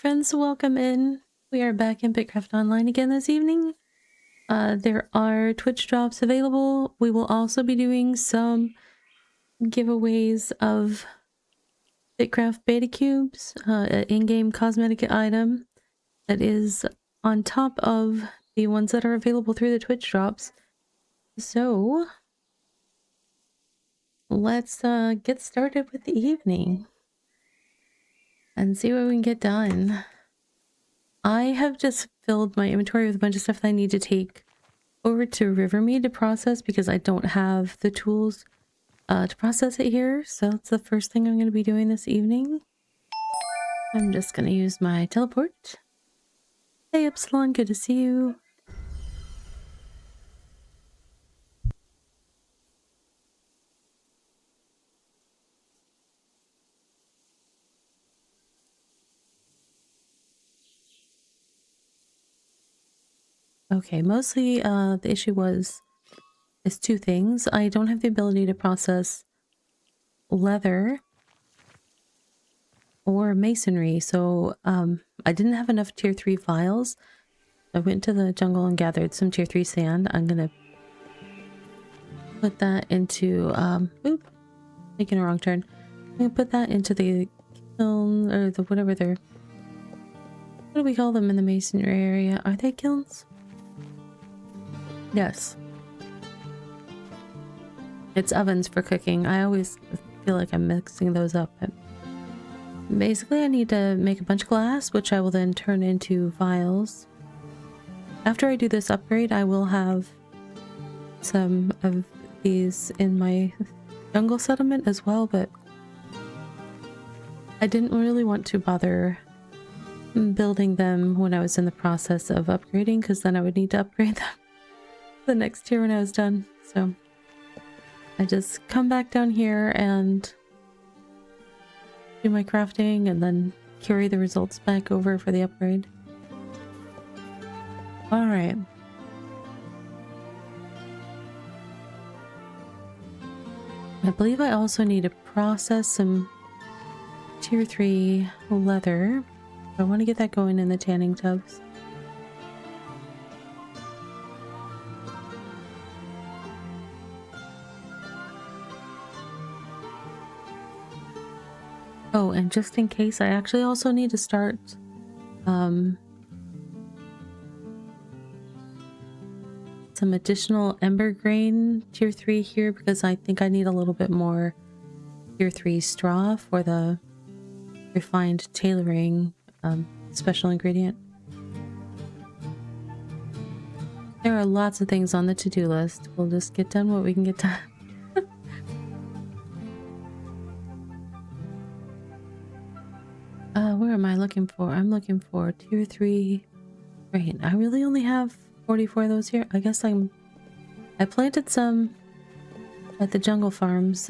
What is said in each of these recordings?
friends, welcome in. We are back in BitCraft Online again this evening. There are Twitch drops available. We will also be doing some giveaways of BitCraft beta cubes, an in-game cosmetic item that is on top of the ones that are available through the Twitch drops. So let's get started with the evening and see what we can get done. I have just filled my inventory with a bunch of stuff that I need to take over to Honeymeade to process because I don't have the tools to process it here. So that's the first thing I'm going to be doing this evening. I'm just going to use my teleport. Hey Epsilon, good to see you. Okay, mostly the issue is two things. I don't have the ability to process leather or masonry, so I didn't have enough tier 3 files. I went to the jungle and gathered some tier 3 sand. I'm gonna put that into oop, making a wrong turn. I'm gonna put that into the kiln, or the whatever they're, what do we call them in the masonry area? Are they kilns? Yes. It's ovens for cooking. I always feel like I'm mixing those up. But basically, I need to make a bunch of glass, which I will then turn into vials. After I do this upgrade, I will have some of these in my jungle settlement as well, but I didn't really want to bother building them when I was in the process of upgrading, because then I would need to upgrade them the next tier when I was done. So I just come back down here and do my crafting and then carry the results back over for the upgrade. All right. I believe I also need to process some tier 3 leather. I want to get that going in the tanning tubs. Oh, and just in case, I actually also need to start some additional ember grain tier 3 here, because I think I need a little bit more tier 3 straw for the refined tailoring special ingredient. There are lots of things on the to-do list. We'll just get done what we can get done. Where am I looking for? I'm looking for tier 3 grain. I really only have 44 of those here. I guess I planted some at the jungle farms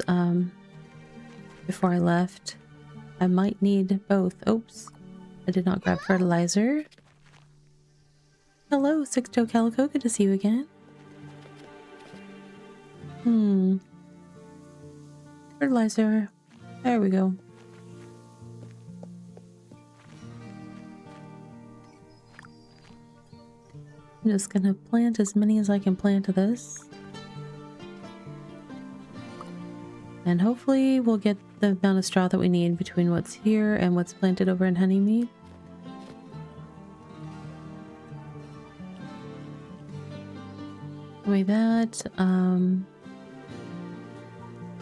before I left. I might need both. Oops, I did not grab fertilizer. Hello, Six Joe Calico, good to see you again. Fertilizer. There we go. I'm just gonna plant as many as I can plant of this. And hopefully we'll get the amount of straw that we need between what's here and what's planted over in Honeymeade. Like that. I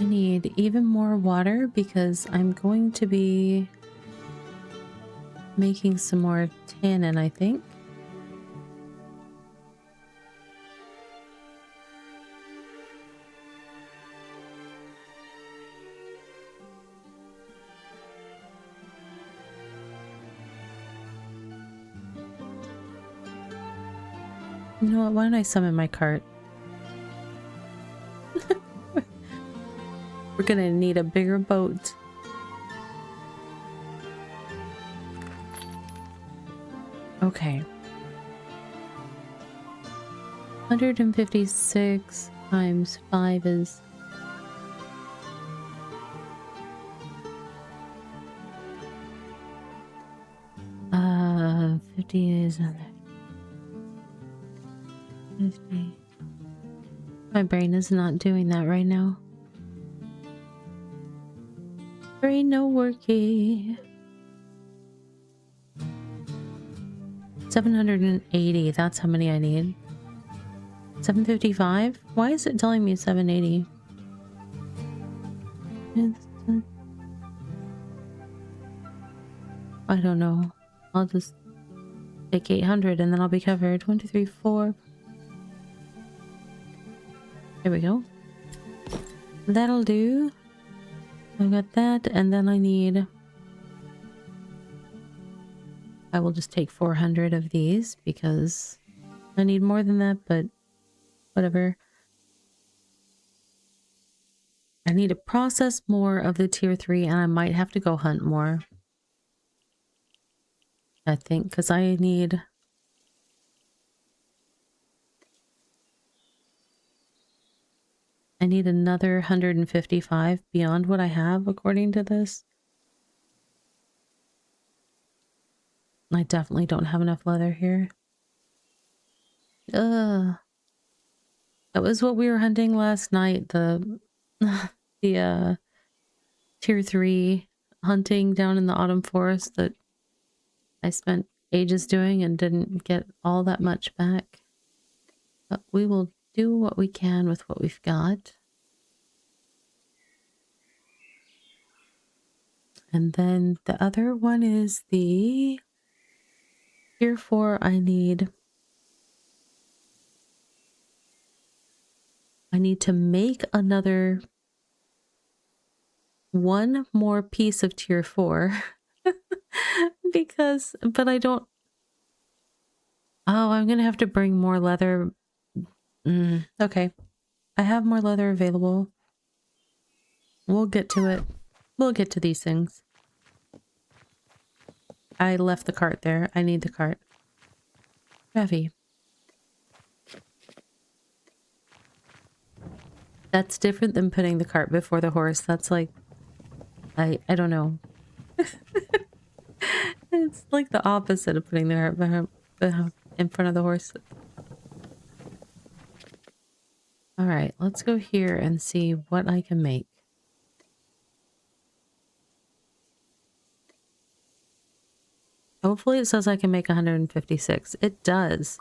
need even more water because I'm going to be making some more tannin, I think. You know what? Why don't I summon my cart? We're gonna need a bigger boat. Okay. 156 times 5 is... 50 is 50. My brain is not doing that right now. Brain no worky. 780, that's how many I need. 755? Why is it telling me 780? I don't know. I'll just take 800 and then I'll be covered. 1, 2, 3, 4. There we go. That'll do. I've got that, and then I need... I will just take 400 of these because I need more than that, but whatever. I need to process more of the tier 3 and I might have to go hunt more. I think, because I need... another 155 beyond what I have, according to this. I definitely don't have enough leather here. Ugh. That was what we were hunting last night, the tier 3 hunting down in the autumn forest that I spent ages doing and didn't get all that much back. But we will do what we can with what we've got. And then the other one is the tier 4. I need to make another one more piece of tier 4 because, but I don't. Oh, I'm gonna have to bring more leather. Okay, I have more leather available. We'll get to it. We'll get to these things. I left the cart there. I need the cart. Ravi. That's different than putting the cart before the horse. That's like... I don't know. It's like the opposite of putting the cart in front of the horse. Alright, let's go here and see what I can make. Hopefully it says I can make 156. It does.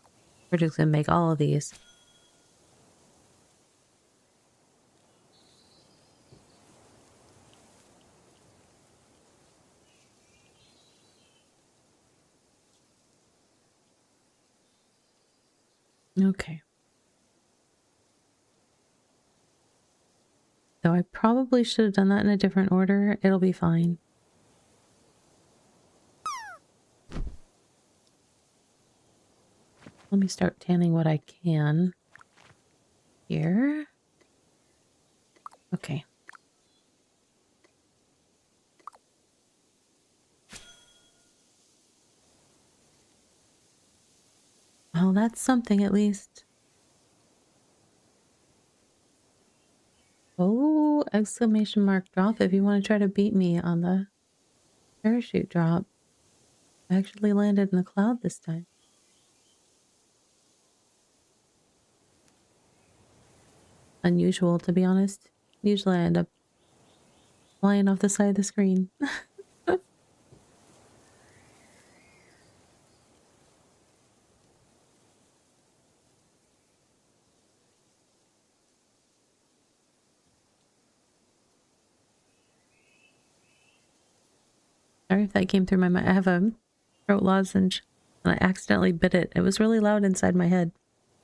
We're just gonna make all of these. Okay. Though I probably should have done that in a different order. It'll be fine. Let me start tanning what I can. Here. Okay. Well, that's something at least. Oh, exclamation mark drop if you want to try to beat me on the parachute drop. I actually landed in the cloud this time. Unusual, to be honest. Usually I end up flying off the side of the screen. Sorry if that came through my mind. I have a throat lozenge and I accidentally bit it. It was really loud inside my head.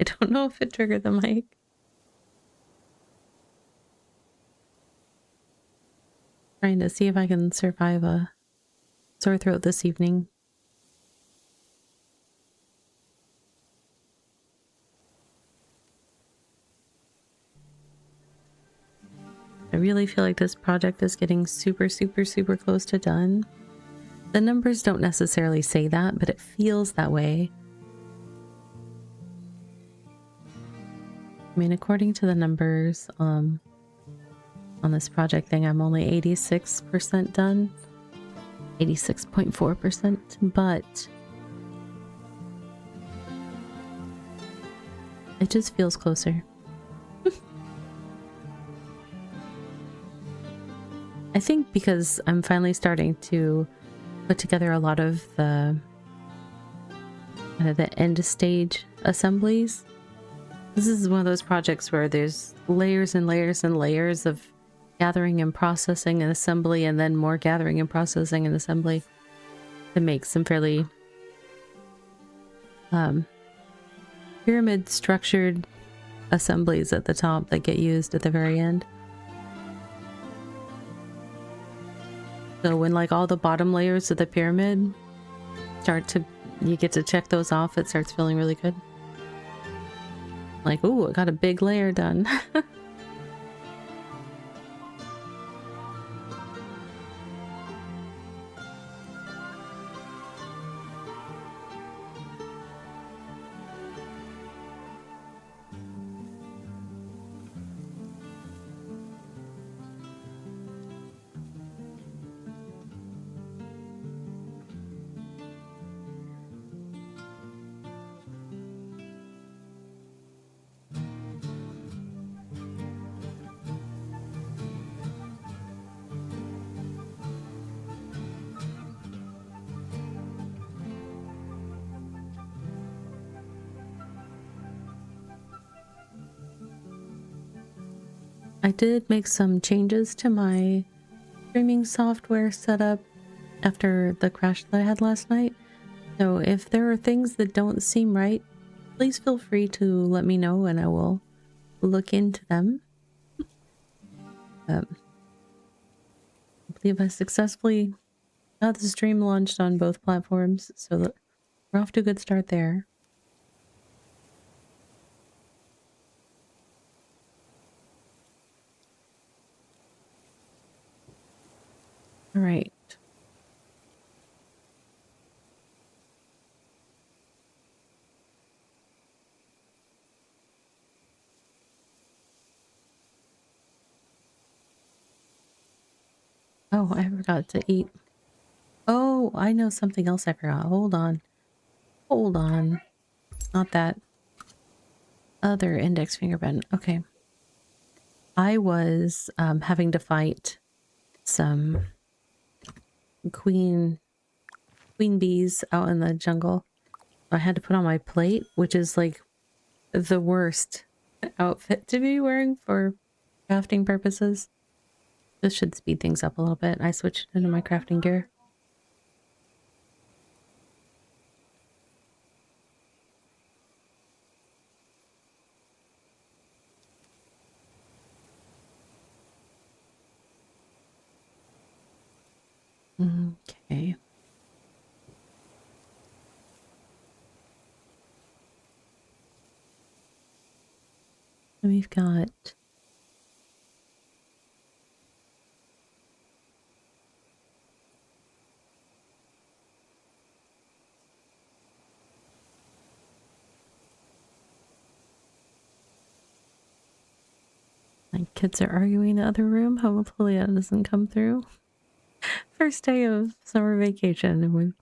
I don't know if it triggered the mic. Trying to see if I can survive a sore throat this evening. I really feel like this project is getting super, super, super close to done. The numbers don't necessarily say that, but it feels that way. I mean, according to the numbers on this project thing, I'm only 86% done. 86.4%, but It just feels closer. I think because I'm finally starting to put together a lot of the end stage assemblies. This is one of those projects where there's layers and layers and layers of gathering and processing and assembly, and then more gathering and processing and assembly to make some fairly pyramid structured assemblies at the top that get used at the very end. So when like all the bottom layers of the pyramid you get to check those off, it starts feeling really good. Like, ooh, I got a big layer done. I did make some changes to my streaming software setup after the crash that I had last night. So if there are things that don't seem right, please feel free to let me know and I will look into them. I believe I successfully got the stream launched on both platforms, so we're off to a good start there. All right. Oh, I forgot to eat. Oh, I know something else I forgot. Hold on. Hold on. Not that. Other index finger button. Okay. I was having to fight some queen bees out in the jungle. I had to put on my plate, which is like the worst outfit to be wearing for crafting purposes. This should speed things up a little bit. I switched into my crafting gear. Okay. We've got my kids are arguing in the other room. Hopefully that doesn't come through. First day of summer vacation, and we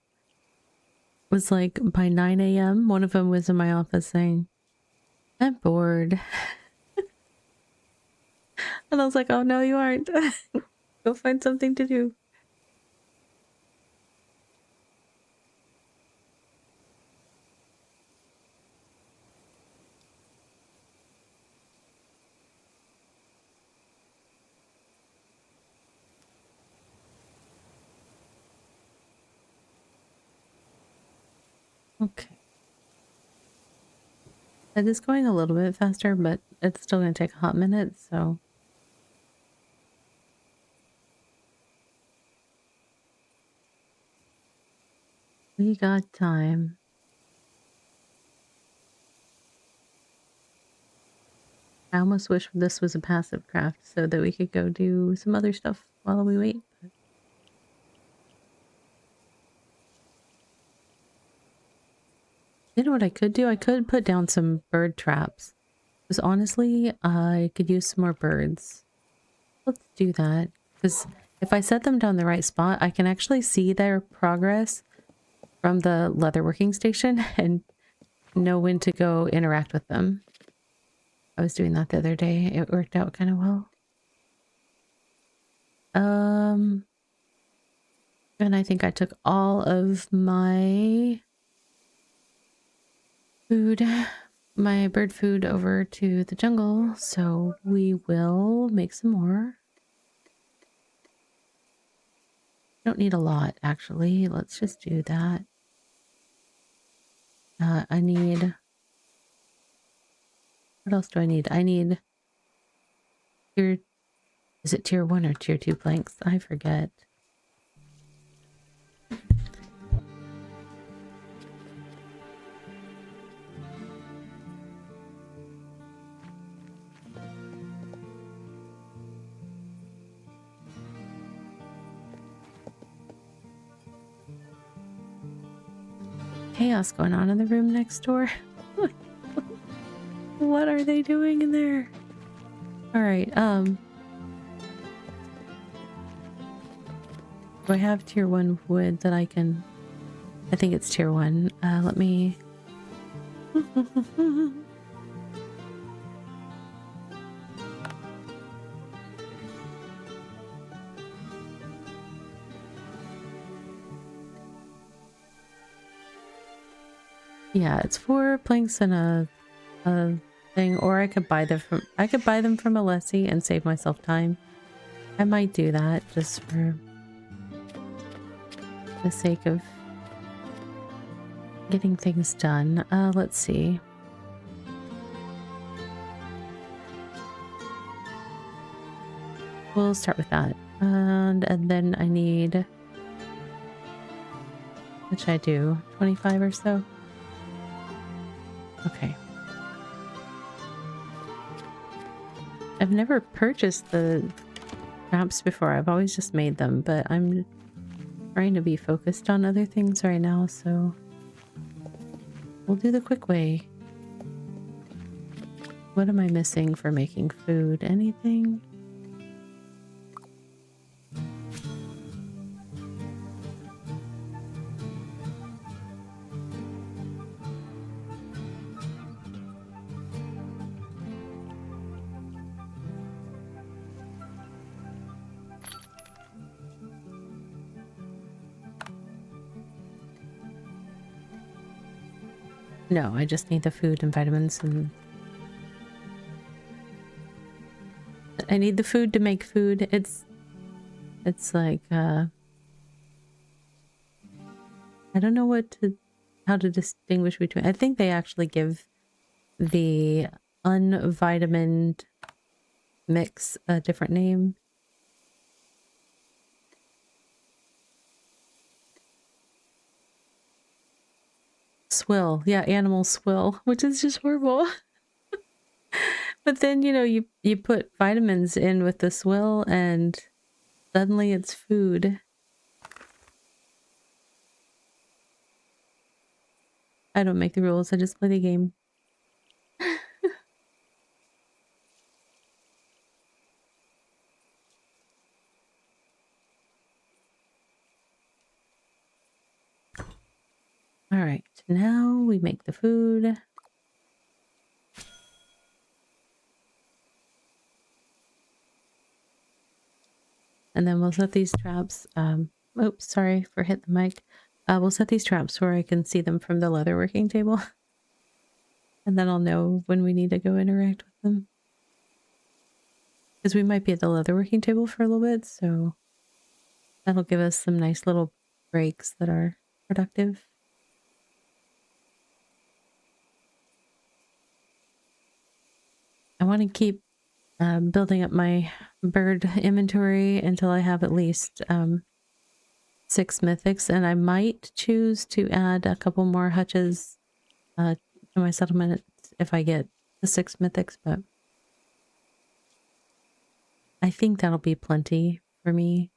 was like by 9 a.m. one of them was in my office saying, "I'm bored." And I was like, "Oh no, you aren't. Go find something to do." Okay. It is going a little bit faster, but it's still going to take a hot minute, so. We got time. I almost wish this was a passive craft so that we could go do some other stuff while we wait. You know what I could do? I could put down some bird traps. Because honestly, I could use some more birds. Let's do that. Because if I set them down the right spot, I can actually see their progress from the leatherworking station and know when to go interact with them. I was doing that the other day. It worked out kind of well. And I think I took all of my food, my bird food over to the jungle, so we will make some more. Don't need a lot, actually. Let's just do that. I need... What else do I need? I need tier... Is it tier 1 or tier 2 planks? I forget. Chaos going on in the room next door. What are they doing in there? Alright, do I have tier 1 wood that I can... I think it's tier 1. Let me... Yeah, it's 4 planks and a thing, or I could buy them from Alessi and save myself time. I might do that just for the sake of getting things done. Let's see. We'll start with that. And then I need... What should I do? 25 or so? Okay. I've never purchased the traps before. I've always just made them, but I'm trying to be focused on other things right now, so we'll do the quick way. What am I missing for making food? Anything? No, I just need the food and vitamins, and I need the food to make food. It's like I don't know how to distinguish between. I think they actually give the unvitamined mix a different name. Swill. Yeah, animal swill, which is just horrible. But then, you know, you put vitamins in with the swill and suddenly it's food. I don't make the rules, I just play the game. All right, now we make the food. And then we'll set these traps. Oops, sorry for hitting the mic. We'll set these traps where I can see them from the leatherworking table. And then I'll know when we need to go interact with them. Because we might be at the leatherworking table for a little bit, so that'll give us some nice little breaks that are productive. I want to keep building up my bird inventory until I have at least 6 mythics, and I might choose to add a couple more hutches to my settlement if I get the 6 mythics, but I think that'll be plenty for me.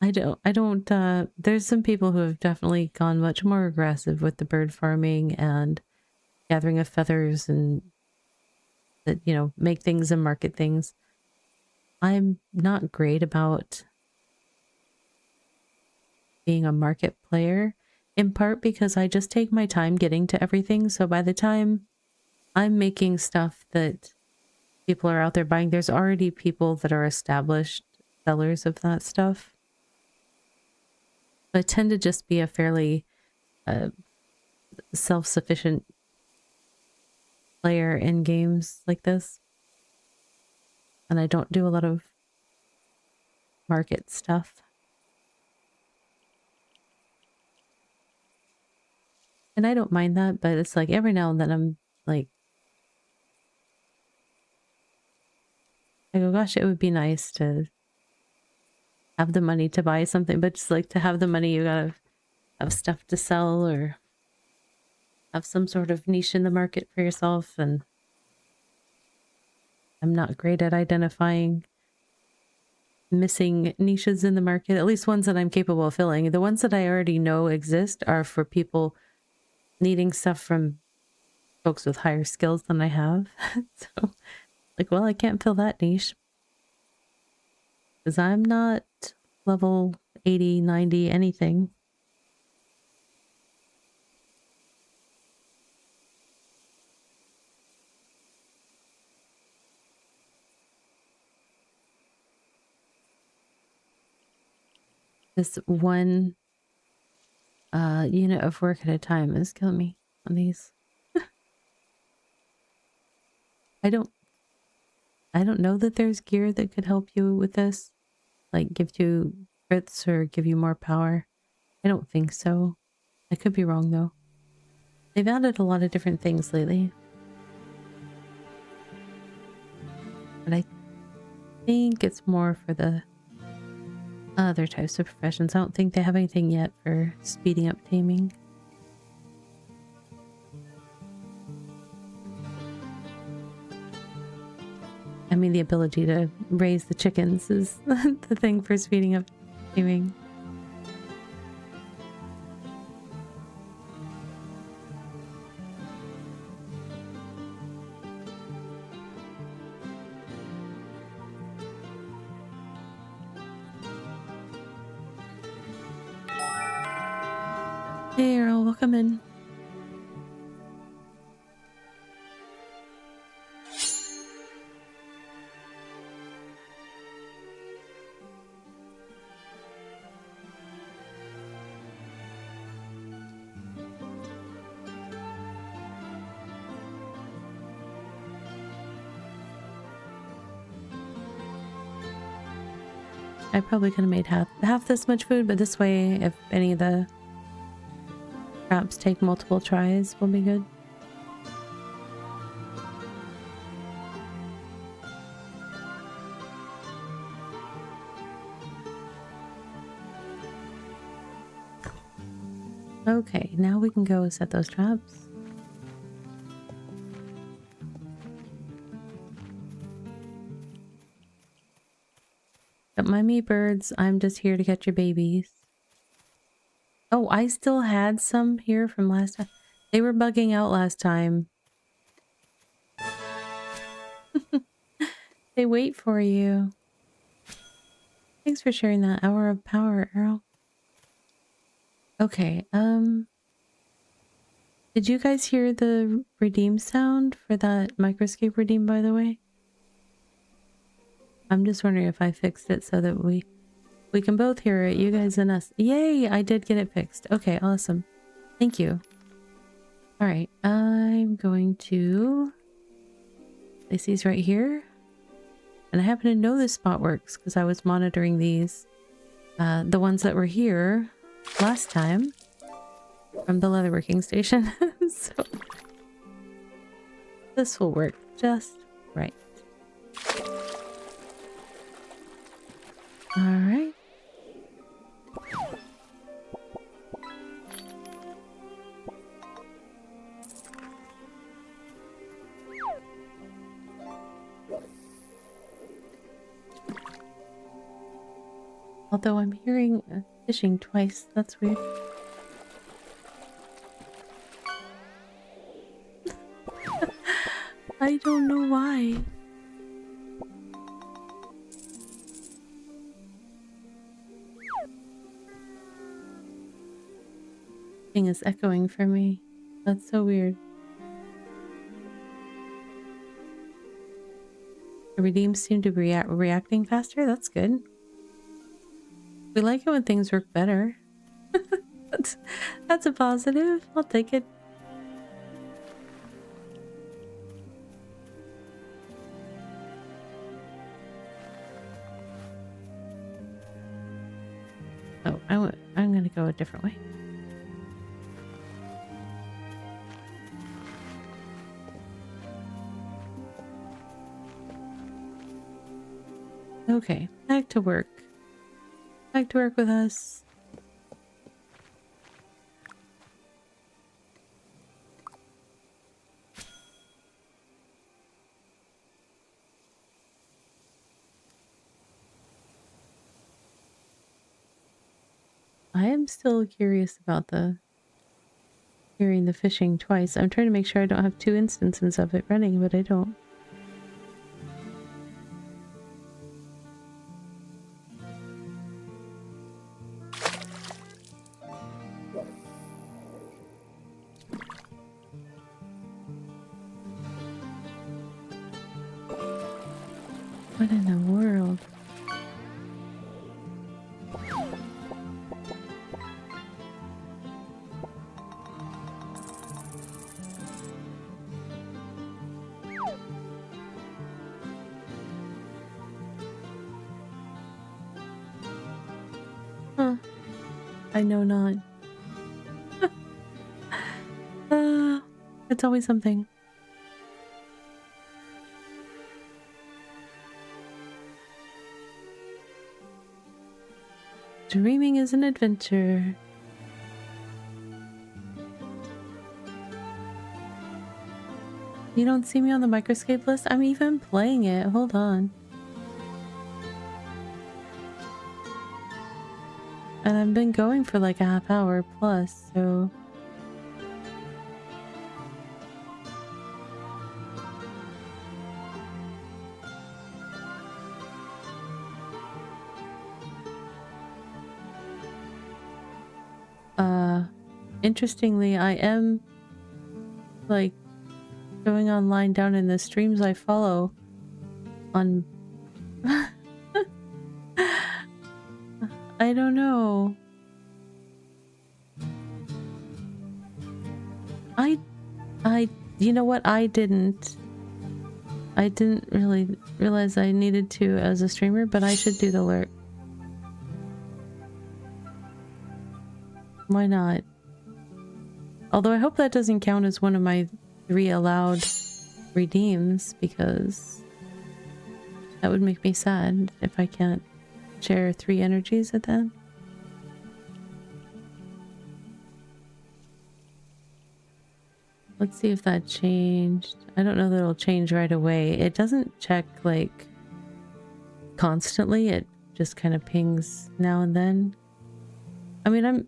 I don't, there's some people who have definitely gone much more aggressive with the bird farming and gathering of feathers and that, you know, make things and market things. I'm not great about being a market player, in part because I just take my time getting to everything. So by the time I'm making stuff that people are out there buying. There's already people that are established sellers of that stuff. But I tend to just be a fairly self-sufficient player in games like this. And I don't do a lot of market stuff. And I don't mind that, but it's like every now and then I'm like, I go, gosh, it would be nice to have the money to buy something, but just like to have the money, you gotta have stuff to sell or have some sort of niche in the market for yourself. And I'm not great at identifying missing niches in the market, at least ones that I'm capable of filling. The ones that I already know exist are for people needing stuff from folks with higher skills than I have. So, like, well, I can't fill that niche because I'm not level 80, 90, anything. This one unit of work at a time is killing me on these. I don't know that there's gear that could help you with this, like give you crits or give you more power. I don't think so. I could be wrong though. They've added a lot of different things lately. But I think it's more for the other types of professions. I don't think they have anything yet for speeding up taming. I mean, the ability to raise the chickens is the thing for speeding up taming. Hey Earl, welcome in. I probably could have made half this much food, but this way, if any of the traps take multiple tries, will be good. Okay, now we can go set those traps. Don't mind me, birds. I'm just here to catch your babies. Oh, I still had some here from last time. They were bugging out last time. They wait for you. Thanks for sharing that hour of power, Errol. Okay, did you guys hear the redeem sound for that microscape redeem, by the way? I'm just wondering if I fixed it so that we can both hear it, you guys and us. Yay, I did get it fixed. Okay, awesome. Thank you. All right, I'm going to place these right here. And I happen to know this spot works because I was monitoring these, the ones that were here last time from the leatherworking station. So this will work just right. All right. Although I'm hearing fishing twice, that's weird. I don't know why. Thing is echoing for me. That's so weird. The redeems seem to be reacting faster. That's good. We like it when things work better. That's a positive. I'll take it. Oh, I'm gonna go a different way. Okay, back to work. Back to work with us. I am still curious about hearing the fishing twice. I'm trying to make sure I don't have 2 instances of it running, but I don't. What in the world? Huh. I know not. It's always something. Dreaming is an adventure. You don't see me on the microscape list? I'm even playing it. Hold on. And I've been going for like a half hour plus, so... Interestingly, I am like going online down in the streams I follow on I don't know. You know what? I didn't really realize I needed to as a streamer, but I should do the alert. Why not? Although I hope that doesn't count as one of my 3 allowed redeems, because that would make me sad if I can't share 3 energies at them. Let's see if that changed. I don't know that it'll change right away. It doesn't check like constantly. It just kind of pings now and then. I mean,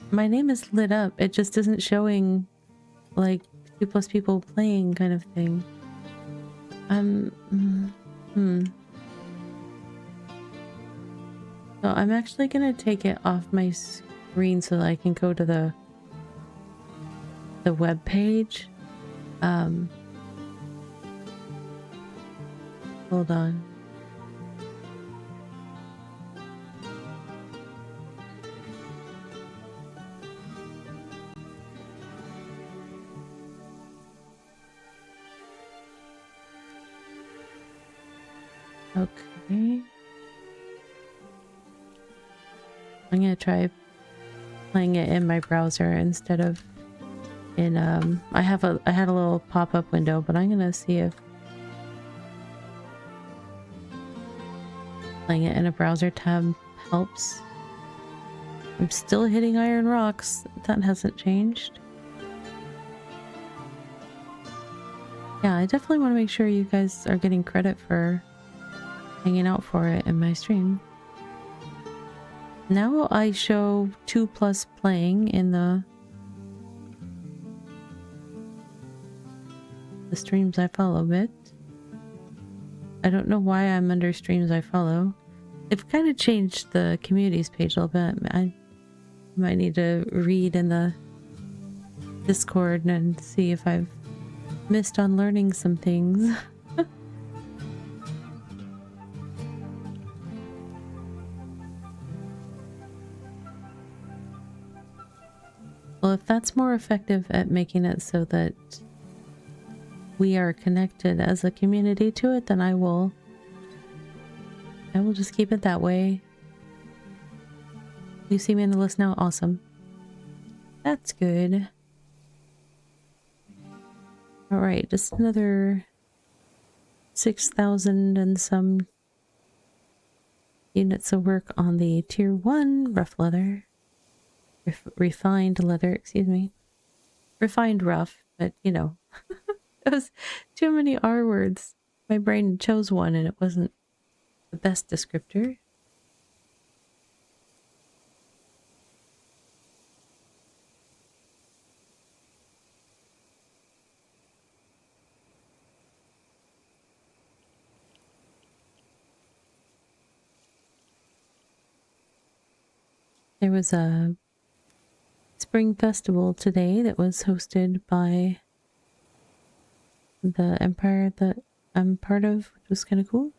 my name is lit up. It just isn't showing like 2+ people playing kind of thing. So I'm actually gonna take it off my screen so that I can go to the web page. Hold on. Okay. I'm gonna try playing it in my browser instead of in I had a little pop-up window, but I'm gonna see if playing it in a browser tab helps. I'm still hitting iron rocks. That hasn't changed. Yeah, I definitely want to make sure you guys are getting credit for hanging out for it in my stream. Now I show 2+ playing in the streams I follow bit. I don't know why I'm under streams I follow. They've kind of changed the communities page a little bit. I might need to read in the Discord and see if I've missed on learning some things. Well, if that's more effective at making it so that we are connected as a community to it, then I will just keep it that way. You see me on the list now? Awesome. That's good. All right, just another 6,000 and some units of work on the tier 1 rough leather. Refined leather, excuse me. Refined rough, but you know, it was too many R words. My brain chose one and it wasn't the best descriptor. There was a spring festival today that was hosted by the empire that I'm part of, which was kind of cool.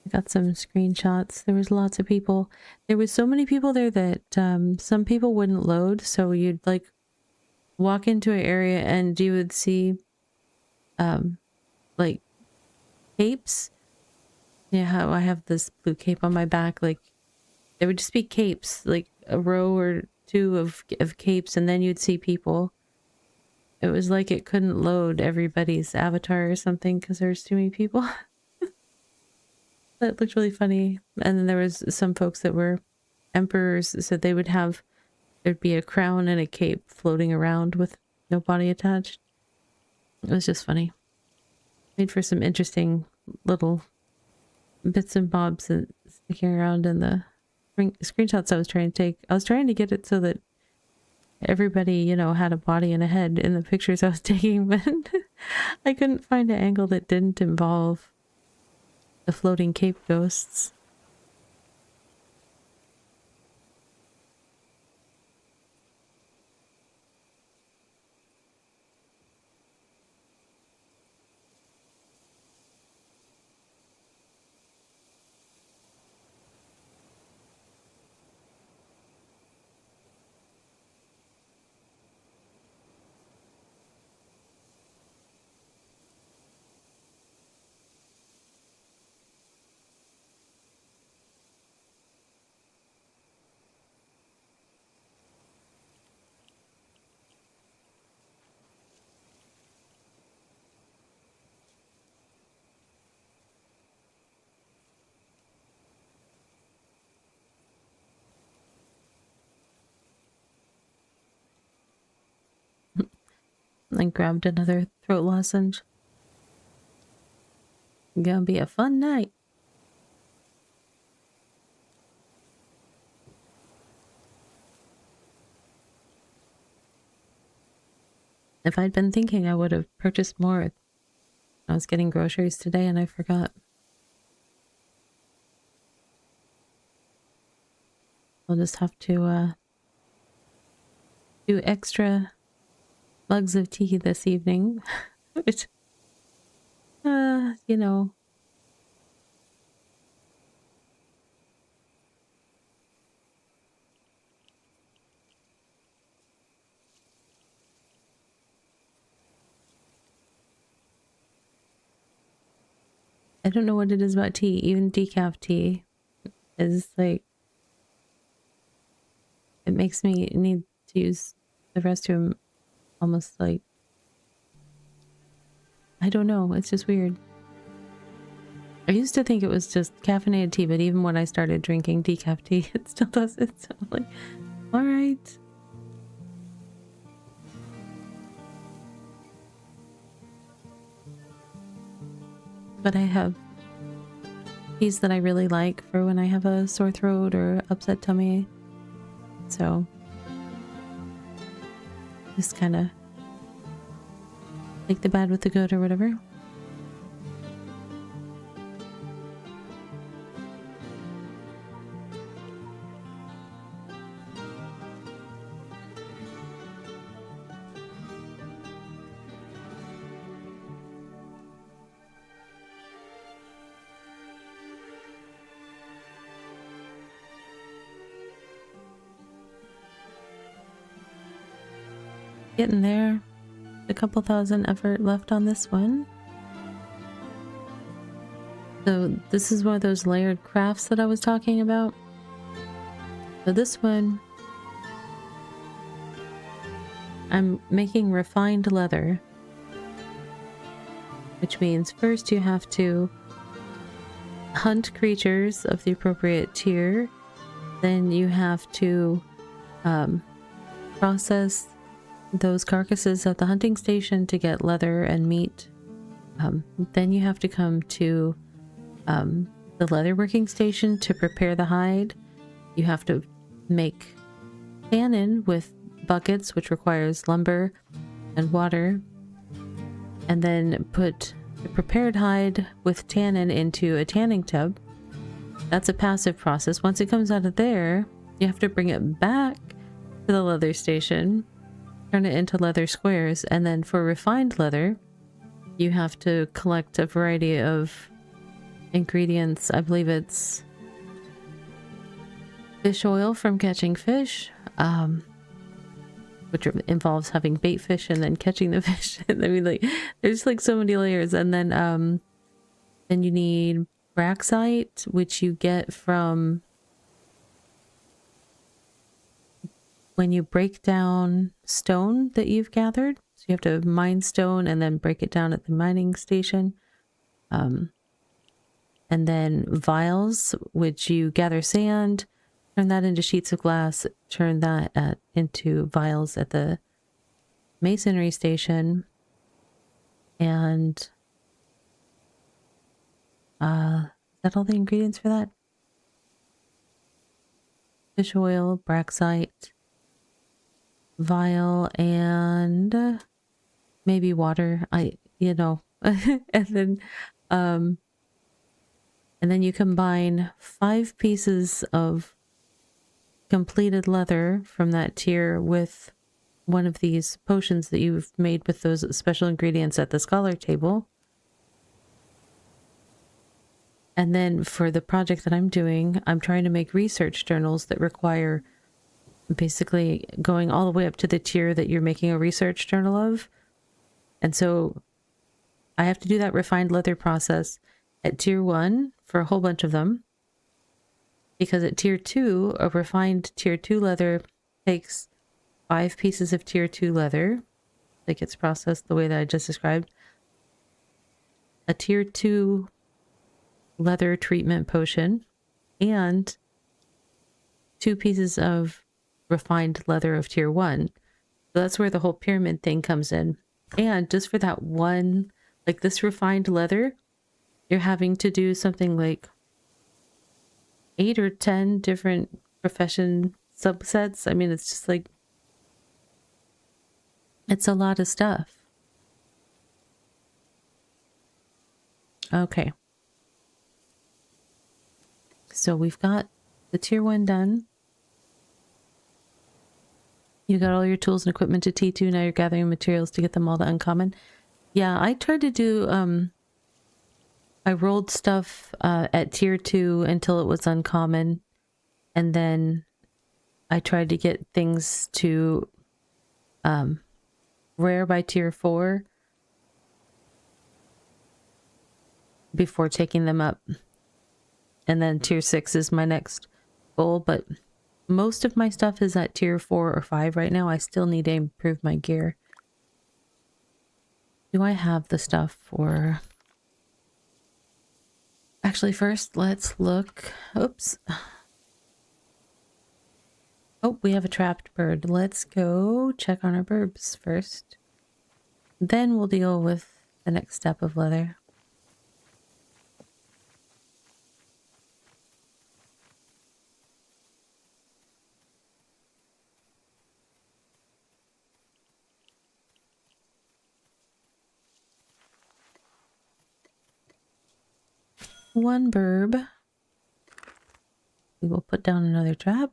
I got some screenshots. There was lots of people. There was so many people there that some people wouldn't load, so you'd like walk into an area and you would see like capes. Yeah, how I have this blue cape on my back, like there would just be capes, like a row or two of capes, and then you'd see people. It was like it couldn't load everybody's avatar or something because there was too many people. That looked really funny. And then there was some folks that were emperors, so they would have, there'd be a crown and a cape floating around with no body attached. It was just funny. Made for some interesting little bits and bobs and sticking around in the screenshots I was trying to take. I was trying to get it so that everybody, you know, had a body and a head in the pictures I was taking, but I couldn't find an angle that didn't involve the floating cape ghosts. And grabbed another throat lozenge. Gonna be a fun night. If I'd been thinking, I would have purchased more. I was getting groceries today and I forgot. I'll just have to do extra mugs of tea this evening, which, you know, I don't know what it is about tea. Even decaf tea is like, it makes me need to use the restroom almost like, I don't know. It's just weird. I used to think it was just caffeinated tea, but even when I started drinking decaf tea, it still does it. So I'm like, all right. But I have teas that I really like for when I have a sore throat or upset tummy. So just kind of take the bad with the good or whatever. Getting there. A couple thousand effort left on this one. So this is one of those layered crafts that I was talking about. So this one, I'm making refined leather, which means first you have to hunt creatures of the appropriate tier. Then you have to process those carcasses at the hunting station to get leather and meat. Then you have to come to the leatherworking station to prepare the hide. You have to make tannin with buckets, which requires lumber and water, and then put the prepared hide with tannin into a tanning tub. That's a passive process. Once it comes out of there, you have to bring it back to the leather station, turn it into leather squares, and then for refined leather, you have to collect a variety of ingredients. I believe it's fish oil from catching fish, which involves having bait fish and then catching the fish. I mean, like, there's like so many layers. And then you need braxite, which you get from when you break down stone that you've gathered. So you have to mine stone and then break it down at the mining station. And then vials, which you gather sand, turn that into sheets of glass, turn that into vials at the masonry station. And is that all the ingredients for that? Fish oil, braxite, vial, and maybe water. And then you combine 5 pieces of completed leather from that tier with one of these potions that you've made with those special ingredients at the scholar table. And then for the project that I'm doing, I'm trying to make research journals that require basically going all the way up to the tier that you're making a research journal of. And so I have to do that refined leather process at tier 1 for a whole bunch of them. Because at tier 2, a refined tier 2 leather takes 5 pieces of tier 2 leather that gets processed the way that I just described. A tier 2 leather treatment potion and 2 pieces of refined leather of tier 1. So that's where the whole pyramid thing comes in. And just for that one, like this refined leather, you're having to do something like 8 or 10 different profession subsets. I mean, it's just like, it's a lot of stuff. Okay. So we've got the tier 1 done. You got all your tools and equipment to T2. Now you're gathering materials to get them all to uncommon. Yeah, I tried to do, I rolled stuff at tier 2 until it was uncommon. And then I tried to get things to rare by tier 4 before taking them up. And then tier 6 is my next goal, but most of my stuff is at tier 4 or 5 right now. I still need to improve my gear. Do I have the stuff for... Actually, first, let's look... Oops. Oh, we have a trapped bird. Let's go check on our burbs first. Then we'll deal with the next step of leather. One burb. We will put down another trap.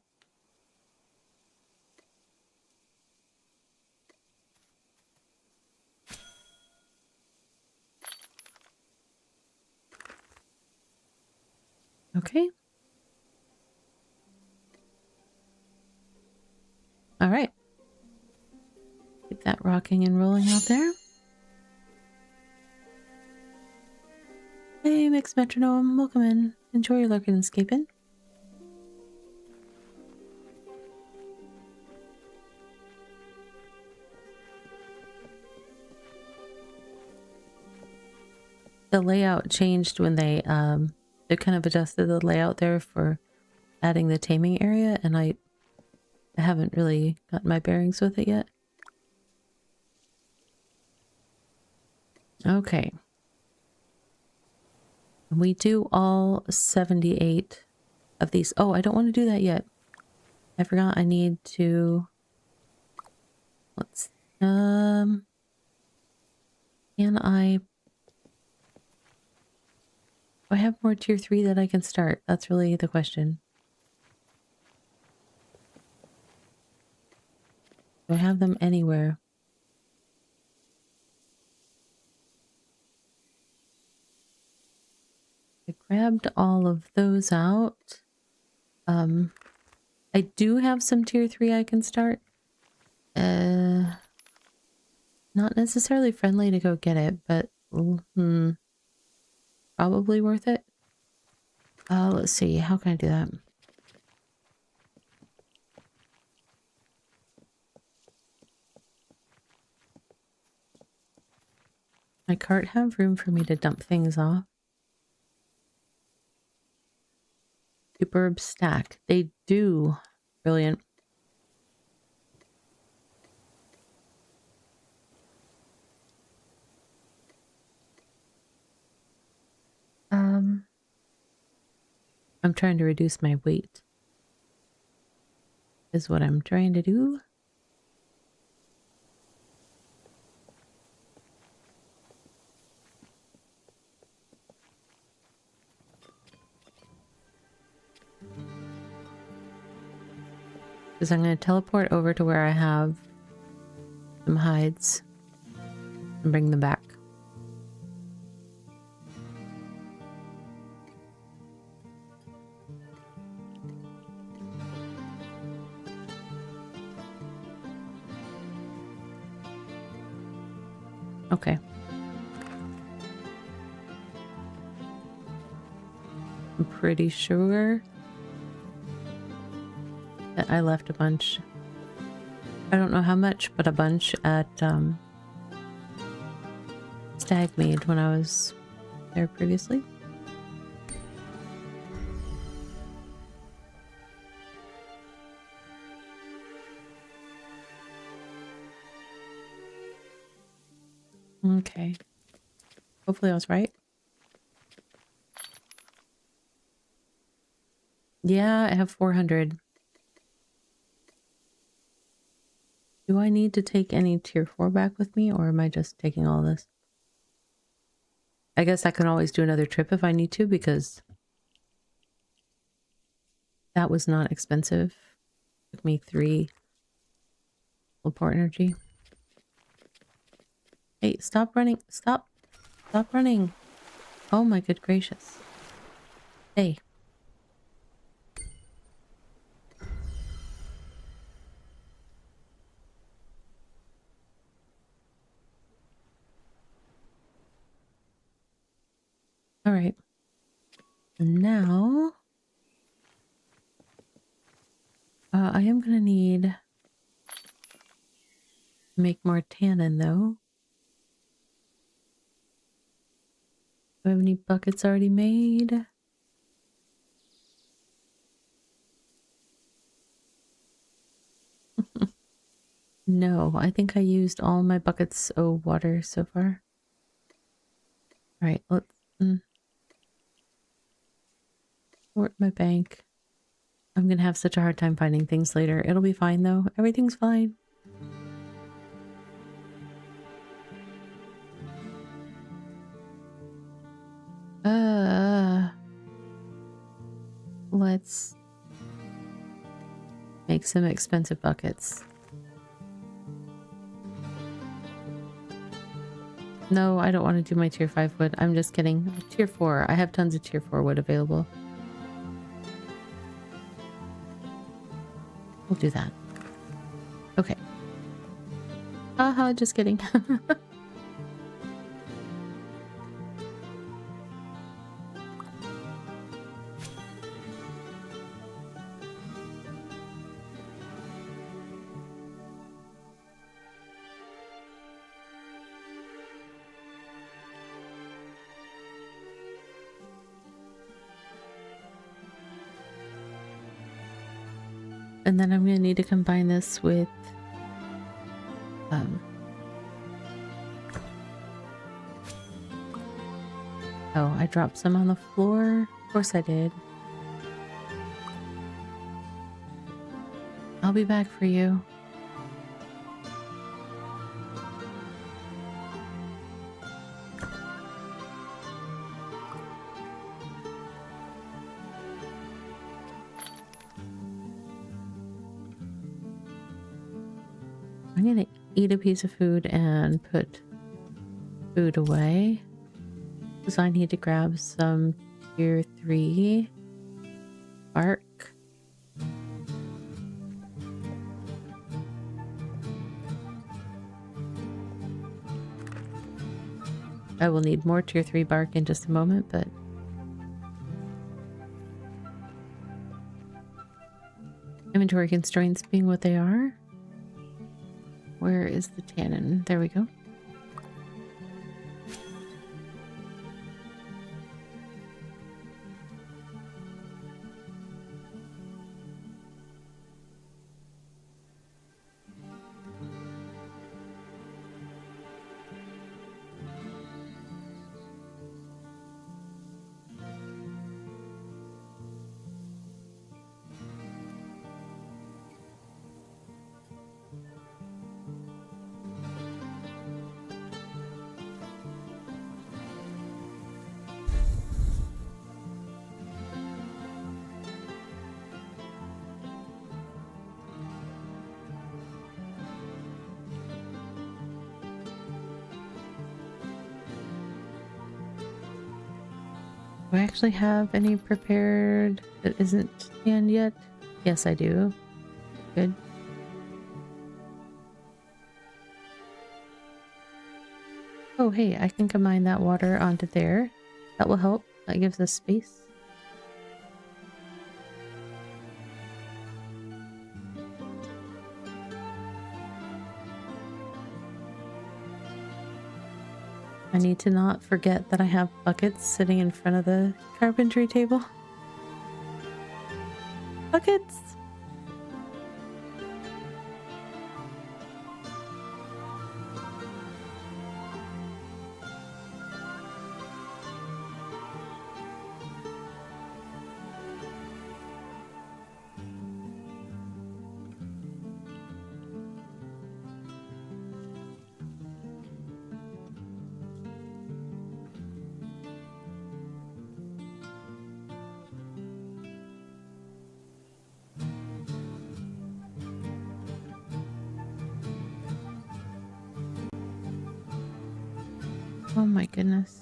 Okay. All right. that rocking and rolling out there. Hey, Mixed Metronome, welcome in. Enjoy your lurking and escaping. The layout changed when they kind of adjusted the layout there for adding the taming area, and I haven't really gotten my bearings with it yet. Okay. We do all 78 of these. Oh, I don't want to do that yet. I forgot I need to... Let's... Can I... Do I have more tier 3 that I can start? That's really the question. Do I have them anywhere? I grabbed all of those out. I do have some tier 3 I can start. Not necessarily friendly to go get it, but probably worth it. Let's see, how can I do that? My cart have room for me to dump things off? Superb stack. They do. Brilliant. I'm trying to reduce my weight. Is what I'm trying to do. Because I'm going to teleport over to where I have some hides and bring them back. Okay. I'm pretty sure that I left a bunch. I don't know how much, but a bunch at Stagmeade when I was there previously. Okay. Hopefully I was right. Yeah, I have 400. Do I need to take any tier 4 back with me, or am I just taking all this? I guess I can always do another trip if I need to, because that was not expensive. It took me 3 teleport energy. Hey, stop running. Stop. Stop running. Oh my good gracious. Hey. All right. Now, I am going to need to make more tannin, though. Do I have any buckets already made? No, I think I used all my buckets of water so far. All right, let's sort my bank. I'm gonna have such a hard time finding things later. It'll be fine though. Everything's fine. Let's make some expensive buckets. No, I don't want to do my tier 5 wood. I'm just kidding. Tier 4. I have tons of tier 4 wood available. We'll do that. Okay. Haha, just kidding. And then I'm gonna need to combine this with oh, I dropped some on the floor. Of course I did. I'll be back for you. I'm gonna eat a piece of food and put food away. Because I need to grab some tier 3 bark. I will need more tier 3 bark in just a moment, but inventory constraints being what they are. Where is the tannin? There we go. Do I actually have any prepared that isn't canned yet? Yes, I do. Good. Oh, hey, I can combine that water onto there. That will help. That gives us space. I need to not forget that I have buckets sitting in front of the carpentry table. Buckets! Oh my goodness.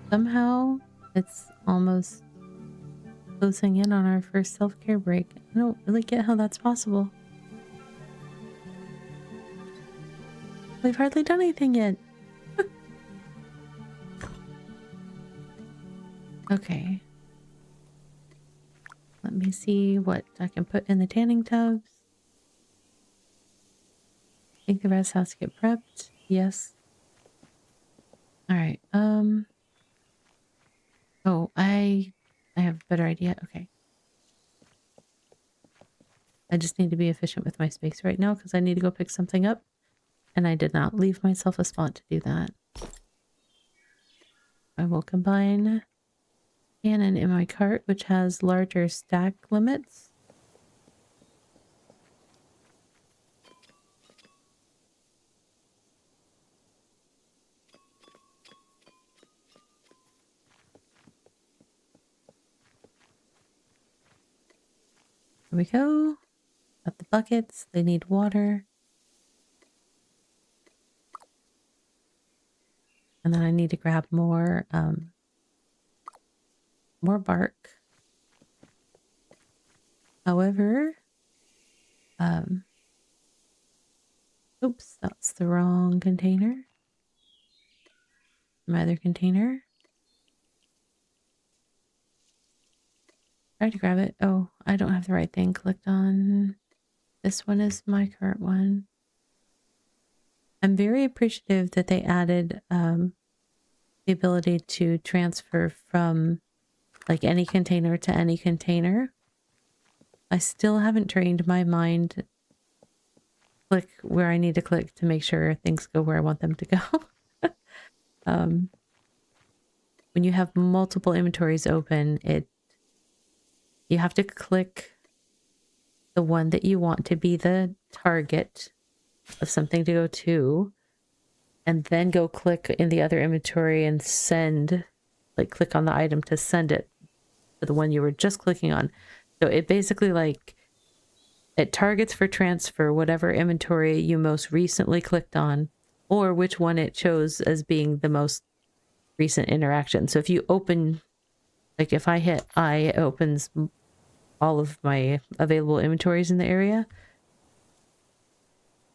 Somehow, it's almost closing in on our first self-care break. I don't really get how that's possible. We've hardly done anything yet. Okay. Let me see what I can put in the tanning tubs. I think the rest has to get prepped. Yes. Alright, oh, I have a better idea. Okay. I just need to be efficient with my space right now because I need to go pick something up. And I did not leave myself a spot to do that. I will combine cannon in my cart, which has larger stack limits. There we go. Got the buckets. They need water. And then I need to grab more bark. However, Um, oops, that's the wrong container. My other container. Tried to grab it. Oh, I don't have the right thing clicked on. This one is my current one. I'm very appreciative that they added the ability to transfer from like any container to any container. I still haven't trained my mind click where I need to click to make sure things go where I want them to go. When you have multiple inventories open, you have to click the one that you want to be the target of something to go to, and then go click in the other inventory and send, like click on the item to send it to the one you were just clicking on. So it basically like it targets for transfer whatever inventory you most recently clicked on, or which one it chose as being the most recent interaction. So if you open, like if I hit I, it opens all of my available inventories in the area.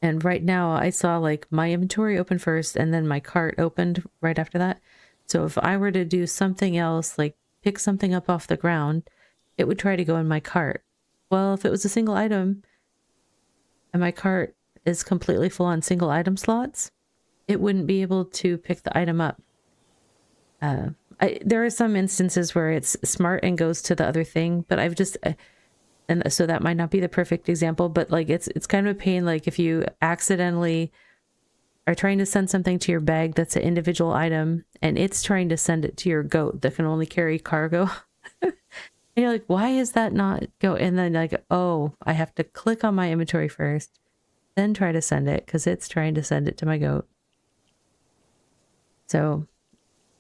And right now I saw like my inventory open first and then my cart opened right after that. So if I were to do something else, like pick something up off the ground, it would try to go in my cart. Well, if it was a single item and my cart is completely full on single item slots, it wouldn't be able to pick the item up. There are some instances where it's smart and goes to the other thing, but I've just, and so that might not be the perfect example, but like it's kind of a pain. Like if you accidentally are trying to send something to your bag that's an individual item and it's trying to send it to your goat that can only carry cargo. And you're like, why is that not go? And then like, oh, I have to click on my inventory first, then try to send it because it's trying to send it to my goat. So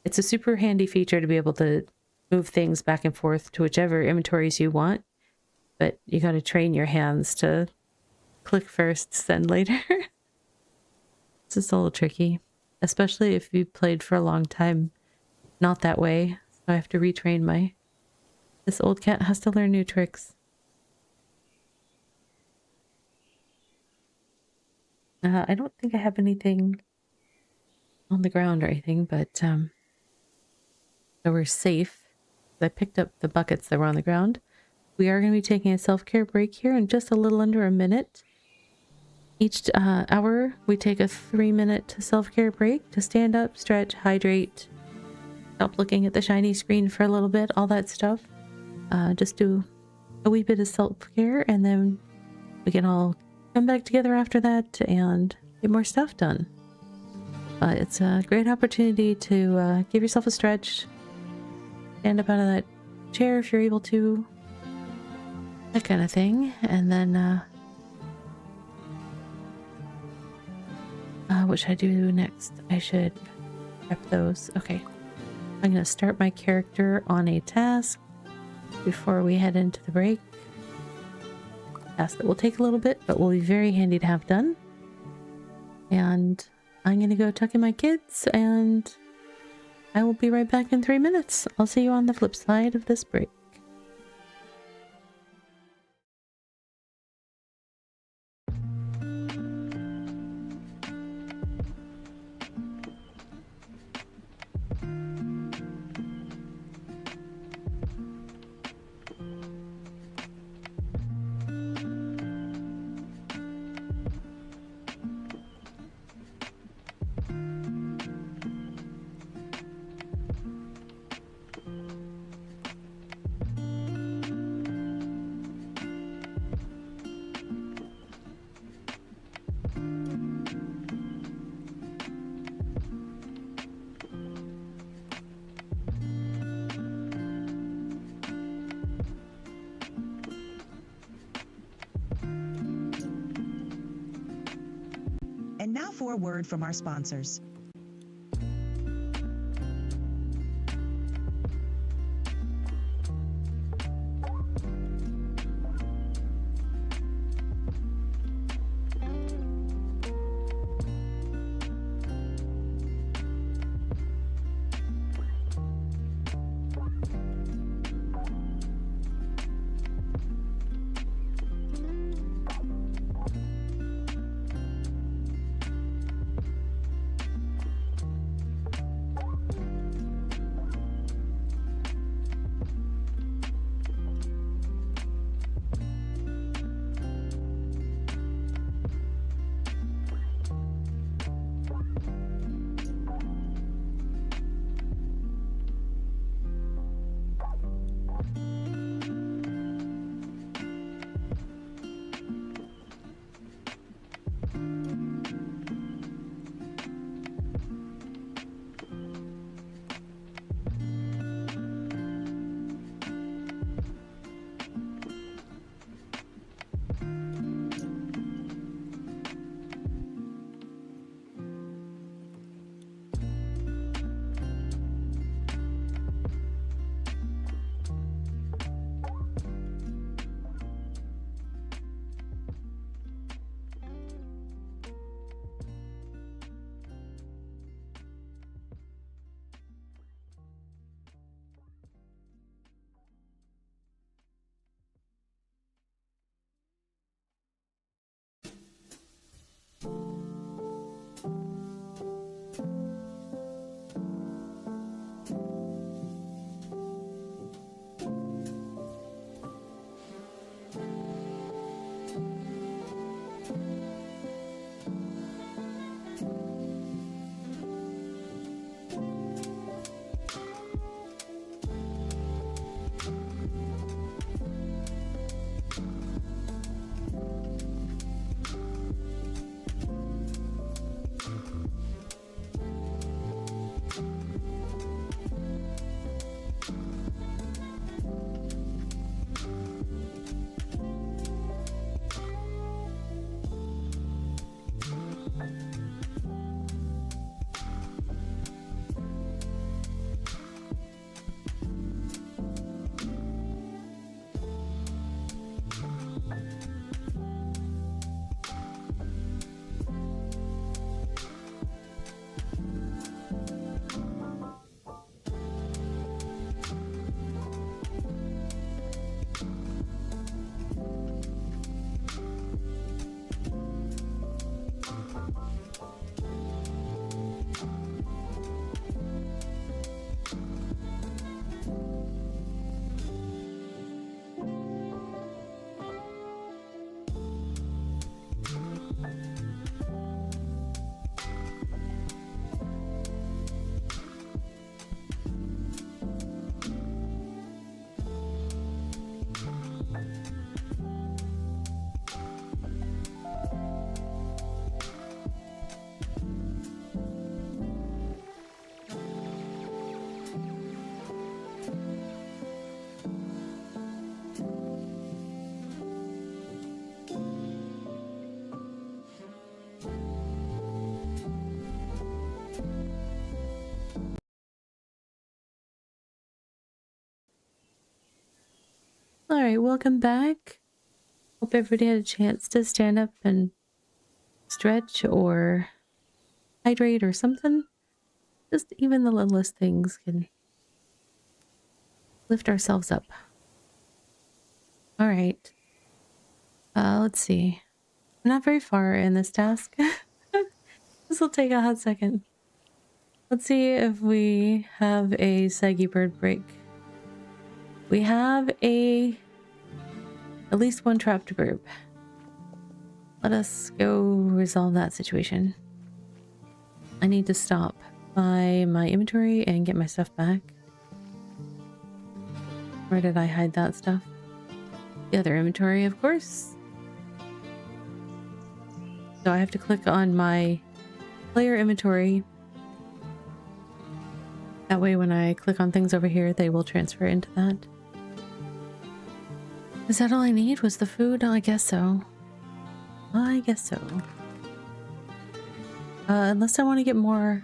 it's a super handy feature to be able to move things back and forth to whichever inventories you want, but you got to train your hands to click first, send later. It's just a little tricky, especially if you played for a long time. Not that way, so I have to retrain this old cat has to learn new tricks. I don't think I have anything on the ground or anything, but so we're safe. I picked up the buckets that were on the ground. We are going to be taking a self-care break here in just a little under a minute. Each hour, we take a 3-minute self-care break to stand up, stretch, hydrate, stop looking at the shiny screen for a little bit, all that stuff. Just do a wee bit of self-care, and then we can all come back together after that and get more stuff done. It's a great opportunity to give yourself a stretch, stand up out of that chair if you're able to, that kind of thing. And then what should I do next? I should prep those. Okay, I'm gonna start my character on a task before we head into the break. Task that will take a little bit, but will be very handy to have done. And I'm gonna go tuck in my kids, and I will be right back in 3 minutes. I'll see you on the flip side of this break. And now for a word from our sponsors. All right, welcome back. Hope everybody had a chance to stand up and stretch or hydrate or something. Just even the littlest things can lift ourselves up. All right. Let's see. I'm not very far in this task. This will take a hot second. Let's see if we have a saggy bird break. We have at least one trapped group. Let us go resolve that situation. I need to stop by my inventory and get my stuff back. Where did I hide that stuff? The other inventory, of course. So I have to click on my player inventory. That way when I click on things over here, they will transfer into that. Is that all I need? Was the food? I guess so. I guess so. Unless I want to get more...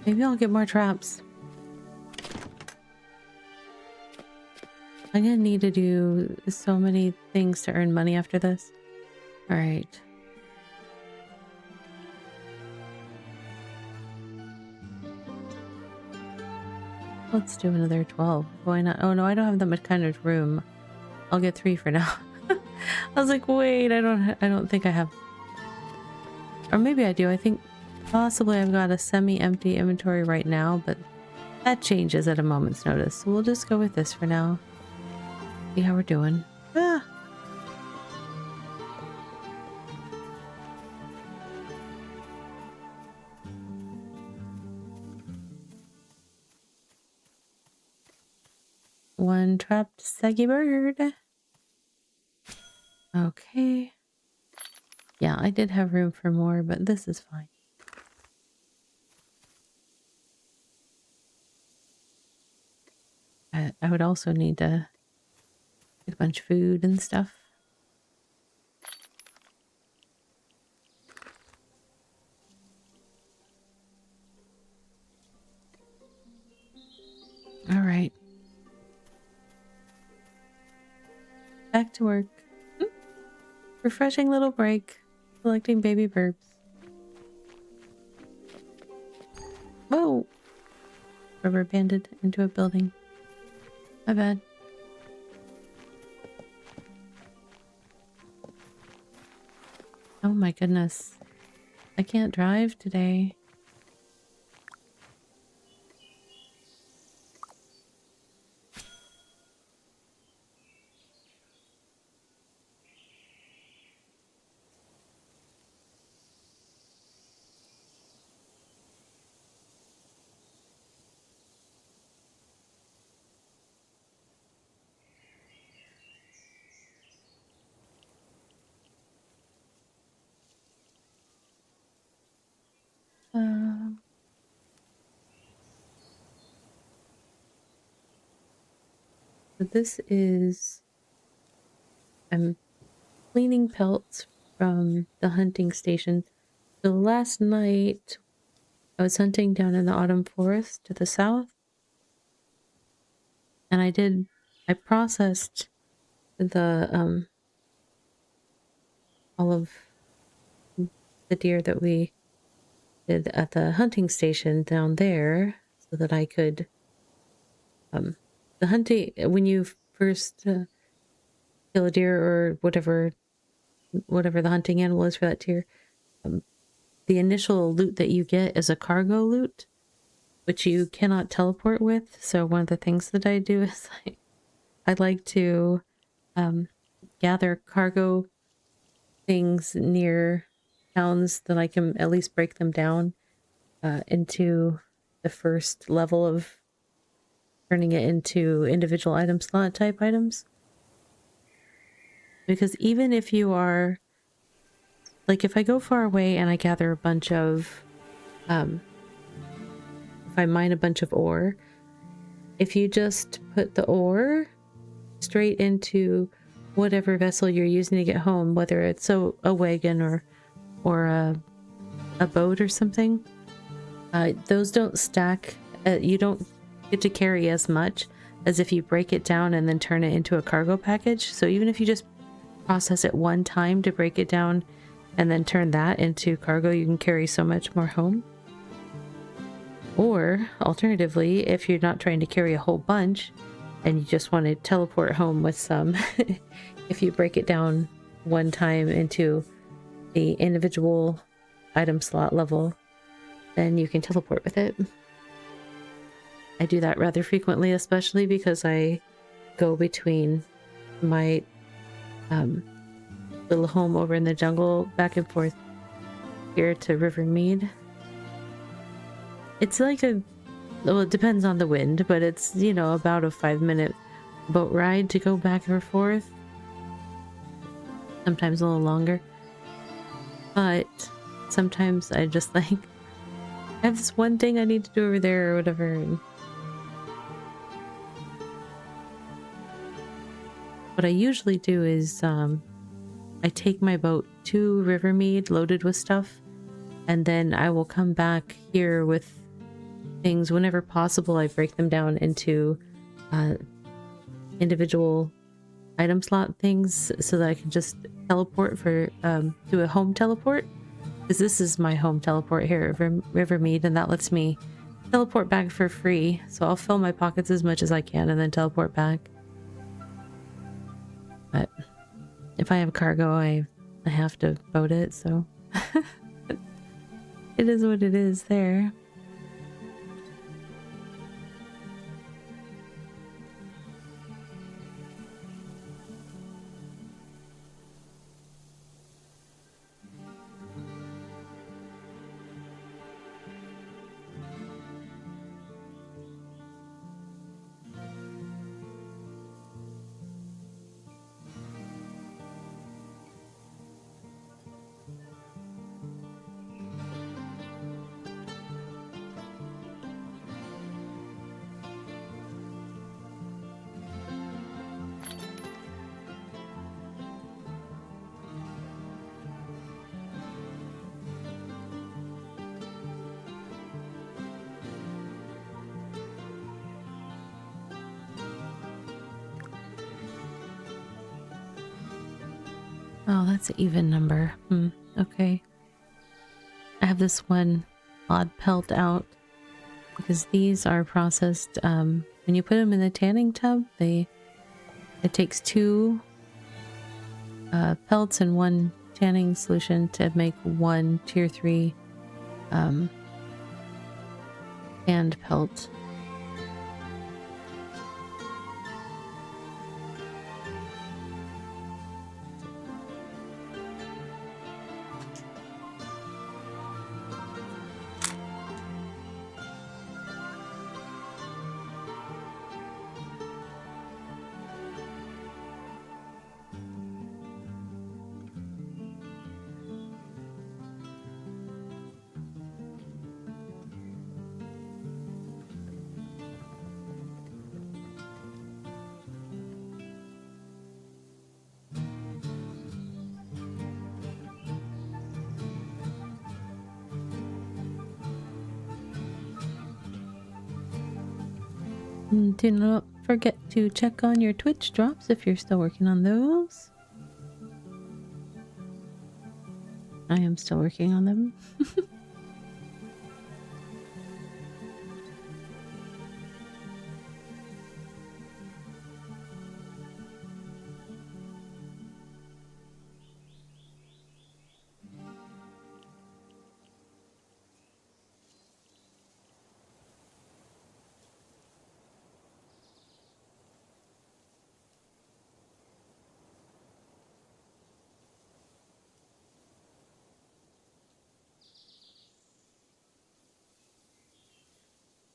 Maybe I'll get more traps. I'm gonna need to do so many things to earn money after this. Alright. Let's do another 12. Why not? Oh no, I don't have that much kind of room. I'll get 3 for now. I was like, wait, I don't think I have. Or maybe I do. I think possibly I've got a semi-empty inventory right now, but that changes at a moment's notice. So we'll just go with this for now. See how we're doing. Ah. One trapped saggy bird. Okay. Yeah, I did have room for more, but this is fine. I would also need to get a bunch of food and stuff. All right. Back to work. Refreshing little break. Collecting baby burps. Whoa! Rubber banded into a building. My bad. Oh my goodness. I can't drive today. So this is... I'm cleaning pelts from the hunting station. So last night I was hunting down in the autumn forest to the south. And I processed the all of the deer that we did at the hunting station down there so that I could the hunting, when you first kill a deer or whatever the hunting animal is for that deer, the initial loot that you get is a cargo loot, which you cannot teleport with. So one of the things that I do is I like to gather cargo things near towns that I can at least break them down into the first level of turning it into individual item slot type items. Because even if you are, like, if I go far away and I gather a bunch of, if I mine a bunch of ore, if you just put the ore straight into whatever vessel you're using to get home, whether it's a wagon or a boat or something, those don't stack. You don't get to carry as much as if you break it down and then turn it into a cargo package. So even if you just process it one time to break it down and then turn that into cargo, you can carry so much more home. Or alternatively, if you're not trying to carry a whole bunch and you just want to teleport home with some, if you break it down one time into the individual item slot level, then you can teleport with it. I do that rather frequently, especially because I go between my little home over in the jungle back and forth here to Honeymeade. It's like well, it depends on the wind, but it's, you know, about a 5-minute boat ride to go back and forth. Sometimes a little longer. But sometimes I just like, I have this one thing I need to do over there or whatever. What I usually do is I take my boat to Honeymeade loaded with stuff, and then I will come back here with things whenever possible. I break them down into individual item slot things so that I can just teleport for do a home teleport, because this is my home teleport here at Honeymeade, and that lets me teleport back for free. So I'll fill my pockets as much as I can and then teleport back. But if I have cargo, I have to boat it, so it is what it is there. Oh, that's an even number. Okay. I have this one odd pelt out because these are processed. When you put them in the tanning tub, it takes two pelts and one tanning solution to make one tier 3 hand pelt. Do not forget to check on your Twitch drops if you're still working on those. I am still working on them.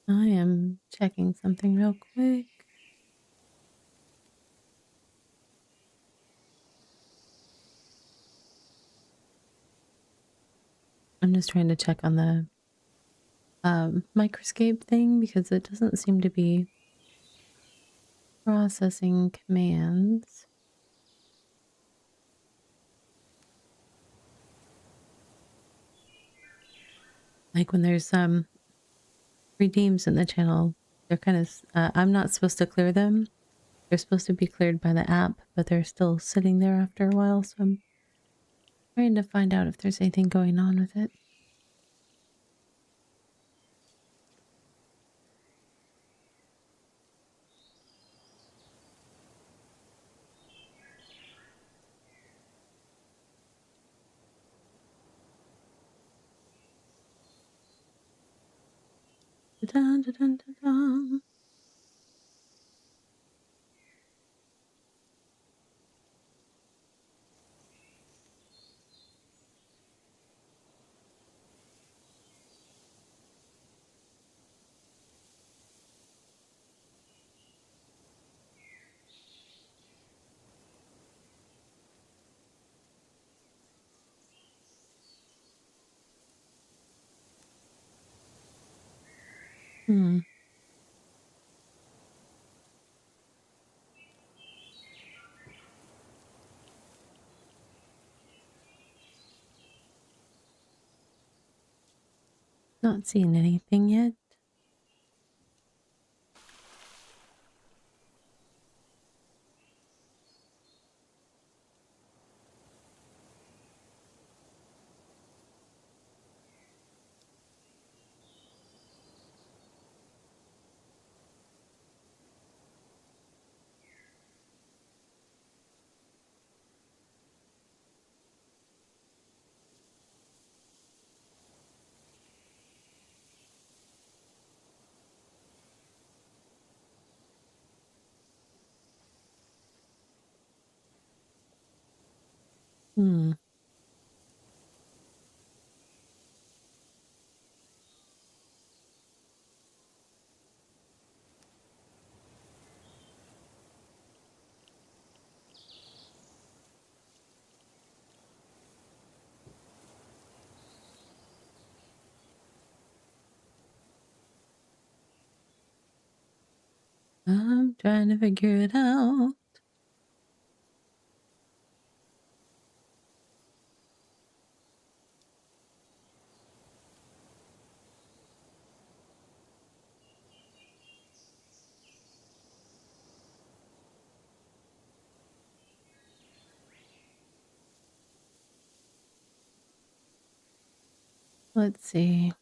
I am checking something real quick. I'm just trying to check on the microscape thing because it doesn't seem to be processing commands. Like when there's redeems in the channel, they're kind of I'm not supposed to clear them. They're supposed to be cleared by the app, but they're still sitting there after a while, so I'm trying to find out if there's anything going on with it. Dun, dun, dun, dun, dun. Not seeing anything yet. I'm trying to figure it out. Let's see.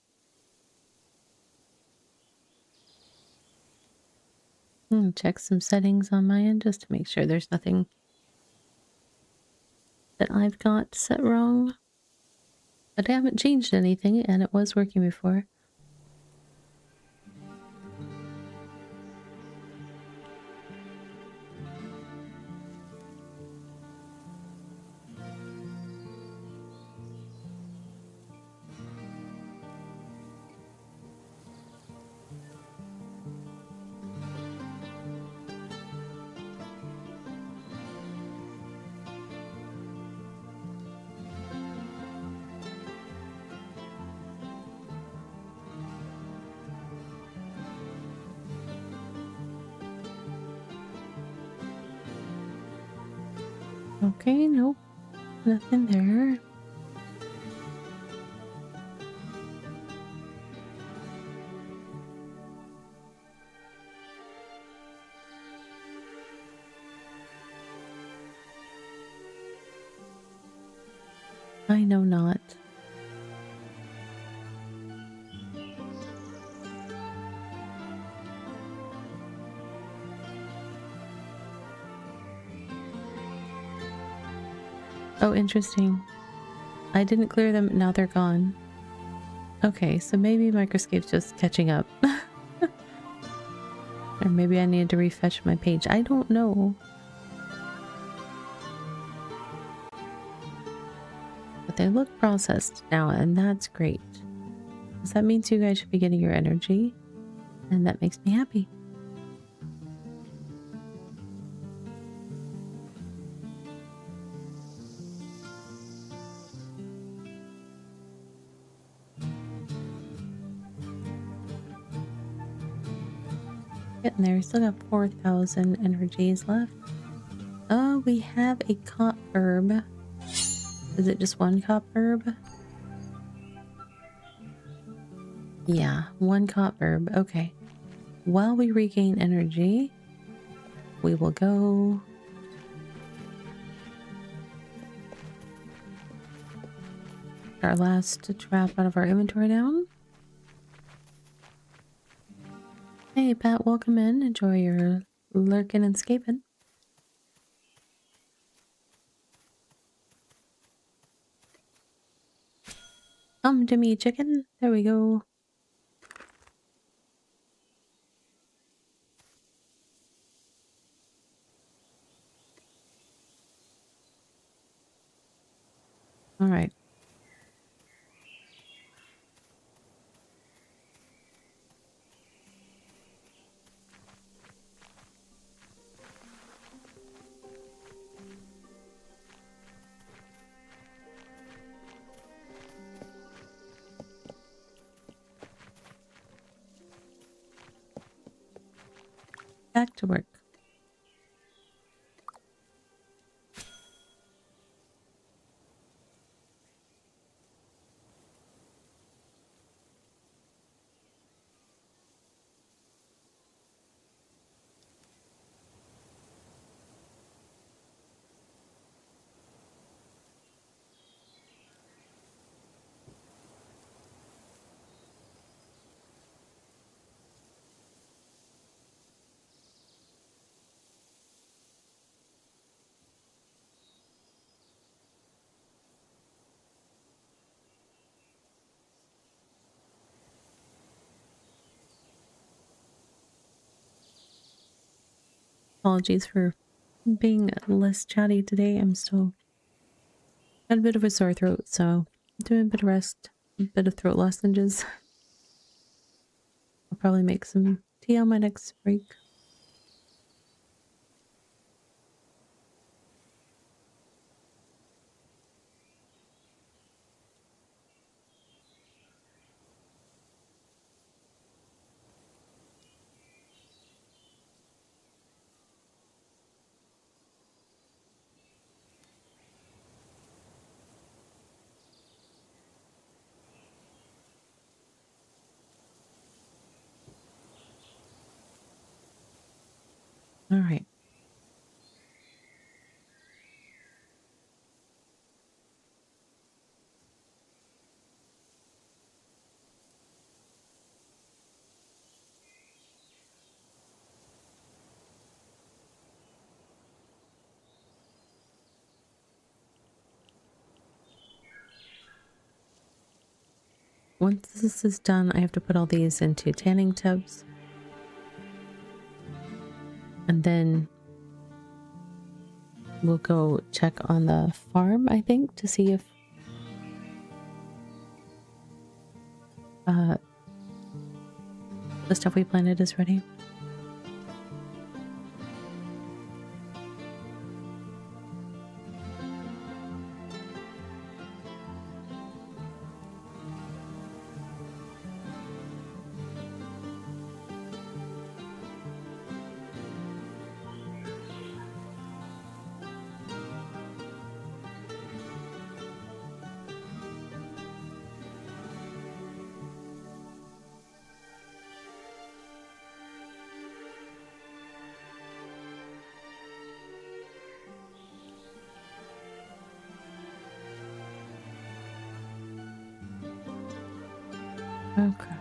Check some settings on my end just to make sure there's nothing that I've got set wrong. But I haven't changed anything and it was working before. Okay, nope. Nothing there. I know not. Oh, interesting. I didn't clear them, now they're gone. Okay, so maybe Microscape's just catching up. Or maybe I need to refetch my page. I don't know. But they look processed now, and that's great. Because that means you guys should be getting your energy. And that makes me happy. Getting there. Still got 4,000 energies left. Oh, we have a cop herb. Is it just one cop herb? Yeah, one cop herb. Okay. While we regain energy, we will go our last trap out of our inventory down. Hey Pat, welcome in. Enjoy your lurking and scaping. Come to me, chicken. There we go. All right. Back to work. Apologies for being less chatty today. I'm still got a bit of a sore throat, so doing a bit of rest, a bit of throat lozenges. I'll probably make some tea on my next break. All right. once this is done, I have to put all these into tanning tubs. And then we'll go check on the farm, I think, to see if the stuff we planted is ready. Okay.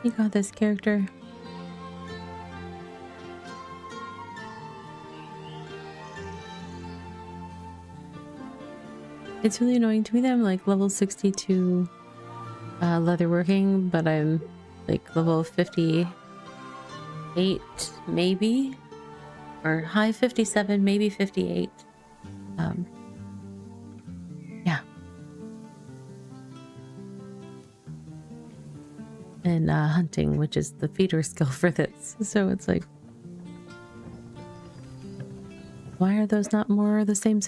You got this, character. It's really annoying to me that I'm like level 62 leatherworking, but I'm like level 58 maybe, or high 57, maybe 58. Yeah. And hunting, which is the feeder skill for this. So it's like, why are those not more the same?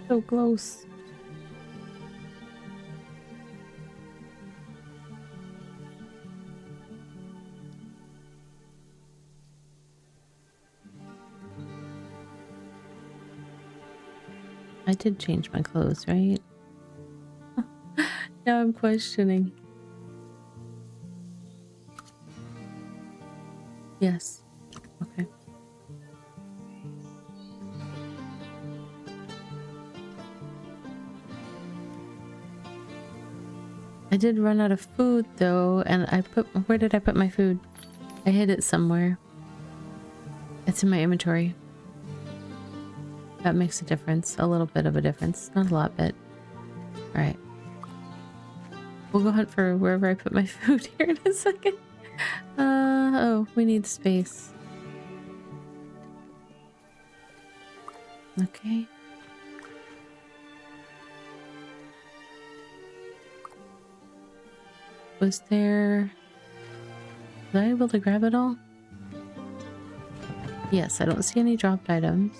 So close. I did change my clothes, right? Now I'm questioning. Yes. Okay. I did run out of food though, and where did I put my food? I hid it somewhere. It's in my inventory. That makes a difference. A little bit of a difference. Not a lot, but... Alright. We'll go hunt for wherever I put my food here in a second. Oh, we need space. Okay. Was there... Was I able to grab it all? Yes, I don't see any dropped items.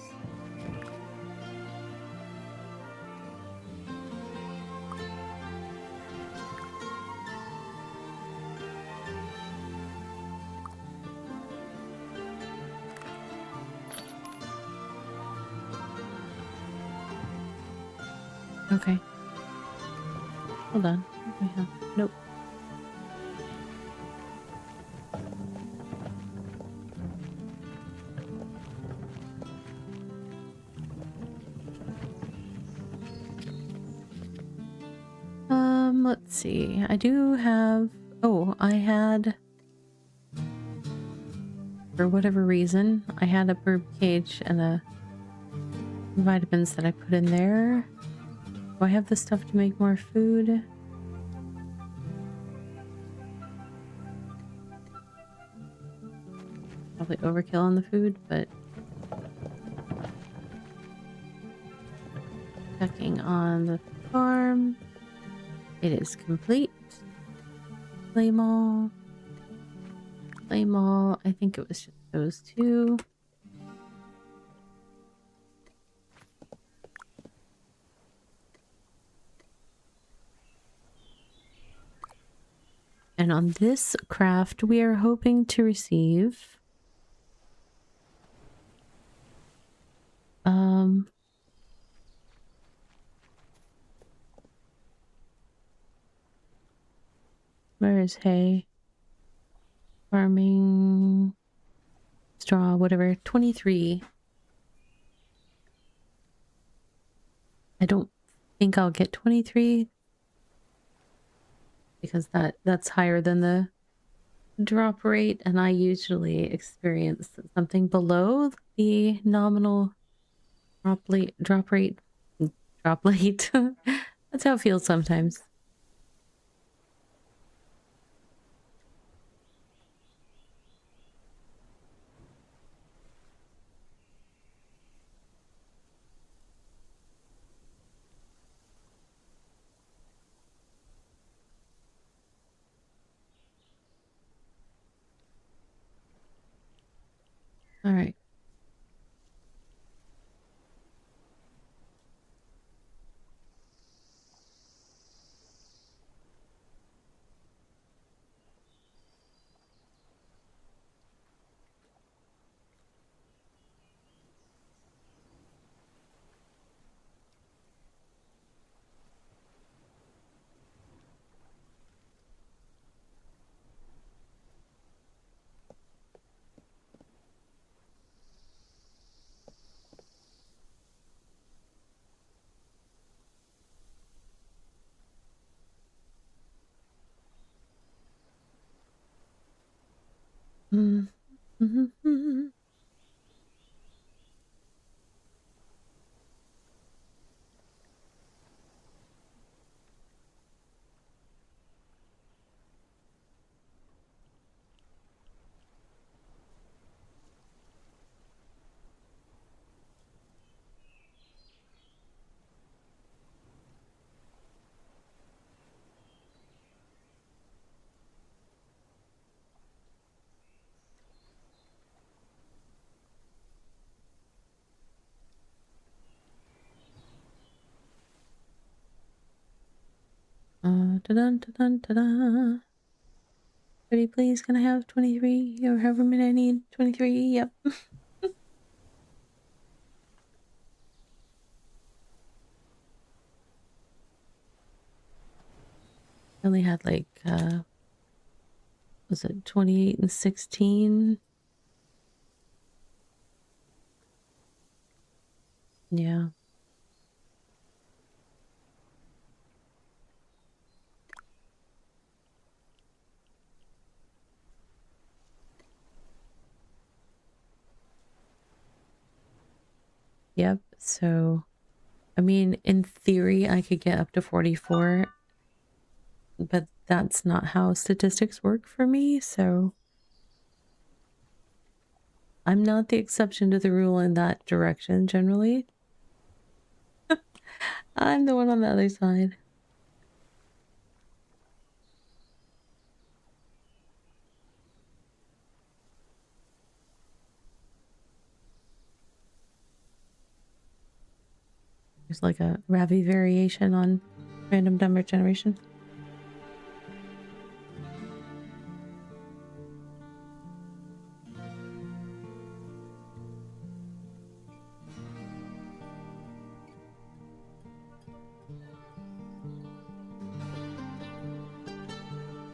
Okay. Hold on. What do we have? Nope. Let's see. I do have... Oh, I had... For whatever reason, I had a bird cage and a vitamins that I put in there. Do I have the stuff to make more food? Probably overkill on the food, but... Checking on the farm. It is complete. Claim all. Claim all. I think it was just those two. And on this craft, we are hoping to receive... Where is hay? Farming. straw, whatever. 23. I don't think I'll get 23 because that's higher than the drop rate, and I usually experience something below the nominal drop rate. Drop rate. That's how it feels sometimes. All right. Mm. Mm-hmm. Da-dun, da-dun, da-da. Pretty please, can I have 23 or however many I need? 23, yep. I only had like, was it 28 and 16? Yeah. Yep. So, I mean, in theory, I could get up to 44, but that's not how statistics work for me. So, I'm not the exception to the rule in that direction generally. I'm the one on the other side. There's like a Ravi variation on random number generation.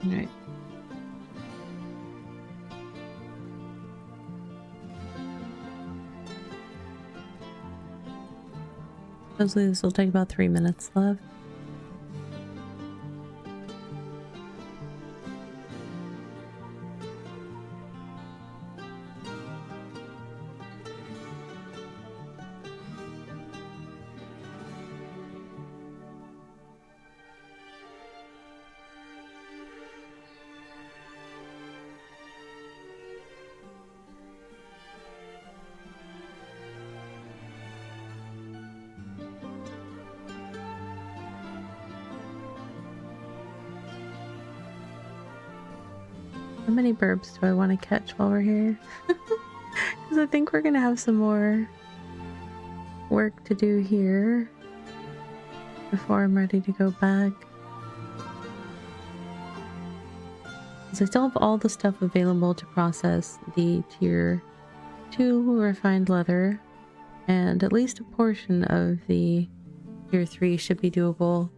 All right. Supposedly this will take about 3 minutes left. How many burps do I want to catch while we're here? Because I think we're going to have some more work to do here before I'm ready to go back. Because I still have all the stuff available to process the tier 2 refined leather, and at least a portion of the tier 3 should be doable.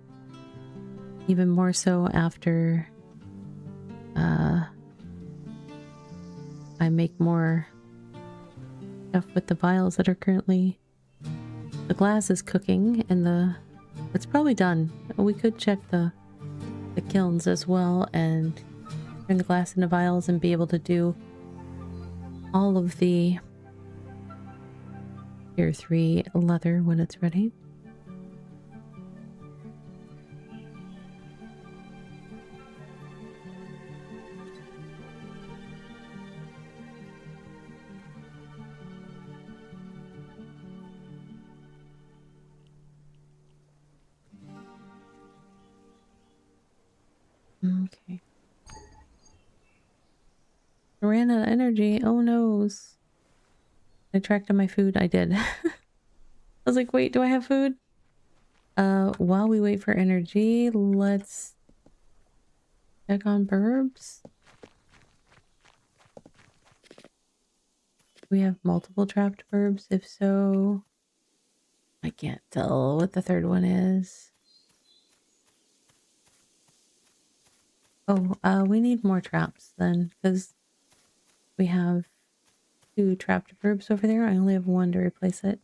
Even more so after I make more stuff with the vials that are currently... The glass is cooking and it's probably done. We could check the kilns as well and turn the glass into vials and be able to do all of the Tier 3 leather when it's ready. Okay. I ran out of energy. Oh noes. I tracked on my food. I did. I was like, wait, do I have food? While we wait for energy, let's check on burbs. We have multiple trapped burbs. If so, I can't tell what the third one is. Oh, we need more traps then, because we have 2 trapped burbs over there. I only have 1 to replace it.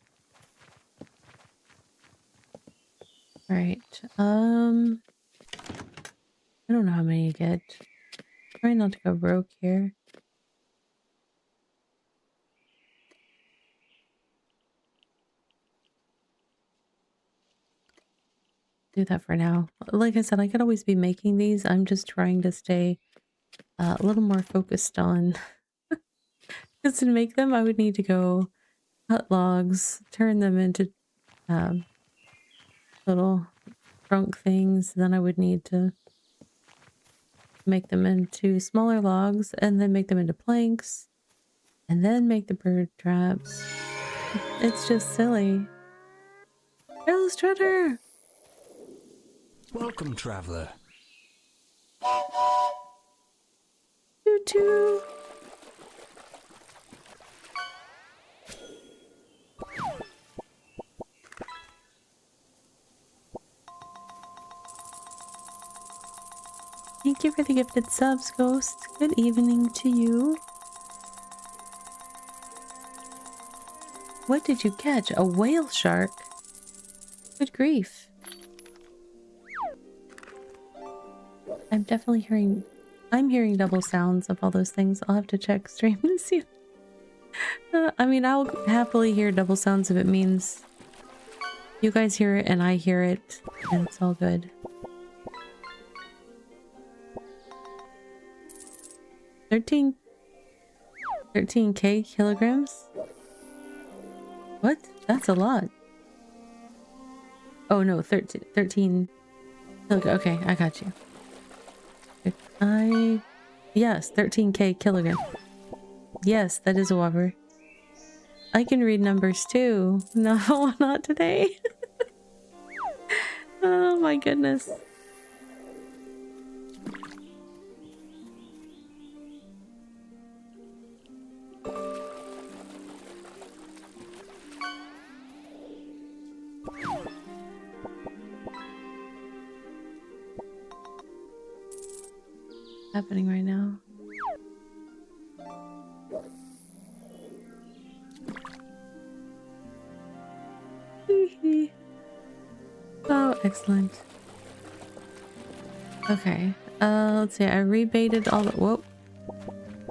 Alright, I don't know how many you get. Try not to go broke here. Do that for now. Like I said, I could always be making these. I'm just trying to stay a little more focused on... Because to make them, I would need to go cut logs, turn them into little trunk things. Then I would need to make them into smaller logs and then make them into planks and then make the bird traps. It's just silly. Hello, Strutter! Welcome, traveler. Toot toot! Thank you for the gifted subs, Ghost. Good evening to you. What did you catch? A whale shark? Good grief. I'm definitely hearing... I'm hearing double sounds of all those things. I'll have to check stream to see. I mean, I'll happily hear double sounds if it means you guys hear it and I hear it, and it's all good. 13K kilograms? What? That's a lot. Oh no, 13 okay, I got you. Yes, 13K kilogram. Yes, that is a whopper. I can read numbers too. No, not today. Oh my goodness. Happening right now. Oh, excellent. Okay. Let's see. I rebaited all the... Whoa.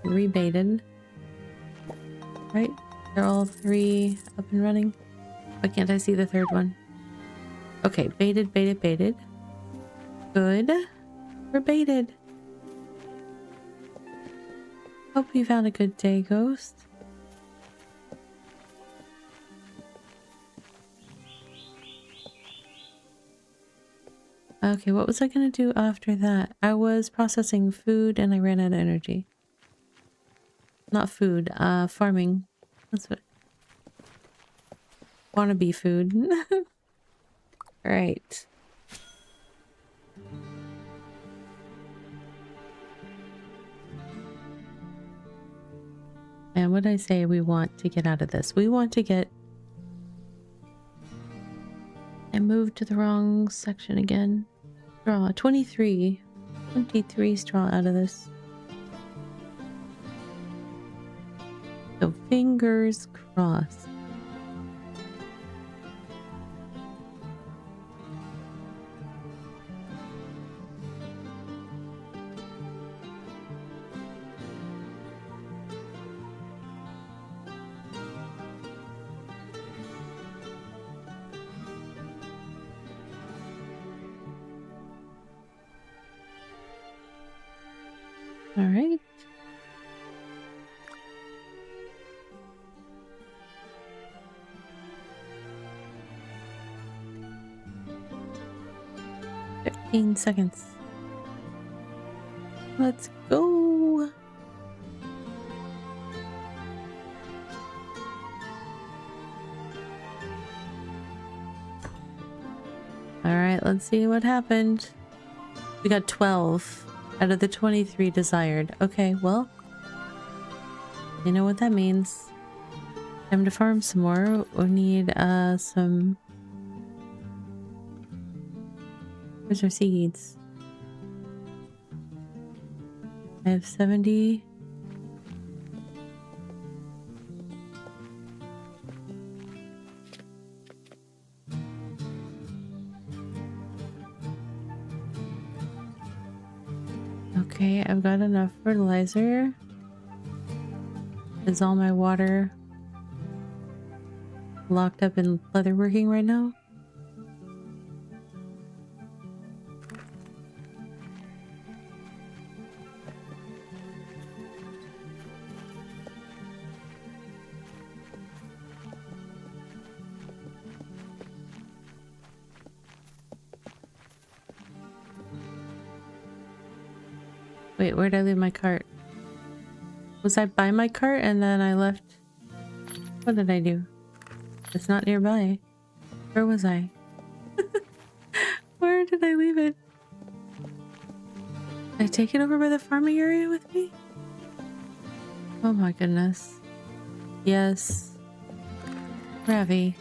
Rebaited. Right? They're all 3 up and running. Why can't I see the third one? Okay. Baited, baited, baited. Good. We're baited. Hope you found a good day, Ghost. Okay, what was I gonna do after that? I was processing food and I ran out of energy. Not food, farming. That's what... Wannabe food. Right. And what did I say we want to get out of this? We want to get... I moved to the wrong section again. Straw. 23 straw out of this. So Fingers crossed. All right. Seconds. Let's go. All right, let's see what happened. We got 12 out of the 23 desired. Okay, well, you know what that means. Time to farm some more. We need some... Where's our seeds? I have 70. Okay, I've got enough fertilizer. Is all my water locked up in leatherworking right now? Wait, where'd I leave my cart? Was I by my cart and then I left? What did I do? It's not nearby. Where was I? Where did I leave it? Did I take it over by the farming area with me? Oh my goodness. Yes. Ravi.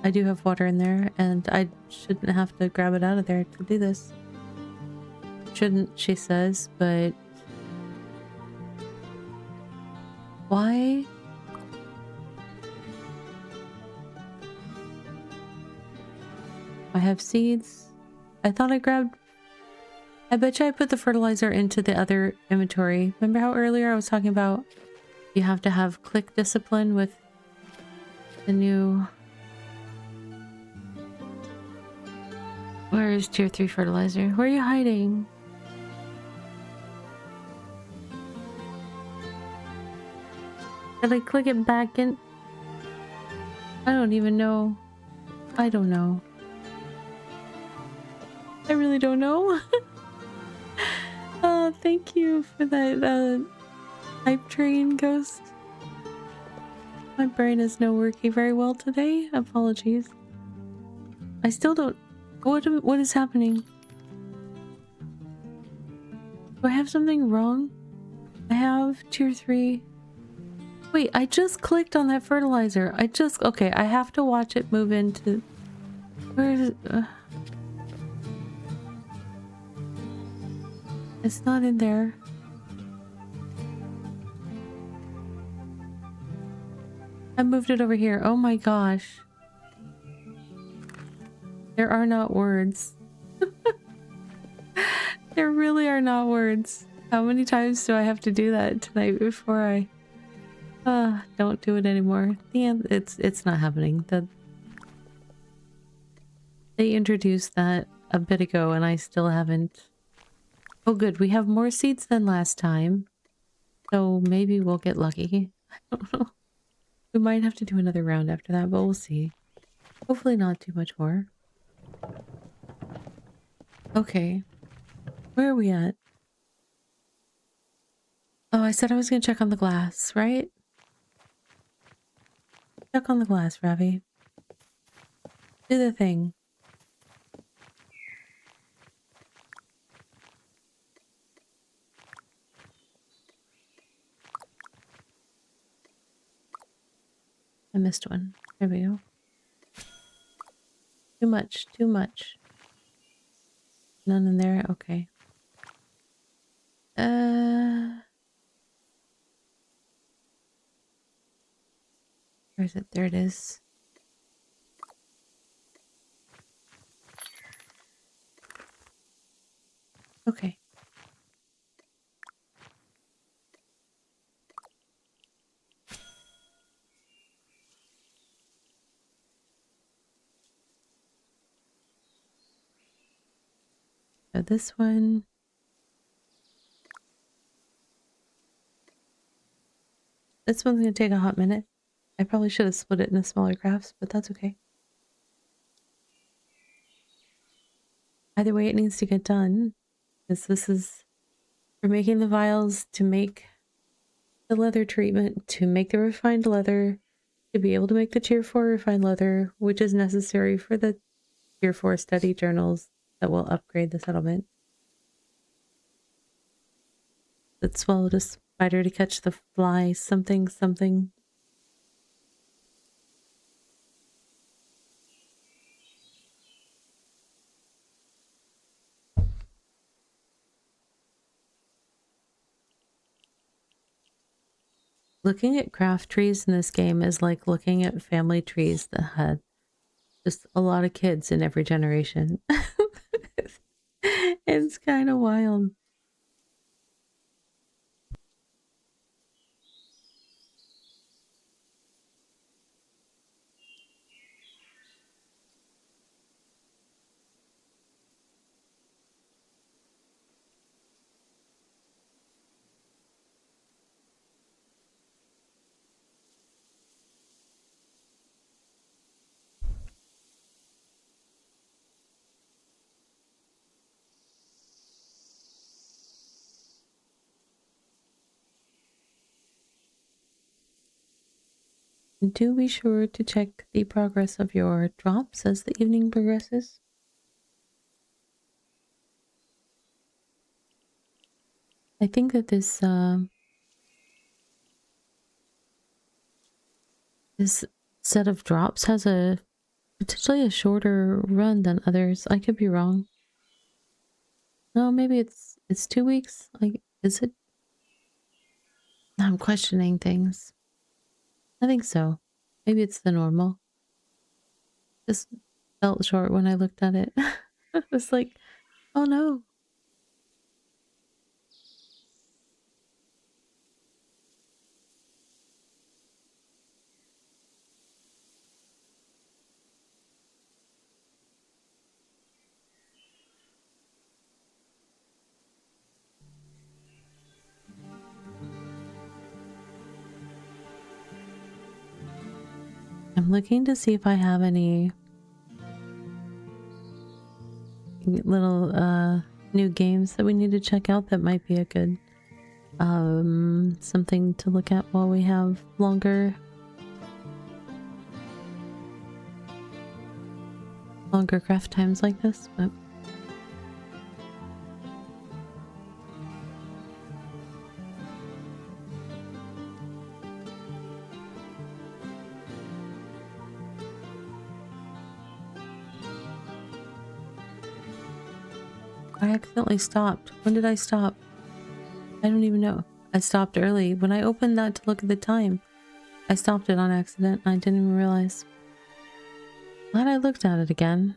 I do have water in there and I shouldn't have to grab it out of there to do this. Shouldn't, she says, but why? I have seeds. I thought I grabbed... I bet you I put the fertilizer into the other inventory. Remember how earlier I was talking about you have to have click discipline with the new... Where is tier 3 fertilizer? Where are you hiding? Did I click it back in? I don't even know. I don't know. I really don't know. Thank you for that hype train, Ghost. My brain is not working very well today. Apologies. I still don't... What is happening? Do I have something wrong? I have tier 3... Wait, I just clicked on that fertilizer. Okay, I have to watch it move into... Where is it? It's not in there. I moved it over here. Oh my gosh. There are not words. There really are not words. How many times do I have to do that tonight before I... don't do it anymore. It's not happening. They introduced that a bit ago and I still haven't. Oh good, we have more seeds than last time. So maybe we'll get lucky. I don't know. We might have to do another round after that, but we'll see. Hopefully not too much more. Okay. Where are we at? Oh, I said I was gonna check on the glass, right? Check on the glass, Ravi. Do the thing. I missed one. There we go. Too much, too much. None in there? Okay. Where is it? There it is. Okay. So this one. This one's gonna take a hot minute. I probably should have split it into smaller crafts, but that's okay. Either way, it needs to get done. Because this is... We're making the vials to make the leather treatment, to make the refined leather, to be able to make the tier 4 refined leather, which is necessary for the tier 4 study journals that will upgrade the settlement. That swallowed a spider to catch the fly, something, something. Looking at craft trees in this game is like looking at family trees that had just a lot of kids in every generation. It's kind of wild. And do be sure to check the progress of your drops as the evening progresses. I think that this set of drops has a potentially a shorter run than others. I could be wrong. No, maybe it's 2 weeks. Like, is it? I'm questioning things. I think so. Maybe it's the normal. Just felt short when I looked at it. I was like, oh no. I'm looking to see if I have any little new games that we need to check out that might be a good something to look at while we have longer craft times like this, but I accidentally stopped. When did I stop? I don't even know. I stopped early. When I opened that to look at the time, I stopped it on accident. I didn't even realize. Glad I looked at it again.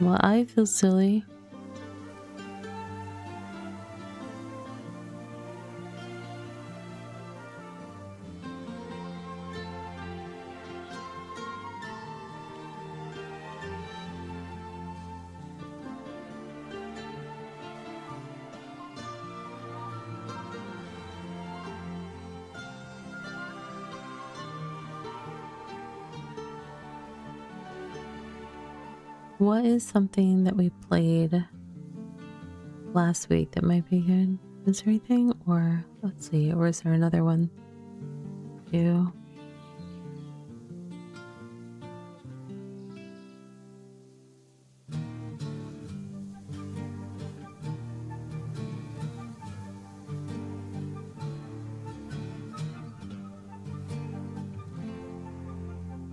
Well, I feel silly. What is something that we played last week that might be good? Is there anything? Or let's see, or is there another one? Too?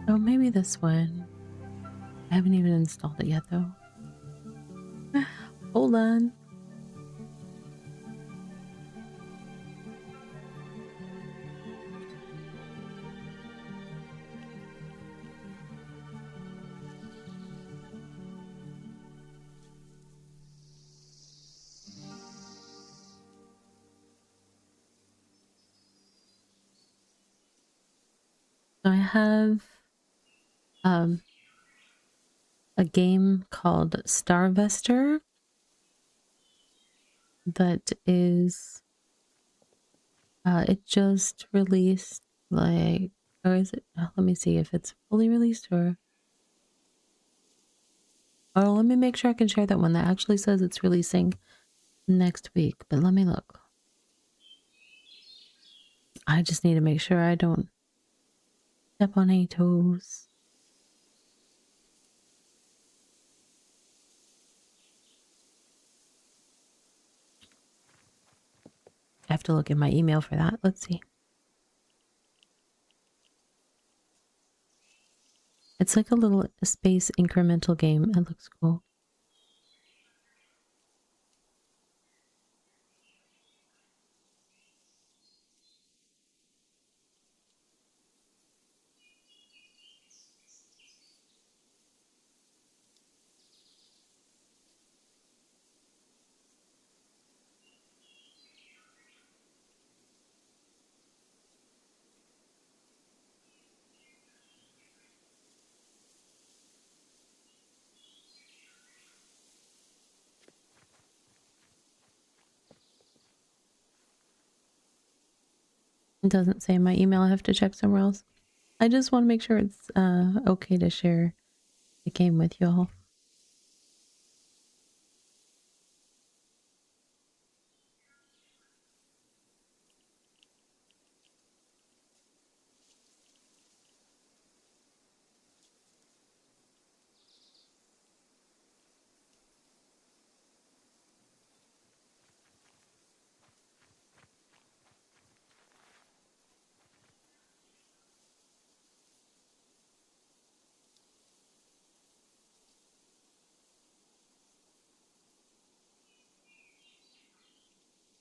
Oh, maybe this one. I haven't even installed it yet though. Hold on. So I have a game called Starvester that is it just released like, or is it, let me see if it's fully released or let me make sure I can share that one that actually says it's releasing next week, but let me look. I just need to make sure I don't step on any toes. I have to look in my email for that. Let's see. It's like a little space incremental game. It looks cool. It doesn't say in my email. I have to check somewhere else. I just want to make sure it's okay to share the game with y'all.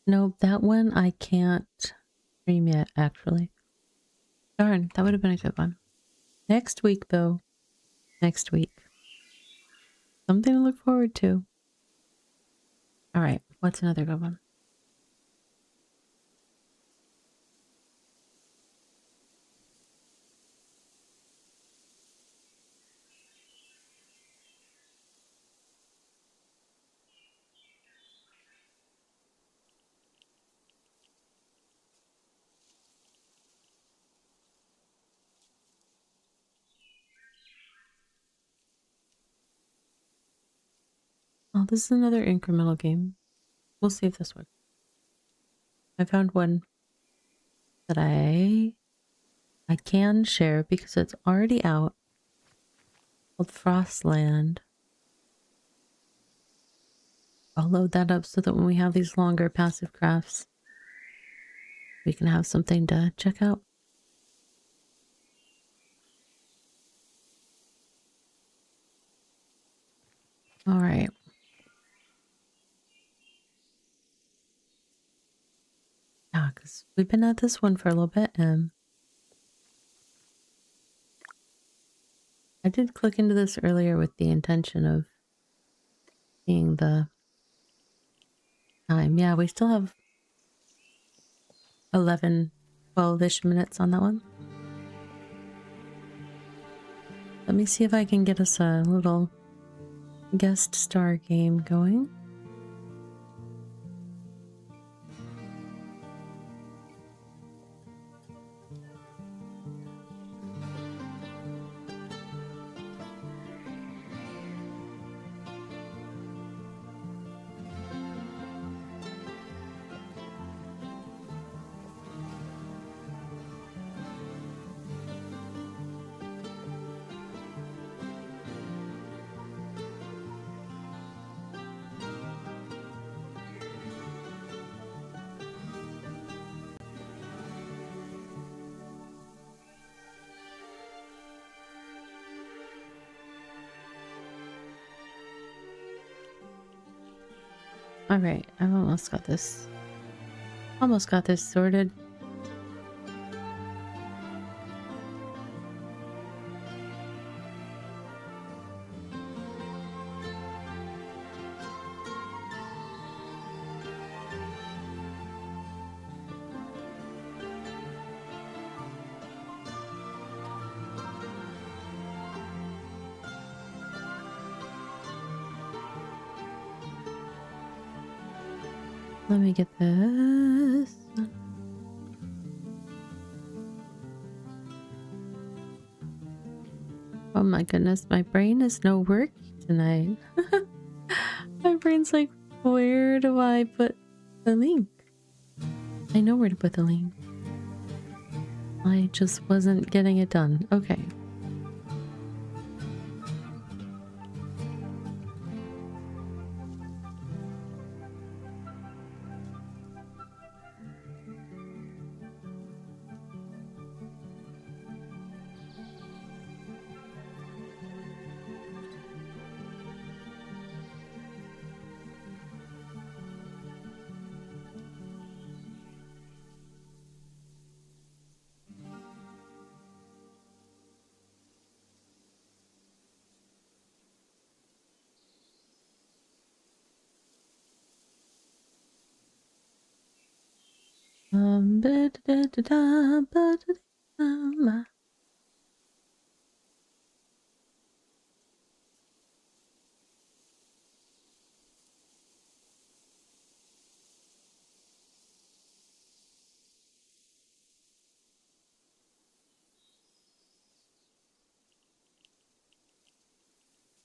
Nope, that one I can't stream yet, actually. Darn, that would have been a good one. Next week, though. Next week. Something to look forward to. Alright, what's another good one? Oh, this is another incremental game. We'll see if this works. I found one that I can share because it's already out, called Frostland. I'll load that up so that when we have these longer passive crafts, we can have something to check out. All right. Yeah, because we've been at this one for a little bit, and I did click into this earlier with the intention of seeing the time. Yeah, we still have 11, 12-ish minutes on that one. Let me see if I can get us a little guest star game going. All right, I've almost got this. Almost got this sorted. Let me get this. Oh my goodness, my brain is no work tonight. My brain's like, where do I put the link? I know where to put the link. I just wasn't getting it done. Okay. Ba-da-da-da-da, ba-da-da-da-da.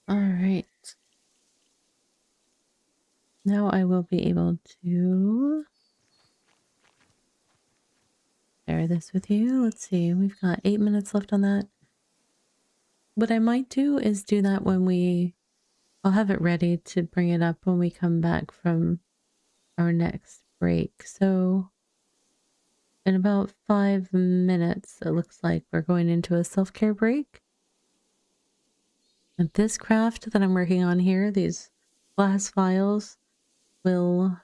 All right. Now I will be able to share this with you. Let's see. We've got 8 minutes left on that. What I might do is do that when I'll have it ready to bring it up when we come back from our next break. So in about 5 minutes, it looks like we're going into a self-care break. And this craft that I'm working on here, these glass files, will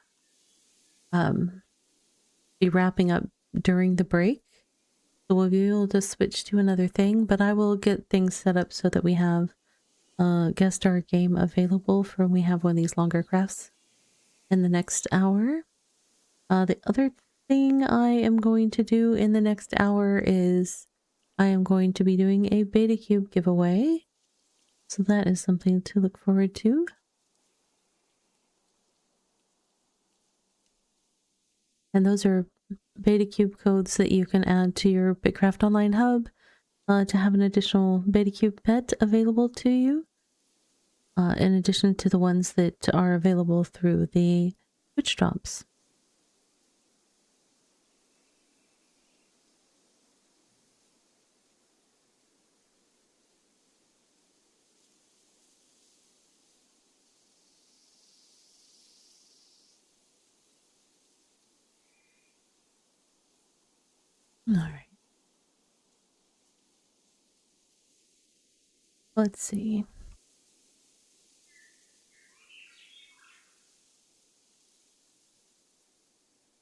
be wrapping up during the break. So we'll be able to switch to another thing, but I will get things set up so that we have a guest star game available for when we have one of these longer crafts in the next hour. The other thing I am going to do in the next hour is I am going to be doing a Beta Cube giveaway. So that is something to look forward to. And those are Beta Cube codes that you can add to your BitCraft Online hub to have an additional Beta Cube pet available to you. In addition to the ones that are available through the Twitch drops. All right. Let's see.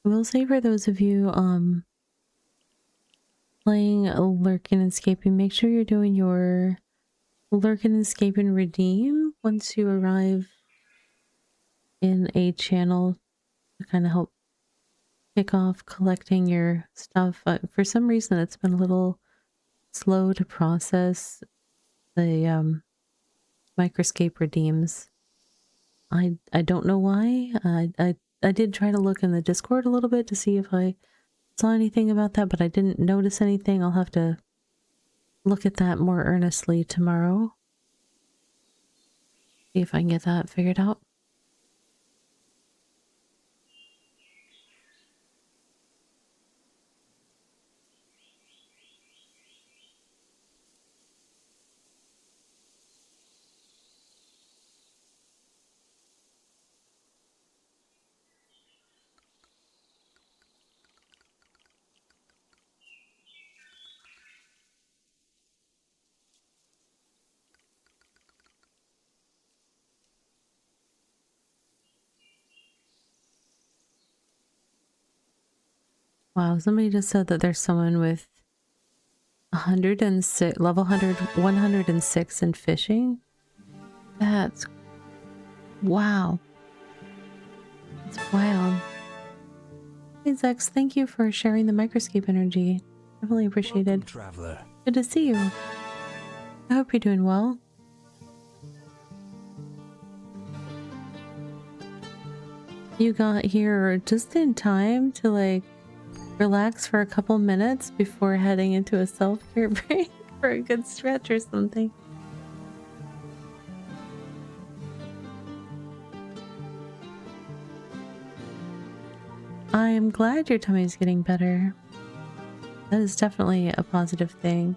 I will say for those of you playing Lurk and Escaping, make sure you're doing your Lurk and Escape and Redeem once you arrive in a channel to kind of help kick off collecting your stuff. For some reason, it's been a little slow to process the microscape redeems. I don't know why. I did try to look in the Discord a little bit to see if I saw anything about that, but I didn't notice anything. I'll have to look at that more earnestly tomorrow. See if I can get that figured out. Wow, somebody just said that there's someone with 106, level 100, 106 in fishing. That's... wow. That's wild. Hey Zex, thank you for sharing the microscape energy. Definitely appreciated. Traveler. Good to see you. I hope you're doing well. you got here just in time to like relax for a couple minutes before heading into a self-care break for a good stretch or something. I am glad your tummy's getting better. That is definitely a positive thing.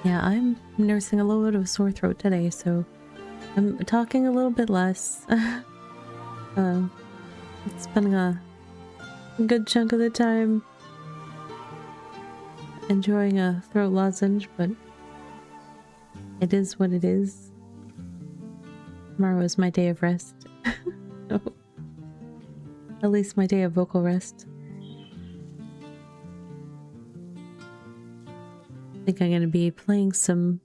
Yeah, I'm nursing a little bit of a sore throat today, so I'm talking a little bit less. Spending a good chunk of the time enjoying a throat lozenge, but it is what it is. Tomorrow is my day of rest. At least my day of vocal rest. I think I'm going to be playing some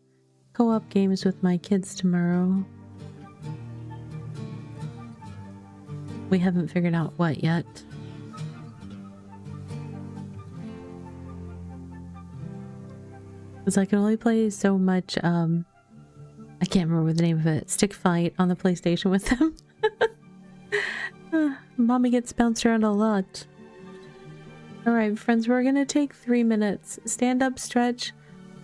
co-op games with my kids tomorrow. We haven't figured out what yet. Because I can only play so much, I can't remember the name of it, Stick Fight on the PlayStation with them. Mommy gets bounced around a lot. Alright, friends, we're going to take 3 minutes. Stand up, stretch.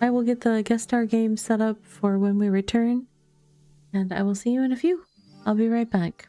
I will get the guest star game set up for when we return. And I will see you in a few. I'll be right back.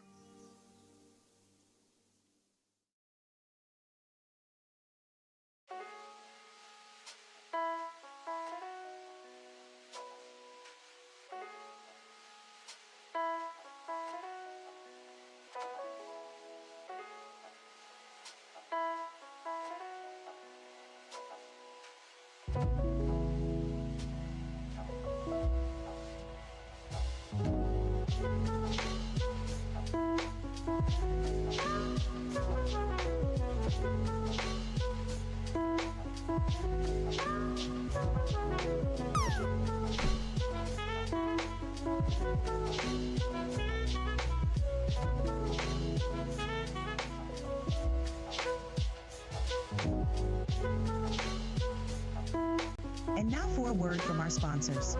And now for a word from our sponsors.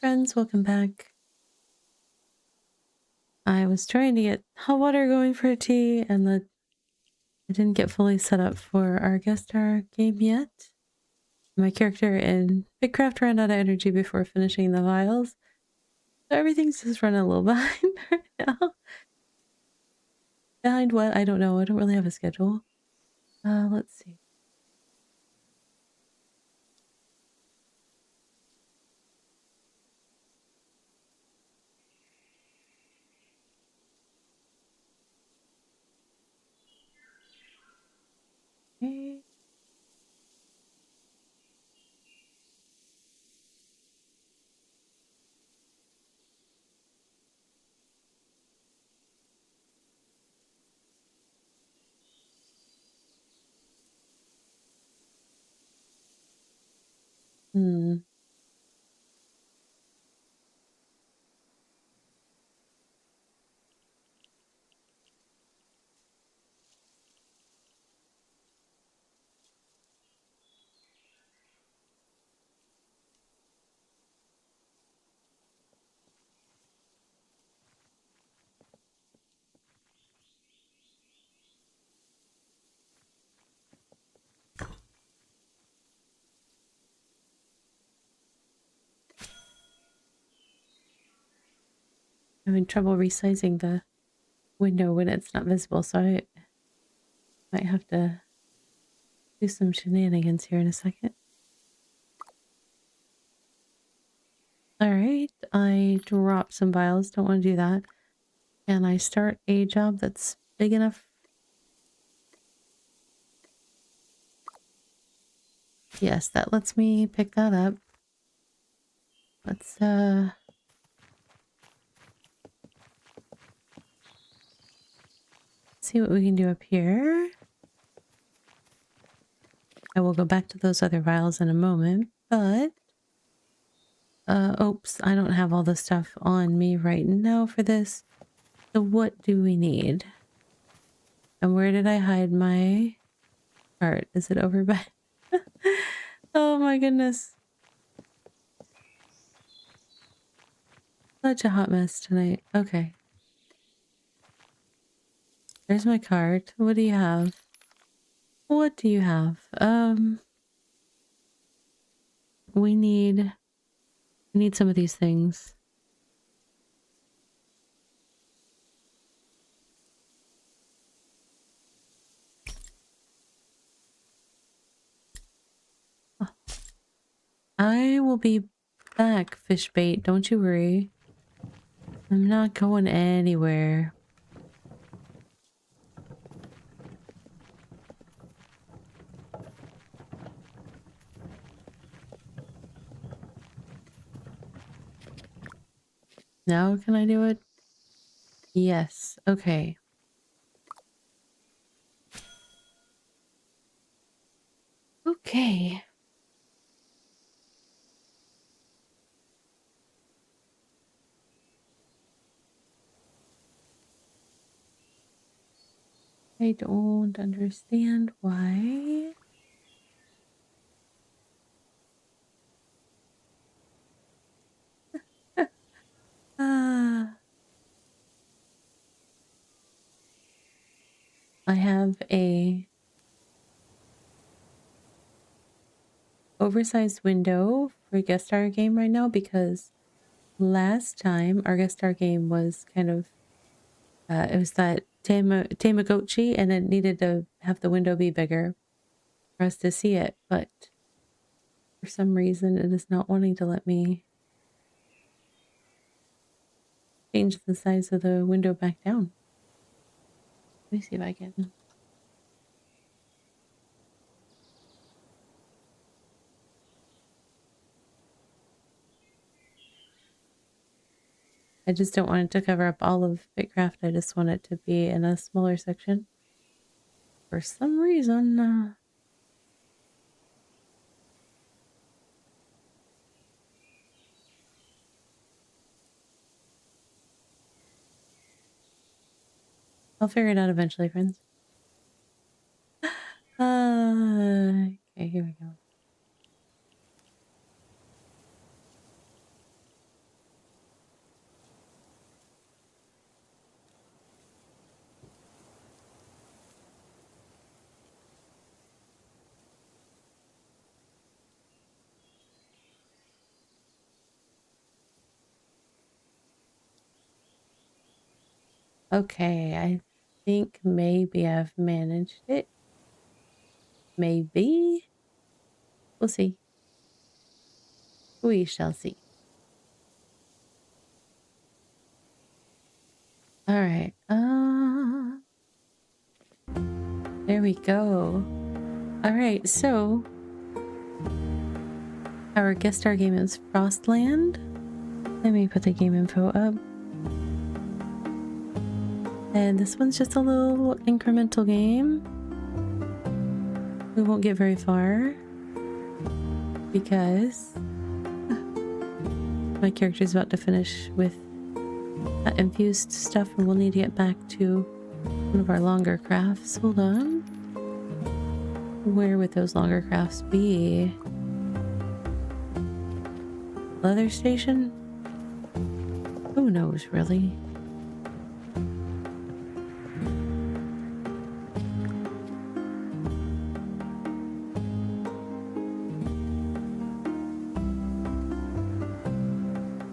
Friends, welcome back. I was trying to get hot water going for tea, and I didn't get fully set up for our guest star game yet. My character in BitCraft ran out of energy before finishing the vials, so everything's just running a little behind right now. Behind what? I don't know. I don't really have a schedule. Let's see. Okay. Hmm. I'm having trouble resizing the window when it's not visible, so I might have to do some shenanigans here in a second. Alright, I dropped some vials. Don't want to do that. Can I start a job that's big enough? Yes, that lets me pick that up. Let's see what we can do up here. I will go back to those other vials in a moment, but oops, I don't have all the stuff on me right now for this. So what do we need? And where did I hide my cart? Is it over by... Oh my goodness. Such a hot mess tonight. Okay. There's my cart. What do you have? What do you have? We need some of these things. Oh. I will be back, fish bait. Don't you worry. I'm not going anywhere. Now can I do it? Yes. Okay. Okay. I don't understand why. Ah. I have a oversized window for guest star game right now because last time our guest star game was kind of it was that Tamagotchi, and it needed to have the window be bigger for us to see it, but For some reason, it is not wanting to let me change the size of the window back down. Let me see if I can. I just don't want it to cover up all of BitCraft. I just want it to be in a smaller section. For some reason, I'll figure it out eventually, friends. Okay, here we go. Okay, I think maybe I've managed it. Maybe. We'll see. We shall see. All right. There we go. All right, so our guest star game is Frostland. Let me put the game info up. And this one's just a little incremental game. We won't get very far because my character's about to finish with infused stuff and we'll need to get back to one of our longer crafts. Hold on. Where would those longer crafts be? Leather station? Who knows, really?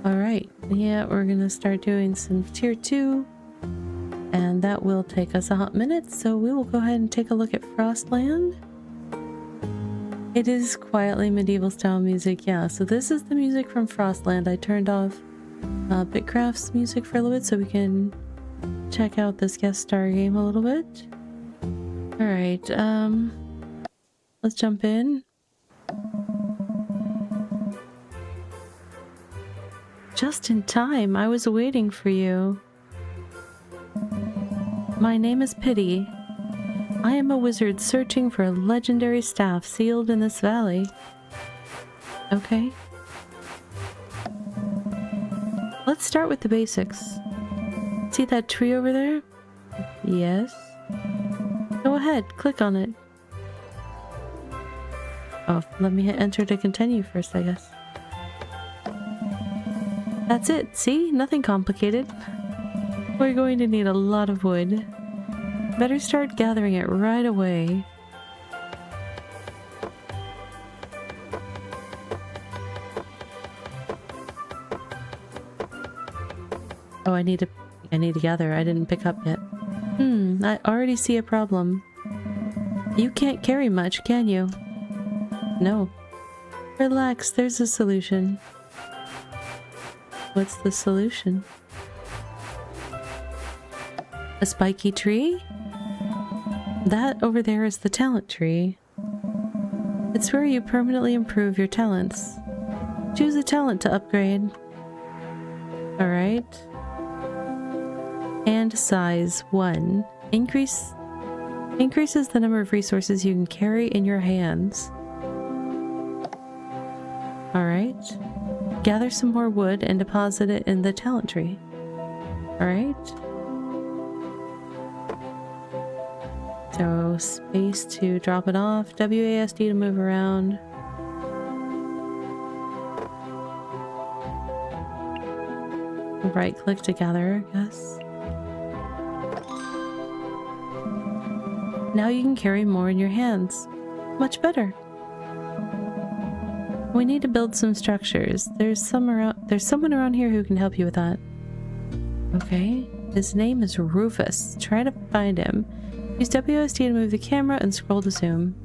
Alright, yeah, we're gonna start doing some tier 2. And that will take us a hot minute, so we will go ahead and take a look at Frostland. It is quietly medieval style music, yeah. So this is the music from Frostland. I turned off BitCraft's music for a little bit so we can check out this guest star game a little bit. Alright, let's jump in. Just in time, I was waiting for you. My name is Pity. I am a wizard searching for a legendary staff sealed in this valley. Okay. Let's start with the basics. See that tree over there? Yes. Go ahead, click on it. Oh, let me hit enter to continue first, I guess. That's it, see? Nothing complicated. We're going to need a lot of wood. Better start gathering it right away. Oh, I need to gather. I didn't pick up yet. I already see a problem. You can't carry much, can you? No. Relax, there's a solution. What's the solution? A spiky tree? That over there is the talent tree. It's where you permanently improve your talents. Choose a talent to upgrade. Alright. And size 1. Increases the number of resources you can carry in your hands. Alright. Gather some more wood and deposit it in the talent tree. Alright. So, space to drop it off, WASD to move around. Right click to gather, I guess. Now you can carry more in your hands. Much better. We need to build some structures. There's someone around here who can help you with that. Okay. His name is Rufus. Try to find him. Use WSD to move the camera and scroll to zoom.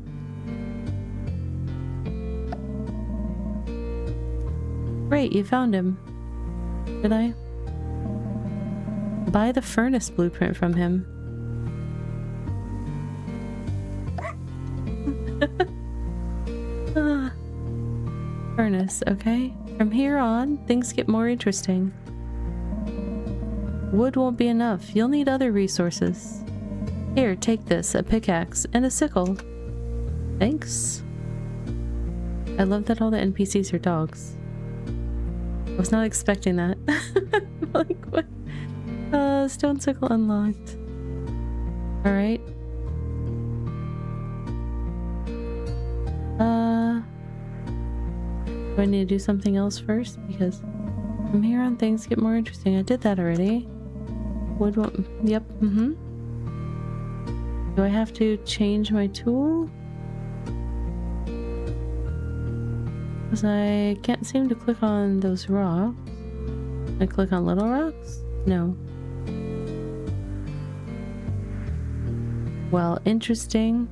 Great, you found him. Did I? Buy the furnace blueprint from him. Furnace, okay. From here on, things get more interesting. Wood won't be enough. You'll need other resources. Here, take this, a pickaxe, and a sickle. Thanks. I love that all the NPCs are dogs. I was not expecting that. Like, what? Stone sickle unlocked. Alright. Do I need to do something else first? Because from here on things get more interesting. I did that already. Wood won't... Yep, Do I have to change my tool? Because I can't seem to click on those rocks. I click on little rocks? No. Well, interesting.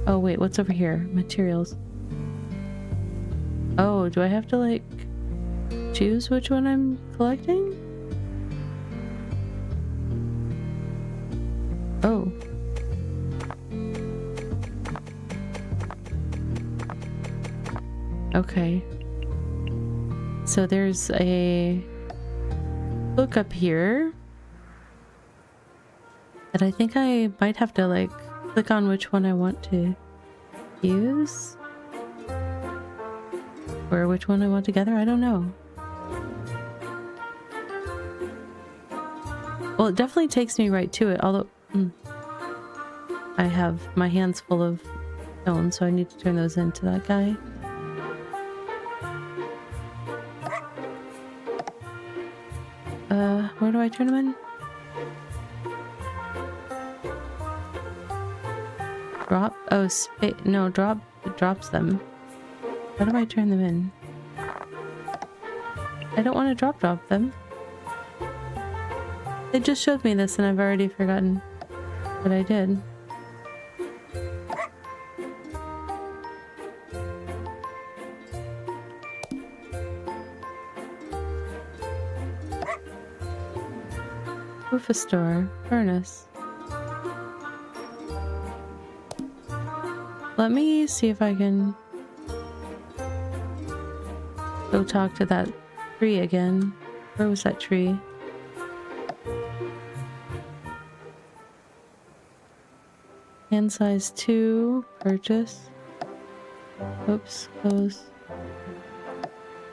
Oh wait, what's over here? Materials. Oh, do I have to like choose which one I'm collecting? Oh. Okay. So there's a book up here that I think I might have to like click on which one I want to use. Or which one I want together, I don't know. Well, it definitely takes me right to it, although I have my hands full of stone, so I need to turn those into that guy. Where do I turn them in? Drop? Oh, no, drop. It drops them. How do I turn them in? I don't want to drop them. They just showed me this and I've already forgotten what I did. Roof store, furnace. Let me see if I can go talk to that tree again. Where was that tree? Hand size 2, purchase. Oops, close.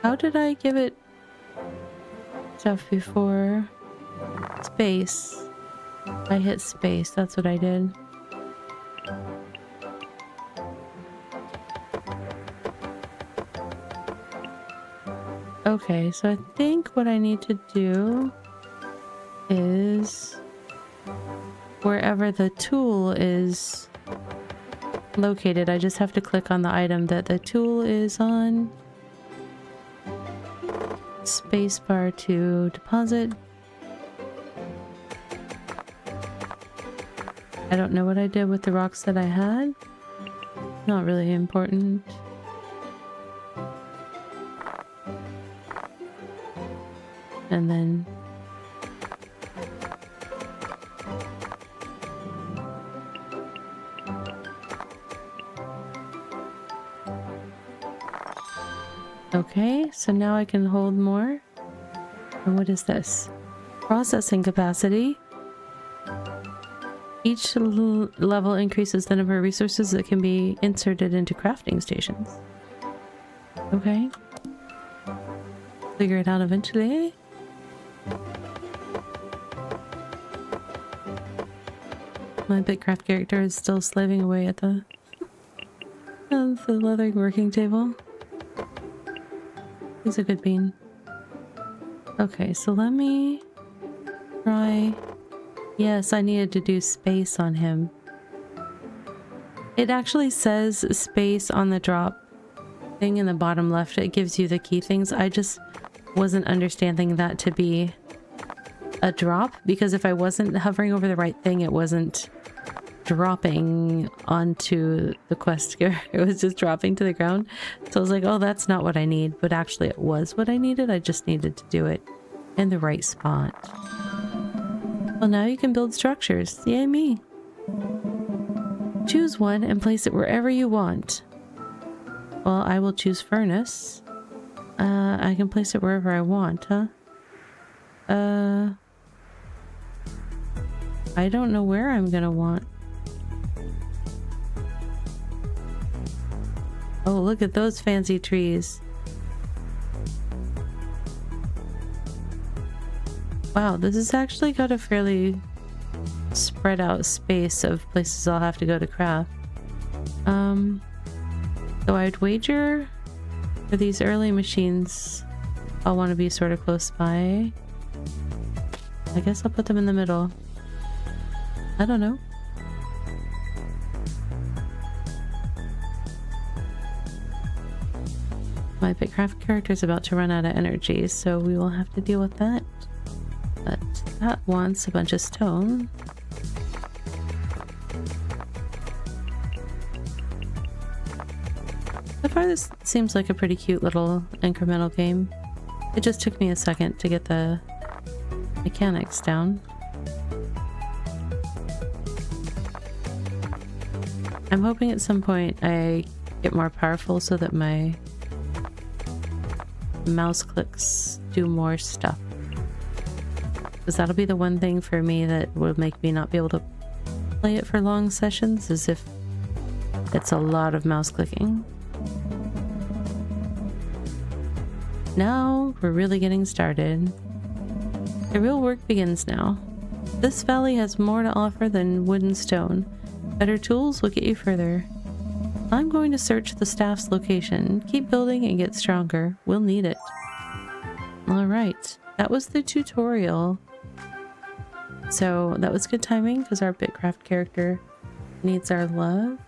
How did I give it stuff before? Space. I hit space, that's what I did. Okay, so I think what I need to do is wherever the tool is located, I just have to click on the item that the tool is on. Spacebar to deposit. I don't know what I did with the rocks that I had. Not really important. And then okay, so now I can hold more. And what is this? Processing capacity. Each level increases the number of resources that can be inserted into crafting stations. Okay. Figure it out eventually. My BitCraft character is still slaving away at the leather working table. He's a good bean. Okay, so let me try... Yes, I needed to do space on him. It actually says space on the drop thing in the bottom left. It gives you the key things. I just wasn't understanding that to be a drop, because if I wasn't hovering over the right thing, it wasn't dropping onto the quest gear. It was just dropping to the ground. So I was like, oh, that's not what I need. But actually it was what I needed. I just needed to do it in the right spot. Well, now you can build structures. Yay me. Choose one and place it wherever you want. Well, I will choose furnace. I can place it wherever I want, huh? I don't know where I'm gonna want. Oh, look at those fancy trees. Wow, this has actually got a fairly spread out space of places I'll have to go to craft. So I'd wager for these early machines I'll want to be sort of close by. I guess I'll put them in the middle. I don't know. My BitCraft character is about to run out of energy, so we will have to deal with that. But that wants a bunch of stone. So far this seems like a pretty cute little incremental game. It just took me a second to get the mechanics down. I'm hoping at some point I get more powerful so that my mouse clicks do more stuff. Because that'll be the one thing for me that would make me not be able to play it for long sessions, is if it's a lot of mouse clicking. Now we're really getting started. The real work begins now. This valley has more to offer than wood and stone. Better tools will get you further. I'm going to search the staff's location. Keep building and get stronger. We'll need it. Alright, that was the tutorial. So that was good timing because our BitCraft character needs our love.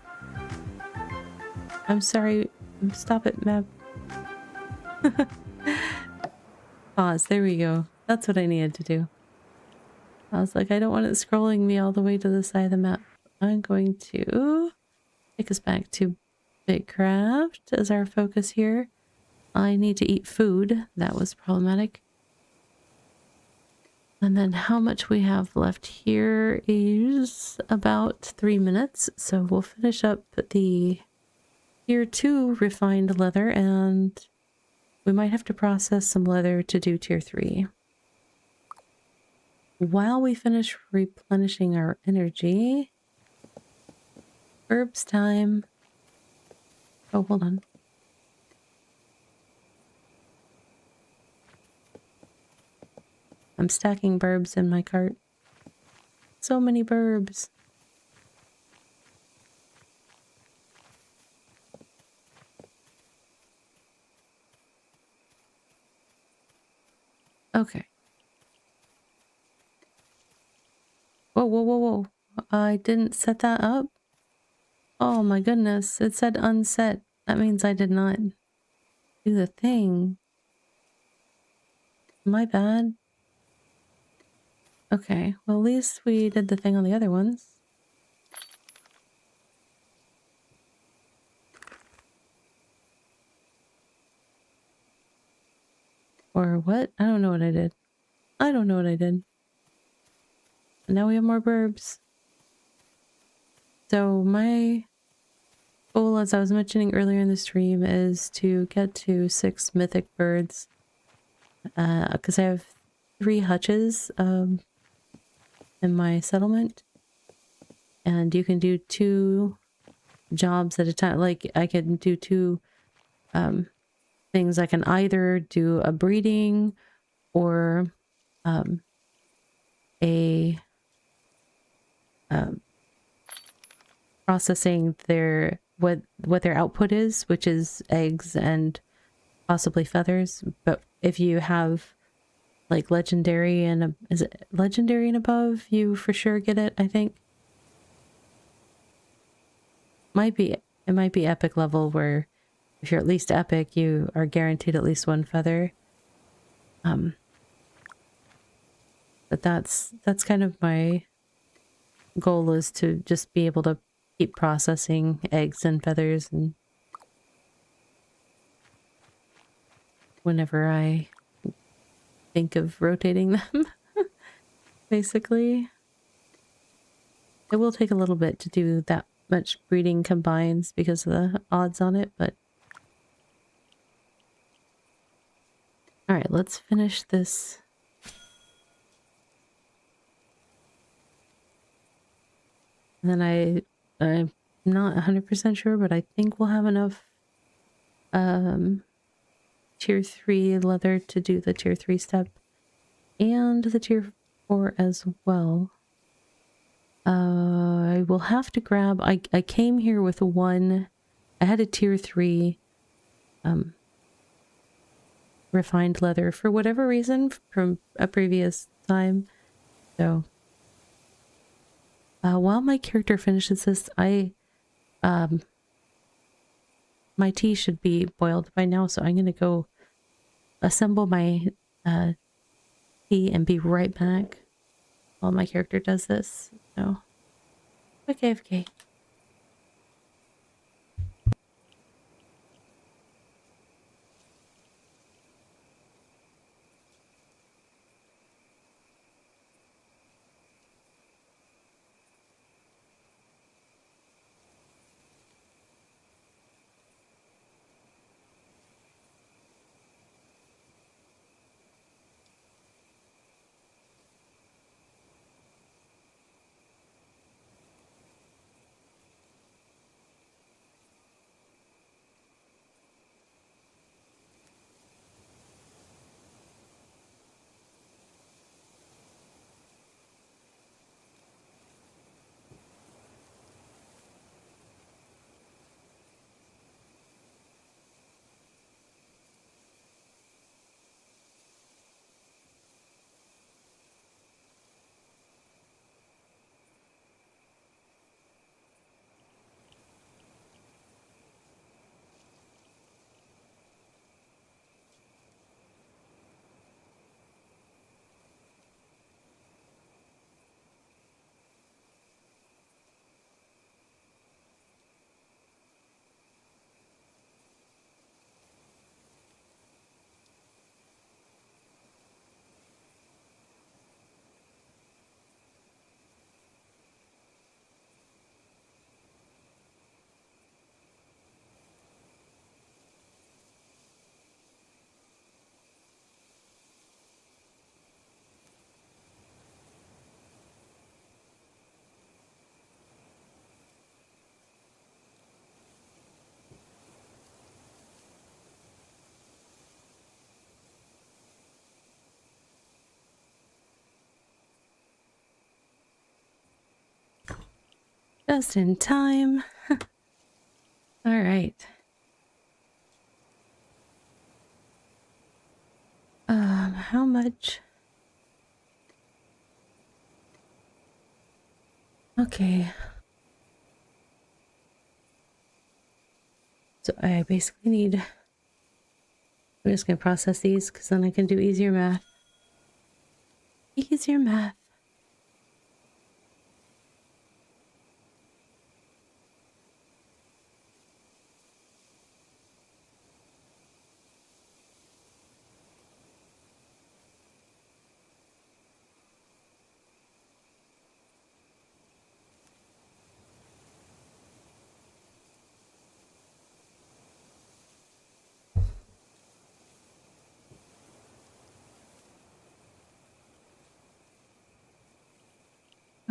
I'm sorry. Stop it, map. Pause. There we go. That's what I needed to do. I was like, I don't want it scrolling me all the way to the side of the map. I'm going to take us back to BitCraft as our focus here. I need to eat food. That was problematic. And then how much we have left here is about 3 minutes. So we'll finish up the tier 2 refined leather, and we might have to process some leather to do tier 3. While we finish replenishing our energy, herbs time. Oh, hold on. I'm stacking burbs in my cart. So many burbs. Okay. Whoa, whoa, whoa, whoa. I didn't set that up. Oh my goodness. It said unset. That means I did not do the thing. My bad. Okay, well at least we did the thing on the other ones. Or what? I don't know what I did. I don't know what I did. And now we have more burbs. So my goal, as I was mentioning earlier in the stream, is to get to 6 mythic birds. Because I have 3 hutches in my settlement, and you can do 2 jobs at a time. Like I can do 2 things. I can either do a breeding or a processing their what their output is, which is eggs and possibly feathers. But if you have like legendary and is it legendary and above, you for sure get it, I think. It might be epic level, where if you're at least epic, you are guaranteed at least 1 feather. But that's kind of my goal is to just be able to keep processing eggs and feathers and whenever I think of rotating them, basically. It will take a little bit to do that much breeding combines because of the odds on it, but... Alright, let's finish this. And then I'm not 100% sure, but I think we'll have enough tier 3 leather to do the tier 3 step and the tier 4 as well. I will have to grab... I came here with one... I had a tier 3 refined leather for whatever reason from a previous time. So while my character finishes this, my tea should be boiled by now, so I'm gonna go assemble my tea and be right back while my character does this. So okay. Just in time. All right. How much? Okay. So I basically need... I'm just gonna process these because then I can do easier math. Easier math.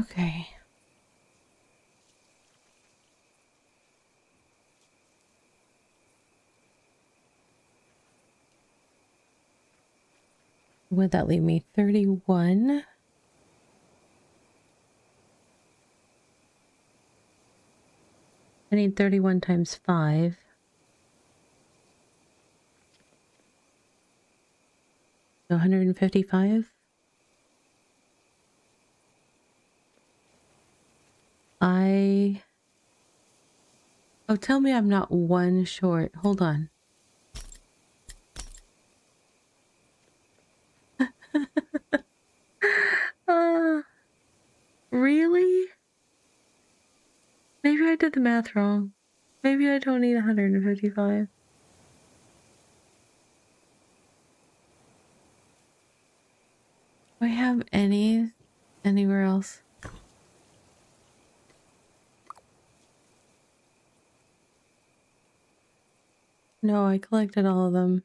Okay. Would that leave me 31? I need 31 times 5. So 155? Oh, tell me I'm not one short. Hold on. Really? did the math wrong. Maybe I don't need 155. Do I have anywhere else? No, I collected all of them.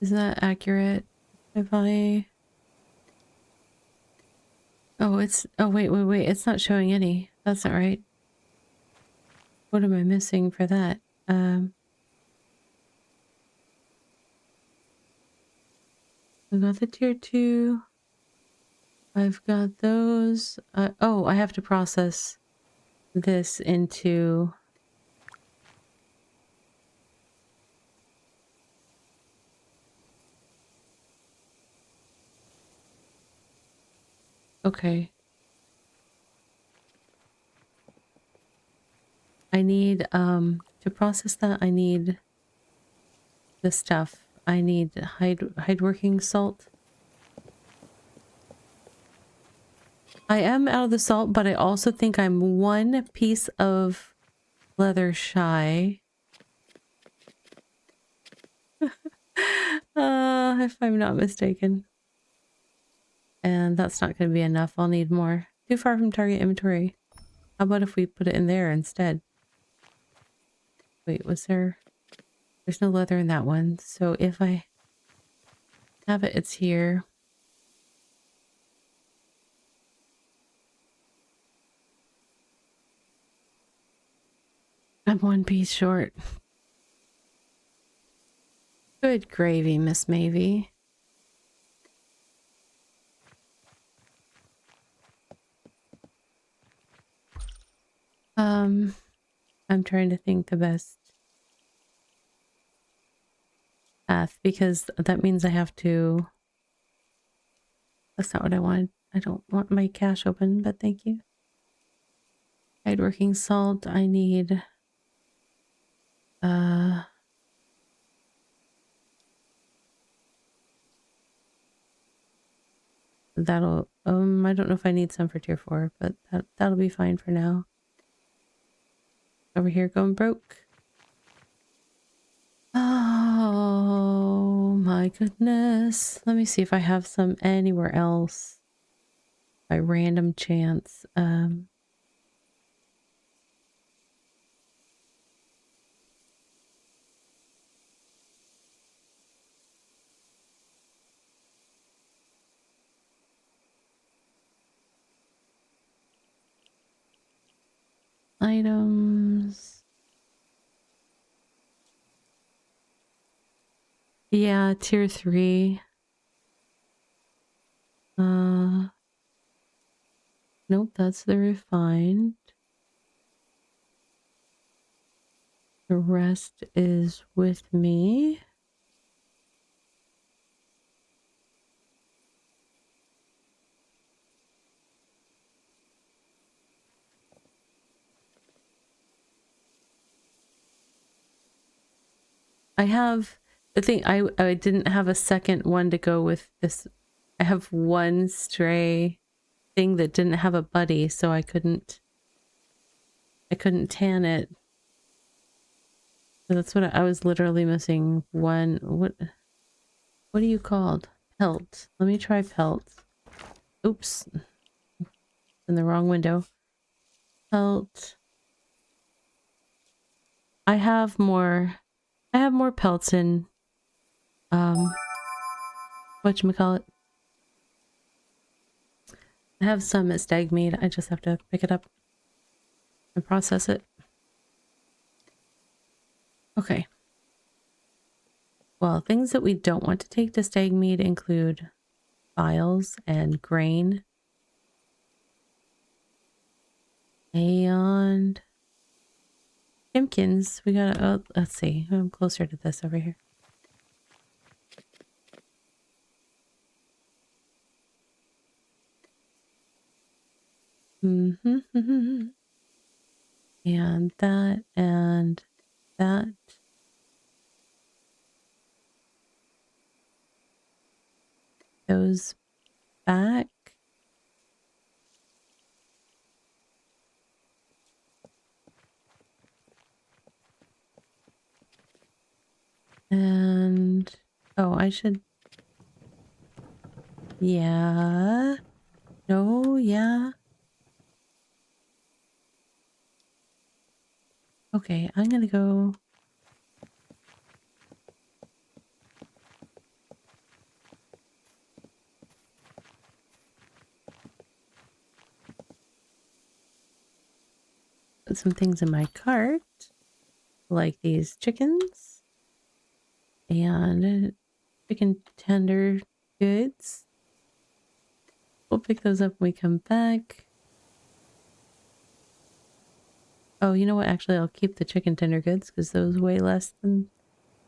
Is that accurate? If I... Oh, it's... Oh, wait. It's not showing any. That's not right. What am I missing for that? I got the tier 2. I've got those. Oh, I have to process this into... Okay. I need, to process that, I need the stuff. I need hide working salt. I am out of the salt, but I also think I'm one piece of leather shy. If I'm not mistaken. And that's not going to be enough. I'll need more. Too far from target inventory. How about if we put it in there instead? Wait, was there... There's no leather in that one. So if I have it, it's here. I'm one piece short. Good gravy, Miss Mavie. I'm trying to think the best path because that means I have to... That's not what I wanted. I don't want my cache open, but thank you. Hide working salt. I need... That'll... I don't know if I need some for tier 4, but that'll be fine for now. Over here going broke. Oh my goodness. Let me see if I have some anywhere else. By random chance. Items. Yeah, tier 3. Nope, that's the refined. The rest is with me. I have the thing, I didn't have a second one to go with this. I have one stray thing that didn't have a buddy, so I couldn't tan it. So that's what I was literally missing. One, what are you called? Pelt. Let me try pelt. Oops. In the wrong window. Pelt. I have more pelts in whatchamacallit. I have some at Stagmeade. I just have to pick it up and process it. Okay. Well, things that we don't want to take to Stagmeade include files and grain. And Timkins. We gotta, oh, let's see. I'm closer to this over here. And that and that. Those back. And oh, I should. Yeah. No, yeah. Okay, I'm gonna go. Put some things in my cart, like these chickens and chicken tender goods. We'll pick those up when we come back. Oh, you know what? Actually, I'll keep the chicken tender goods because those weigh less than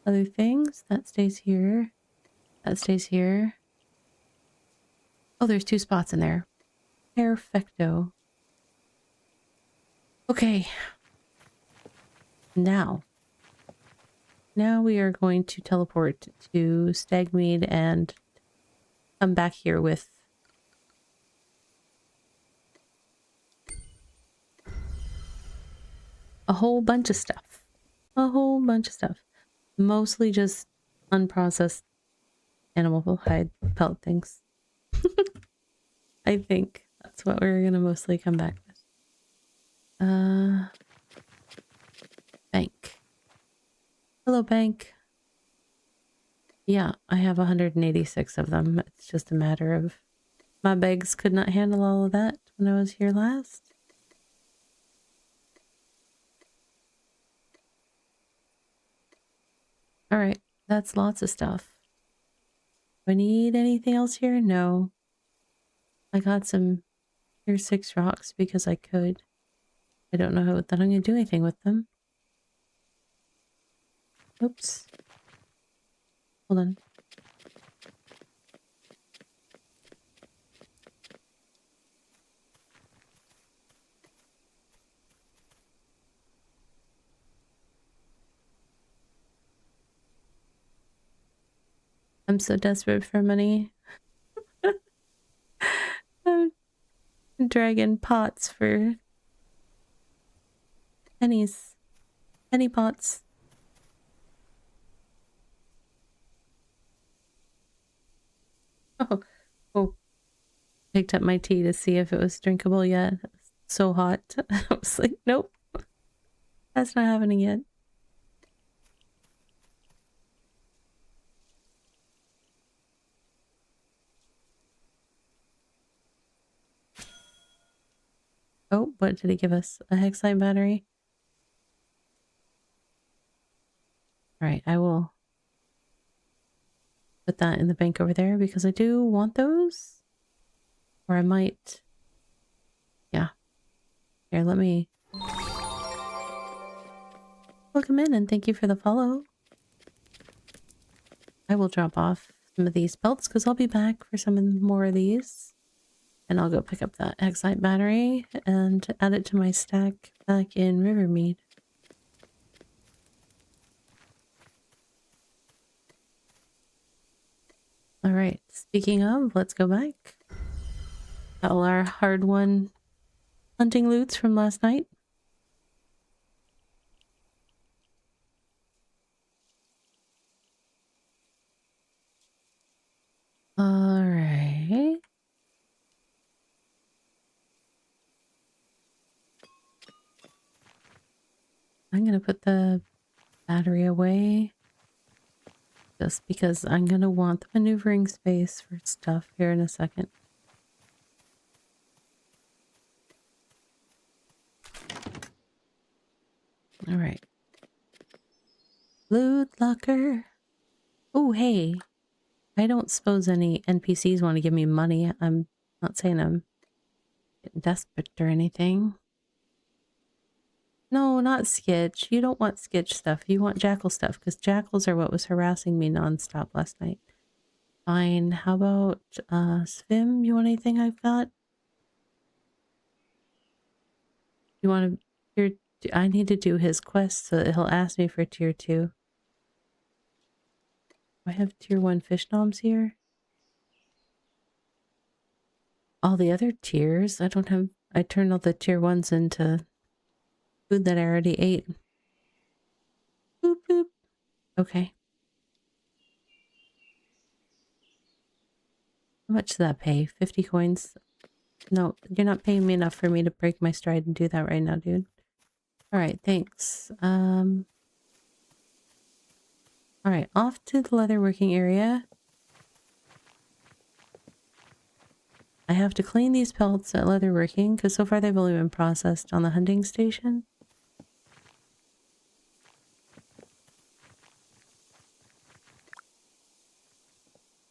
other things. That stays here. That stays here. Oh, there's 2 spots in there. Perfecto. Okay. Now we are going to teleport to Stagmeade and come back here with a whole bunch of stuff. A whole bunch of stuff. Mostly just unprocessed animal hide pelt things. I think that's what we're gonna mostly come back with. Bank. Hello, bank. Yeah, I have 186 of them. It's just a matter of my bags could not handle all of that when I was here last. Alright, that's lots of stuff. Do I need anything else here? No. I got some tier 6 rocks because I could. I don't know that I'm going to do anything with them. Oops. Hold on. I'm so desperate for money. I'm dragging pots for pennies. Penny pots. Oh. Picked up my tea to see if it was drinkable yet. It's so hot. I was like, nope. That's not happening yet. Oh, what did he give us? A hexite battery? Alright, I will put that in the bank over there because I do want those. Or I might... Yeah. Here, let me... Welcome in and thank you for the follow. I will drop off some of these belts because I'll be back for some more of these. And I'll go pick up that hexite battery and add it to my stack back in Rivermead. Alright, speaking of, let's go back. All our hard-won hunting loots from last night. Alright. I'm gonna put the battery away. Just because I'm gonna want the maneuvering space for stuff here in a second. Alright. Loot locker. Oh, hey. I don't suppose any NPCs want to give me money. I'm not saying I'm getting desperate or anything. No, not Skitch. You don't want Skitch stuff. You want Jackal stuff, because Jackals are what was harassing me nonstop last night. Fine. How about, Svim? You want anything I've got? You want to... I need to do his quest so that he'll ask me for tier 2. I have tier 1 fish noms here. all the other tiers. I turned all the tier 1s into food that I already ate. Boop, boop. Okay. How much did that pay? 50 coins? No, you're not paying me enough for me to break my stride and do that right now, dude. Alright, thanks. Alright, off to the leatherworking area. I have to clean these pelts at leatherworking, because so far they've only been processed on the hunting station.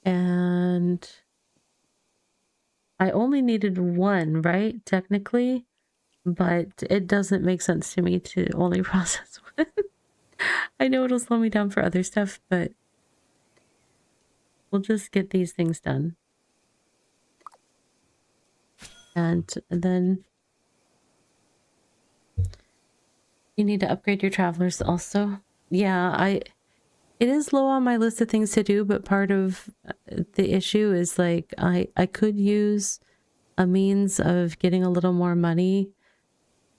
And I only needed one, right? Technically. But it doesn't make sense to me to only process one. I know it'll slow me down for other stuff, but we'll just get these things done. And then you need to upgrade your travelers also. Yeah, it is low on my list of things to do, but part of the issue is like I could use a means of getting a little more money,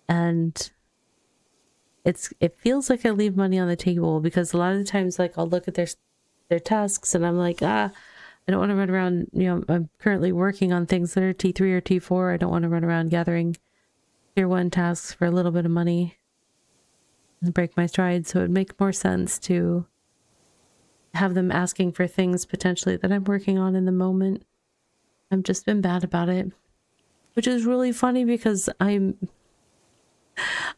and it feels like I leave money on the table, because a lot of the times, like, I'll look at their tasks and I'm like, I don't want to run around, you know, I'm currently working on things that are T3 or T4. I don't want to run around gathering tier 1 tasks for a little bit of money and break my stride. So it'd make more sense to have them asking for things potentially that I'm working on in the moment. I've just been bad about it, which is really funny because I'm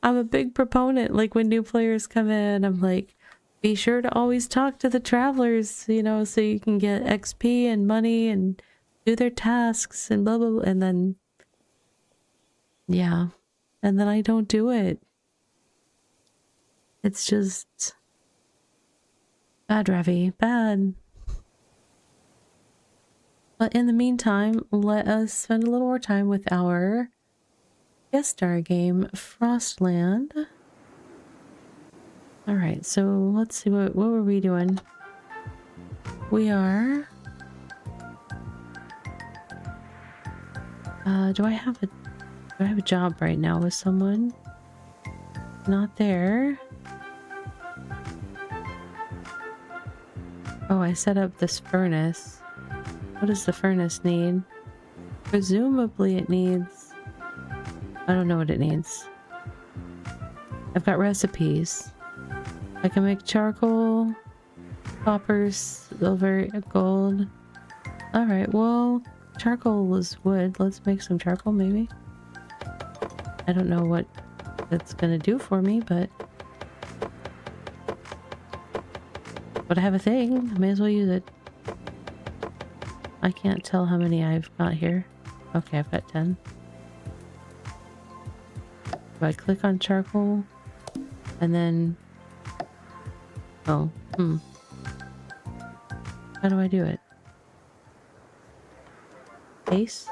a big proponent. Like, when new players come in, I'm like, be sure to always talk to the travelers, you know, so you can get XP and money and do their tasks and blah, blah, blah. And then, yeah. And then I don't do it. It's just bad, Ravi. Bad. But in the meantime, let us spend a little more time with our guest star game, Frostland. Alright, so let's see, what were we doing? We are... do I have a job right now with someone? Not there. Oh, I set up this furnace. What does the furnace need? Presumably it needs... I don't know what it needs. I've got recipes. I can make charcoal, copper, silver, gold. Alright, well, charcoal is wood. Let's make some charcoal, maybe. I don't know what that's gonna do for me, but I have a thing. I may as well use it. I can't tell how many I've got here. Okay, I've got 10. Do I click on charcoal? And then... Oh, How do I do it? Ace?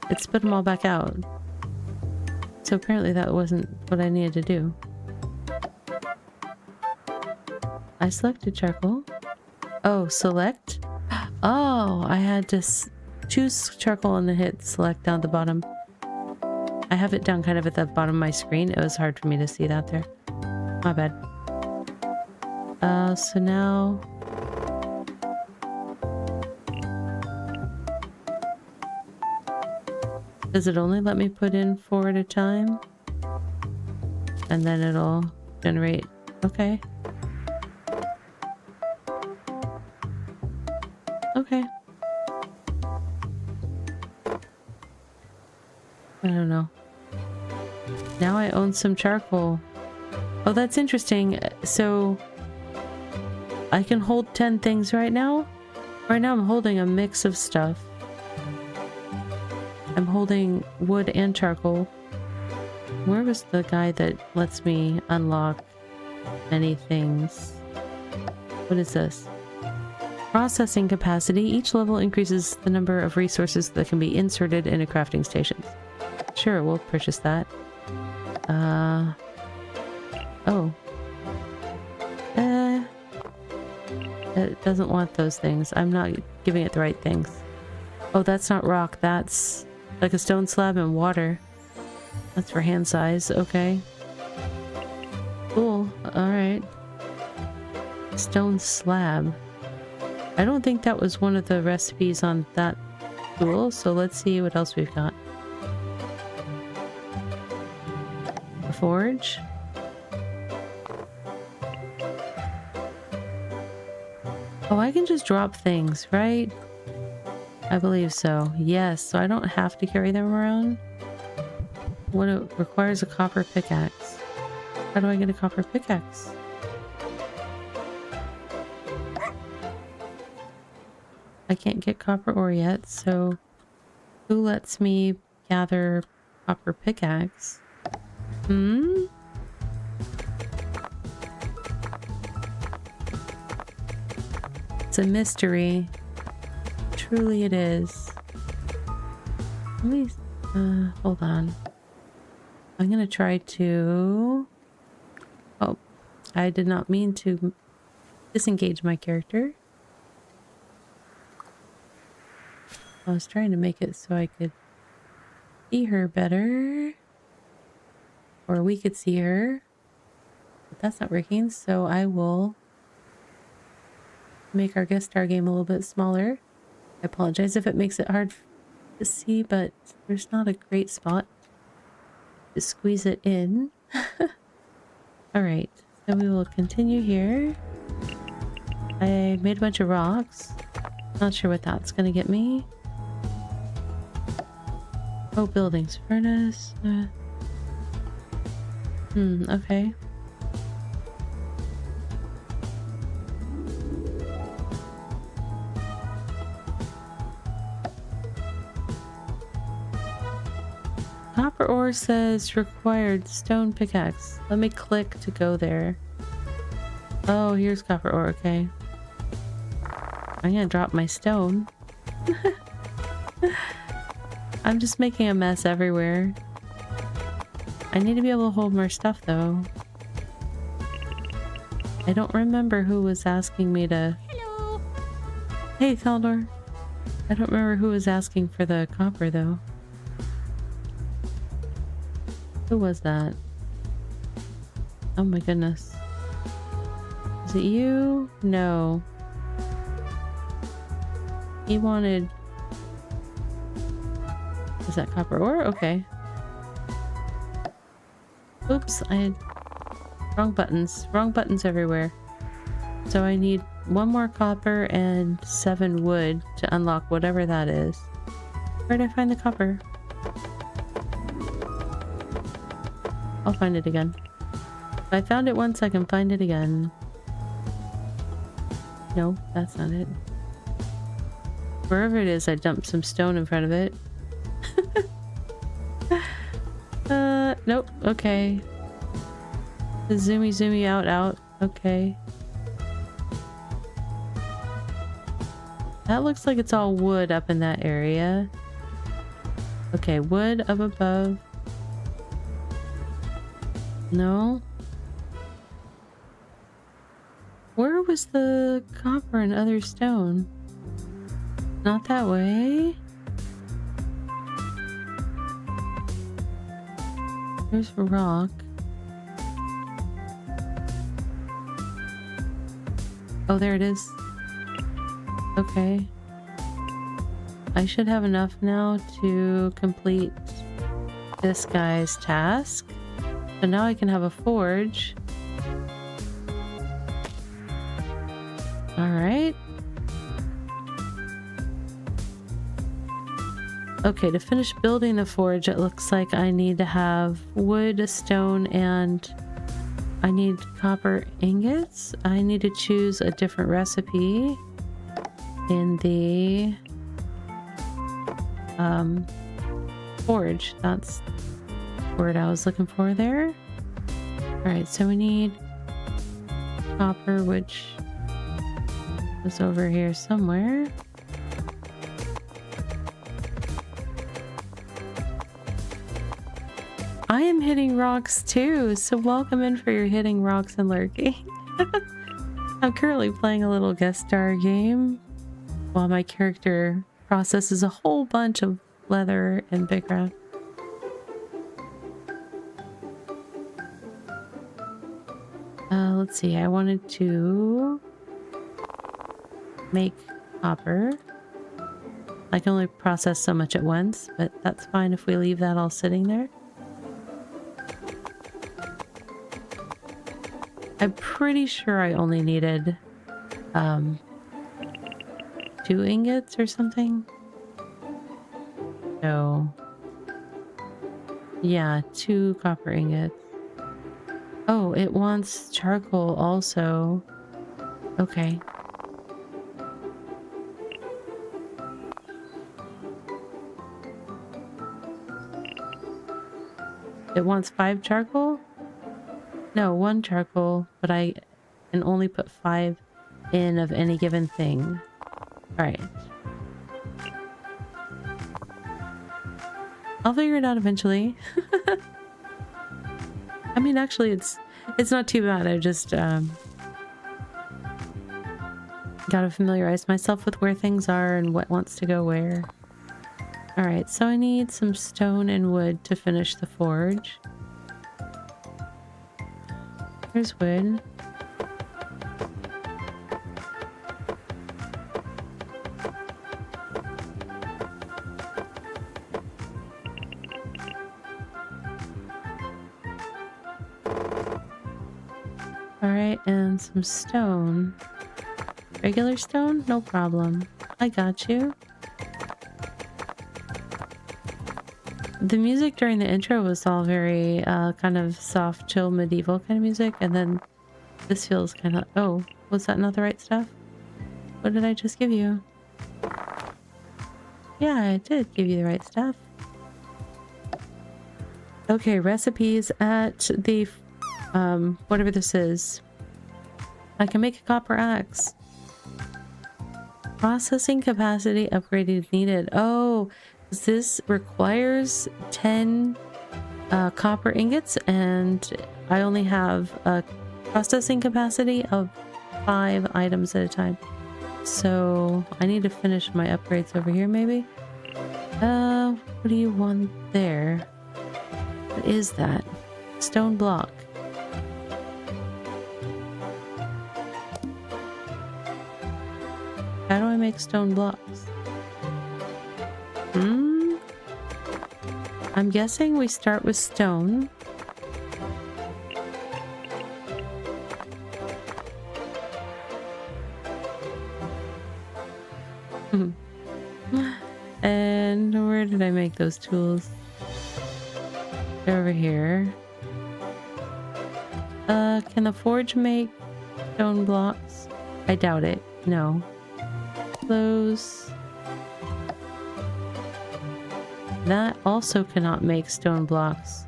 It spit them all back out. So apparently that wasn't what I needed to do. I selected charcoal. Oh, select? Oh, I had to choose charcoal and then hit select down at the bottom. I have it down kind of at the bottom of my screen. It was hard for me to see that there. My bad. So now... Does it only let me put in 4 at a time? And then it'll generate... Okay. Okay. I don't know. Now I own some charcoal. Oh, that's interesting. So I can hold 10 things right now? Right now I'm holding a mix of stuff. I'm holding wood and charcoal. Where was the guy that lets me unlock many things? What is this? Processing capacity. Each level increases the number of resources that can be inserted in a crafting station. Sure, we'll purchase that. Oh. It doesn't want those things. I'm not giving it the right things. Oh, that's not rock. That's like a stone slab and water. That's for hand size. Okay. Cool. Alright. Stone slab. I don't think that was one of the recipes on that tool, so let's see what else we've got. A forge. Oh, I can just drop things, right? I believe so. Yes, so I don't have to carry them around. What it requires a copper pickaxe. How do I get a copper pickaxe? I can't get copper ore yet, so who lets me gather copper pickaxe? Hmm? It's a mystery. Truly it is. Let me hold on. I'm gonna try to... Oh, I did not mean to disengage my character. I was trying to make it so I could see her better. Or we could see her. But that's not working, so I will make our guest star game a little bit smaller. I apologize if it makes it hard to see, but there's not a great spot to squeeze it in. Alright, so we will continue here. I made a bunch of rocks. Not sure what that's gonna get me. Oh, buildings. Furnace. Okay. Copper ore says required stone pickaxe. Let me click to go there. Oh, here's copper ore. Okay. I'm gonna drop my stone. I'm just making a mess everywhere. I need to be able to hold more stuff though. I don't remember who was asking me to... Hello! Hey, Theldor. I don't remember who was asking for the copper though. Who was that? Oh my goodness. Is it you? No. He wanted... Is that copper ore? Okay. Oops, I had wrong buttons. Wrong buttons everywhere. So I need 1 more copper and 7 wood to unlock whatever that is. Where'd I find the copper? I'll find it again. If I found it once, I can find it again. No, that's not it. Wherever it is, I dumped some stone in front of it. Nope. Okay. The zoomy out. Okay. That looks like it's all wood up in that area. Okay, wood up above. No. Where was the copper and other stone? Not that way. There's a rock. Oh, there it is. Okay. I should have enough now to complete this guy's task. So now I can have a forge. Alright. Okay, to finish building the forge, it looks like I need to have wood, stone, and I need copper ingots. I need to choose a different recipe in the forge. That's the word I was looking for there. Alright, so we need copper, which is over here somewhere. I am hitting rocks too, so welcome in for your hitting rocks and lurking. I'm currently playing a little guest star game while my character processes a whole bunch of leather and BitCraft. Let's see, I wanted to make copper. I can only process so much at once, but that's fine if we leave that all sitting there. I'm pretty sure I only needed 2 ingots or something. So yeah, 2 copper ingots. Oh, it wants charcoal also. Okay. It wants 5 charcoal? No, 1 charcoal, but I can only put 5 in of any given thing. Alright. I'll figure it out eventually. I mean, actually, it's not too bad. I just gotta familiarize myself with where things are and what wants to go where. Alright, so I need some stone and wood to finish the forge. There's wood. Alright, and some stone. Regular stone? No problem. I got you. The music during the intro was all very kind of soft, chill, medieval kind of music, and then this feels kind of... Oh, was that not the right stuff? What did I just give you? Yeah, I did give you the right stuff. Okay, recipes at the... whatever this is. I can make a copper axe. Processing capacity upgraded needed. Oh, this requires 10 copper ingots, and I only have a processing capacity of 5 items at a time. So I need to finish my upgrades over here, maybe. What do you want there? What is that? Stone block. How do I make stone blocks? I'm guessing we start with stone. And where did I make those tools? They're over here. Can the forge make stone blocks? I doubt it. No. Close. That also cannot make stone blocks.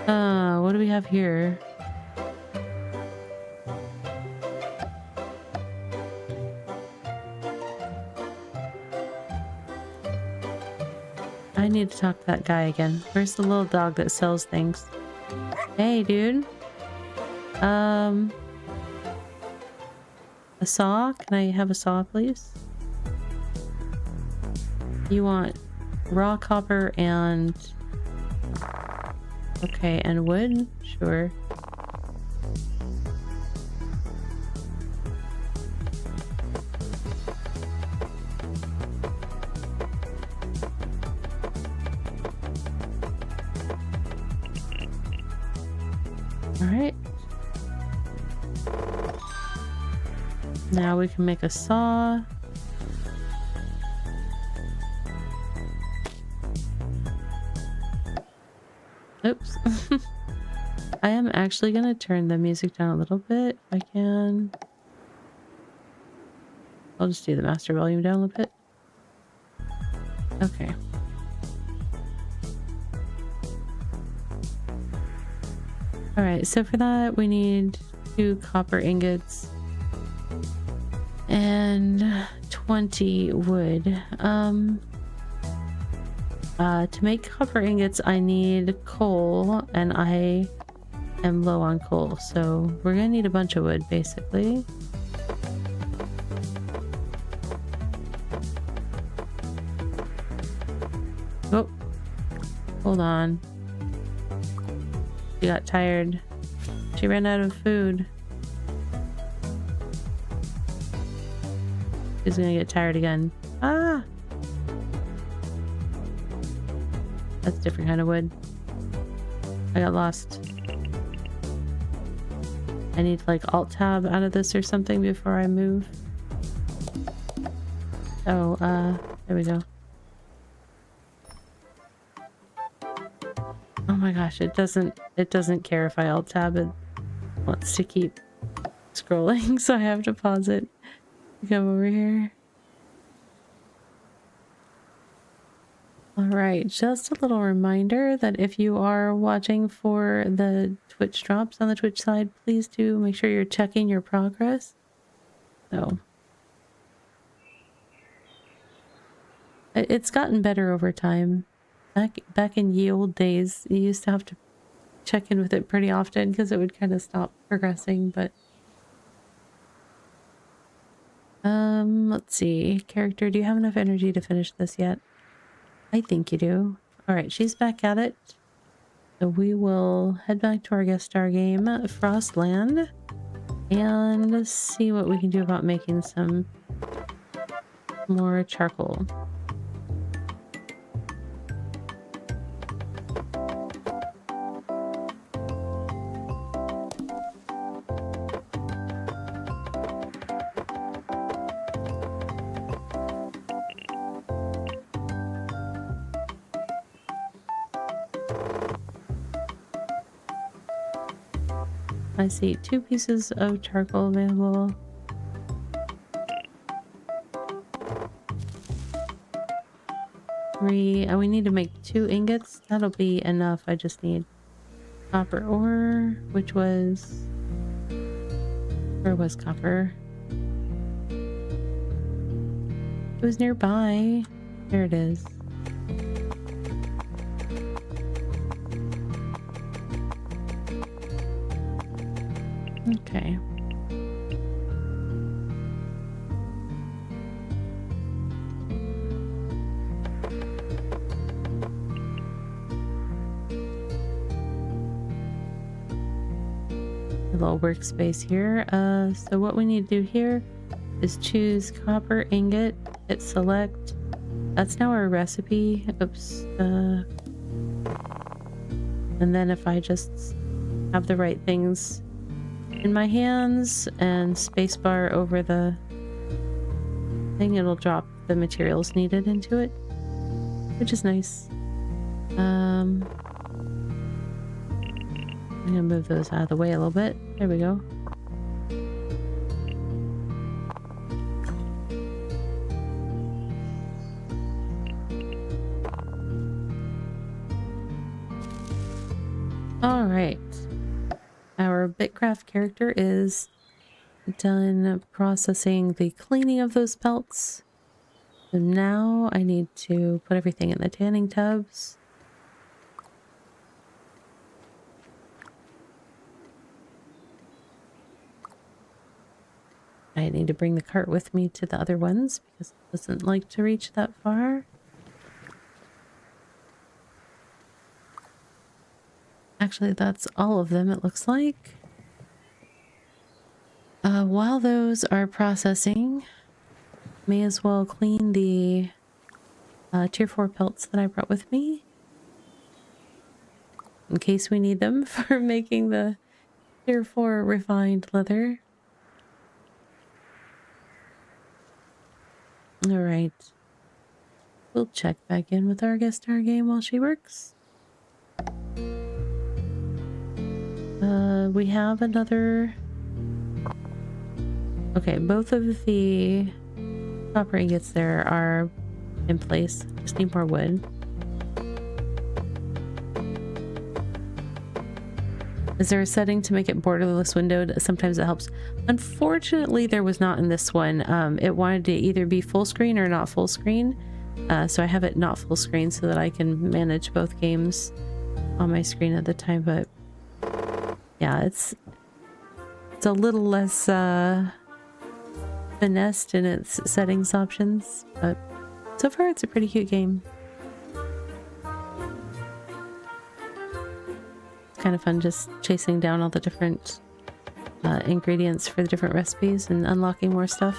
What do we have here? I need to talk to that guy again. Where's the little dog that sells things? Hey, dude. A saw? Can I have a saw, please? You want raw copper and... Okay, and wood? Sure. Alright. Now we can make a saw. Oops. I am actually going to turn the music down a little bit if I can. I'll just do the master volume down a little bit. Okay. Alright, so for that we need 2 copper ingots and 20 wood. To make copper ingots I need coal, and I am low on coal, so we're gonna need a bunch of wood basically. Hold on. She got tired. She ran out of food. She's gonna get tired again. Ah! That's a different kind of wood. I got lost. I need to like alt tab out of this or something before I move. Oh, there we go. Oh my gosh, it doesn't care if I alt tab. It wants to keep scrolling, so I have to pause it. Come over here. All right, just a little reminder that if you are watching for the Twitch drops on the Twitch side, please do make sure you're checking your progress. So it's gotten better over time. Back in ye old days, you used to have to check in with it pretty often because it would kind of stop progressing, but let's see. Character, do you have enough energy to finish this yet? I think you do. All right, she's back at it. So we will head back to our guest star game, Frostland, and see what we can do about making some more charcoal. I see 2 pieces of charcoal available. Three. Oh, we need to make 2 ingots. That'll be enough. I just need copper ore, which was... Where was copper? It was nearby. There it is. Okay. A little workspace here. So what we need to do here is choose copper ingot, hit select. That's now our recipe. Oops. And then if I just have the right things in my hands and spacebar over the thing, it'll drop the materials needed into it, which is nice. I'm gonna move those out of the way a little bit. There we go. All right. Our BitCraft character is done processing the cleaning of those pelts. So now I need to put everything in the tanning tubs. I need to bring the cart with me to the other ones because it doesn't like to reach that far. Actually, that's all of them, it looks like. While those are processing, may as well clean the tier 4 pelts that I brought with me, in case we need them for making the tier 4 refined leather. Alright. We'll check back in with our guest star game while she works. We have another... Okay, both of the copper ingots there are in place. Just need more wood. Is there a setting to make it borderless windowed? Sometimes it helps. Unfortunately, there was not in this one. It wanted to either be full screen or not full screen. So I have it not full screen so that I can manage both games on my screen at the time. But yeah, it's a little less finessed in its settings options. But so far, it's a pretty cute game. kind of fun just chasing down all the different ingredients for the different recipes and unlocking more stuff.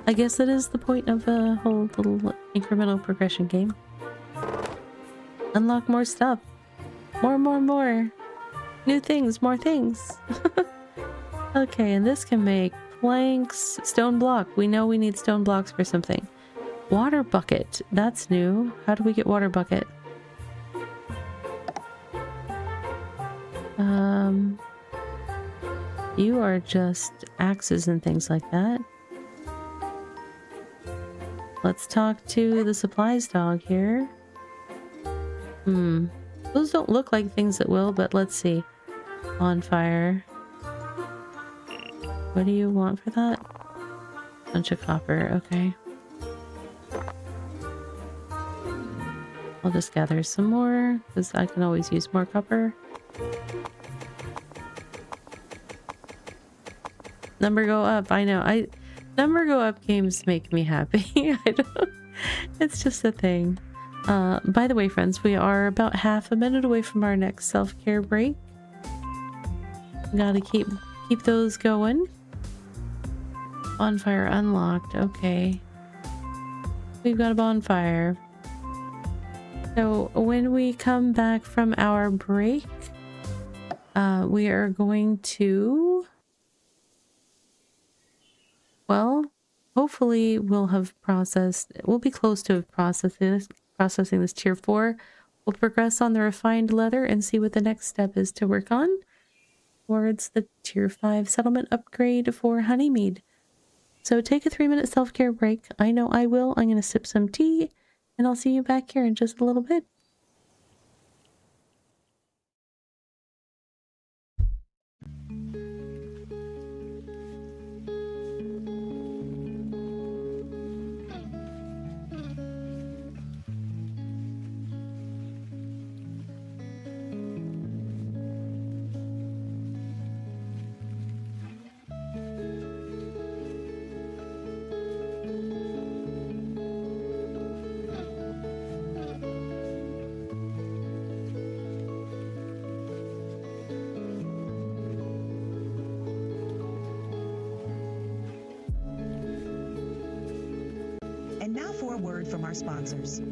I guess that is the point of a whole little incremental progression game. Unlock more stuff. More. New things, more things. Okay, and this can make planks, stone block. We know we need stone blocks for something. Water bucket. That's new. How do we get water bucket? You are just axes and things like that. Let's talk to the supplies dog here. Those don't look like things that will, but let's see. Bonfire. What do you want for that? Bunch of copper, okay. I'll just gather some more, because I can always use more copper. Number go up, I know. Number go up games make me happy. I don't, it's just a thing. By the way, friends, we are about half a minute away from our next self-care break. Gotta keep those going. Bonfire unlocked, okay. We've got a bonfire. So when we come back from our break, we are going to, well, hopefully we'll be close to processing this tier 4. We'll progress on the refined leather and see what the next step is to work on towards the tier 5 settlement upgrade for Honeymeade. So take a 3-minute self-care break. I know I will. I'm going to sip some tea, and I'll see you back here in just a little bit. And now for a word from our sponsors.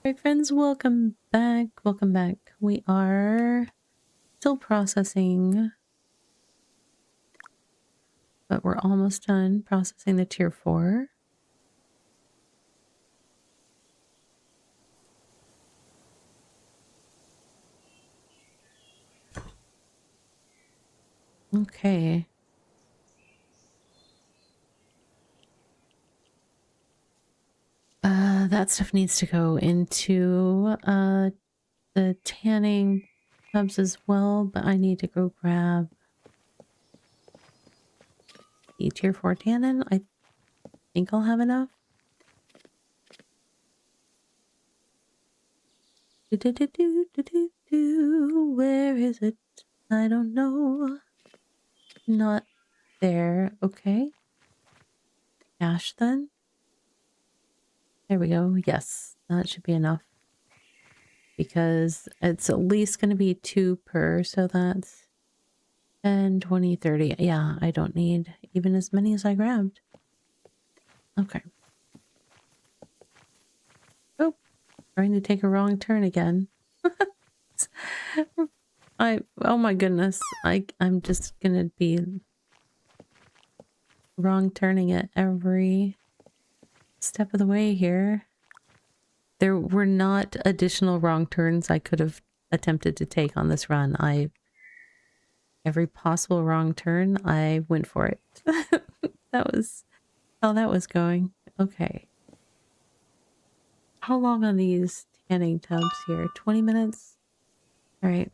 Alright friends, welcome back. Welcome back. We are still processing, but we're almost done processing the tier 4. Okay. That stuff needs to go into the tanning tubs as well, but I need to go grab the tier 4 tannin. I think I'll have enough. Where is it? I don't know. Not there. Okay. Cash then. There we go. Yes, that should be enough. Because it's at least going to be 2 per, so that's 10, 20, 30. Yeah, I don't need even as many as I grabbed. Okay. Oh, trying to take a wrong turn again. Oh my goodness. I'm just gonna be wrong turning it every step of the way here. There were not additional wrong turns I could have attempted to take on this run. Every possible wrong turn, I went for it. That was how that was going. Okay. How long on these tanning tubs here? 20 minutes? Alright,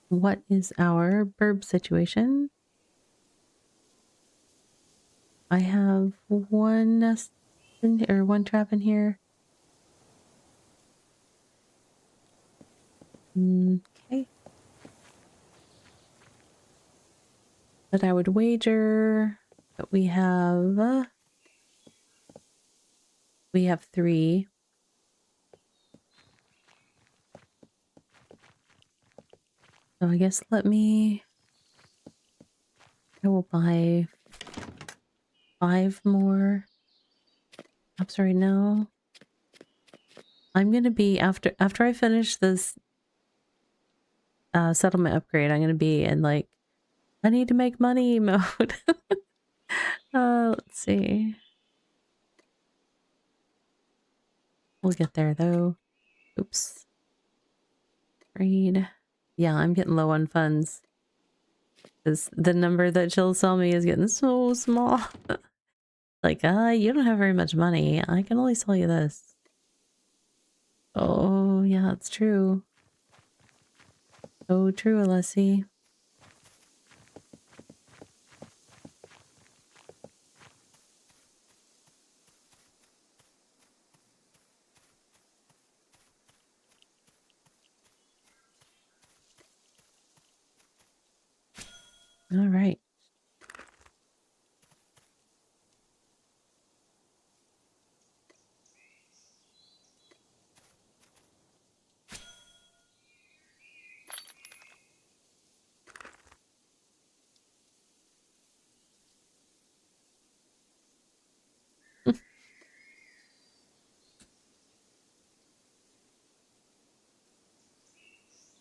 what is our burb situation? I have one nest or one trap in here. Okay. But I would wager that we have 3. So I guess I will buy 5 more traps right now. I'm gonna be after I finish this settlement upgrade, I'm gonna be in like I need to make money mode. Let's see. We'll get there though. Oops. Trade. Yeah, I'm getting low on funds. Because the number that she'll sell me is getting so small. Like, you don't have very much money. I can only sell you this. Oh, yeah, that's true. So true, Alessi. All right.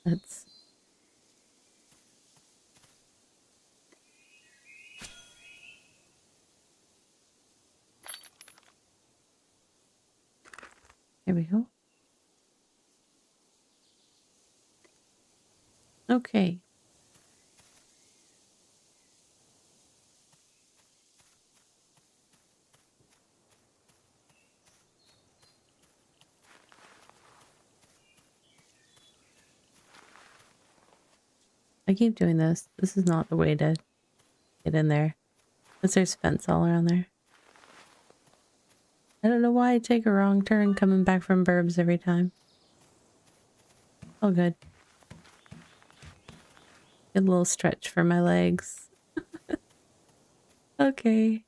That's Here we go. Okay. I keep doing this. This is not the way to get in there. Because there's fence all around there. I don't know why I take a wrong turn coming back from burbs every time. Oh, good. Good little stretch for my legs. Okay.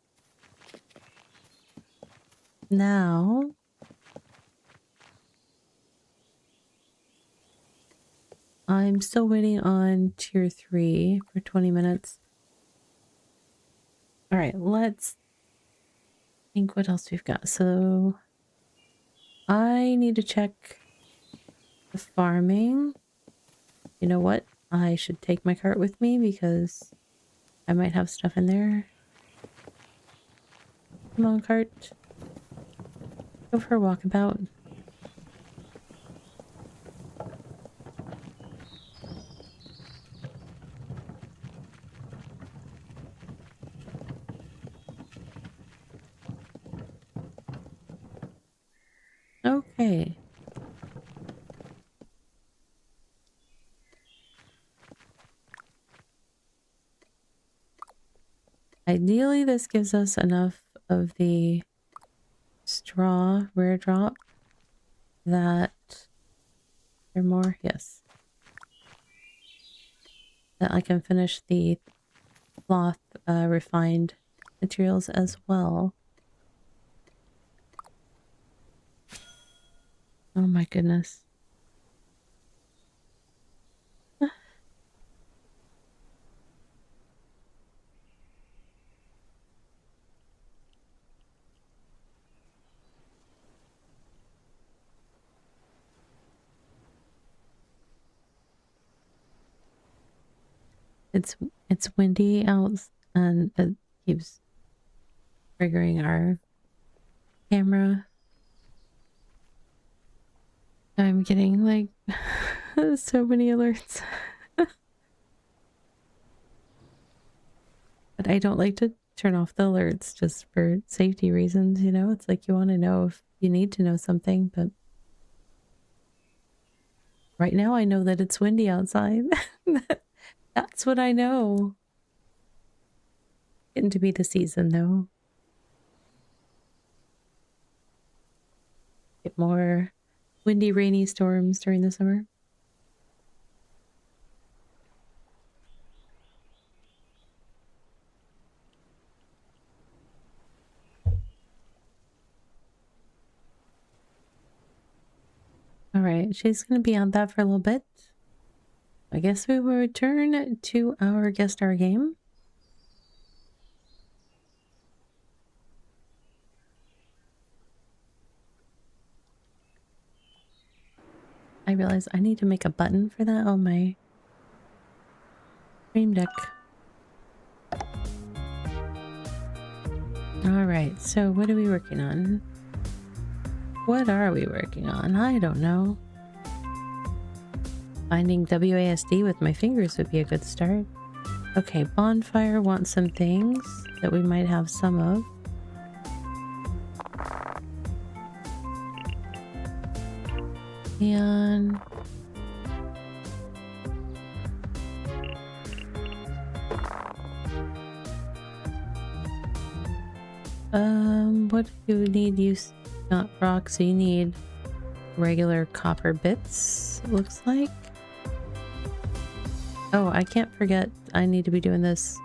Now... I'm still waiting on tier 3 for 20 minutes. Alright, let's think what else we've got. So I need to check the farming. You know what? I should take my cart with me because I might have stuff in there. Come on, cart. Go for a walkabout. Okay. Ideally, this gives us enough of the straw rare drop that there more. Yes. That I can finish the cloth refined materials as well. Oh my goodness. It's windy out and it keeps triggering our camera. I'm getting like so many alerts. But I don't like to turn off the alerts just for safety reasons, you know? It's like you want to know if you need to know something, but right now I know that it's windy outside. That's what I know. Getting to be the season though. Get more windy, rainy storms during the summer. All right, she's going to be on that for a little bit. I guess we will return to our guest star game. I realize I need to make a button for that on my stream deck. Alright, so what are we working on? What are we working on? I don't know. Finding WASD with my fingers would be a good start. Okay, bonfire wants some things that we might have some of. And what do you need? Use not rock, so you need regular copper bits, it looks like. Oh, I can't forget I need to be doing this.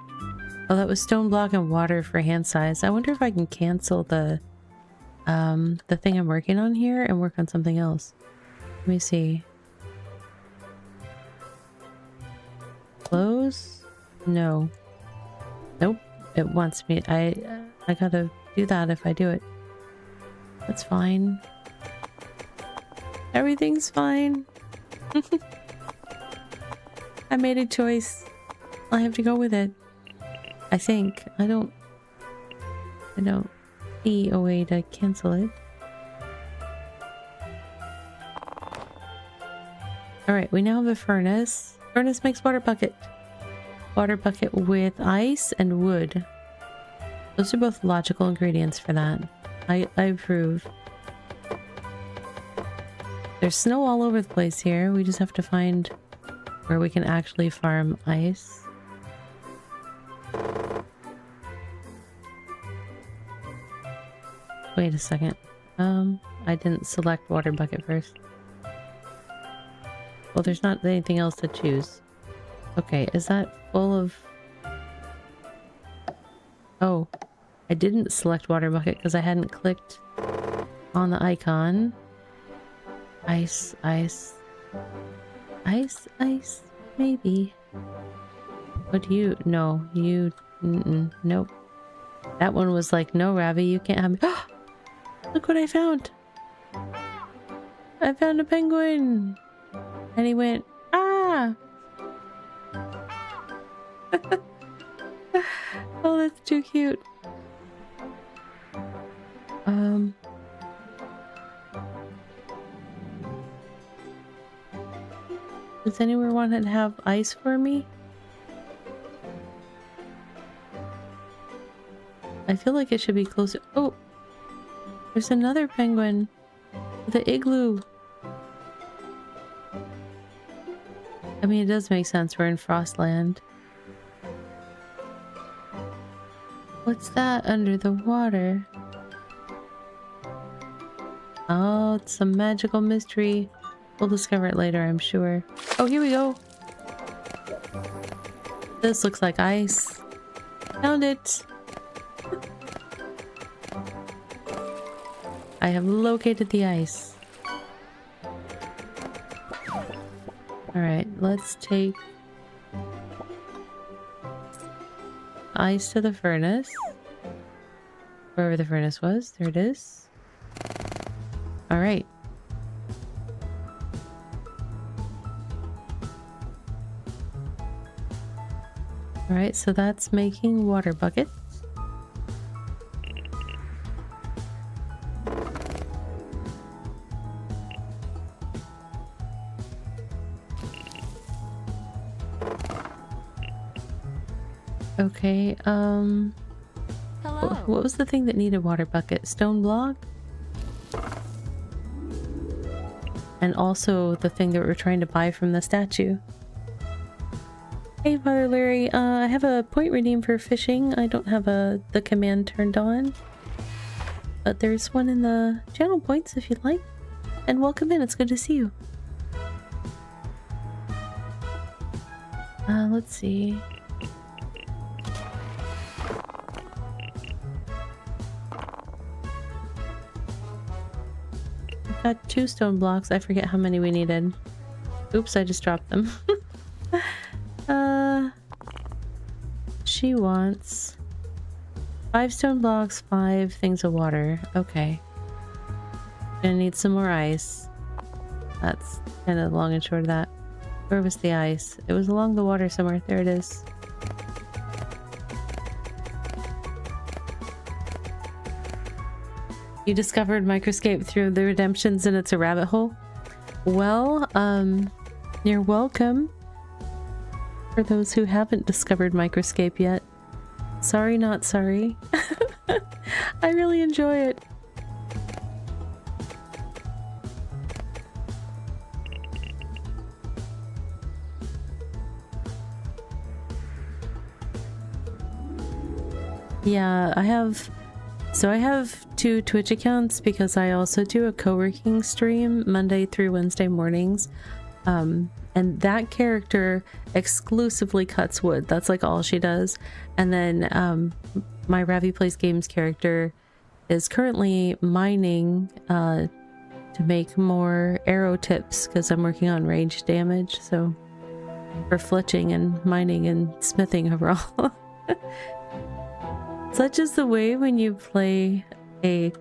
Oh, that was stone block and water for hand size. I wonder if I can cancel the thing I'm working on here and work on something else. Let me see. Close? No. Nope. It wants me. I gotta do that if I do it. That's fine. Everything's fine. I made a choice. I have to go with it. I think. I don't see a way to cancel it. Alright, we now have a furnace. Furnace makes water bucket. Water bucket with ice and wood. Those are both logical ingredients for that. I approve. There's snow all over the place here. We just have to find where we can actually farm ice. Wait a second. I didn't select water bucket first. Well, there's not anything else to choose. Okay, is that full of... Oh, I didn't select water bucket because I hadn't clicked on the icon. Ice, ice. Ice, ice, maybe. What do you... No, you... nope. That one was like, no, Ravi, you can't have me. Look what I found. I found a penguin. And he went, ah. Oh, that's too cute. Does anyone want to have ice for me? I feel like it should be closer. Oh, there's another penguin with an igloo. I mean, it does make sense. We're in Frostland. What's that under the water? Oh, it's some magical mystery. We'll discover it later, I'm sure. Oh, here we go. This looks like ice. Found it. I have located the ice. Alright, let's take ice to the furnace. Wherever the furnace was. There it is. Alright. Alright, so that's making water buckets. Okay, Hello. what was the thing that needed water bucket? Stone block? And also the thing that we're trying to buy from the statue. Hey, Father Larry, I have a point redeem for fishing. I don't have the command turned on. But there's one in the channel points if you'd like. And welcome in, it's good to see you. Let's see. I've got 2 stone blocks. I forget how many we needed. Oops, I just dropped them. She wants 5 stone blocks, 5 things of water. Okay. Gonna need some more ice. That's kind of long and short of that. Where was the ice? It was along the water somewhere. There it is. You discovered Microscape through the redemptions and it's a rabbit hole? Well, you're welcome. For those who haven't discovered Microscape yet. Sorry, not sorry. I really enjoy it. Yeah, I have 2 Twitch accounts because I also do a co-working stream Monday through Wednesday mornings. And that character exclusively cuts wood. That's like all she does. And then my Ravi Plays Games character is currently mining to make more arrow tips because I'm working on range damage. So for fletching and mining and smithing overall. Such is the way when you play a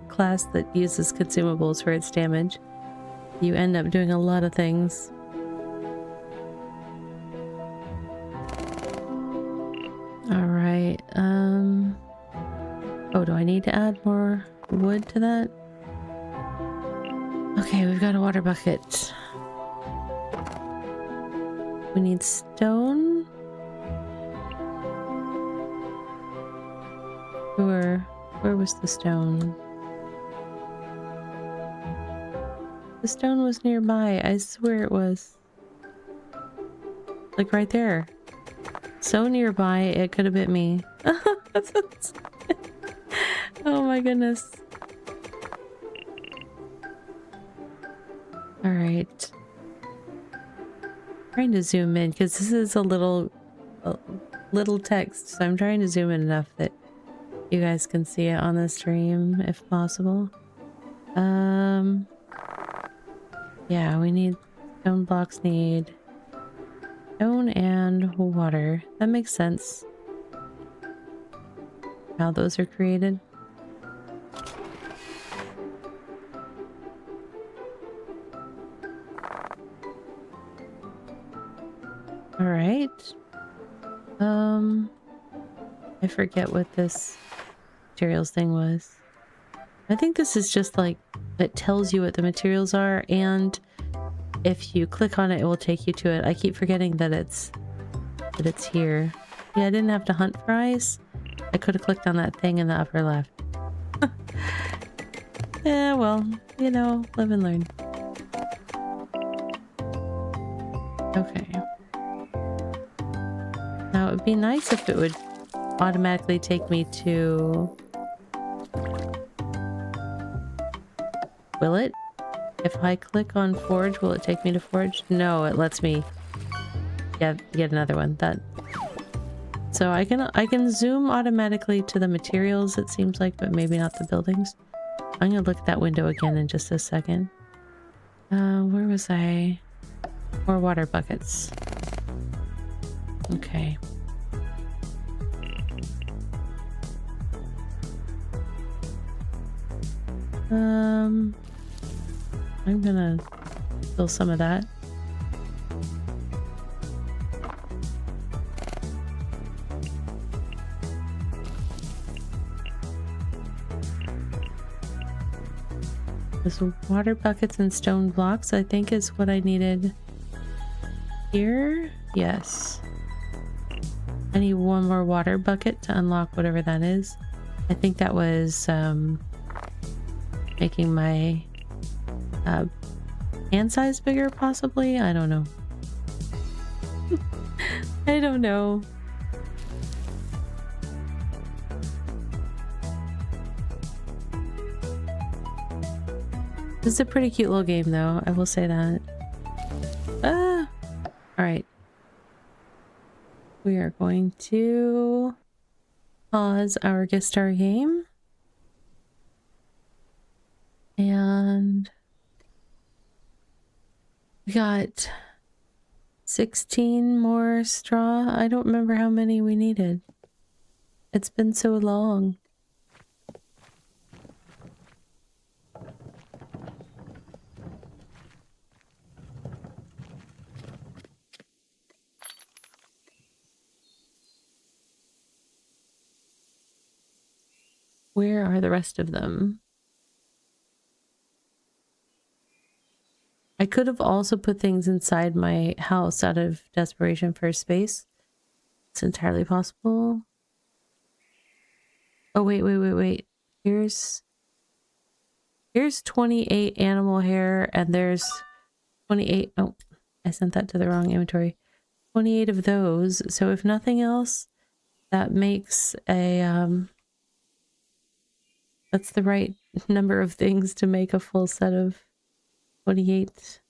class that uses consumables for its damage. You end up doing a lot of things. Alright, oh, do I need to add more wood to that? Okay, we've got a water bucket. We need stone. Where was the stone? The stone was nearby. I swear it was. Like right there. So nearby, it could have bit me. Oh my goodness. Alright. Trying to zoom in because this is a little text, so I'm trying to zoom in enough that you guys can see it on the stream if possible. Yeah, we need stone blocks, need stone and water. That makes sense. how those are created. All right. I forget what this materials thing was. I think this is just like, it tells you what the materials are, and if you click on it, it will take you to it. I keep forgetting that it's here. Yeah, I didn't have to hunt for ice. I could have clicked on that thing in the upper left. Yeah, well, you know, live and learn. Okay. Now, it would be nice if it would automatically take me to... Will it? If I click on Forge, will it take me to Forge? No, it lets me get another one. So I can zoom automatically to the materials, it seems like, but maybe not the buildings. I'm gonna look at that window again in just a second. Where was I? More water buckets. Okay. I'm gonna fill some of that. This water buckets and stone blocks, I think, is what I needed here. Yes. I need one more water bucket to unlock whatever that is. I think that was making my hand size bigger, possibly. I don't know. I don't know. This is a pretty cute little game, though. I will say that. Ah! Alright. We are going to pause our Get Star game. And we got 16 more straw. I don't remember how many we needed. It's been so long. Where are the rest of them? I could have also put things inside my house out of desperation for space. It's entirely possible. Oh, wait. Here's 28 animal hair, and there's 28. Oh, I sent that to the wrong inventory. 28 of those. So if nothing else, that makes a that's the right number of things to make a full set of 28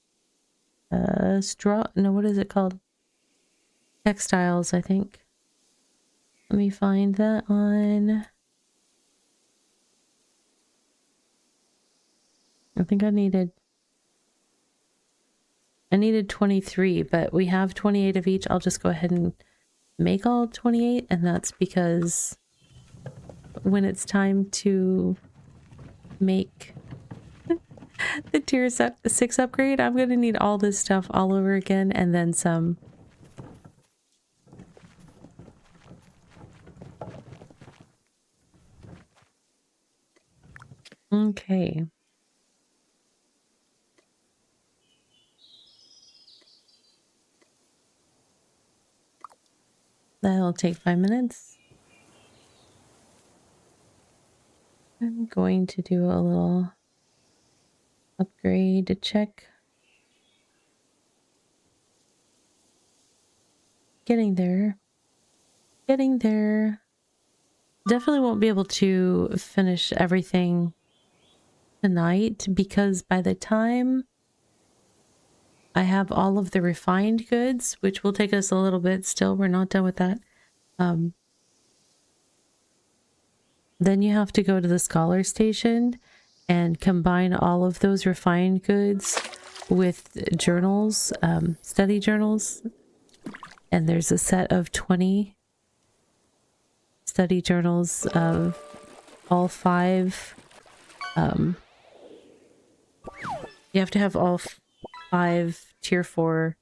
straw. No, what is it called? Textiles, I think. Let me find that one. I think I needed 23, but we have 28 of each. I'll just go ahead and make all 28, and that's because when it's time to make the tier 6 upgrade, I'm gonna need all this stuff all over again and then some. Okay. That'll take 5 minutes. I'm going to do a little upgrade to check. Getting there. Definitely won't be able to finish everything tonight, because by the time I have all of the refined goods, which will take us a little bit still, we're not done with that. Then you have to go to the scholar station and combine all of those refined goods with journals, study journals. And there's a set of 20 study journals of all 5. You have to have all 5 tier 4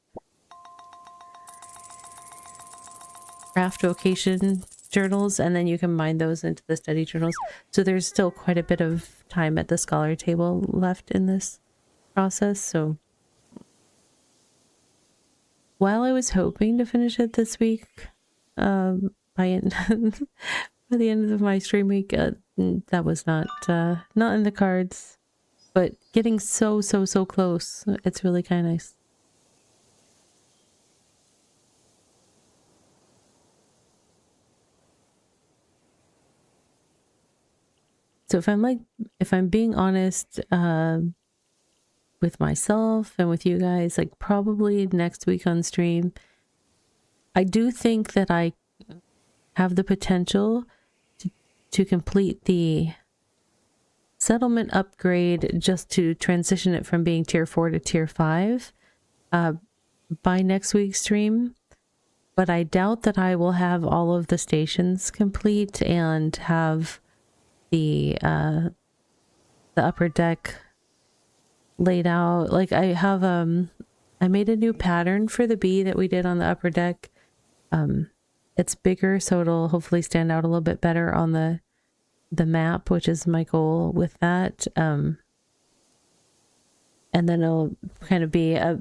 craft vocation journals, and then you can mine those into the study journals. So there's still quite a bit of time at the scholar table left in this process. So while I was hoping to finish it this week, by the end of my stream week, that was not in the cards. But getting so close, it's really kind of nice. So if I'm being honest, with myself and with you guys, like probably next week on stream, I do think that I have the potential to complete the settlement upgrade, just to transition it from being tier 4 to tier 5 by next week's stream. But I doubt that I will have all of the stations complete and have the upper deck laid out. Like I have I made a new pattern for the bee that we did on the upper deck. It's bigger, so it'll hopefully stand out a little bit better on the map, which is my goal with that. And then it'll kind of be a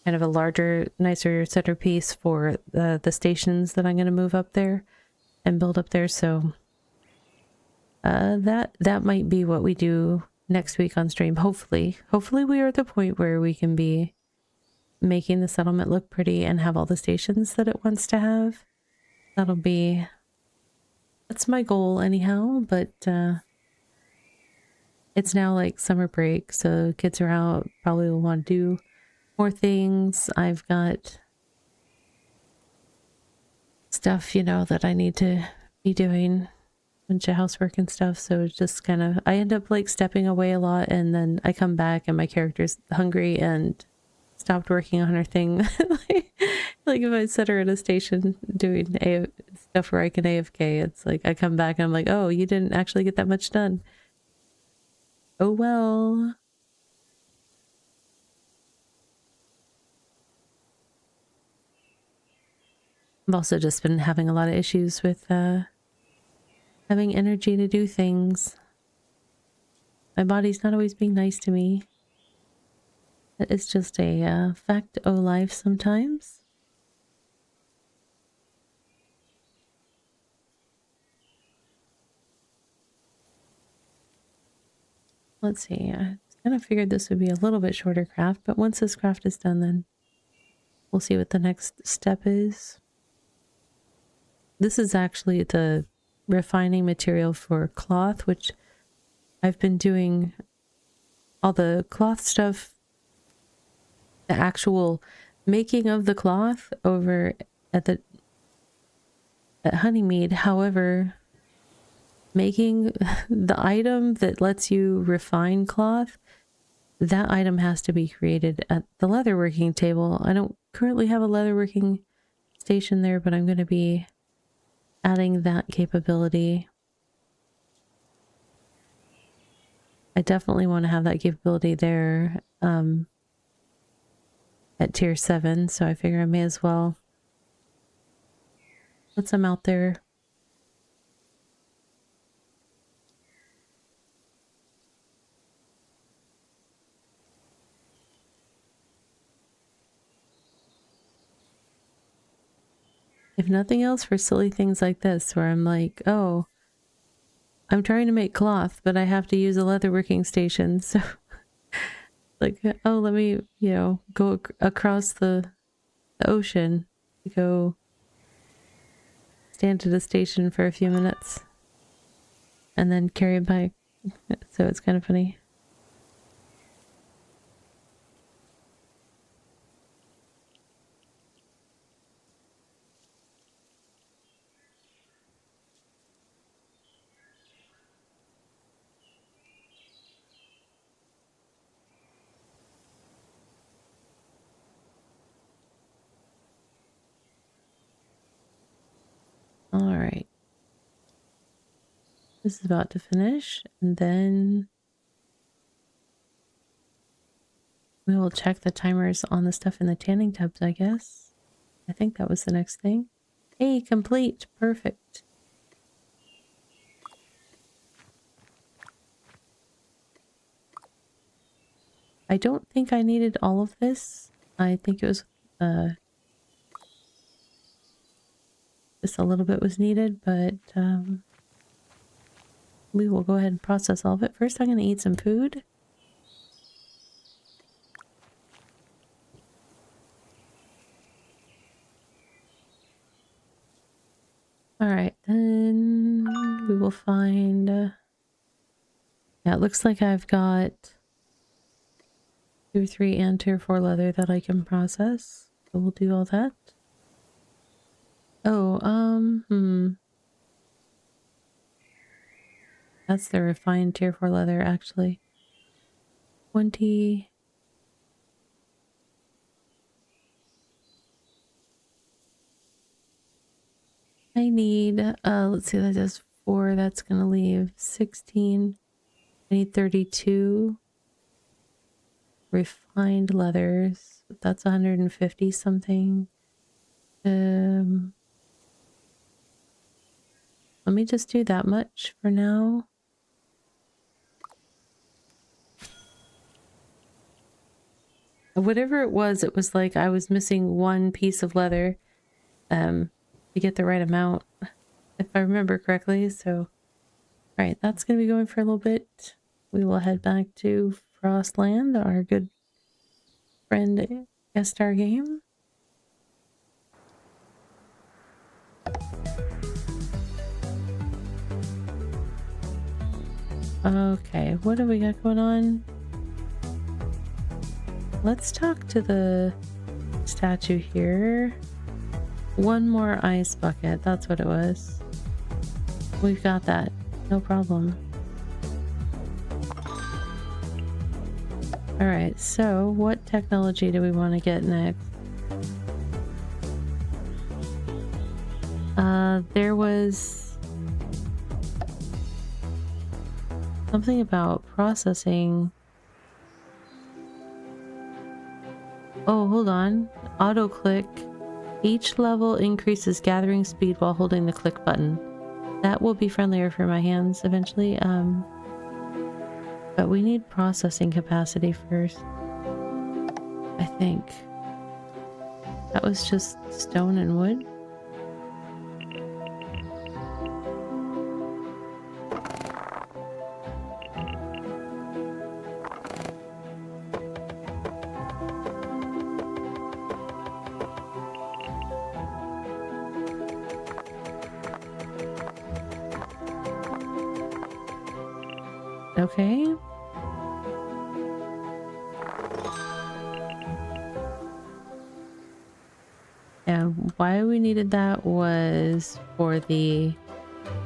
larger, nicer centerpiece for the stations that I'm going to move up there and build up there. So that might be what we do next week on stream. Hopefully we are at the point where we can be making the settlement look pretty and have all the stations that it wants to have. That's my goal anyhow. But it's now like summer break, so kids are out, probably will want to do more things. I've got stuff, that I need to be doing, bunch of housework and stuff. So it's just kind of, I end up like stepping away a lot, and then I come back and my character's hungry and stopped working on her thing. like if I set her at a station doing stuff where I can AFK, it's like I come back and I'm like, oh, you didn't actually get that much done. Oh well. I've also just been having a lot of issues with having energy to do things. My body's not always being nice to me. It's just a fact o' life sometimes. Let's see. I kind of figured this would be a little bit shorter craft, but once this craft is done, then we'll see what the next step is. This is actually the refining material for cloth, which I've been doing all the cloth stuff, the actual making of the cloth over at Honeymeade. However, making the item that lets you refine cloth, that item has to be created at the leatherworking table. I don't currently have a leatherworking station there, but I'm going to be adding that capability. I definitely want to have that capability there at tier 7, so I figure I may as well put some out there. If nothing else, for silly things like this, where I'm like, oh, I'm trying to make cloth, but I have to use a leatherworking station, so like, oh, let me, go across the ocean to go stand at a station for a few minutes and then carry it back. So it's kind of funny. All right. This is about to finish, and then we will check the timers on the stuff in the tanning tubs, I guess. I think that was the next thing. Hey, complete. Perfect. I don't think I needed all of this. I think it was just a little bit was needed, but we will go ahead and process all of it. First, I'm going to eat some food. Alright, then we will find... yeah, it looks like I've got tier 3 and tier 4 leather that I can process. So we'll do all that. Oh, that's the refined tier 4 leather, actually. 20... I need, let's see, that does 4, that's gonna leave 16. I need 32 refined leathers. That's 150 something. Let me just do that much for now. Whatever it was like I was missing one piece of leather to get the right amount, if I remember correctly. So, right, that's going to be going for a little bit. We will head back to Frostland, our good friend guest star game. Okay, what do we got going on? Let's talk to the statue here. One more ice bucket, that's what it was. We've got that, no problem. Alright, so what technology do we want to get next? There was something about processing. Oh, hold on. Auto click. Each level increases gathering speed while holding the click button. That will be friendlier for my hands eventually. But we need processing capacity first. I think. That was just stone and wood. Okay. Yeah, why we needed that was for the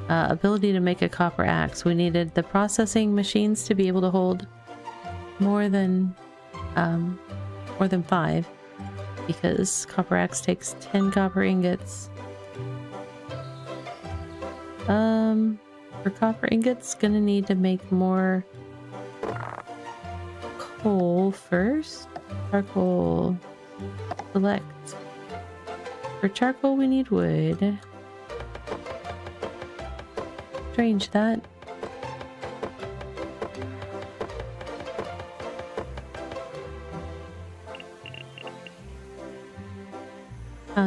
ability to make a copper axe. We needed the processing machines to be able to hold more than 5, because copper axe takes 10 copper ingots. For copper ingots, gonna need to make more coal first. Charcoal. Select. For charcoal, we need wood. Strange that.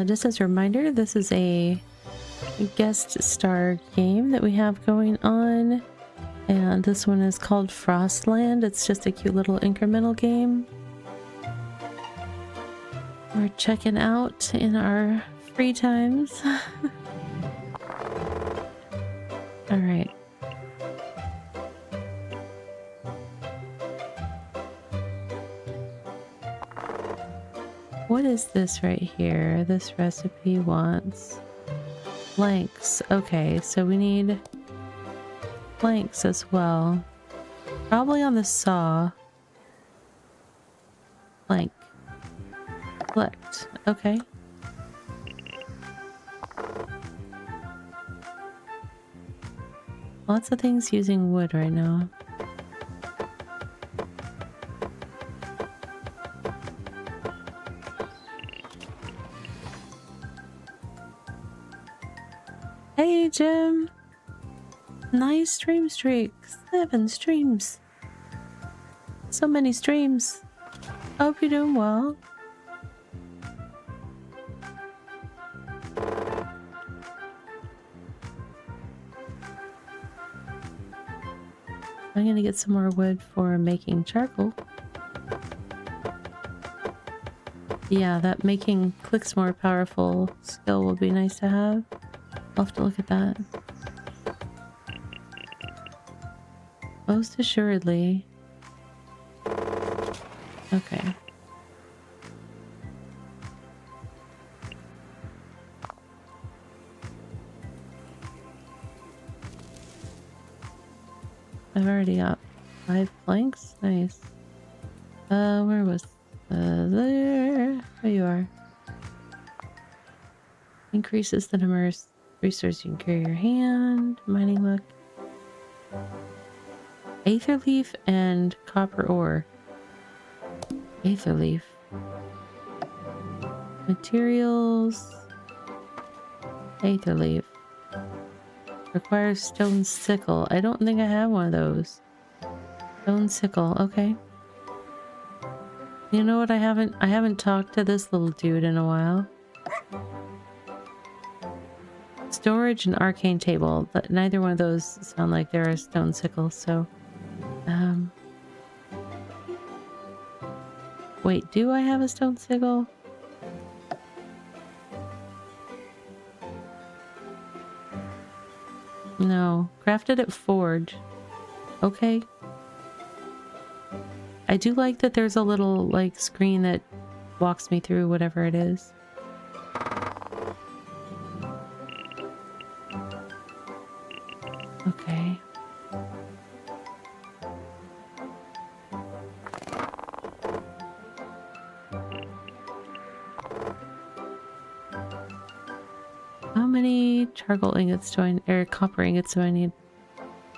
Just as a reminder, this is a guest star game that we have going on, and this one is called Frostland. It's just a cute little incremental game we're checking out in our free times. All right. What is this right here? This recipe wants planks. Okay, so we need planks as well. Probably on the saw. Plank. Select. Okay. Lots of things using wood right now. Hey, Jim. Nice stream streak. 7 streams. So many streams. Hope you're doing well. I'm gonna get some more wood for making charcoal. Yeah, that making clicks more powerful skill will be nice to have. I'll have to look at that. Most assuredly. Okay. I've already got 5 planks. Nice. Where was there? There you are. Increases the number of resources you can carry in your hand. Mining luck. Aether leaf and copper ore. Aether leaf. Materials. Aether leaf. Requires stone sickle. I don't think I have one of those. Stone sickle. Okay. You know what? I haven't talked to this little dude in a while. Storage and arcane table, but neither one of those sound like they're a stone sickle, so wait, do I have a stone sickle? No. Crafted at forge. Okay. I do like that there's a little like screen that walks me through whatever it is. Okay. How many charcoal ingots do I, or copper ingots do I need?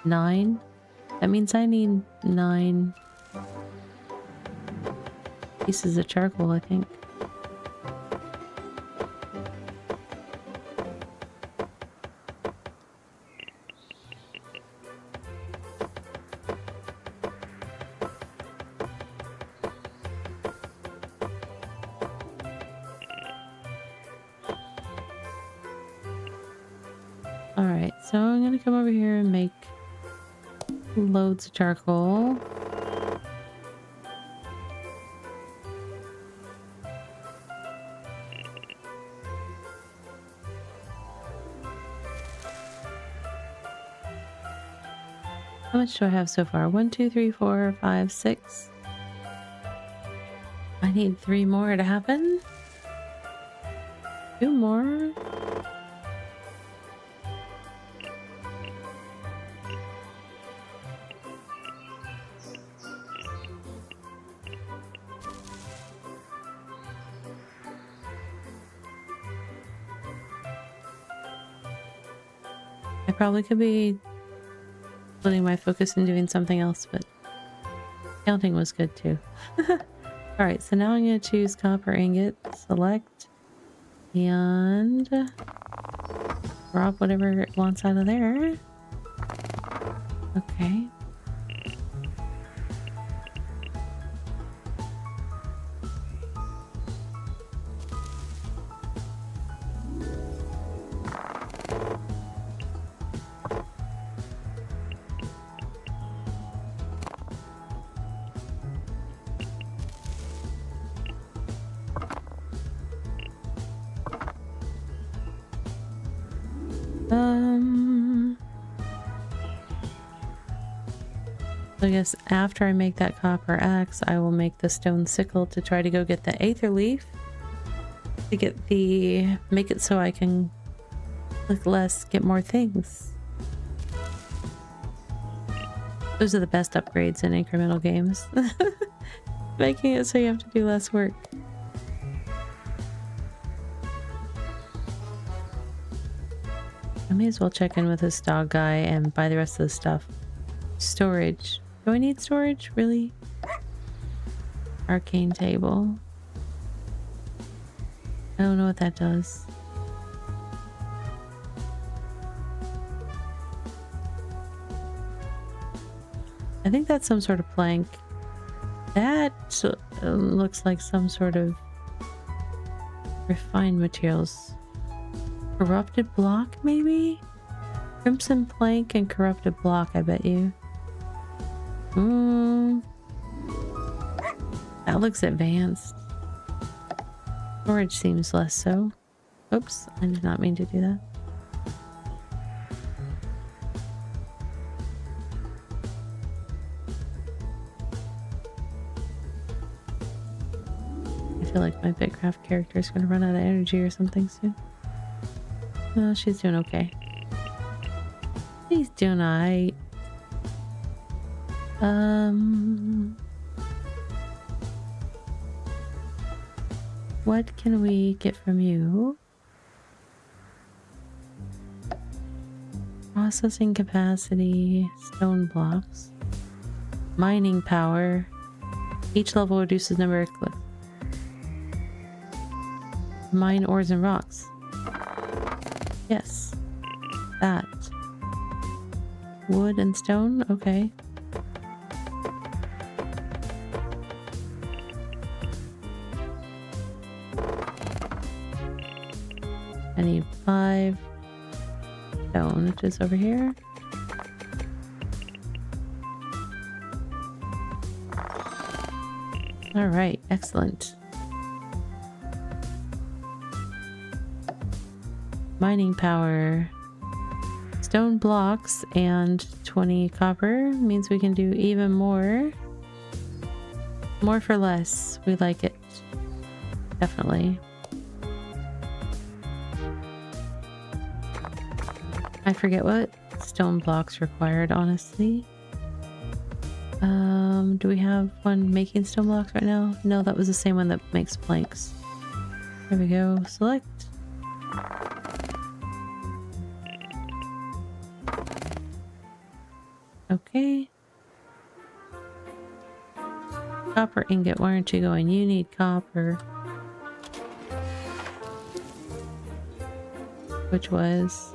9? That means I need 9 pieces of charcoal, I think. Alright, so I'm gonna come over here and make loads of charcoal. How much do I have so far? 1, 2, 3, 4, 5, 6. I need 3 more to happen. 2 more. I probably could be putting my focus and doing something else, but counting was good too. Alright, so now I'm going to choose copper ingot, select, and drop whatever it wants out of there. Okay. So I guess after I make that copper axe, I will make the stone sickle to try to go get the aether leaf to get the make it so I can click less, get more things. Those are the best upgrades in incremental games. Making it so you have to do less work. I may as well check in with this dog guy and buy the rest of the stuff. Storage. Do I need storage? Really? Arcane table. I don't know what that does. I think that's some sort of plank. That looks like some sort of refined materials. Corrupted block, maybe? Crimson plank and corrupted block, I bet you. That looks advanced. Storage seems less so. Oops, I did not mean to do that. I feel like my BitCraft character is going to run out of energy or something soon. No, she's doing okay. She's doing alright. What can we get from you? Processing capacity, stone blocks, mining power. Each level reduces number of cliffs. Mine ores and rocks. Yes. That. Wood and stone? Okay. I need 5 stone, which is over here. Alright, excellent. Mining power. Stone blocks and 20 copper means we can do even more. More for less. We like it. Definitely. I forget what stone blocks required, honestly. Do we have one making stone blocks right now? No, that was the same one that makes planks. There we go. Select. Okay. Copper ingot, why aren't you going? You need copper. Which was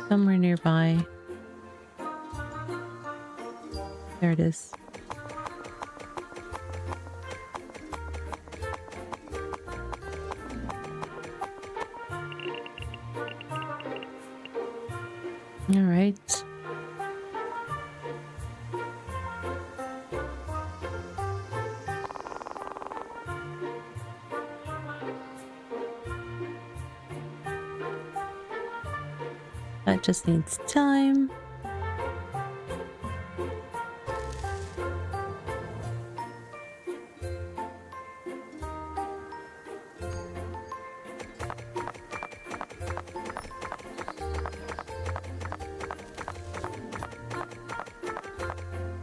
somewhere nearby. There it is. All right. That just needs time.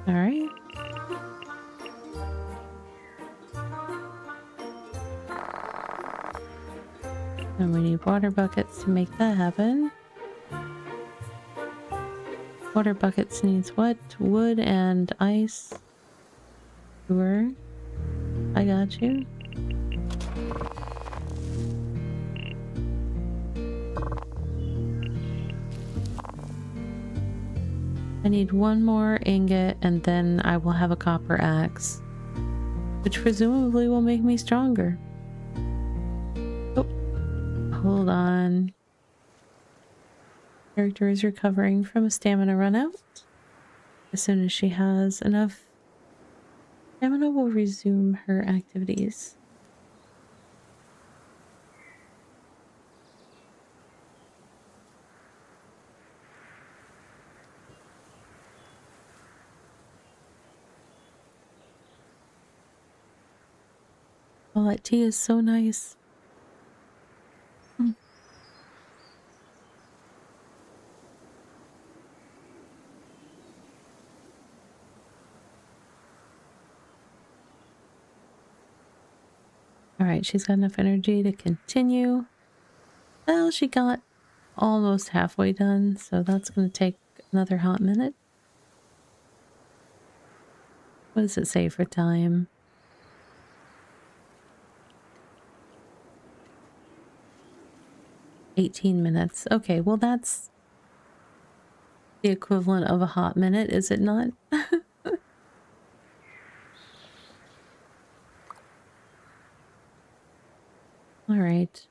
All right. And we need water buckets to make that happen. Water buckets needs what? Wood and ice. Sure. I got you. I need one more ingot and then I will have a copper axe, which presumably will make me stronger. Oh, hold on. Character is recovering from a stamina run out. As soon as she has enough stamina, will resume her activities. Oh, that tea is so nice. All right, she's got enough energy to continue. Well, she got almost halfway done, so that's going to take another hot minute. What does it say for time? 18 minutes. Okay, well that's the equivalent of a hot minute, is it not? All right.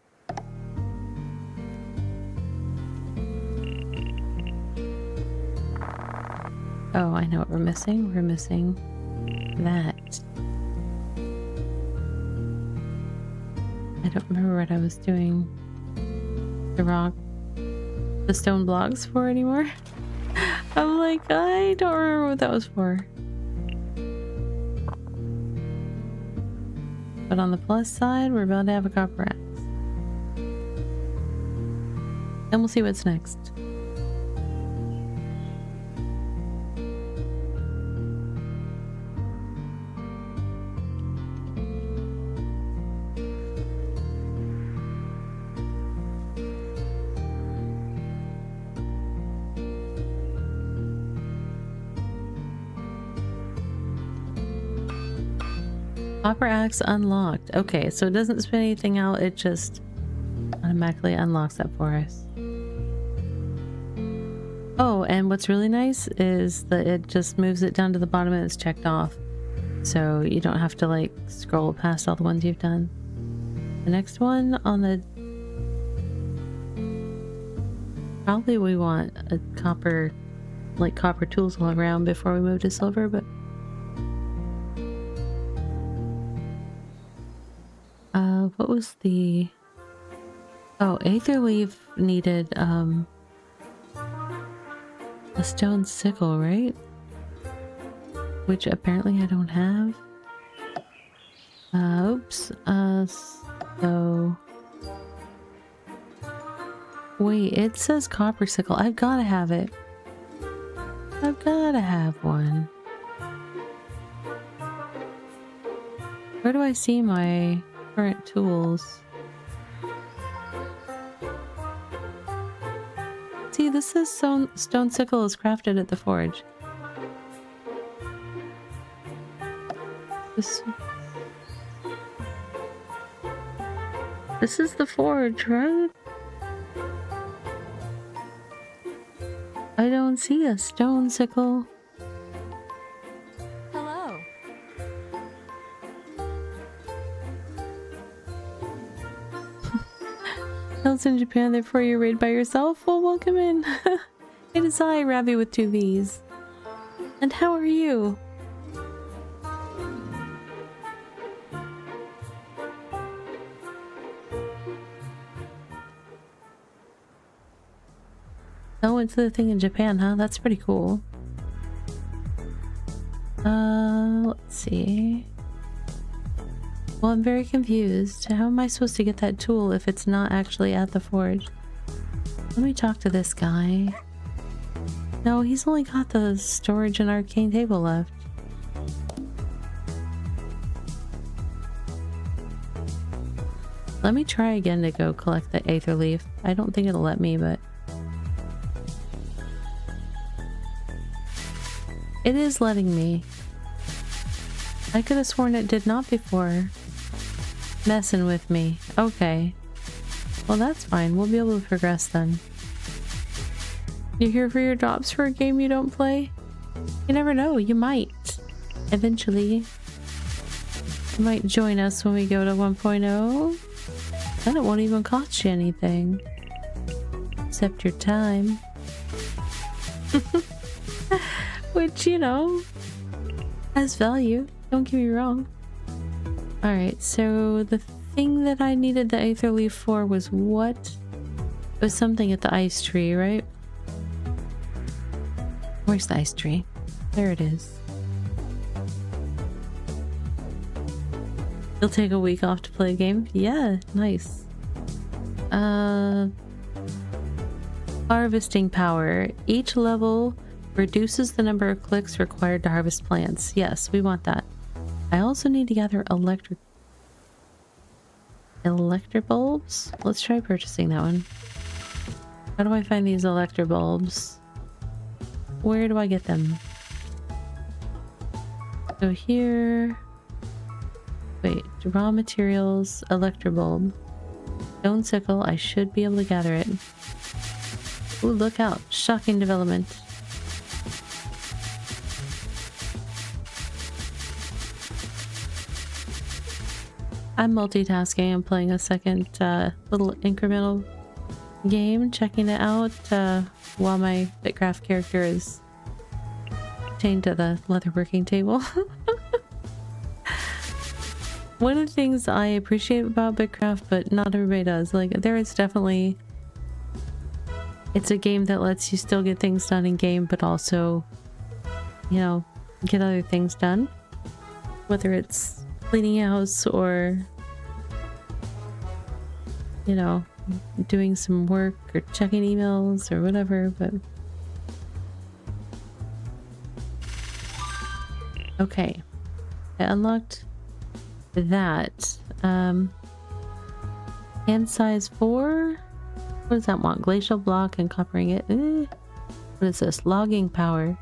Oh, I know what we're missing. We're missing that. I don't remember what I was doing the stone blocks for anymore. I'm like, I don't remember what that was for. But on the plus side, we're about to have a copper axe. And we'll see what's next. Copper axe unlocked. Okay, so it doesn't spit anything out, it just automatically unlocks that for us. Oh, and what's really nice is that it just moves it down to the bottom and it's checked off. So you don't have to like scroll past all the ones you've done. The next one on the... Probably we want a copper, like copper tools all around before we move to silver, but... what was the... Oh, Aether Leaf needed, a stone sickle, right? Which apparently I don't have. Oops. So... Wait, it says copper sickle. I've gotta have it. I've gotta have one. Where do I see my current tools? See, this says stone sickle is crafted at the forge. This is the forge, right? I don't see a stone sickle. Hello. Hell's in Japan, therefore you raid by yourself? Well, welcome in. It is I, Rabbi with 2 V's. And how are you? Oh, it's the thing in Japan, huh? That's pretty cool. Let's see. Well, I'm very confused. How am I supposed to get that tool if it's not actually at the forge? Let me talk to this guy. No, he's only got the storage and arcane table left. Let me try again to go collect the Aether Leaf. I don't think it'll let me, but... It is letting me. I could have sworn it did not before. Messing with me. Okay. Well, that's fine. We'll be able to progress then. You're here for your drops for a game you don't play? You never know. You might. Eventually. You might join us when we go to 1.0. Then it won't even cost you anything. Except your time. Which, you know, has value. Don't get me wrong. Alright, so the thing that I needed the Aether Leaf for was what? It was something at the ice tree, right? Where's the ice tree? There it is. You'll take a week off to play a game? Yeah, nice. Harvesting power. Each level reduces the number of clicks required to harvest plants. Yes, we want that. I also need to gather electric bulbs. Let's try purchasing that one. How do I find these electro bulbs? Where do I get them? So here... Wait, raw materials, electro bulb. Stone sickle, I should be able to gather it. Ooh, look out. Shocking development. I'm multitasking. I'm playing a second little incremental game, checking it out while my BitCraft character is chained to the leatherworking table. One of the things I appreciate about BitCraft, but not everybody does, like there is definitely... It's a game that lets you still get things done in game, but also, you know, get other things done. Whether it's cleaning house or, you know, doing some work or checking emails or whatever, but... Okay. I unlocked that. Hand size 4? What does that want? Glacial block and copper ingot. What is this? Logging power.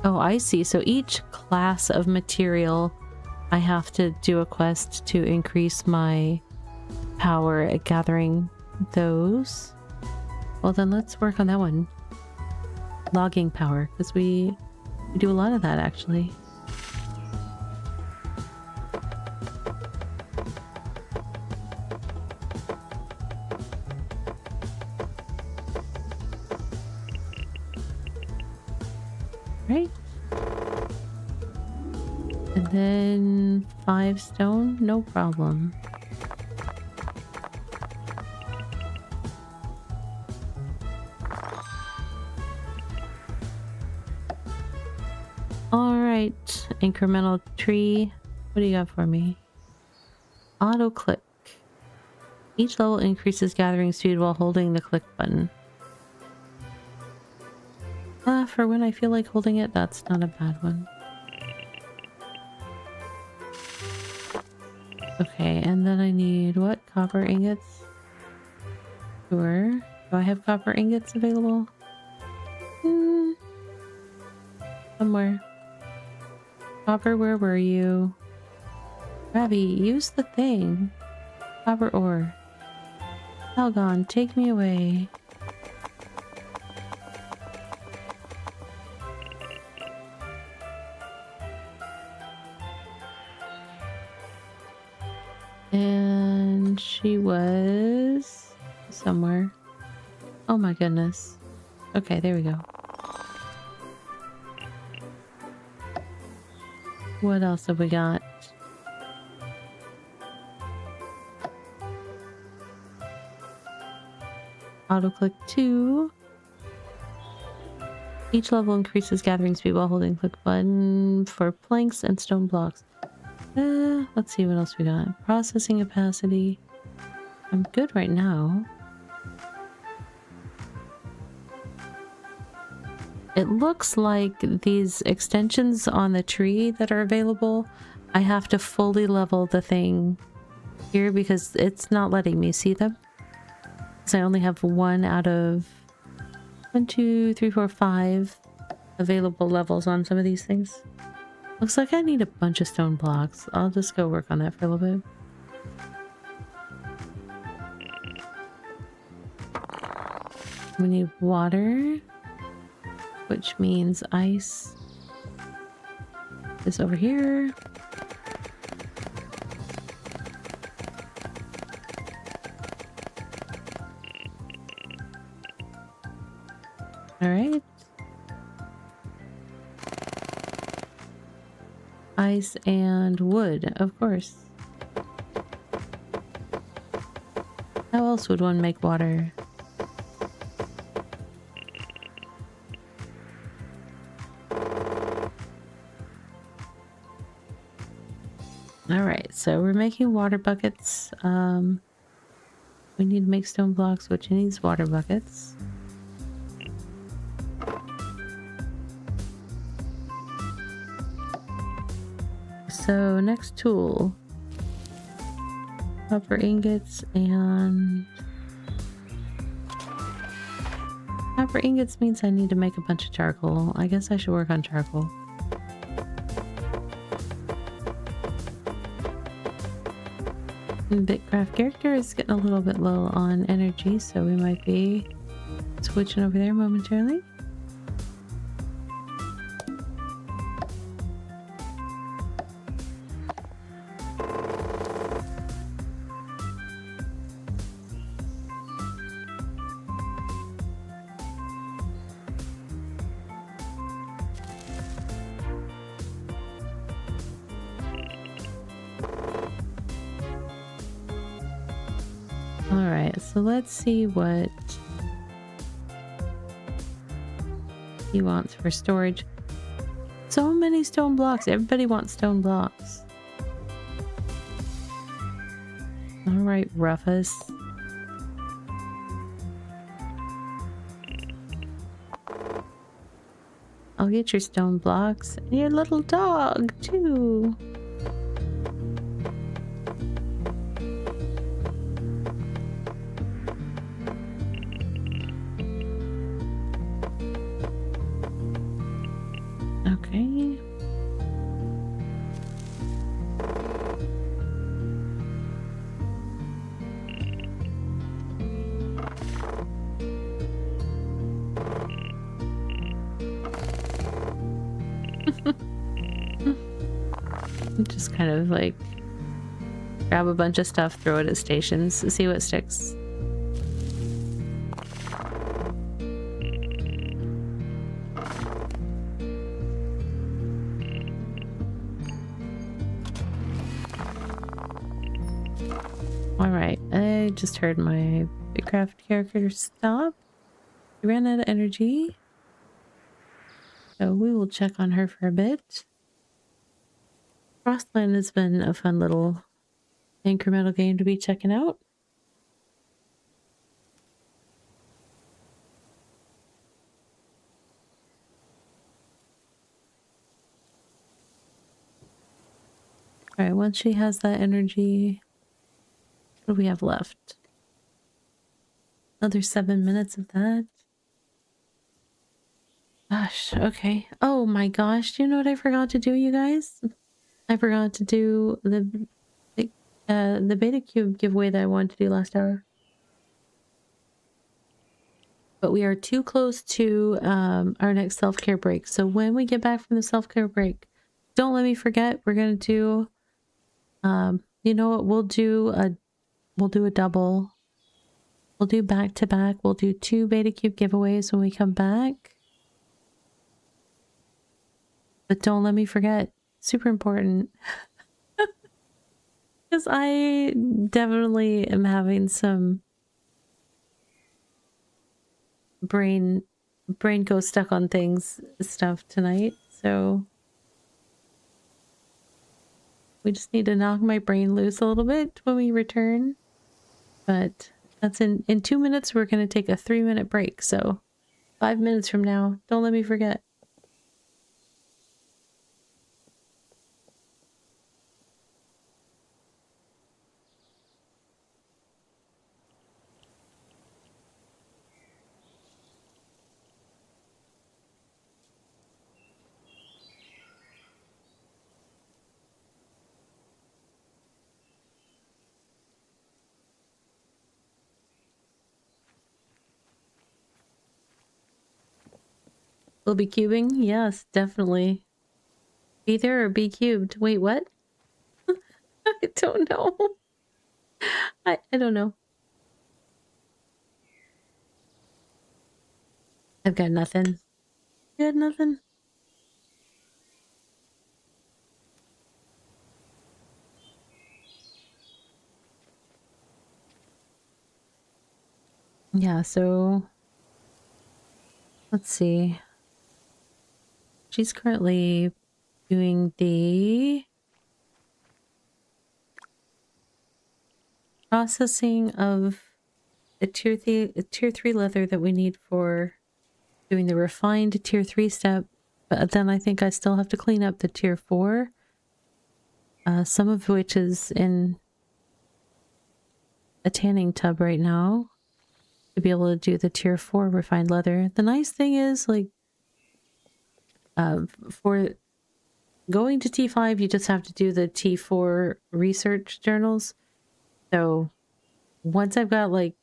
Oh, I see. So each class of material I have to do a quest to increase my power at gathering those. Well, then let's work on that one. Logging power, because we do a lot of that actually. Right? And then 5 stone, no problem. Alright, incremental tree. What do you got for me? Auto click. Each level increases gathering speed while holding the click button. For when I feel like holding it, that's not a bad one. Okay, and then I need what? Copper ingots? Sure. Do I have copper ingots available? Somewhere. Copper, where were you? Ravi, use the thing. Copper ore. Algon, take me away. And she was somewhere. Oh my goodness. Okay, there we go. What else have we got? Auto click 2. Each level increases gathering speed while holding click button for planks and stone blocks. Let's see what else we got. Processing capacity. I'm good right now. It looks like these extensions on the tree that are available, I have to fully level the thing here because it's not letting me see them. So I only have 1 out of 1, 2, 3, 4, 5 available levels on some of these things. Looks like I need a bunch of stone blocks. I'll just go work on that for a little bit. We need water, which means ice is over here. All right. Ice and wood, of course. How else would one make water? Alright, so we're making water buckets. We need to make stone blocks, which needs water buckets. So next tool. Copper ingots and Copper ingots means I need to make a bunch of charcoal. I guess I should work on charcoal. BitCraft character is getting a little bit low on energy, so we might be switching over there momentarily. Alright, so let's see what he wants for storage. So many stone blocks. Everybody wants stone blocks. Alright, Rufus. I'll get your stone blocks and your little dog too. Okay. Just kind of like grab a bunch of stuff, throw it at stations, see what sticks. Alright, I just heard my BitCraft character stop. She ran out of energy. So we will check on her for a bit. Frostland has been a fun little incremental game to be checking out. Alright, once she has that energy, what do we have left? Another 7 minutes of that. Gosh, okay. Oh my gosh, do you know what I forgot to do, you guys? I forgot to do the beta cube giveaway that I wanted to do last hour. But we are too close to our next self-care break. So when we get back from the self-care break, don't let me forget, we're gonna do you know what, we'll do a double. We'll do back to back. We'll do 2 beta cube giveaways when we come back. But don't let me forget. Super important. Because I definitely am having some brain go stuck on things stuff tonight. So we just need to knock my brain loose a little bit when we return. But that's in 2 minutes. We're going to take a 3-minute break. So 5 minutes from now, don't let me forget. We'll be cubing? Yes, definitely. Be there or be cubed. Wait, what? I don't know. I don't know. I've got nothing. You got nothing? Yeah, so let's see. She's currently doing the processing of the tier 3 leather that we need for doing the refined tier 3 step. But then I think I still have to clean up the tier 4. Some of which is in a tanning tub right now. to be able to do the tier 4 refined leather. The nice thing is, like, for going to T5, you just have to do the T4 research journals. So once I've got like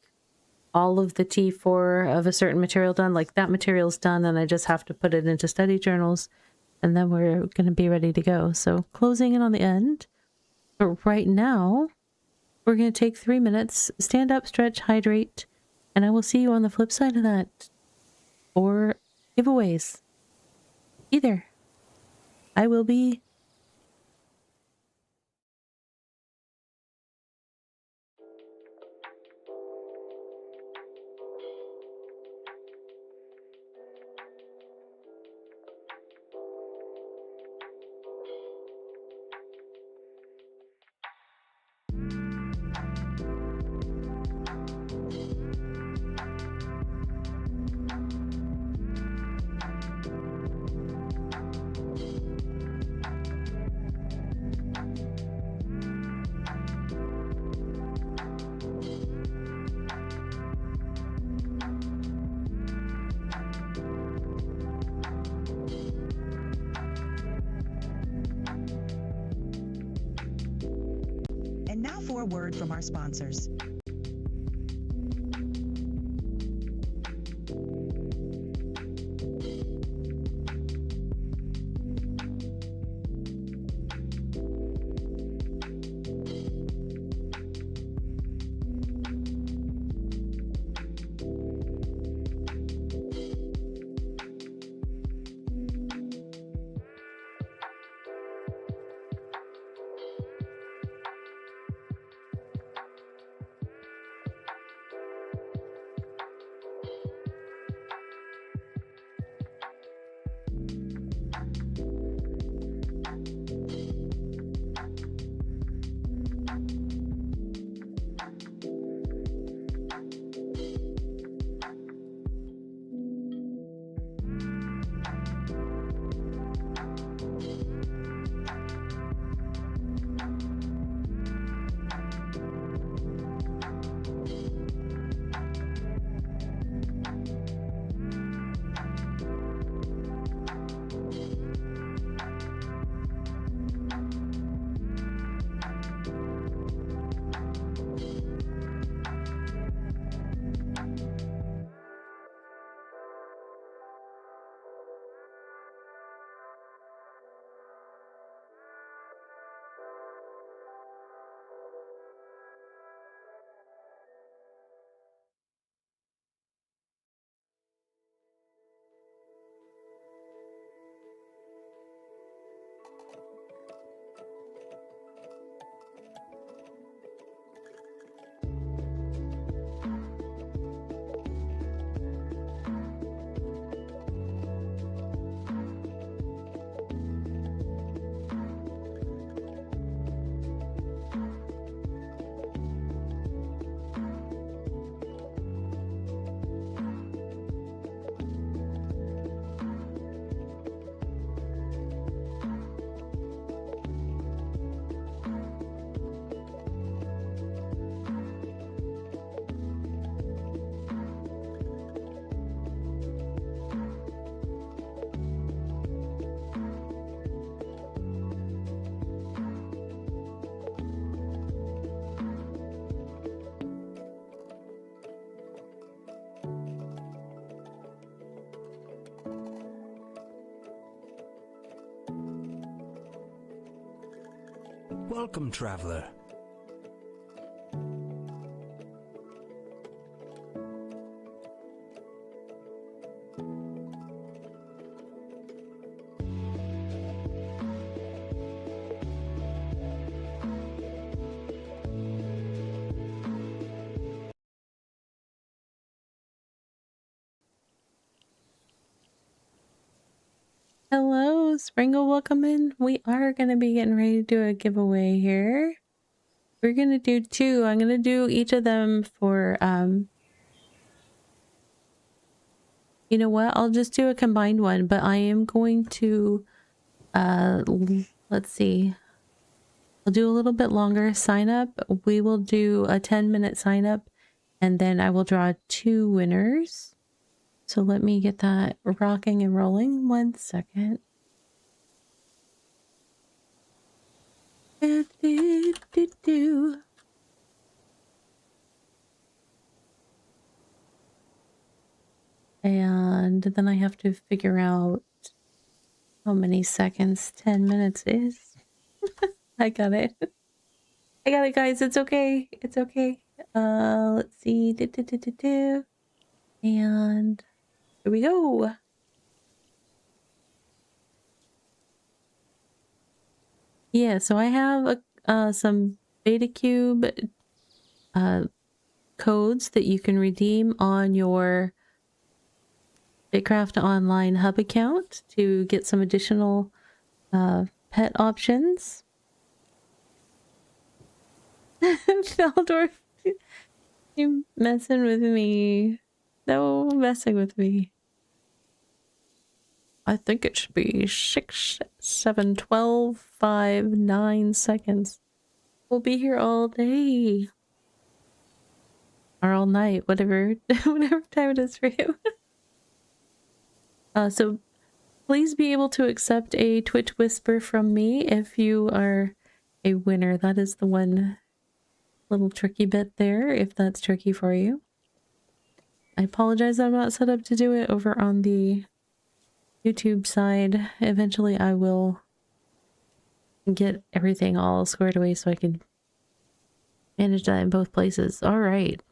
all of the T4 of a certain material done, like that material's done, and I just have to put it into study journals, and then we're going to be ready to go. So closing in on the end. But right now, we're going to take 3 minutes, stand up, stretch, hydrate, and I will see you on the flip side of that. Or giveaways. Either. I will be. And now for a word from our sponsors. Welcome, traveler. Hello, Springle, welcome in. We are going to be getting ready to do a giveaway here. We're going to do 2. I'm going to do each of them for, you know what? I'll just do a combined one, but I am going to, let's see. I'll do a little bit longer sign up. We will do a 10-minute sign up, And then I will draw 2 winners. So let me get that rocking and rolling. 1 second. Do, do, do, do. And then I have to figure out how many seconds 10 minutes is. I got it. I got it, guys. It's okay. It's okay. Let's see. Do, do, do, do, do. And here we go. Yeah, so I have some BetaCube codes that you can redeem on your BitCraft Online hub account to get some additional pet options. Feldorf, you messing with me. No messing with me. I think it should be 6, 7, 12, 5, 9 seconds. We'll be here all day. Or all night, whatever time it is for you. So please be able to accept a Twitch whisper from me if you are a winner. That is the one little tricky bit there, if that's tricky for you. I apologize I'm not set up to do it over on the YouTube side. Eventually I will get everything all squared away so I can manage that in both places. All right.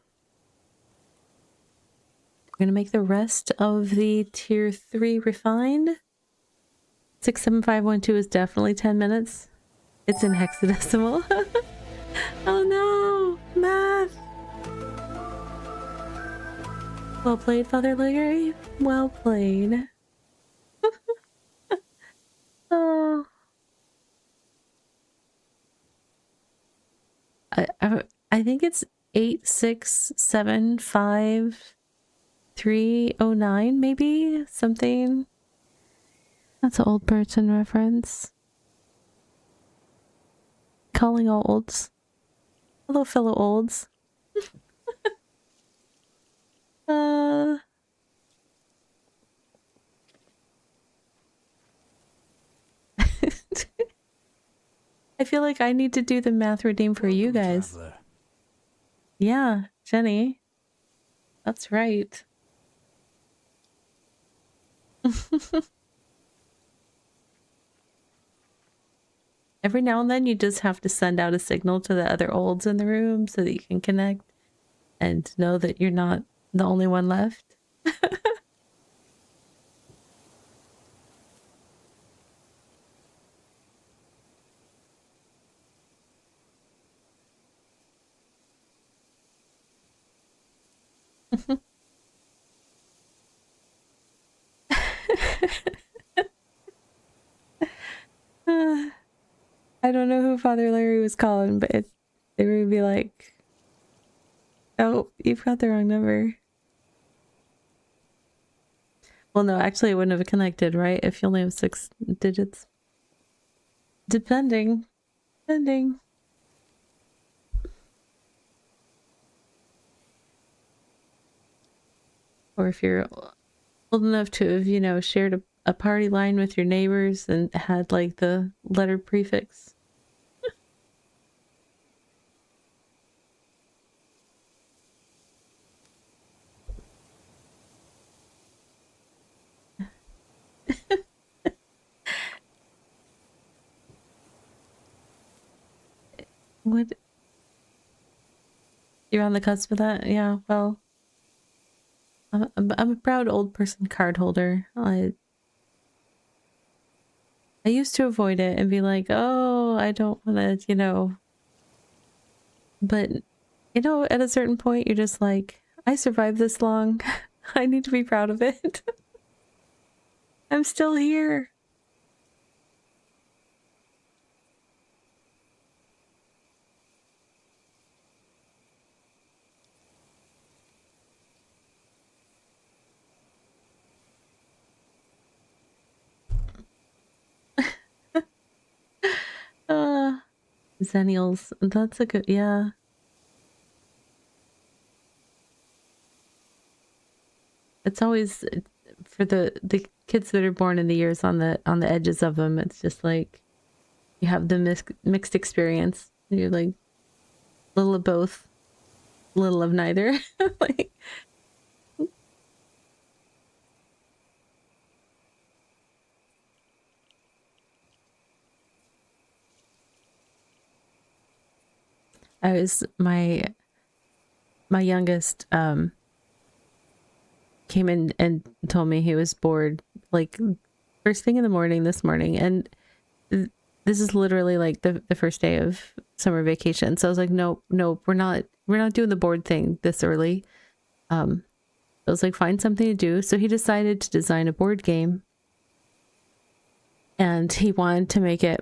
We're going to make the rest of the tier 3 refined. 67512 is definitely 10 minutes. It's in hexadecimal. Oh no! Math! Well played, Father Larry. Well played. Oh. I think it's 8675309, maybe? Something. That's an old person reference. Calling all olds. Hello, fellow olds. I feel like I need to do the math redeem for you guys. Traveler. Yeah, Jenny. That's right. Every now and then you just have to send out a signal to the other olds in the room so that you can connect and know that you're not the only one left. I don't know who Father Larry was calling, but they would be like, oh, you've got the wrong number. Well, no, actually it wouldn't have connected, right? If you only have 6 digits. Depending. Depending. Or if you're old enough to have, you know, shared a party line with your neighbors and had like the letter prefix. What? You're on the cusp of that? Yeah, well, I'm a proud old person card holder. I used to avoid it and be like, oh, I don't want to, you know. But, you know, at a certain point, you're just like, I survived this long. I need to be proud of it. I'm still here. Zennials. That's a good, yeah. It's always for the kids that are born in the years on the edges of them. It's just like you have the mixed experience. You're like little of both, little of neither. Like, I was my youngest came in and told me he was bored like first thing in the morning this morning, and this is literally like the first day of summer vacation. So I was like, nope, we're not doing the board thing this early. I was like, find something to do. So he decided to design a board game, and he wants to make it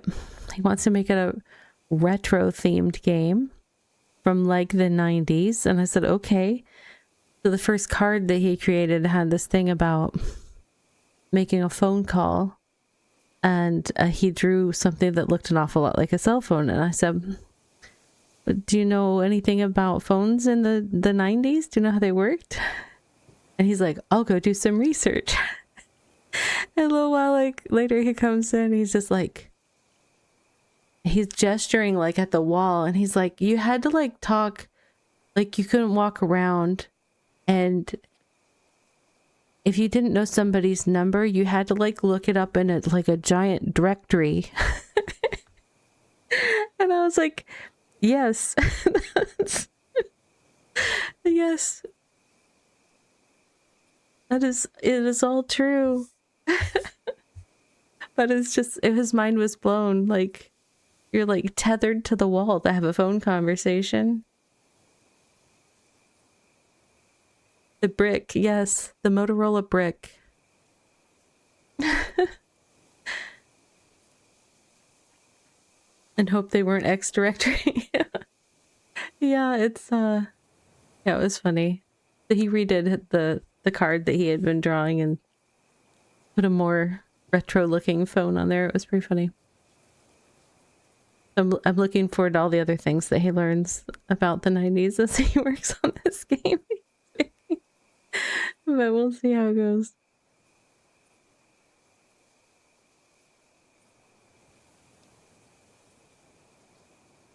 a retro themed game from like the 90s. And I said, okay. So the first card that he created had this thing about making a phone call, and he drew something that looked an awful lot like a cell phone. And I said, do you know anything about phones in the 90s? Do you know how they worked? And he's like, I'll go do some research. And a little while later he comes in, he's just like, he's gesturing like at the wall, and he's like, you had to like talk, like you couldn't walk around, and if you didn't know somebody's number, you had to like look it up in a giant directory. And I was like, yes. Yes. It is all true. But it's just, his mind was blown. Like, you're like tethered to the wall to have a phone conversation. The brick, yes, the Motorola brick. And hope they weren't X directory. Yeah, it was funny. He redid the card that he had been drawing and put a more retro looking phone on there. It was pretty funny. I'm looking forward to all the other things that he learns about the 90s as he works on this game. But we'll see how it goes.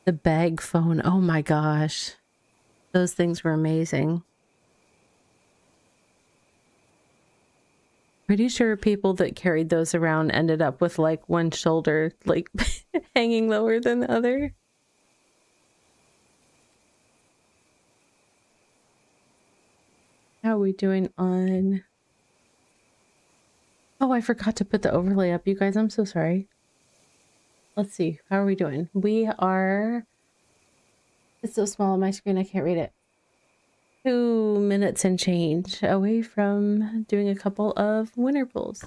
The bag phone. Oh my gosh. Those things were amazing. Pretty sure people that carried those around ended up with like one shoulder like hanging lower than the other. How are we doing on... Oh, I forgot to put the overlay up, you guys. I'm so sorry. Let's see. How are we doing? We are... It's so small on my screen, I can't read it. 2 minutes and change away from doing a couple of winter pulls.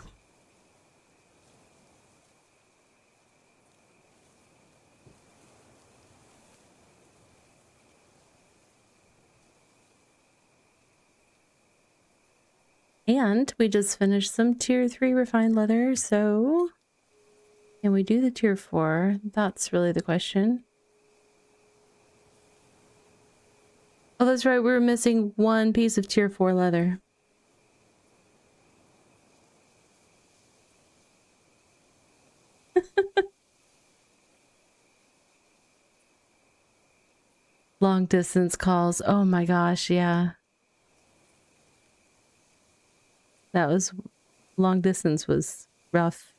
And we just finished some tier 3 refined leather, so can we do the tier 4? That's really the question. Oh, that's right, we were missing one piece of tier 4 leather. Long distance calls. Oh my gosh, yeah. That was... Long distance was rough.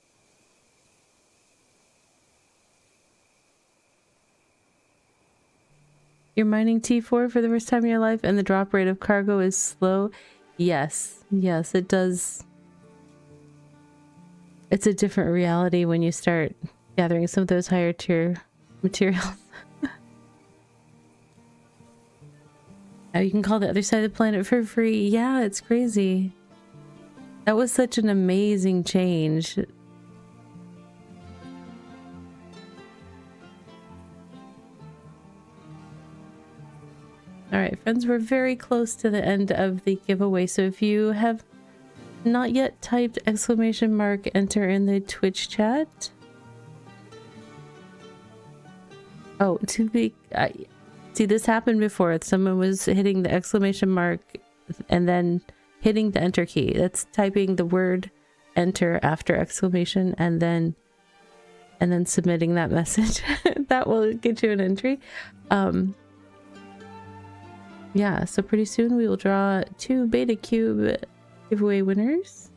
You're mining T4 for the first time in your life and the drop rate of cargo is slow? Yes. Yes, it does. It's a different reality when you start gathering some of those higher tier materials. Now you can call the other side of the planet for free. Yeah, it's crazy. That was such an amazing change. All right, friends, we're very close to the end of the giveaway. So if you have not yet typed ! enter in the Twitch chat. Oh, to be... see, this happened before. Someone was hitting the ! and then hitting the enter key. That's typing the word enter after exclamation and then submitting that message. That will get you an entry. Yeah, so pretty soon we will draw 2 Beta Cube giveaway winners.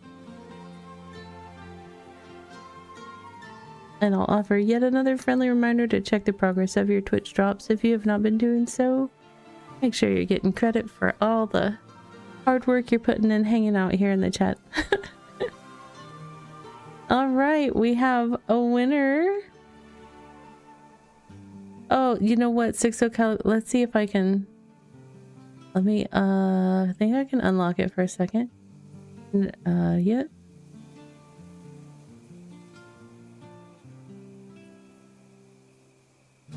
And I'll offer yet another friendly reminder to check the progress of your Twitch drops if you have not been doing so. Make sure you're getting credit for all the hard work you're putting in hanging out here in the chat. All right, we have a winner. Oh, you know what? 60 cal. Let's see if I can. Let me. I think I can unlock it for a second. Yep.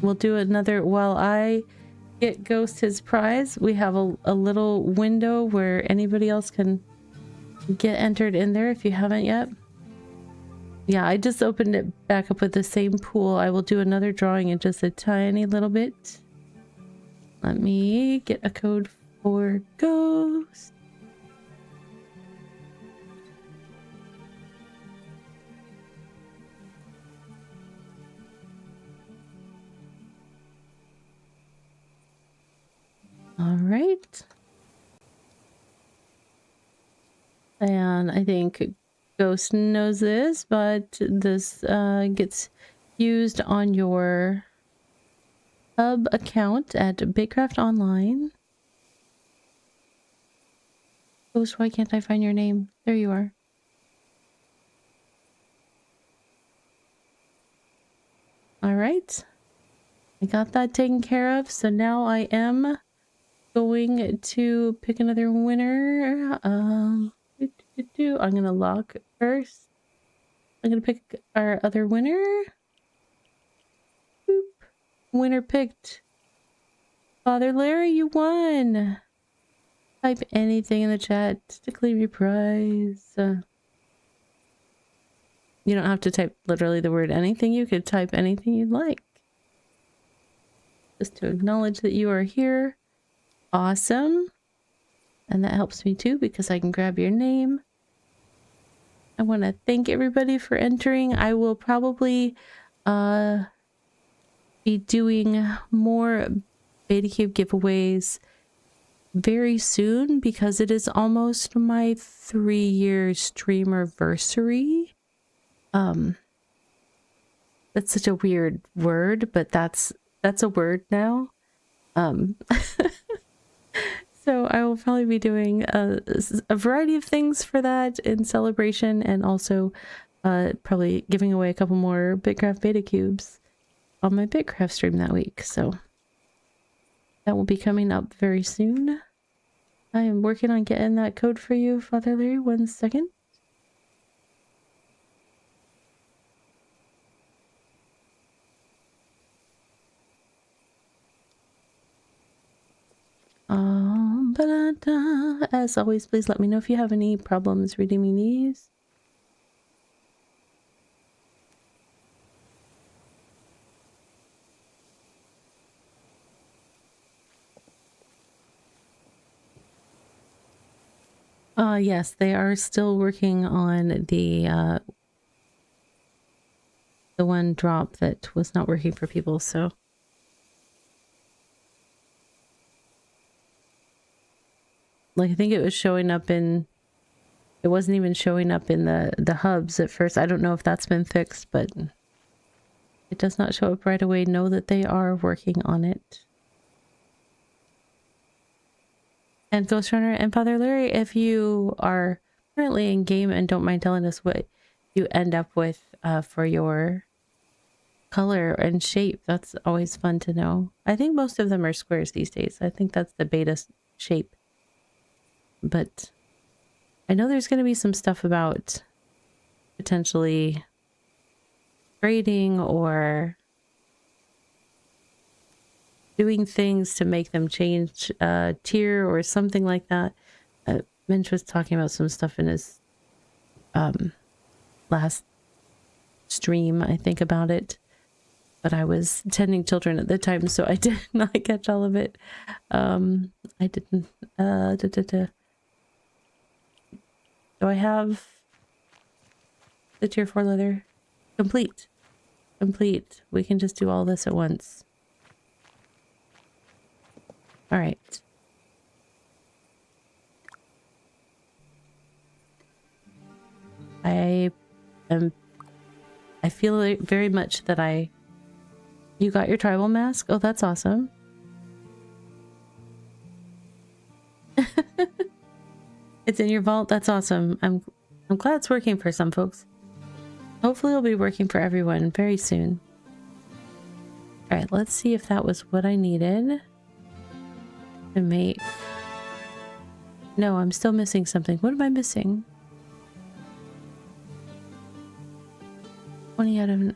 We'll do another while I get Ghost his prize. We have a little window where anybody else can get entered in there if you haven't yet. Yeah, I just opened it back up with the same pool. I will do another drawing in just a tiny little bit. Let me get a code for Ghost. All right. And I think Ghost knows this, but this gets used on your hub account at BitCraft Online. Ghost, why can't I find your name? There you are. All right. I got that taken care of. So now I am going to pick another winner. I'm gonna lock first. I'm gonna pick our other winner. Boop. Winner picked. Father Larry, you won. Type anything in the chat to claim your prize. You don't have to type literally the word anything. You could type anything you'd like. Just to acknowledge that you are here. Awesome. And that helps me too because I can grab your name. I want to thank everybody for entering. I will probably be doing more BetaCube giveaways very soon because it is almost my 3-year streamerversary. That's such a weird word, but that's a word now. So I will probably be doing a variety of things for that in celebration, and also probably giving away a couple more BitCraft Beta Cubes on my BitCraft stream that week. So that will be coming up very soon. I am working on getting that code for you, Father Larry. 1 second. As always, please let me know if you have any problems redeeming these. Yes, they are still working on the one drop that was not working for people, so like I think it was showing up in, it wasn't even showing up in the hubs at first. I don't know if that's been fixed, but it does not show up right away. Know that they are working on it. And Ghost Runner and Father Larry, if you are currently in game and don't mind telling us what you end up with for your color and shape, that's always fun to know. I think most of them are squares these days. I think that's the beta shape. But I know there's going to be some stuff about potentially grading or doing things to make them change tier or something like that. Minch was talking about some stuff in his last stream, I think, about it. But I was tending children at the time, so I did not catch all of it. I didn't. Do I have the tier 4 leather? Complete. Complete. We can just do all this at once. All right. I feel like very much that you got your tribal mask? Oh, that's awesome. It's in your vault? That's awesome. I'm glad it's working for some folks. Hopefully it'll be working for everyone very soon. Alright, let's see if that was what I needed to make. No, I'm still missing something. What am I missing? 20 out of...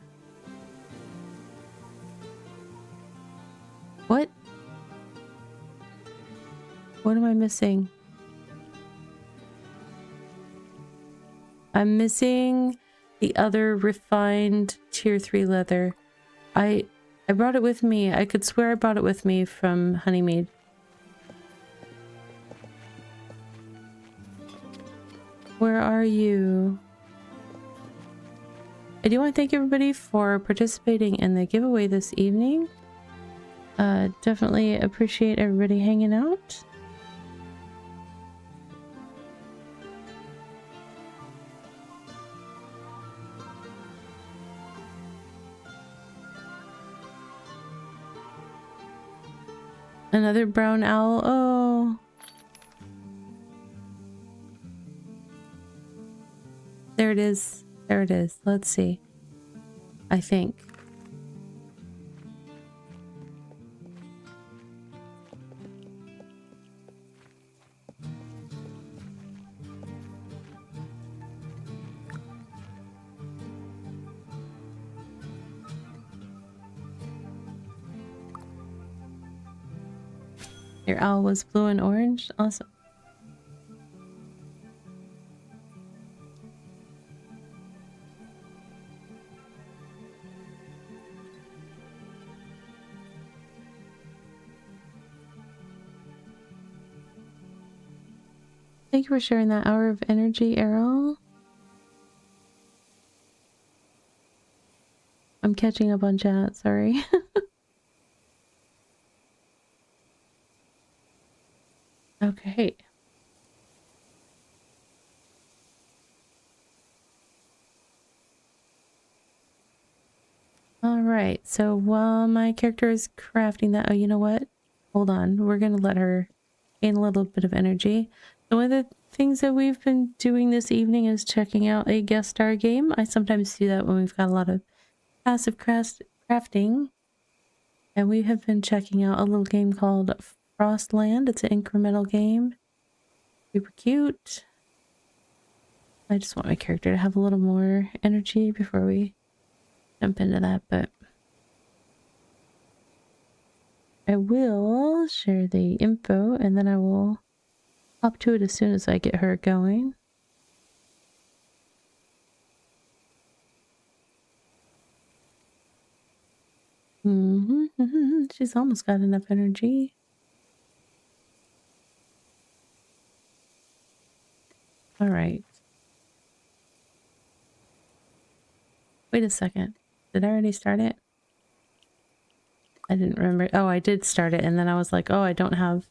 What? What am I missing? I'm missing the other refined tier 3 leather. I brought it with me. I could swear I brought it with me from Honeymeade. Where are you? I do want to thank everybody for participating in the giveaway this evening. Definitely appreciate everybody hanging out. Another brown owl. Oh. There it is. There it is. Let's see. I think. Your owl was blue and orange? Awesome. Thank you for sharing that hour of energy, Errol. I'm catching up on chat, sorry. Okay. Alright, so while my character is crafting that... Oh, you know what? Hold on. We're gonna let her gain a little bit of energy. So one of the things that we've been doing this evening is checking out a guest star game. I sometimes do that when we've got a lot of passive crafting. And we have been checking out a little game called Frostland. It's an incremental game. Super cute. I just want my character to have a little more energy before we jump into that, but I will share the info and then I will hop to it as soon as I get her going. She's almost got enough energy. All right. Wait a second. Did I already start it? I didn't remember. Oh, I did start it and then I was like, oh, I don't have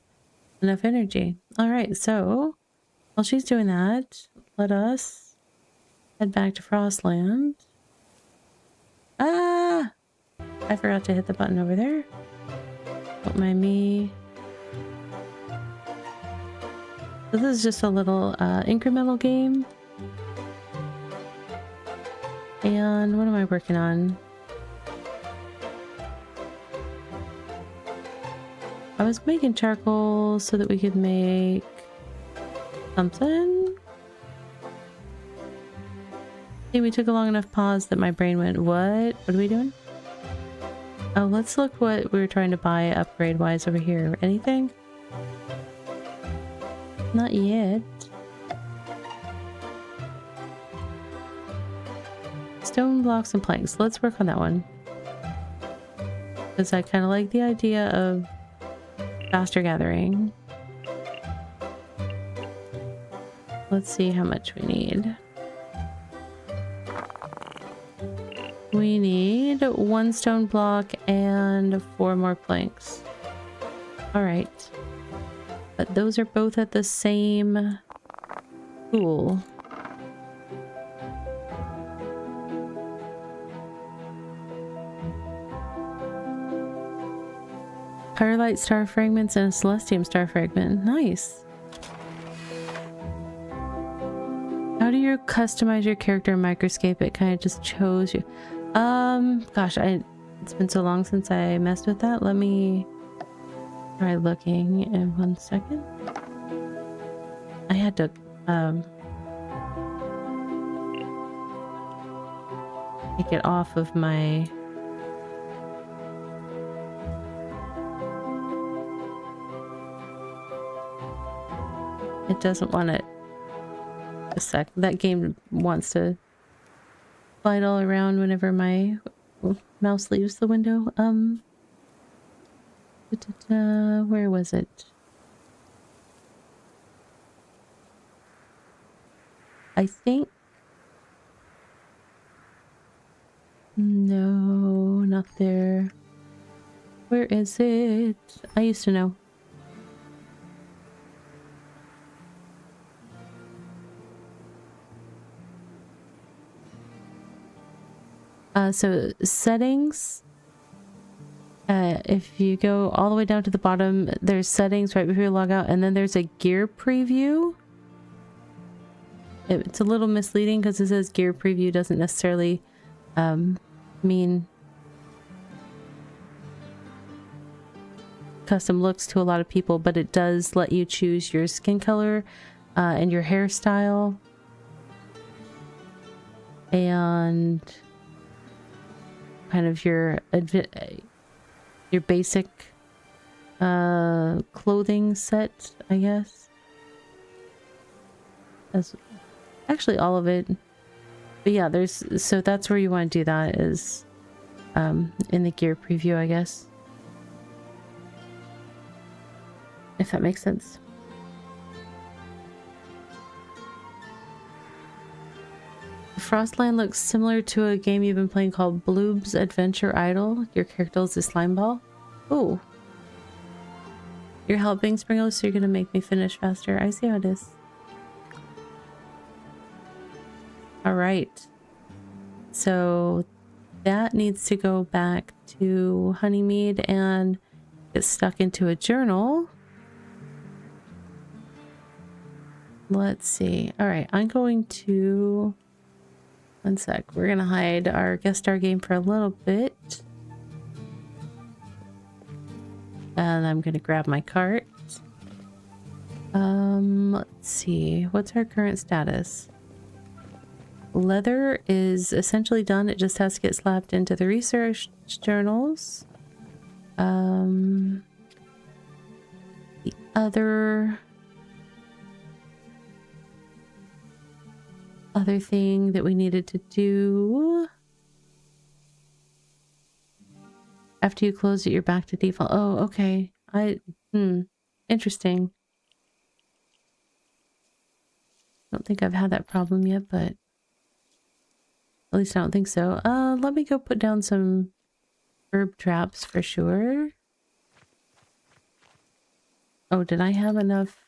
enough energy. All right, so while she's doing that, let us head back to Frostland. Ah! I forgot to hit the button over there. Don't mind me. So this is just a little incremental game. And what am I working on? I was making charcoal so that we could make something. Hey, we took a long enough pause that my brain went, what? What are we doing? Oh, let's look what we were trying to buy upgrade-wise over here. Anything? Not yet. Stone blocks and planks. Let's work on that one. Because I kind of like the idea of faster gathering. Let's see how much we need. We need 1 stone block and 4 more planks. All right. But those are both at the same pool. Pyrolite star fragments and a celestium star fragment. Nice. How do you customize your character in Microscape? It kind of just chose you. Gosh, it's been so long since I messed with that. Let me try looking in 1 second. I had to take it off of my it doesn't want it a sec. That game wants to slide all around whenever my mouse leaves the window. Where was it? I think no, not there. Where is it? I used to know. So settings, if you go all the way down to the bottom, there's settings right before you log out, and then there's a gear preview. It's a little misleading because it says gear preview doesn't necessarily mean custom looks to a lot of people, but it does let you choose your skin color and your hairstyle and kind of your basic clothing set, I guess. That's actually all of it. But yeah, so that's where you want to do that, is in the gear preview, I guess. If that makes sense. Frostland looks similar to a game you've been playing called Bloob's Adventure Idol. Your character is a slime ball. Oh. You're helping, Springles, so you're gonna make me finish faster. I see how it is. Alright. So that needs to go back to Honeymeade and get stuck into a journal. Let's see. Alright, I'm going to... 1 sec. We're gonna hide our guest star game for a little bit. And I'm gonna grab my cart. Let's see. What's our current status? Leather is essentially done. It just has to get slapped into the research journals. The other thing that we needed to do after you close it, you're back to default. Oh, okay. Interesting. I don't think I've had that problem yet, but at least I don't think so. Let me go put down some herb traps for sure. Oh, did I have enough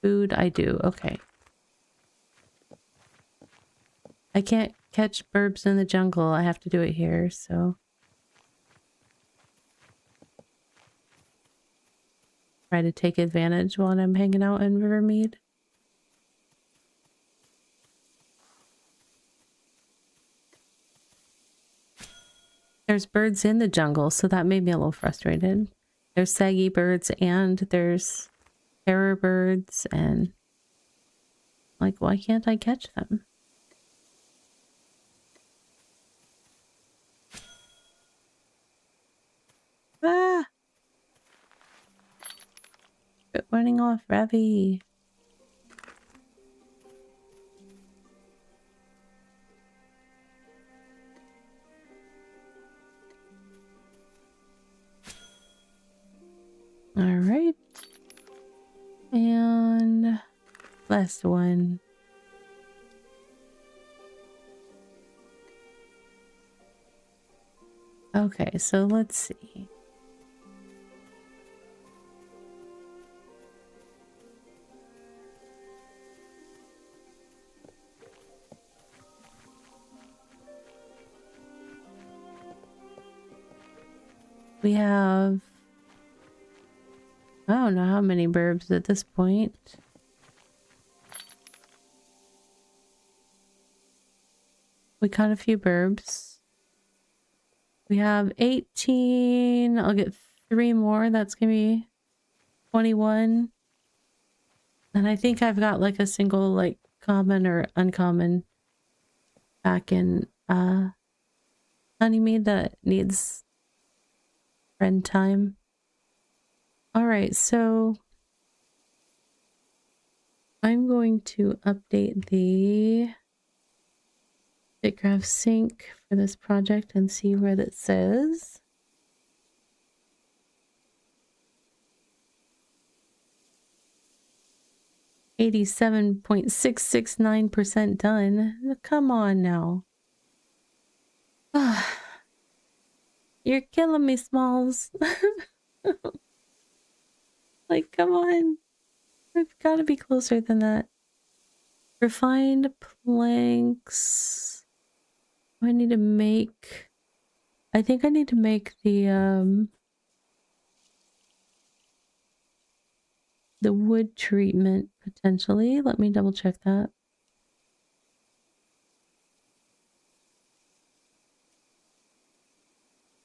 food? I do. Okay. I can't catch burbs in the jungle. I have to do it here, so. Try to take advantage while I'm hanging out in Rivermead. There's birds in the jungle, so that made me a little frustrated. There's saggy birds and there's terror birds, and like, why can't I catch them? Ah! Quit running off, Ravi. All right. And last one. Okay, so let's see. We have, I don't know how many burbs at this point. We caught a few burbs. We have 18. I'll get 3 more. That's gonna be 21. And I think I've got like a single like common or uncommon back in Honeymeade that needs friend time. Alright, so I'm going to update the BitCraft sync for this project and see what it says. .669% done. Come on now. You're killing me, Smalls. Like, come on. We've got to be closer than that. Refined planks. I need to make... I think I need to make the wood treatment, potentially. Let me double check that.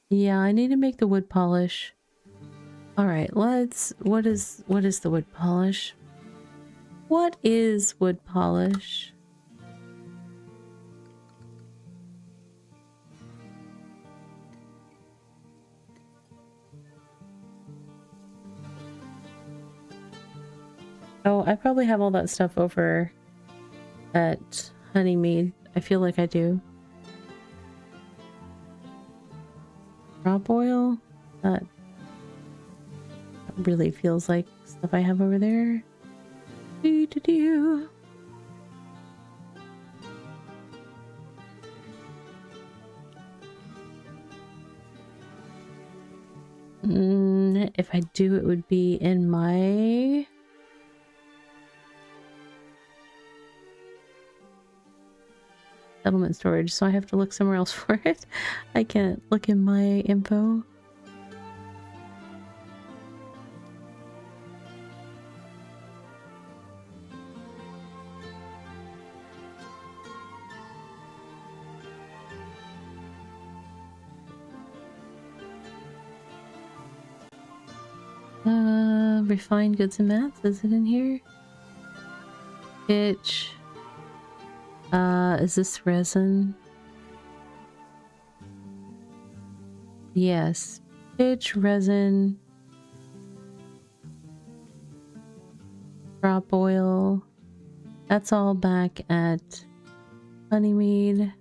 Yeah, I need to make the wood polish. Alright, let's... What is the wood polish? What is wood polish? Oh, I probably have all that stuff over at Honeymeade. I feel like I do. Crop oil? That really feels like stuff I have over there. Do-do-do. If I do, it would be in my... settlement storage, so I have to look somewhere else for it. I can't look in my info. Refined goods and mats, is it in here? Pitch. Is this resin? Yes. Pitch, resin, crop oil. That's all back at Honeymeade.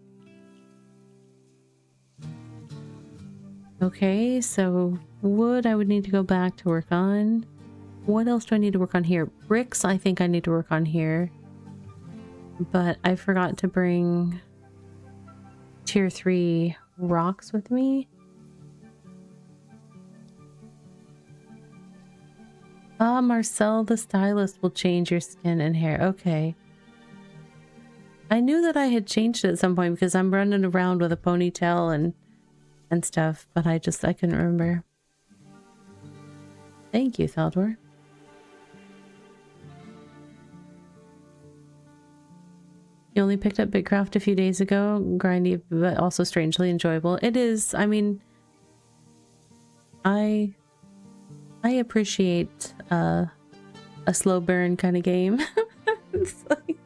Okay, so wood I would need to go back to work on. What else do I need to work on here? Bricks I think I need to work on here. But I forgot to bring tier 3 rocks with me. Marcel the stylist will change your skin and hair. Okay. I knew that I had changed it at some point because I'm running around with a ponytail and stuff, but I couldn't remember. Thank you, Thaldor. You only picked up BitCraft a few days ago. Grindy, but also strangely enjoyable. It is. I mean, I appreciate a slow burn kind of game. It's like,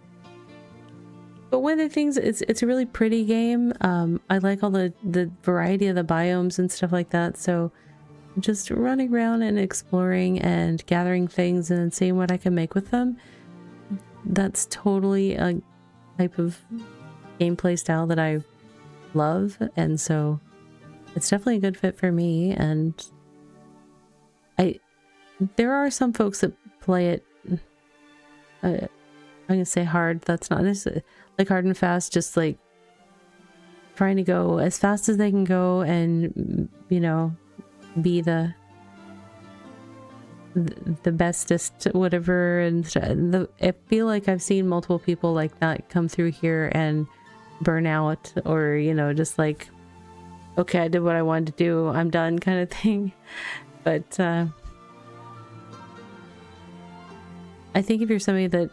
but one of the things, it's a really pretty game. I like all the variety of the biomes and stuff like that. So just running around and exploring and gathering things and then seeing what I can make with them. That's totally a type of gameplay style that I love, and so it's definitely a good fit for me. And there are some folks that play it I'm gonna say hard, that's not like hard and fast, just like trying to go as fast as they can go and, you know, be the bestest, whatever. And I feel like I've seen multiple people like that come through here and burn out, or, you know, just like, okay, I did what I wanted to do, I'm done kind of thing. But I think if you're somebody that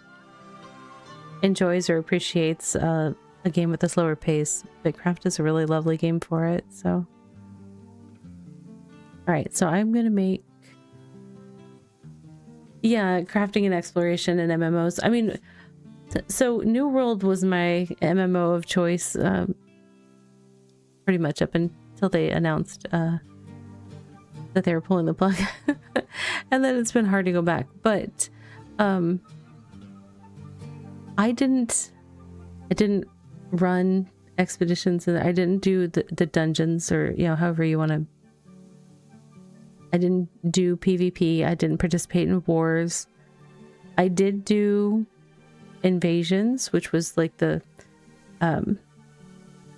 enjoys or appreciates a game with a slower pace, BitCraft is a really lovely game for it. So, all right, so I'm gonna make, yeah, crafting and exploration and MMOs. I mean, so New World was my MMO of choice, pretty much up until they announced that they were pulling the plug, and then it's been hard to go back. But I didn't run expeditions, and I didn't do the dungeons, or, you know, however you want to. I didn't do PvP. I didn't participate in wars. I did do invasions, which was like the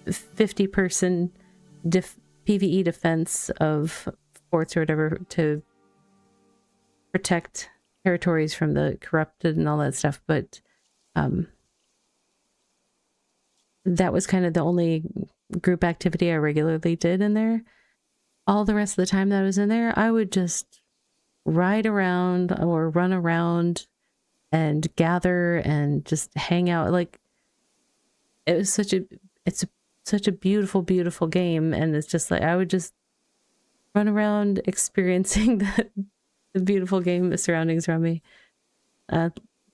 50-person PvE defense of forts or whatever to protect territories from the corrupted and all that stuff. But that was kind of the only group activity I regularly did in there. All the rest of the time that I was in there, I would just ride around or run around and gather and just hang out. Like, it was such a beautiful, beautiful game. And it's just like, I would just run around experiencing the beautiful game, the surroundings around me.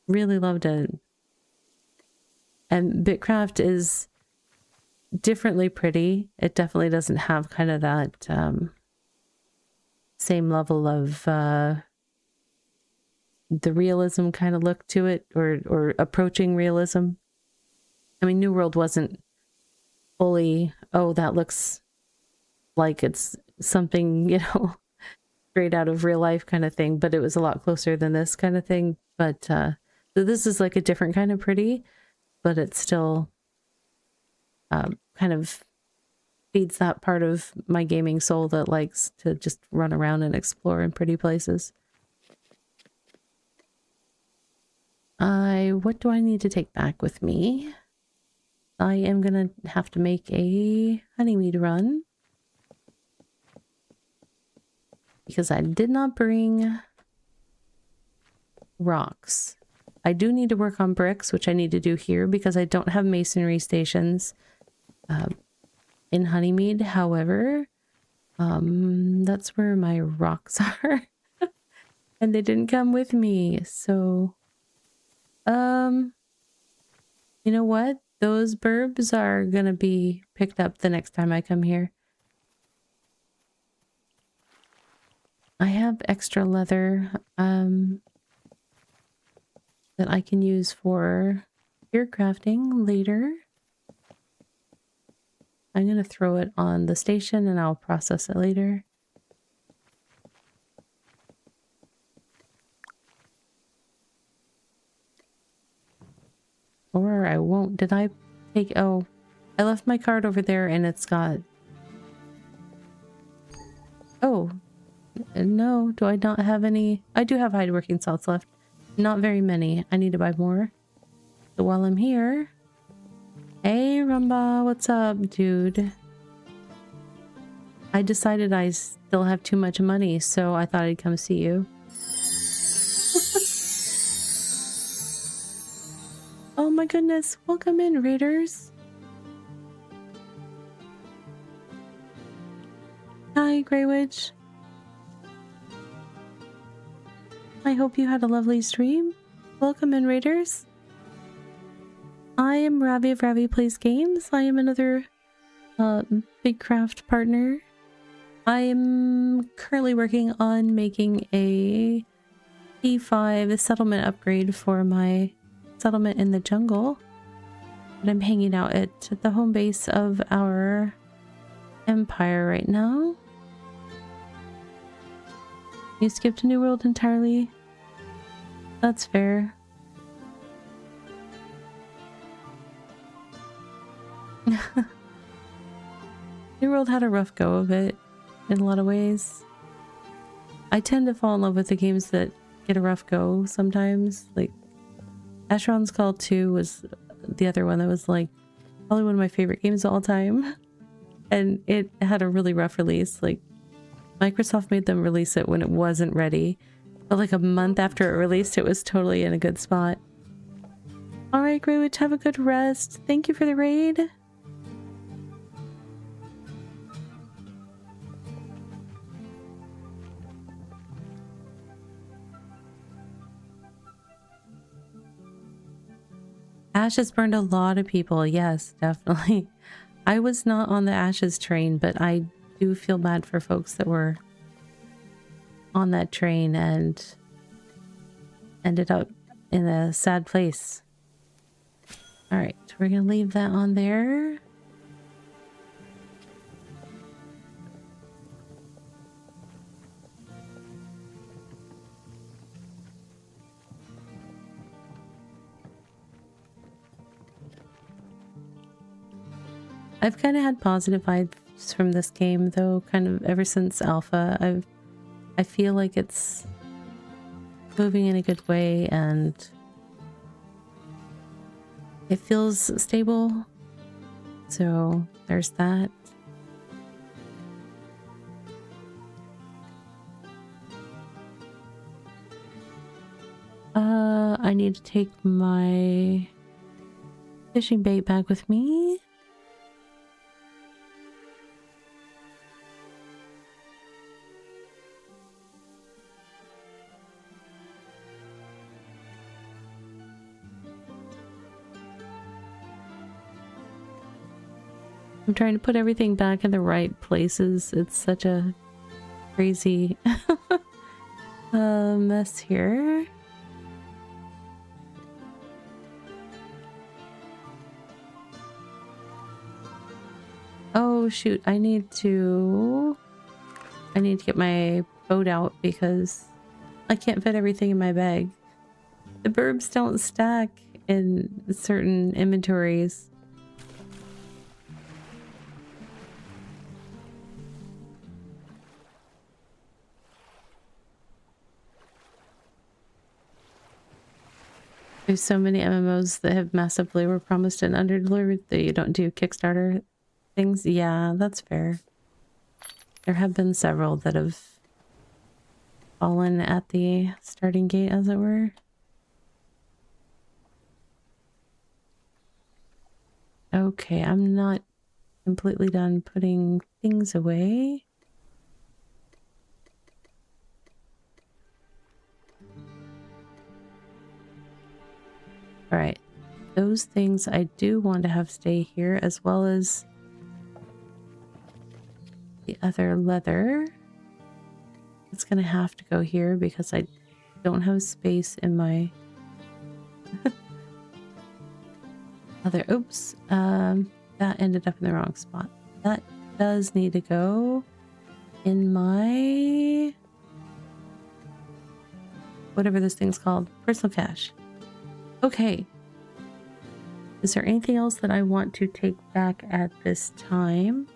Really loved it. And BitCraft is differently pretty. It definitely doesn't have kind of that same level of the realism kind of look to it, or approaching realism. I mean, New World wasn't fully, oh, that looks like it's something, you know, straight out of real life kind of thing, but it was a lot closer than this kind of thing. But so this is like a different kind of pretty, but it's still kind of feeds that part of my gaming soul that likes to just run around and explore in pretty places. What do I need to take back with me? I am gonna have to make a Honeymeade run, because I did not bring rocks. I do need to work on bricks, which I need to do here because I don't have masonry stations in Honeymeade. However, that's where my rocks are. And they didn't come with me. So, you know what? Those burbs are gonna be picked up the next time I come here. I have extra leather that I can use for gear crafting later. I'm gonna throw it on the station and I'll process it later. Or I won't. Did I take... Oh, I left my card over there and it's got... Oh, no. Do I not have any? I do have hide working salts left. Not very many. I need to buy more. So while I'm here... Hey, Rumba, what's up, dude? I decided I still have too much money, so I thought I'd come see you. Oh my goodness, welcome in, Raiders. Hi, Grey Witch. I hope you had a lovely stream. Welcome in, Raiders. I am Ravi of Ravi Plays Games. I am another BitCraft partner. I am currently working on making a P5 settlement upgrade for my settlement in the jungle. But I'm hanging out at the home base of our empire right now. You skipped a New World entirely. That's fair. New World had a rough go of it in a lot of ways. I tend to fall in love with the games that get a rough go sometimes. Like Asheron's Call 2 was the other one that was like probably one of my favorite games of all time. And it had a really rough release. Like Microsoft made them release it when it wasn't ready. But like a month after it released, it was totally in a good spot. Alright, Greywitch, have a good rest. Thank you for the raid. Ashes burned a lot of people. Yes, definitely. I was not on the Ashes train, but I do feel bad for folks that were on that train and ended up in a sad place. All right, we're gonna leave that on there. I've kind of had positive vibes from this game though, kind of ever since alpha. I feel like it's moving in a good way and it feels stable. So there's that. I need to take my fishing bait back with me. I'm trying to put everything back in the right places. It's such a crazy mess here. Oh shoot, I need to get my boat out because I can't fit everything in my bag. The burbs don't stack in certain inventories. There's so many MMOs that have massively were promised and underdelivered that you don't do Kickstarter things. Yeah, that's fair. There have been several that have fallen at the starting gate, as it were. Okay, I'm not completely done putting things away. All right, those things I do want to have stay here, as well as the other leather. It's gonna have to go here because I don't have space in my other. Oops, that ended up in the wrong spot. That does need to go in my whatever this thing's called, personal cache. Okay. Is there anything else that I want to take back at this time?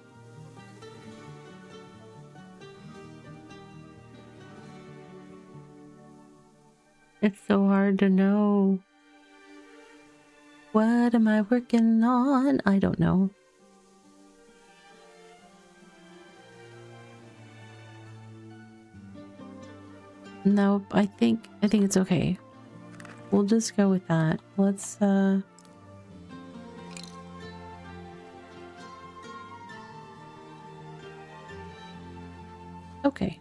It's so hard to know. What am I working on? I don't know. Nope, I think it's okay. We'll just go with that. Let's okay.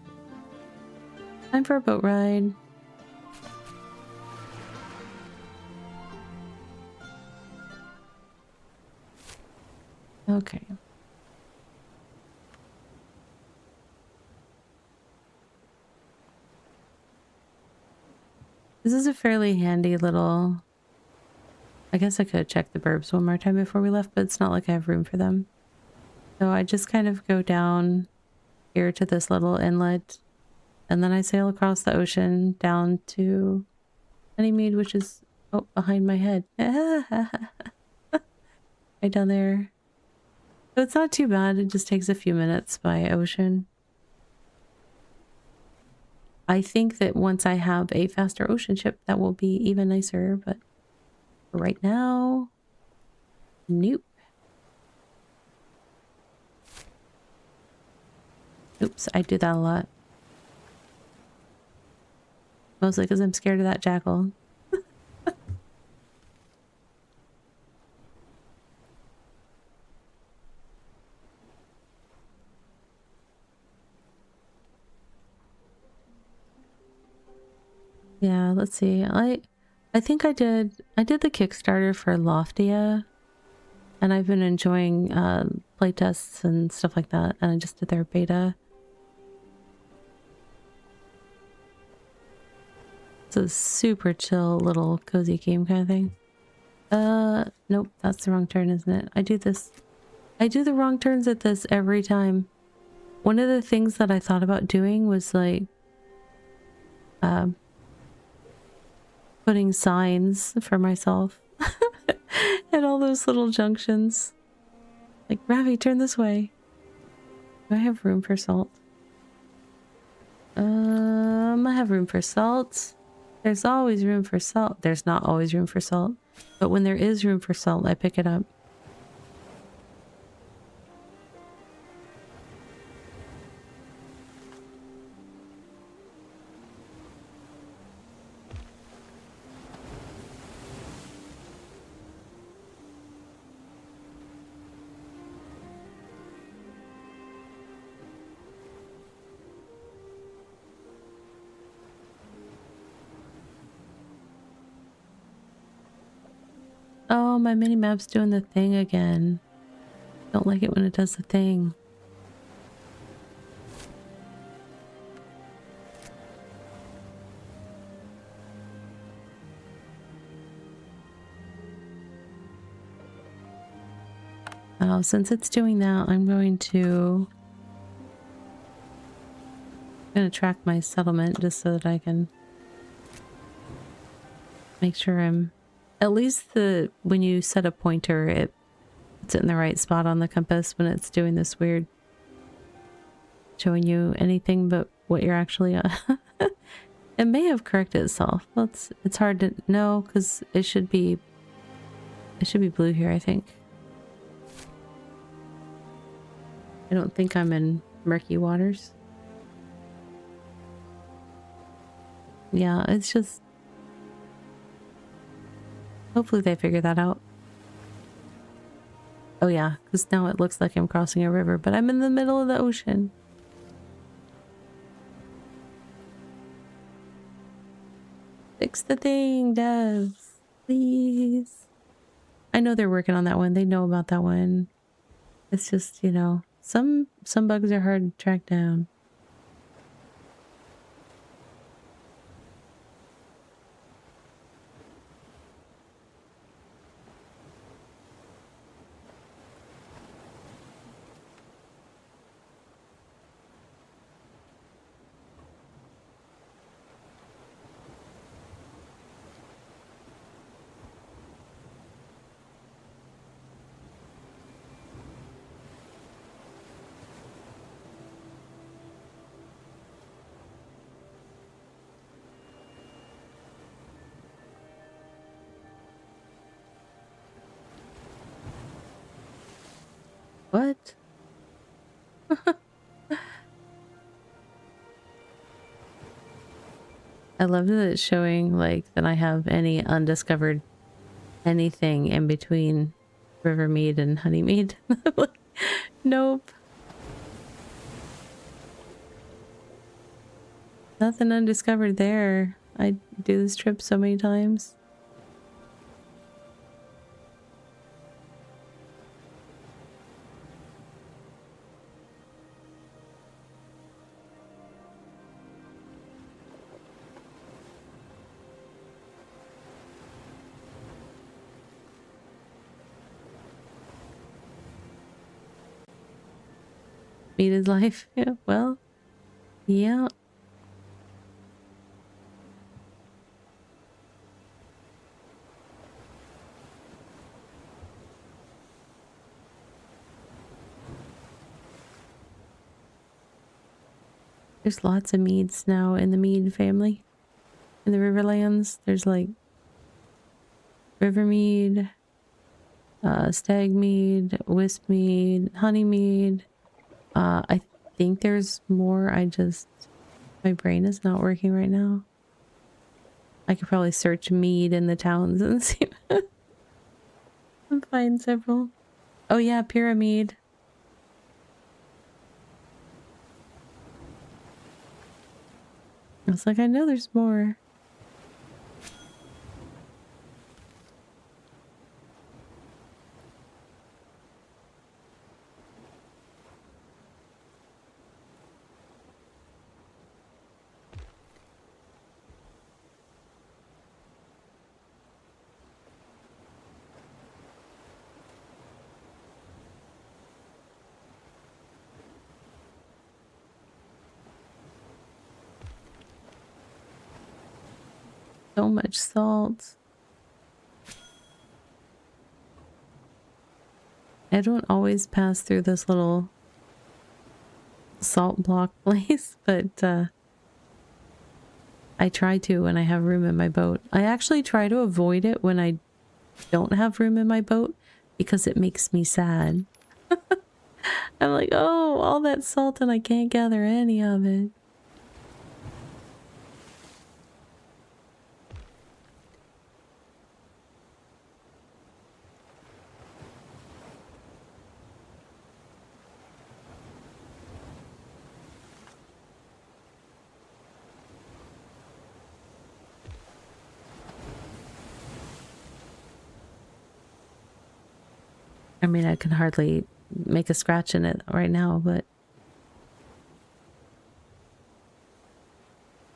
Time for a boat ride. Okay. This is a fairly handy little... I guess I could check the burbs one more time before we left, but it's not like I have room for them. So I just kind of go down here to this little inlet, and then I sail across the ocean down to Honeymeade, which is behind my head. Right down there. So it's not too bad. It just takes a few minutes by ocean. I think that once I have a faster ocean ship, that will be even nicer. But for right now, nope. Oops, I do that a lot. Mostly because I'm scared of that jackal. Yeah, let's see. I think I did the Kickstarter for Loftia, and I've been enjoying playtests and stuff like that, and I just did their beta. It's a super chill little cozy game kind of thing. Nope, that's the wrong turn, isn't it? I do the wrong turns at this every time. One of the things that I thought about doing was like putting signs for myself at all those little junctions. Like, Ravi, turn this way. Do I have room for salt? I have room for salt. There's always room for salt. There's not always room for salt. But when there is room for salt, I pick it up. Oh, my mini-map's doing the thing again. Don't like it when it does the thing. Oh, since it's doing that, I'm going to track my settlement just so that I can make sure I'm at least when you set a pointer, it's in the right spot on the compass when it's doing this weird showing you anything but what you're actually on. It may have corrected itself. Well, it's hard to know because it should be blue here, I think. I don't think I'm in murky waters. Yeah, it's just hopefully they figure that out. Oh yeah, because now it looks like I'm crossing a river, but I'm in the middle of the ocean. Fix the thing, devs. Please. I know they're working on that one. They know about that one. It's just, you know, some bugs are hard to track down. What? I love that it's showing like that I have any undiscovered anything in between Rivermead and Honeymeade. Like, nope. Nothing undiscovered there. I do this trip so many times. Meet his life. Yeah, well, yeah. There's lots of meads now in the Mead family. In the Riverlands, there's like Rivermead, Stagmead, Wispmead, Honeymead. I think there's more. My brain is not working right now. I could probably search mead in the towns and see and find several. Oh yeah, Pyramid. I was like, I know there's more. So much salt. I don't always pass through this little salt block place, but I try to when I have room in my boat. I actually try to avoid it when I don't have room in my boat because it makes me sad. I'm like, oh, all that salt and I can't gather any of it. I mean, I can hardly make a scratch in it right now, but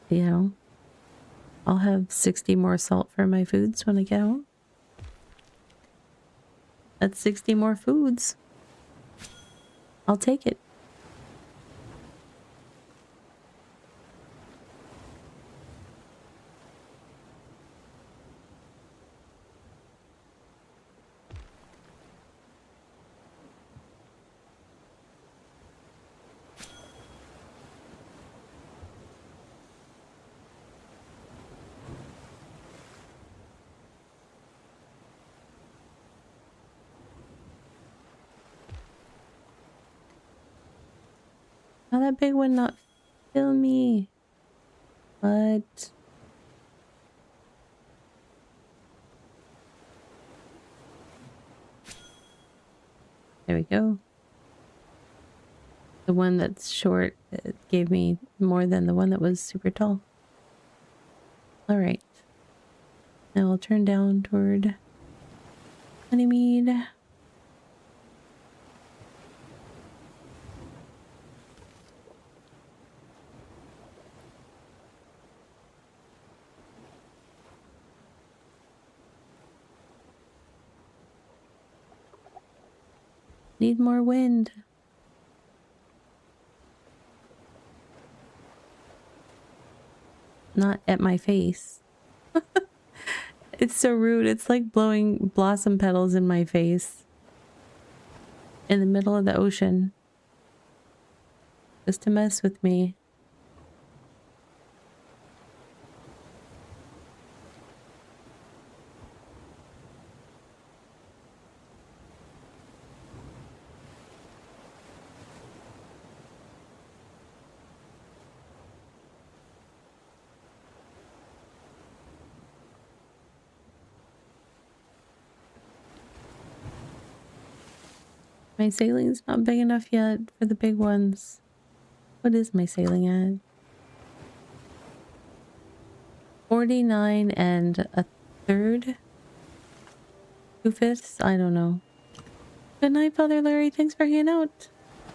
you know, I'll have 60 more salt for my foods when I get home. That's 60 more foods. I'll take it. How that big one not fill me? What? There we go. The one that's short gave me more than the one that was super tall. All right. Now I'll turn down toward Honeymeade. Need more wind. Not at my face. It's so rude. It's like blowing blossom petals in my face. In the middle of the ocean. Just to mess with me. My sailing's not big enough yet for the big ones. What is my sailing at? 49 and a third? 2/5? I don't know. Good night, Father Larry. Thanks for hanging out.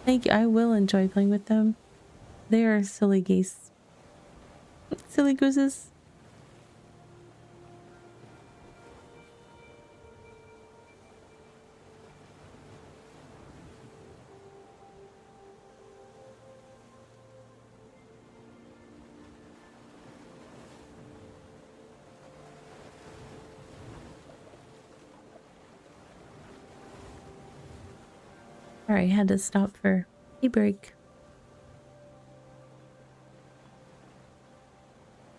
Thank you. I will enjoy playing with them. They are silly geese. Silly gooses. Alright, had to stop for a break.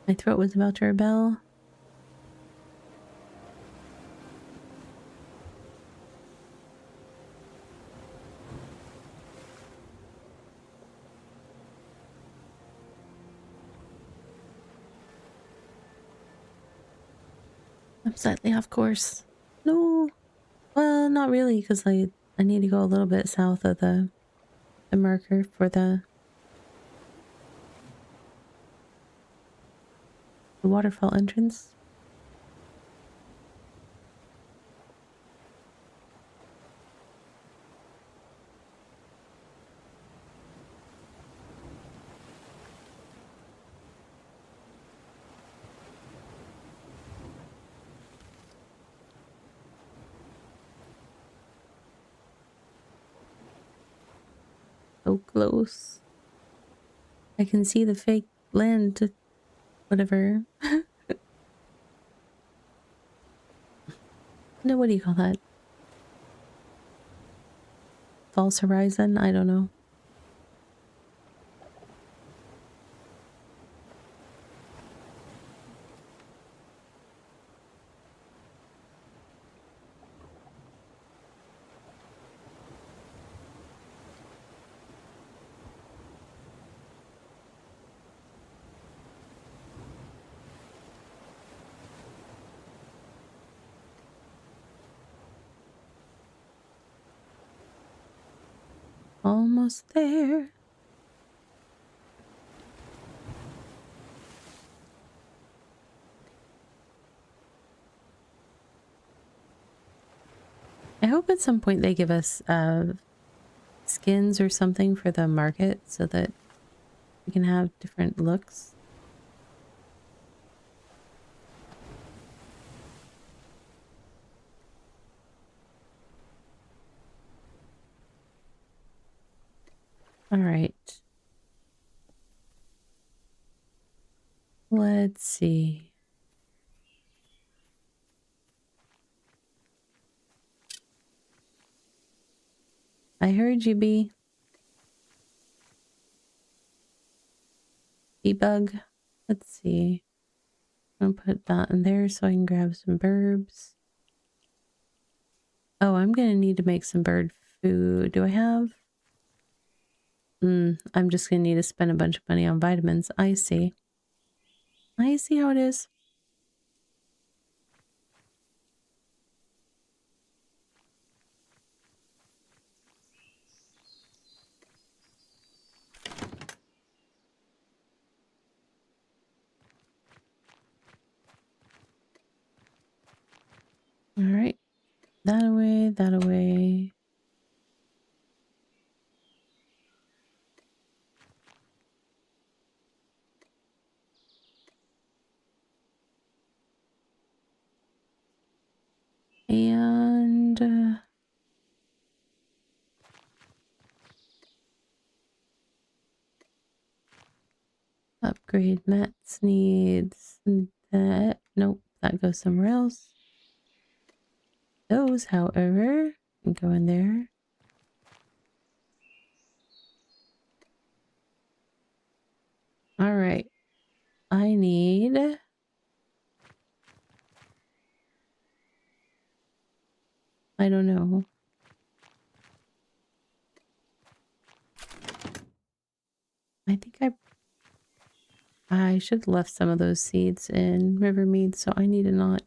My throat was about to rebel. I'm slightly off course. No. Well, not really, because I need to go a little bit south of the marker for the waterfall entrance. So close. I can see the fake land, whatever. No, what do you call that? False horizon? I don't know. Almost there. I hope at some point they give us skins or something for the market so that we can have different looks. All right. Let's see. I heard you, bee. Debug. Let's see. I'm gonna put that in there so I can grab some burbs. Oh, I'm gonna need to make some bird food. Do I have? I'm just gonna need to spend a bunch of money on vitamins. I see. I see how it is. All right. That away, that away. And upgrade Matt's needs. That, nope, that goes somewhere else. Those, however, can go in there. All right. I need... I don't know. I think I should have left some of those seeds in Rivermead, so I need to not...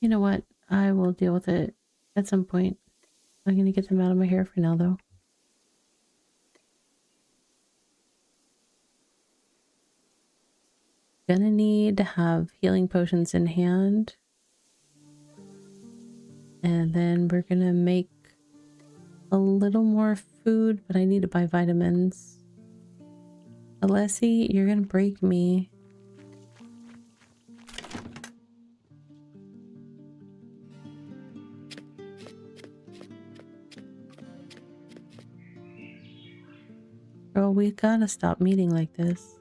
you know what? I will deal with it at some point. I'm gonna get them out of my hair for now, though. Gonna need to have healing potions in hand. And then we're gonna make a little more food, but I need to buy vitamins. Alessi, you're gonna break me. Girl, we gotta stop meeting like this.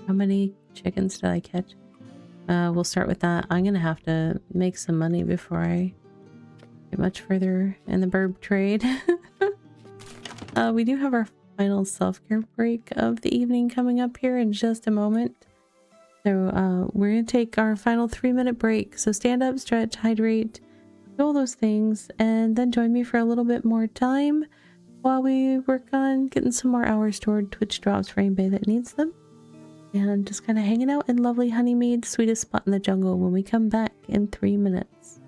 How many chickens did I catch? We'll start with that. I'm gonna have to make some money before I get much further in the burb trade. We do have our final self-care break of the evening coming up here in just a moment. So we're going to take our final 3-minute break. So stand up, stretch, hydrate, do all those things, and then join me for a little bit more time while we work on getting some more hours toward Twitch drops for anybody that needs them. And just kind of hanging out in lovely Honeymeade, sweetest spot in the jungle, when we come back in 3 minutes.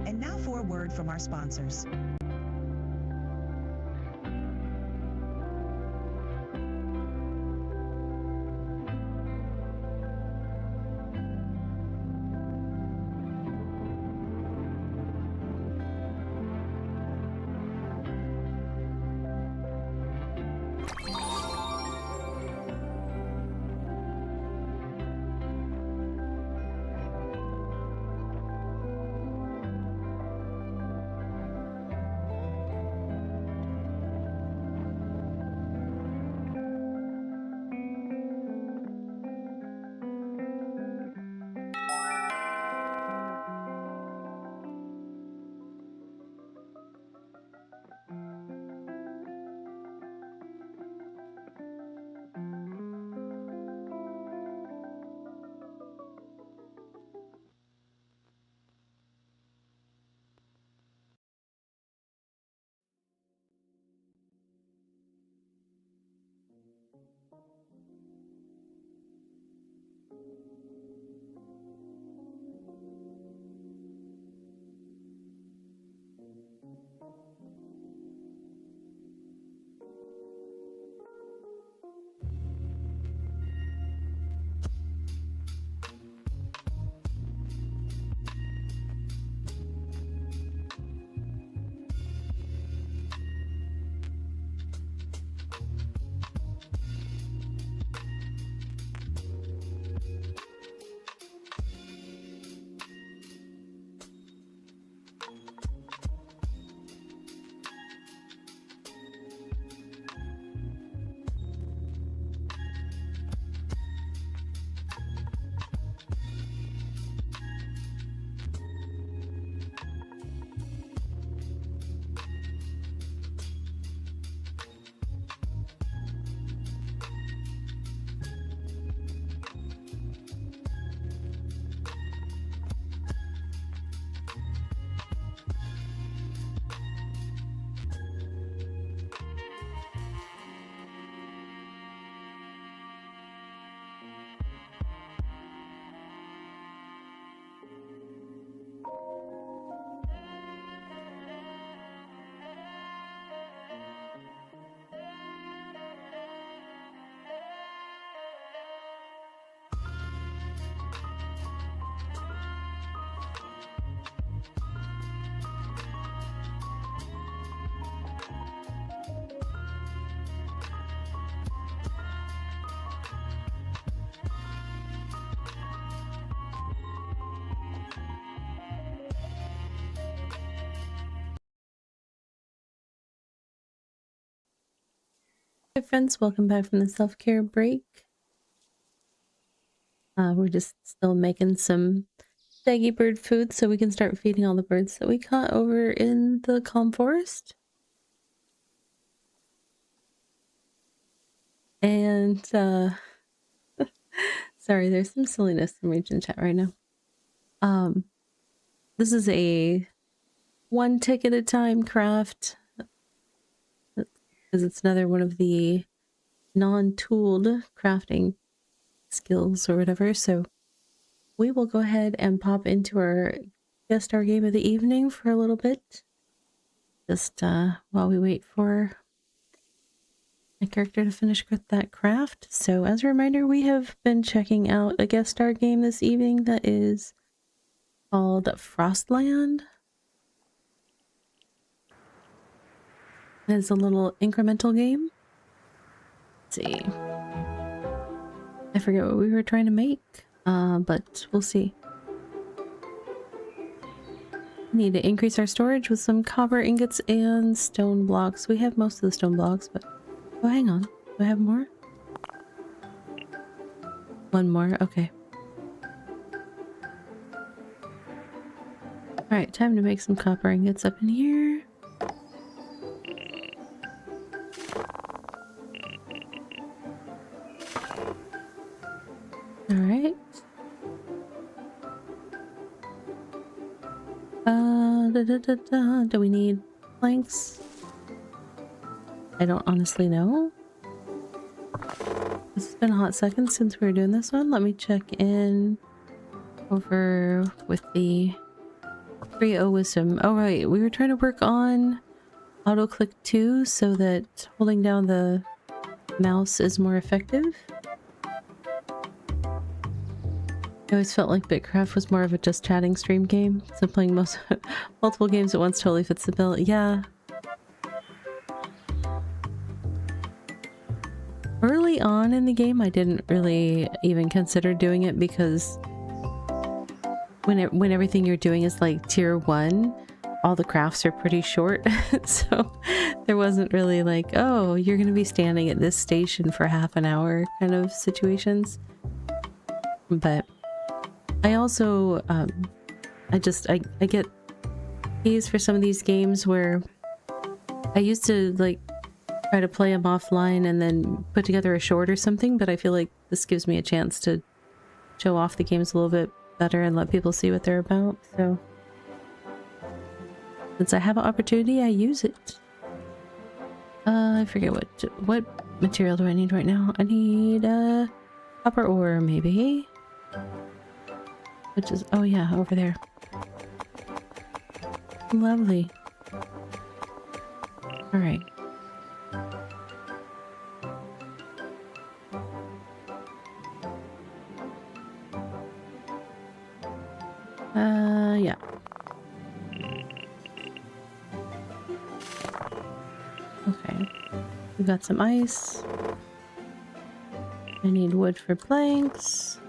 And now for a word from our sponsors. Hi friends, welcome back from the self-care break. We're just still making some staggy bird food so we can start feeding all the birds that we caught over in the calm forest. And sorry, there's some silliness in region chat right now. This is a one tick at a time craft, because it's another one of the non-tooled crafting skills or whatever. So we will go ahead and pop into our guest star game of the evening for a little bit. Just while we wait for my character to finish with that craft. So as a reminder, we have been checking out a guest star game this evening that is called Frostland. It's a little incremental game. Let's see. I forget what we were trying to make, but we'll see. Need to increase our storage with some copper ingots and stone blocks. We have most of the stone blocks, but oh, hang on. Do I have more? One more. Okay. All right, time to make some copper ingots up in here. All right. Do we need planks? I don't honestly know. This has been a hot second since we were doing this one. Let me check in over with the 3.0 wisdom. Oh right, we were trying to work on auto click 2 so that holding down the mouse is more effective. I always felt like BitCraft was more of a just chatting stream game, so playing multiple games at once totally fits the bill. Yeah. Early on in the game, I didn't really even consider doing it because when everything you're doing is like tier 1, all the crafts are pretty short, so there wasn't really like, oh, you're gonna be standing at this station for half an hour kind of situations. But I also, I get keys for some of these games where I used to like try to play them offline and then put together a short or something, but I feel like this gives me a chance to show off the games a little bit better and let people see what they're about. So since I have an opportunity, I use it. I forget what material do I need right now. I need copper ore maybe. Which is, oh yeah, over there. Lovely. All right. Yeah. Okay. We got some ice. I need wood for planks.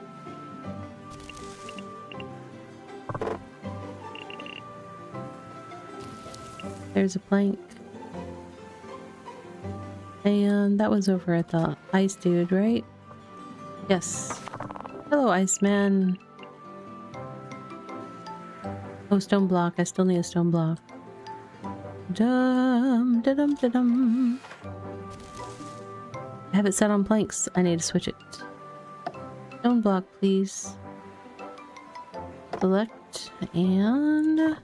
There's a plank. And that was over at the ice dude, right? Yes. Hello, Iceman. Oh, stone block. I still need a stone block. Dum, da-dum, da-dum. I have it set on planks. I need to switch it. Stone block, please. Select and...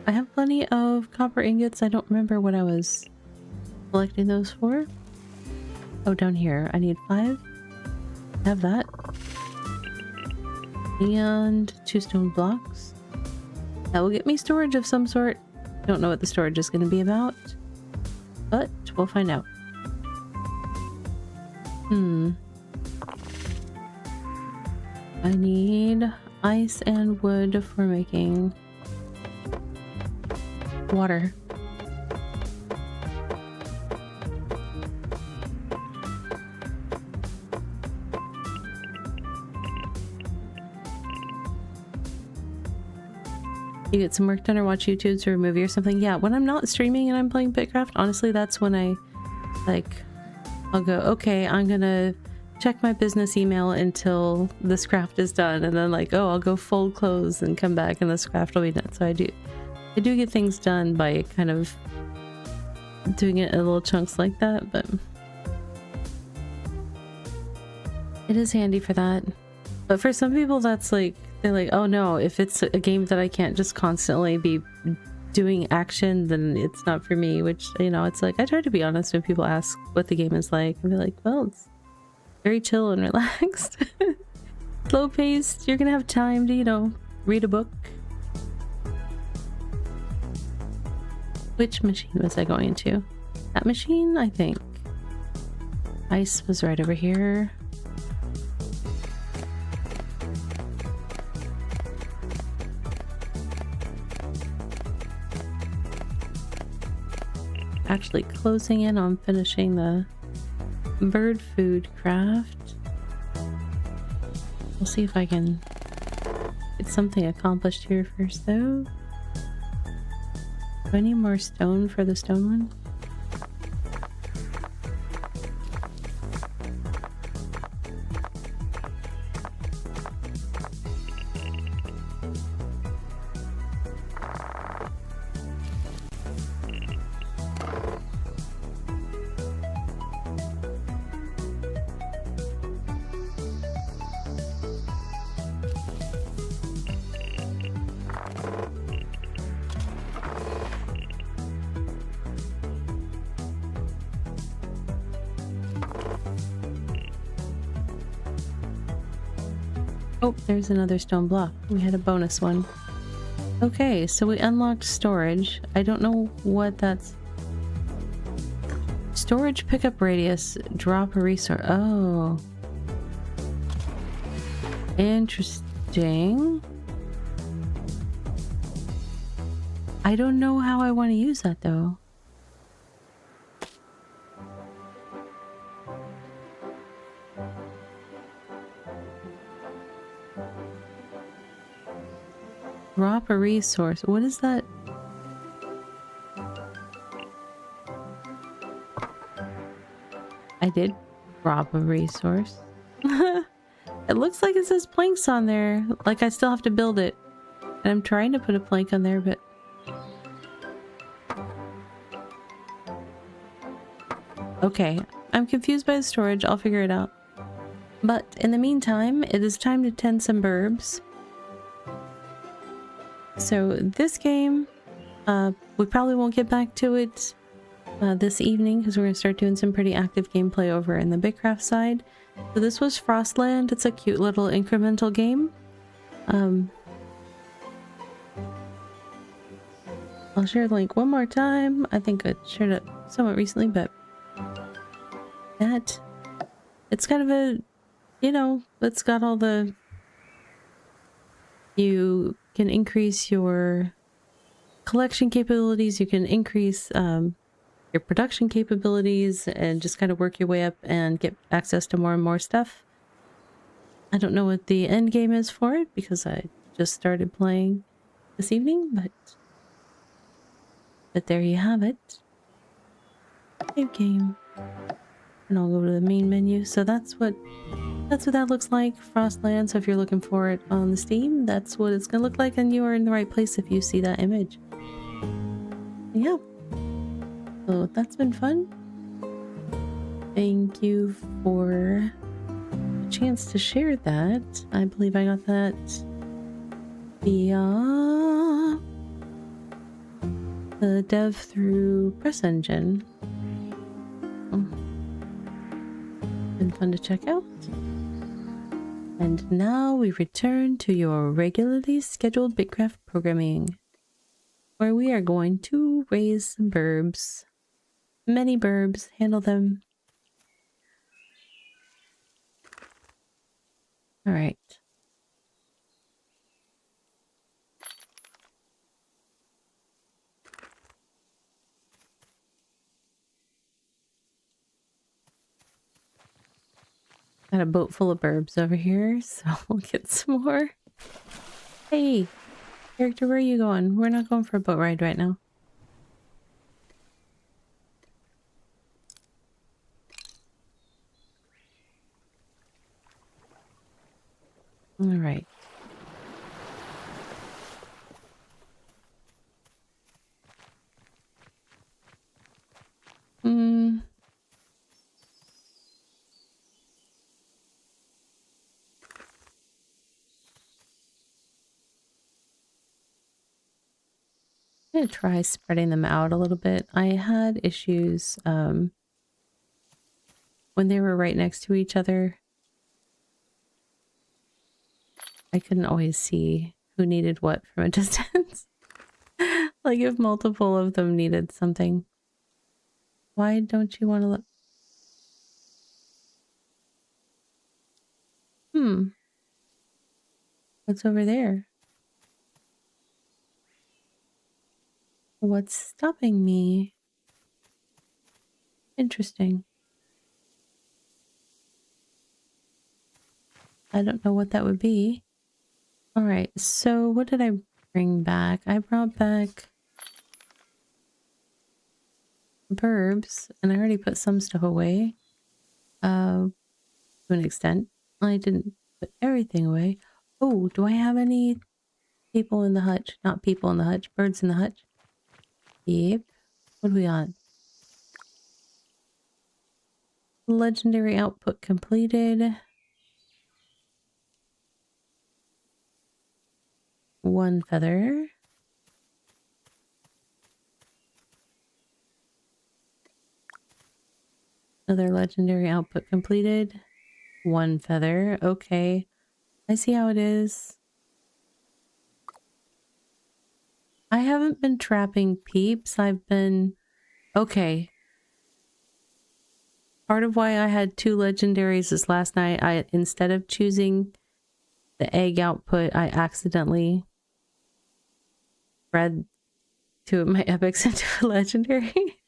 I have plenty of copper ingots. I don't remember what I was collecting those for. Oh, down here. I need 5. Have that. And 2 stone blocks. That will get me storage of some sort. Don't know what the storage is going to be about, but we'll find out. I need ice and wood for making water. You get some work done or watch YouTube or a movie or something. Yeah, when I'm not streaming and I'm playing BitCraft, honestly, that's when I, like, I'll go, okay, I'm gonna check my business email until this craft is done. And then like, oh, I'll go fold clothes and come back and this craft will be done. So I do get things done by kind of doing it in little chunks like that, but it is handy for that. But for some people that's like, they're like, oh no, if it's a game that I can't just constantly be doing action, then it's not for me, which, you know, it's like I try to be honest when people ask what the game is like and be like, well, it's very chill and relaxed. Slow paced. You're gonna have time to, you know, read a book. Which machine was I going to? That machine, I think. Ice was right over here. Actually closing in on finishing the bird food craft. We'll see if I can get something accomplished here first though. Do I need more stone for the stone one? Oh, there's another stone block. We had a bonus one. Okay, so we unlocked storage. I don't know what that's... Storage pickup radius. Drop a resource. Oh. Interesting. I don't know how I want to use that though. Drop a resource. What is that? I did drop a resource. It looks like it says planks on there. Like I still have to build it. And I'm trying to put a plank on there, but... Okay. I'm confused by the storage. I'll figure it out. But in the meantime, it is time to tend some burbs. So this game, we probably won't get back to it this evening because we're going to start doing some pretty active gameplay over in the BitCraft side. So this was Frostland. It's a cute little incremental game. I'll share the link one more time. I think I shared it somewhat recently, but that it's kind of a, you know, it's got all the, you can increase your collection capabilities, you can increase your production capabilities, and just kind of work your way up and get access to more and more stuff. I don't know what the end game is for it because I just started playing this evening, but there you have it. Save game. And I'll go to the main menu. So that's what that looks like, Frostland. So if you're looking for it on the Steam, that's what it's gonna look like, and you are in the right place if you see that image. Yeah. So that's been fun. Thank you for a chance to share that. I believe I got that via the dev through Press Engine. Been fun to check out. And now we return to your regularly scheduled BitCraft programming, where we are going to raise some burbs. Many burbs. Handle them. Alright. Got a boat full of burbs over here, so we'll get some more. Hey, character, where are you going? We're not going for a boat ride right now. All right. I'm gonna try spreading them out a little bit. I had issues when they were right next to each other. I couldn't always see who needed what from a distance. Like if multiple of them needed something. Why don't you want to look? What's over there? What's stopping me? Interesting. I don't know what that would be. Alright, so what did I bring back? I brought back verbs, and I already put some stuff away. To an extent. I didn't put everything away. Oh, do I have any people in the hutch? Not people in the hutch, birds in the hutch. Yep. What do we got? Legendary output completed. 1 feather. Another legendary output completed. 1 feather. Okay. I see how it is. I haven't been trapping peeps. I've been... Okay. Part of why I had 2 legendaries is last night, instead of choosing the egg output, I accidentally bred 2 of my epics into a legendary.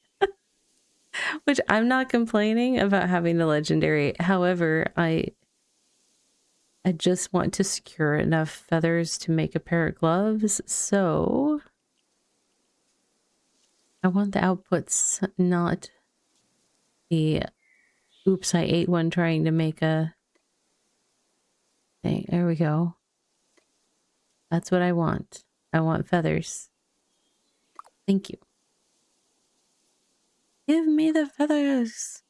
Which I'm not complaining about having the legendary. However, I just want to secure enough feathers to make a pair of gloves, so I want the outputs not the oops, I ate one trying to make a thing. There we go. That's what I want. I want feathers. Thank you. Give me the feathers.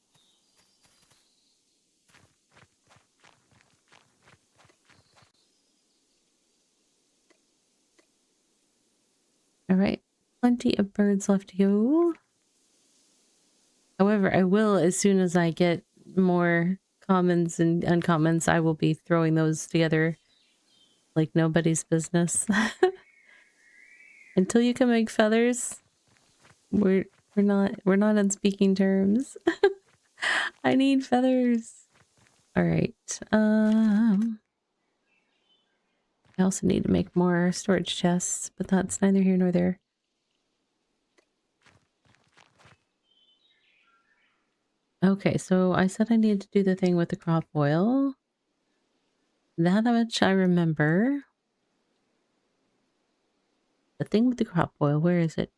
All right. Plenty of birds left to go. However, I will, as soon as I get more commons and uncommons, I will be throwing those together like nobody's business. Until you can make feathers, we're not on speaking terms. I need feathers. All right. I also need to make more storage chests, but that's neither here nor there. Okay, so I said I needed to do the thing with the crop oil. That much I remember. The thing with the crop oil, where is it?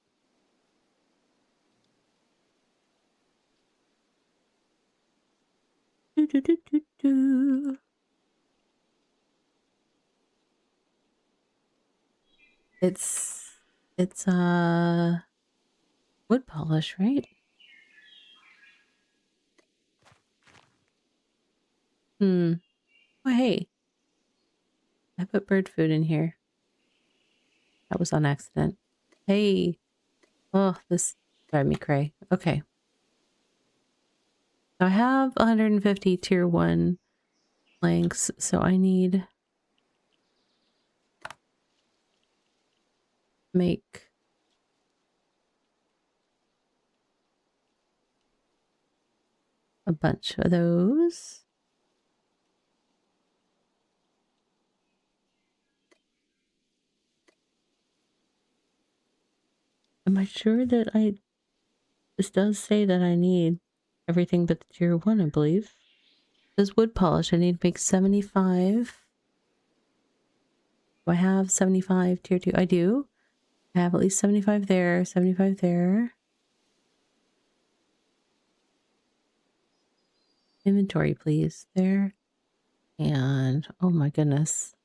Do, do, do, do, do. It's wood polish, right? Oh, hey. I put bird food in here. That was on accident. Hey. Oh, this drive me cray. Okay. I have 150 tier 1 planks, so I need make a bunch of those. Am I sure that this does say that I need everything but the tier 1, I believe. This wood polish, I need to make 75. Do I have 75 tier 2? I do. I have at least 75 there, 75 there. Inventory, please. There. And, oh my goodness.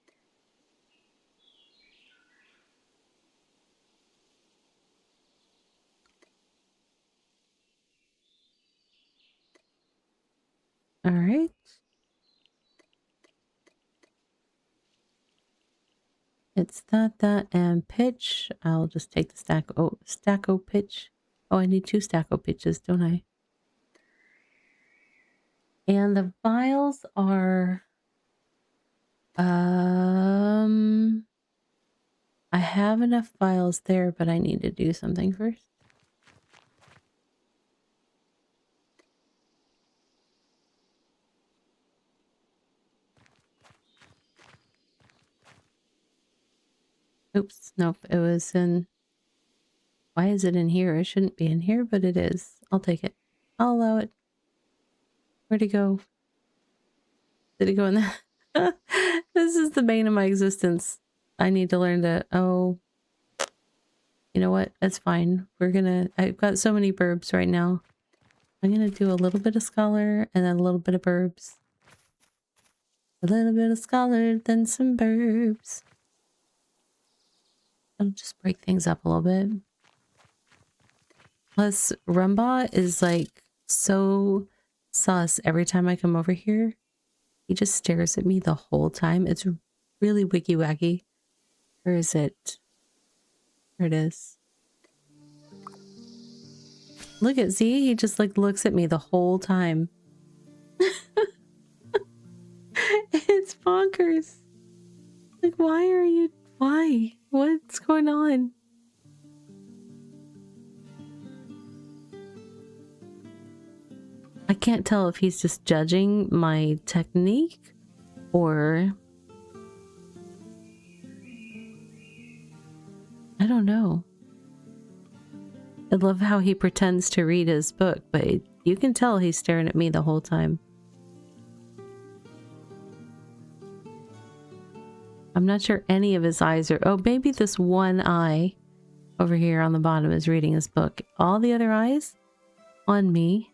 All right. It's that, and pitch. I'll just take the stacko pitch. Oh, I need 2 stacko pitches, don't I? And the vials are... I have enough vials there, but I need to do something first. Oops, nope, it was in... Why is it in here? It shouldn't be in here, but it is. I'll take it. I'll allow it. Where'd it go? Did it go in there? This is the bane of my existence. I need to learn to... Oh... You know what? That's fine. We're gonna... I've got so many burbs right now. I'm gonna do a little bit of scholar and then a little bit of burbs. A little bit of scholar, then some burbs. I'll just break things up a little bit. Plus, Rumba is like so sus every time I come over here. He just stares at me the whole time. It's really wicky wacky. Where is it? There it is. Look at Z. He just like looks at me the whole time. It's bonkers. Like, why are you... Why? What's going on? I can't tell if he's just judging my technique or... I don't know. I love how he pretends to read his book, but you can tell he's staring at me the whole time. I'm not sure any of his eyes are... Oh, maybe this one eye over here on the bottom is reading his book. All the other eyes on me.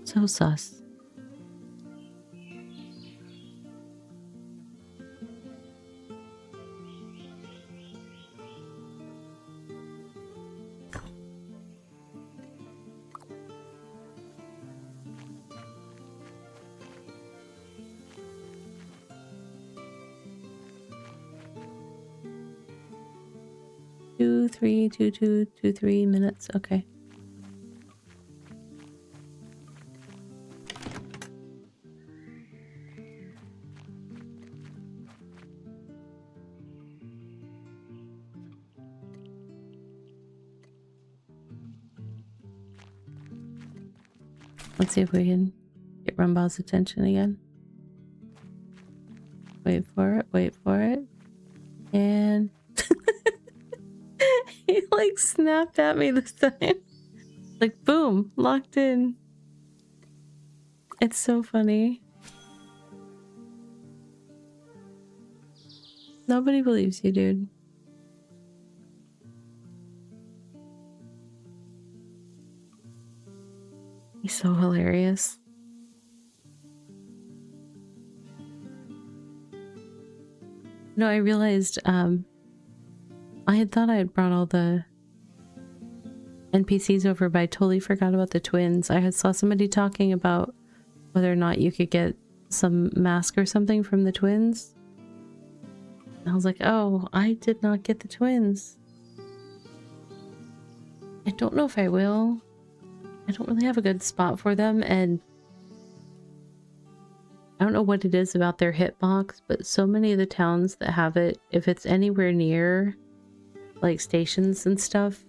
So sus. Two, 3 minutes. Okay. Let's see if we can get Rumba's attention again. Wait for it, wait for it. And he like snapped at me this time. Like boom, locked in. It's so funny. Nobody believes you, dude. He's so hilarious. No, I realized I had thought I had brought all the NPCs over, but I totally forgot about the twins. I had saw somebody talking about whether or not you could get some mask or something from the twins. And I was like, oh, I did not get the twins. I don't know if I will. I don't really have a good spot for them, and I don't know what it is about their hitbox, but so many of the towns that have it, if it's anywhere near like stations and stuff,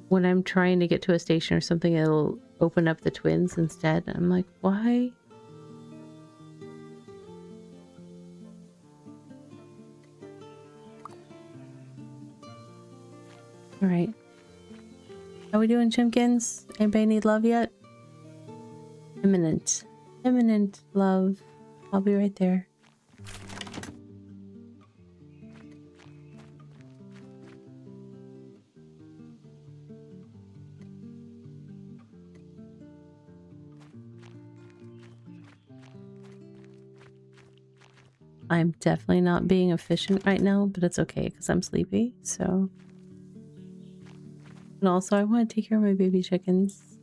when I'm trying to get to a station or something, it'll open up the twins instead. I'm like, why? All right. How we doing, Chimkins? Anybody need love yet? Imminent. Imminent love. I'll be right there. I'm definitely not being efficient right now, but it's okay because I'm sleepy, so... And also, I want to take care of my baby chickens.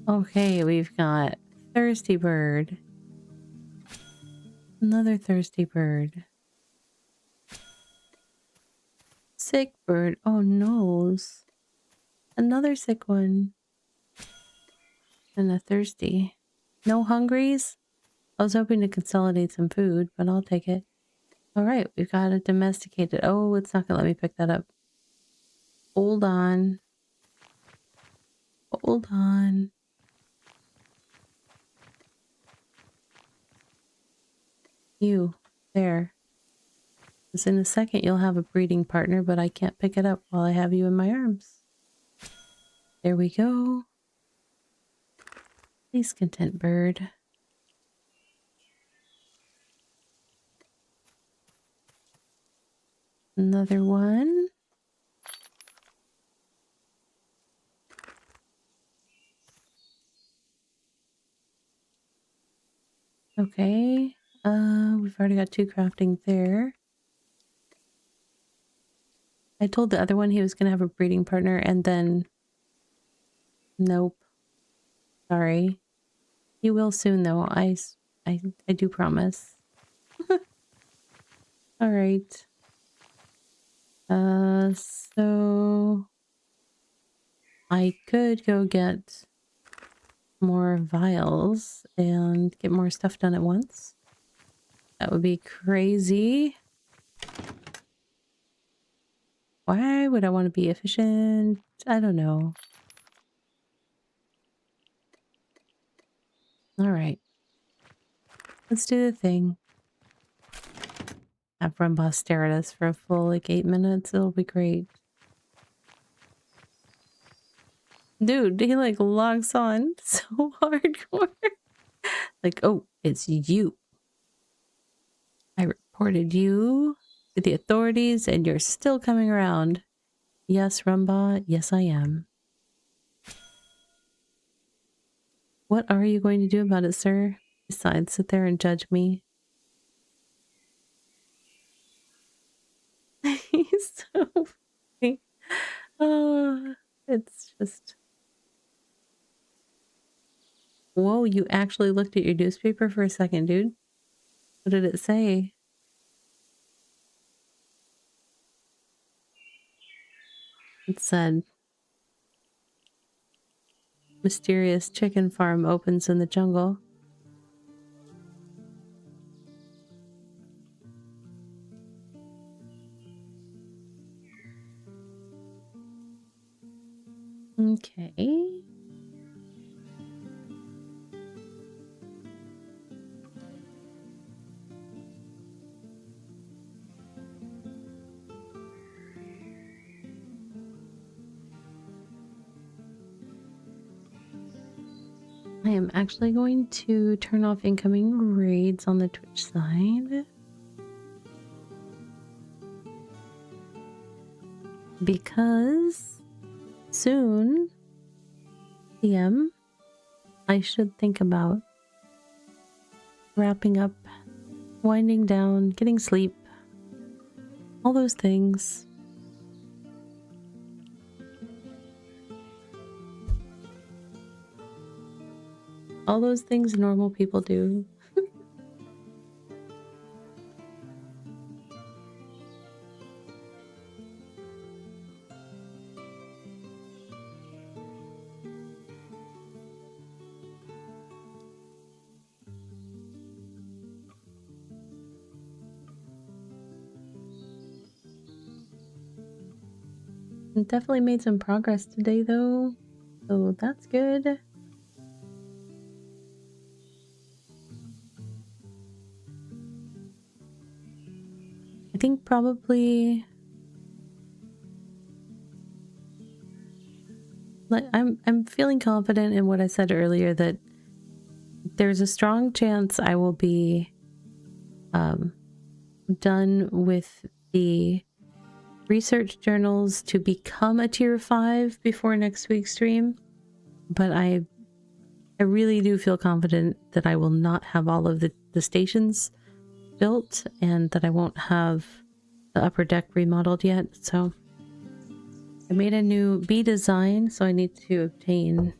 Okay, we've got Thirsty Bird. Another thirsty bird. Sick bird. Oh no. Another sick one. And a thirsty. No hungries? I was hoping to consolidate some food, but I'll take it. Alright, we've got it domesticated. Oh, it's not gonna let me pick that up. Hold on. Hold on. You. There. Because in a second you'll have a breeding partner, but I can't pick it up while I have you in my arms. There we go. Please, content bird. Another one. Okay. We've already got 2 crafting there. I told the other one he was gonna have a breeding partner and then... Nope. Sorry. He will soon though. I do promise. Alright. So... I could go get more vials and get more stuff done at once. That would be crazy. Why would I want to be efficient? I don't know. Alright. Let's do the thing. Have Rumba stare at us for a full, like, 8 minutes. It'll be great. Dude, he, like, logs on so hardcore. Like, oh, it's you. I reported you to the authorities and you're still coming around. Yes, Rumba. Yes, I am. What are you going to do about it, sir? Besides, sit there and judge me. He's so funny. Oh, it's just... Whoa, you actually looked at your newspaper for a second, dude. What did it say? It said, mysterious chicken farm opens in the jungle. Okay. I am actually going to turn off incoming raids on the Twitch side. Because soon, PM, I should think about wrapping up, winding down, getting sleep, all those things. All those things normal people do. Definitely made some progress today though, so that's good. I think probably like I'm feeling confident in what I said earlier that there's a strong chance I will be done with the research journals to become a tier 5 before next week's stream, but I really do feel confident that I will not have all of the stations built and that I won't have the upper deck remodeled yet. So I made a new bee design, so I need to obtain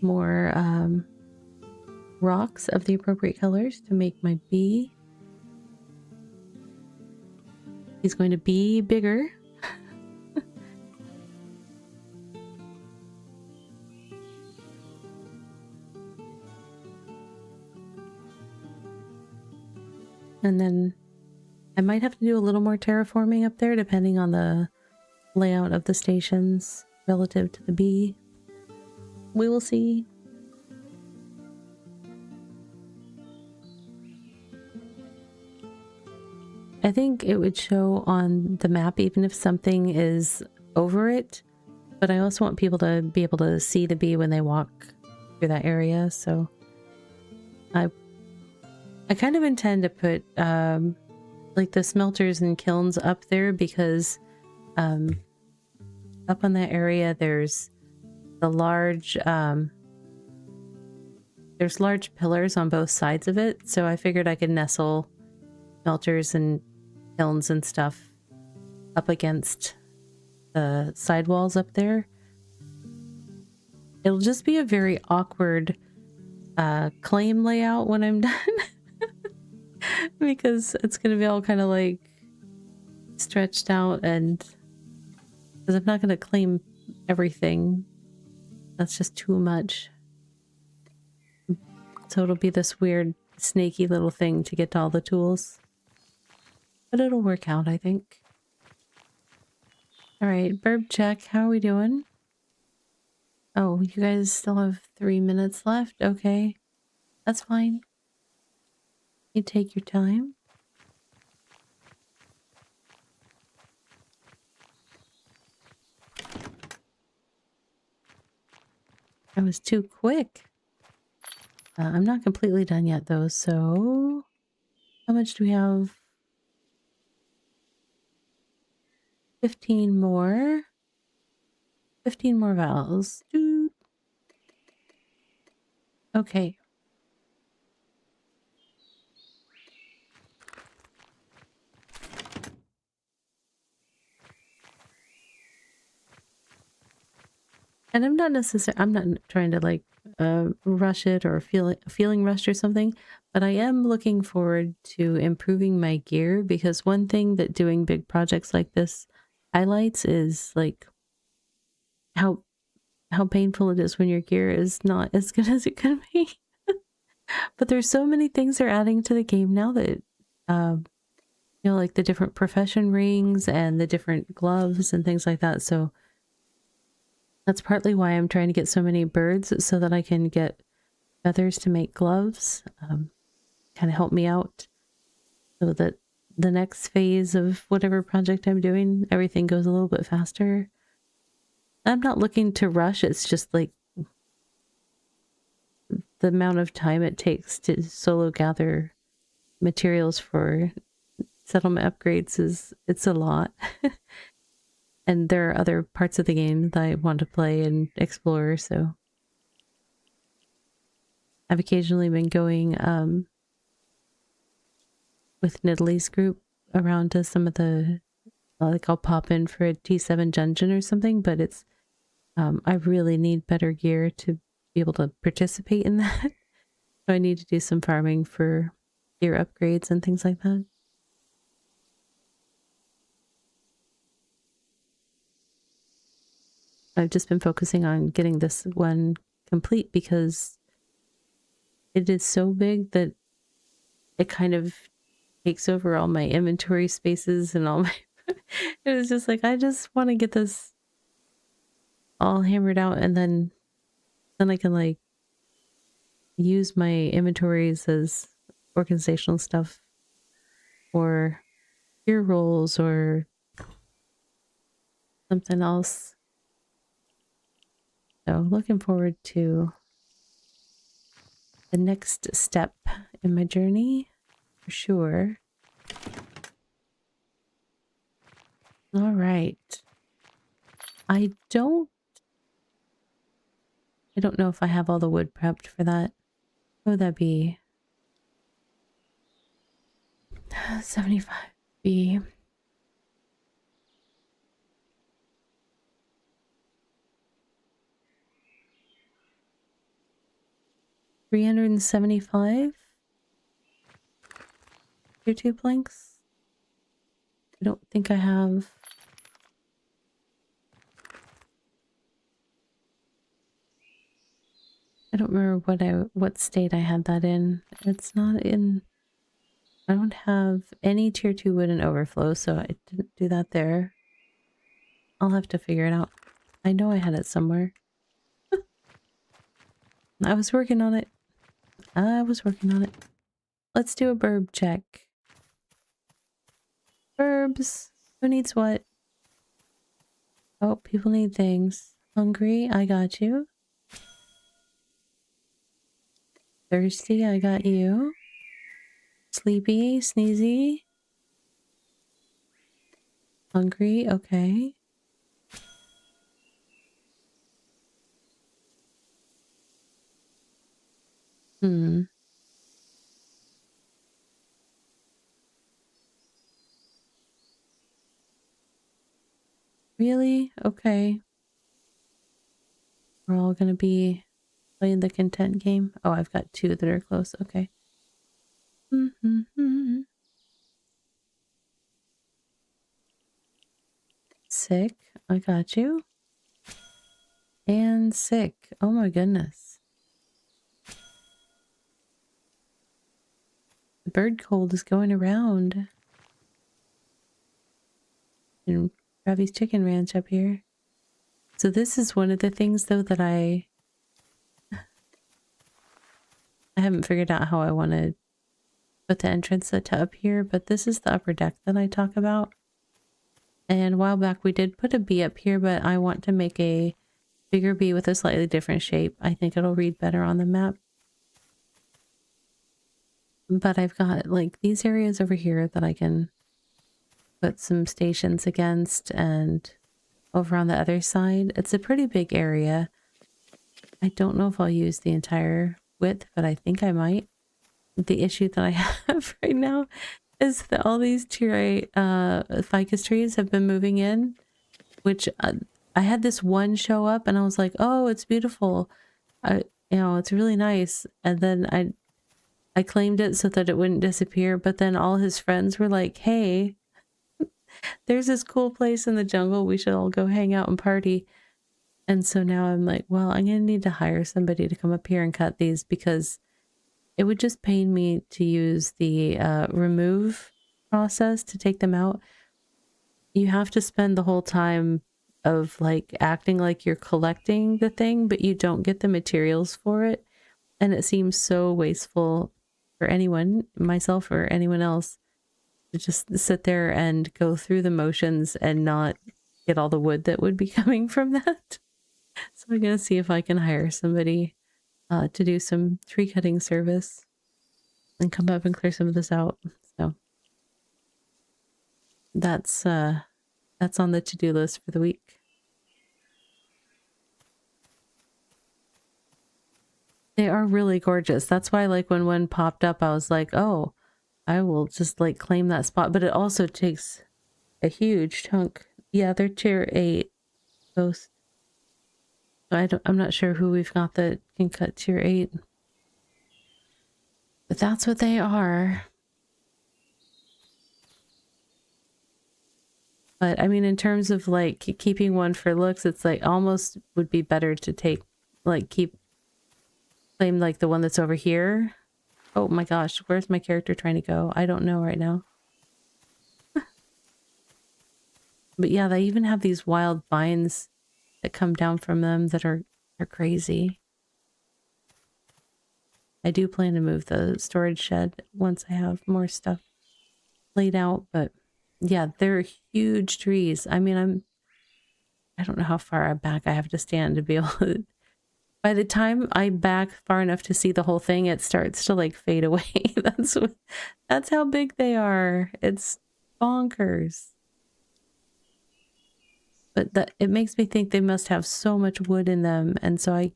more rocks of the appropriate colors to make my bee. He's going to be bigger. And then I might have to do a little more terraforming up there depending on the layout of the stations relative to the bee. We will see. I think it would show on the map even if something is over it, but I also want people to be able to see the bee when they walk through that area, so I kind of intend to put like the smelters and kilns up there because up on that area there's the large there's large pillars on both sides of it, so I figured I could nestle smelters and kilns and stuff up against the sidewalls up there. It'll just be a very awkward claim layout when I'm done because it's gonna be all kind of like stretched out, and because I'm not gonna claim everything, that's just too much. So it'll be this weird snaky little thing to get to all the tools. But it'll work out, I think. Alright, burb check. How are we doing? Oh, you guys still have 3 minutes left? Okay. That's fine. You take your time. I was too quick. I'm not completely done yet, though, so... How much do we have? 15 more. 15 more vowels. Doot. Okay. And I'm not trying to like rush it or feeling rushed or something, but I am looking forward to improving my gear, because one thing that doing big projects like this highlights is like how painful it is when your gear is not as good as it could be. But there's so many things they're adding to the game now that you know, like the different profession rings and the different gloves and things like that. So that's partly why I'm trying to get so many birds, so that I can get feathers to make gloves. Kind of help me out so that the next phase of whatever project I'm doing, everything goes a little bit faster. I'm not looking to rush. It's just like the amount of time it takes to solo gather materials for settlement upgrades it's a lot. And there are other parts of the game that I want to play and explore, so I've occasionally been going with Nidalee's group around to some of the like I'll pop in for a T7 dungeon or something, but it's I really need better gear to be able to participate in that. So I need to do some farming for gear upgrades and things like that. I've just been focusing on getting this one complete because it is so big that it kind of takes over all my inventory spaces and all my... It was just like, I just want to get this all hammered out, and then I can like use my inventories as organizational stuff or gear rolls or something else. So looking forward to the next step in my journey for sure. All right. I don't know if I have all the wood prepped for that. What would that be? 75B. 375 tier 2 planks. I don't think I have. I don't remember what state I had that in. It's not in. I don't have any tier 2 wood in overflow, so I didn't do that there. I'll have to figure it out. I know I had it somewhere. I was working on it. Let's do a burb check. Burbs. Who needs what? Oh, people need things. Hungry, I got you. Thirsty, I got you. Sleepy, sneezy. Hungry, okay. Really? Okay. We're all gonna be playing the content game. Oh, I've got 2 that are close. Okay. Sick. I got you. And sick. Oh my goodness. The bird cold is going around. In Ravi's Chicken Ranch up here. So this is one of the things though that I haven't figured out how I want to put the entrance to up here, but this is the upper deck that I talk about. And a while back we did put a bee up here, but I want to make a bigger bee with a slightly different shape. I think it'll read better on the map. But I've got like these areas over here that I can put some stations against, and over on the other side. It's a pretty big area. I don't know if I'll use the entire width, but I think I might. The issue that I have right now is that all these tier 8 ficus trees have been moving in, which I had this one show up and I was like, oh, it's beautiful. It's really nice. And then I claimed it so that it wouldn't disappear, but then all his friends were like, hey, there's this cool place in the jungle. We should all go hang out and party. And so now I'm like, well, I'm going to need to hire somebody to come up here and cut these, because it would just pain me to use the remove process to take them out. You have to spend the whole time of like acting like you're collecting the thing, but you don't get the materials for it. And it seems so wasteful for anyone, myself or anyone else, to just sit there and go through the motions and not get all the wood that would be coming from that. So I'm going to see if I can hire somebody to do some tree cutting service and come up and clear some of this out. So that's on the to-do list for the week. They are really gorgeous. That's why, like, when one popped up, I was like, oh, I will just like claim that spot. But it also takes a huge chunk. Yeah, they're tier 8 ghost. I'm not sure who we've got that can cut tier 8. But that's what they are. But I mean, in terms of like keeping one for looks, it's like almost would be better to take, like, claim like the one that's over here. Oh my gosh, where's my character trying to go? I don't know right now. But yeah, they even have these wild vines that come down from them that are crazy. I do plan to move the storage shed once I have more stuff laid out, but yeah, they're huge trees. I mean, I don't know how far back I have to stand to be able to. By the time I'm back far enough to see the whole thing, it starts to like fade away. That's how big they are. It's bonkers. But it makes me think they must have so much wood in them, and so I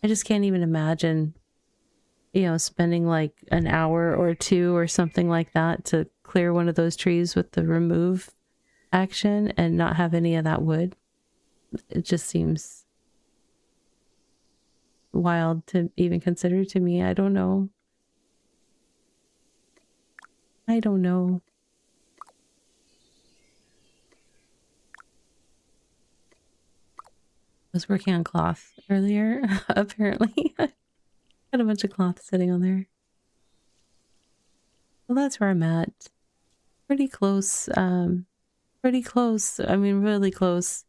just can't even imagine, spending like an hour or 2 or something like that to clear one of those trees with the remove action and not have any of that wood. It just seems wild to even consider to me. I don't know. I don't know. I was working on cloth earlier, apparently. I had a bunch of cloth sitting on there. Well, that's where I'm at. Pretty close. Pretty close. I mean, really close.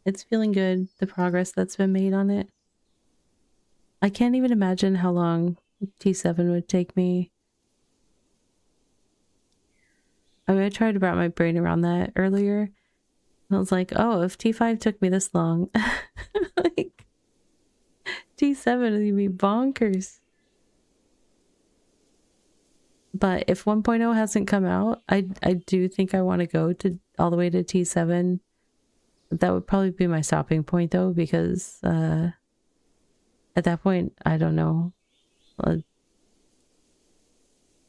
It's feeling good, the progress that's been made on it. I can't even imagine how long T7 would take me. I mean, I tried to wrap my brain around that earlier. And I was like, oh, if T5 took me this long, like, T7 would be bonkers. But if 1.0 hasn't come out, I do think I want to go to all the way to T7. That would probably be my stopping point, though, because at that point, I don't know.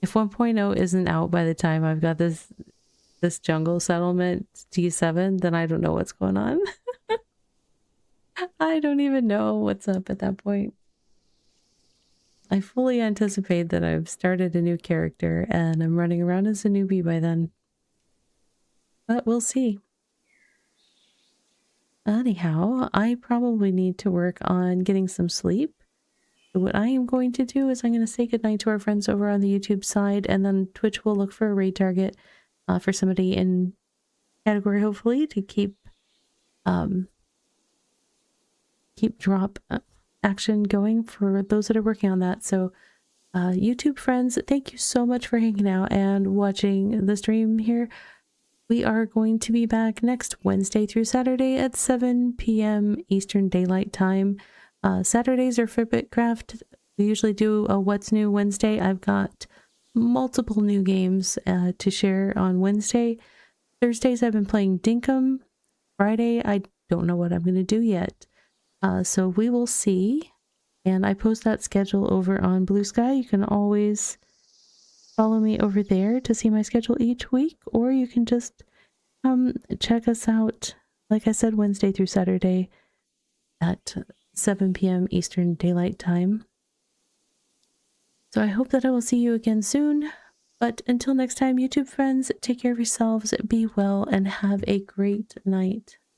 If 1.0 isn't out by the time I've got this jungle settlement T7, then I don't know what's going on. I don't even know what's up at that point. I fully anticipate that I've started a new character and I'm running around as a newbie by then. But we'll see. Anyhow, I probably need to work on getting some sleep. So what I am going to do is I'm going to say goodnight to our friends over on the YouTube side, and then Twitch will look for a raid target for somebody in category, hopefully, to keep drop action going for those that are working on that. So YouTube friends, thank you so much for hanging out and watching the stream here. We are going to be back next Wednesday through Saturday at 7 p.m. Eastern Daylight Time. Saturdays are for BitCraft. We usually do a What's New Wednesday. I've got multiple new games to share on Wednesday. Thursdays I've been playing Dinkum. Friday I don't know what I'm going to do yet. So we will see. And I post that schedule over on Blue Sky. You can always follow me over there to see my schedule each week, or you can just check us out, like I said, Wednesday through Saturday at 7 p.m. Eastern Daylight Time. So I hope that I will see you again soon. But until next time, YouTube friends, take care of yourselves, be well, and have a great night.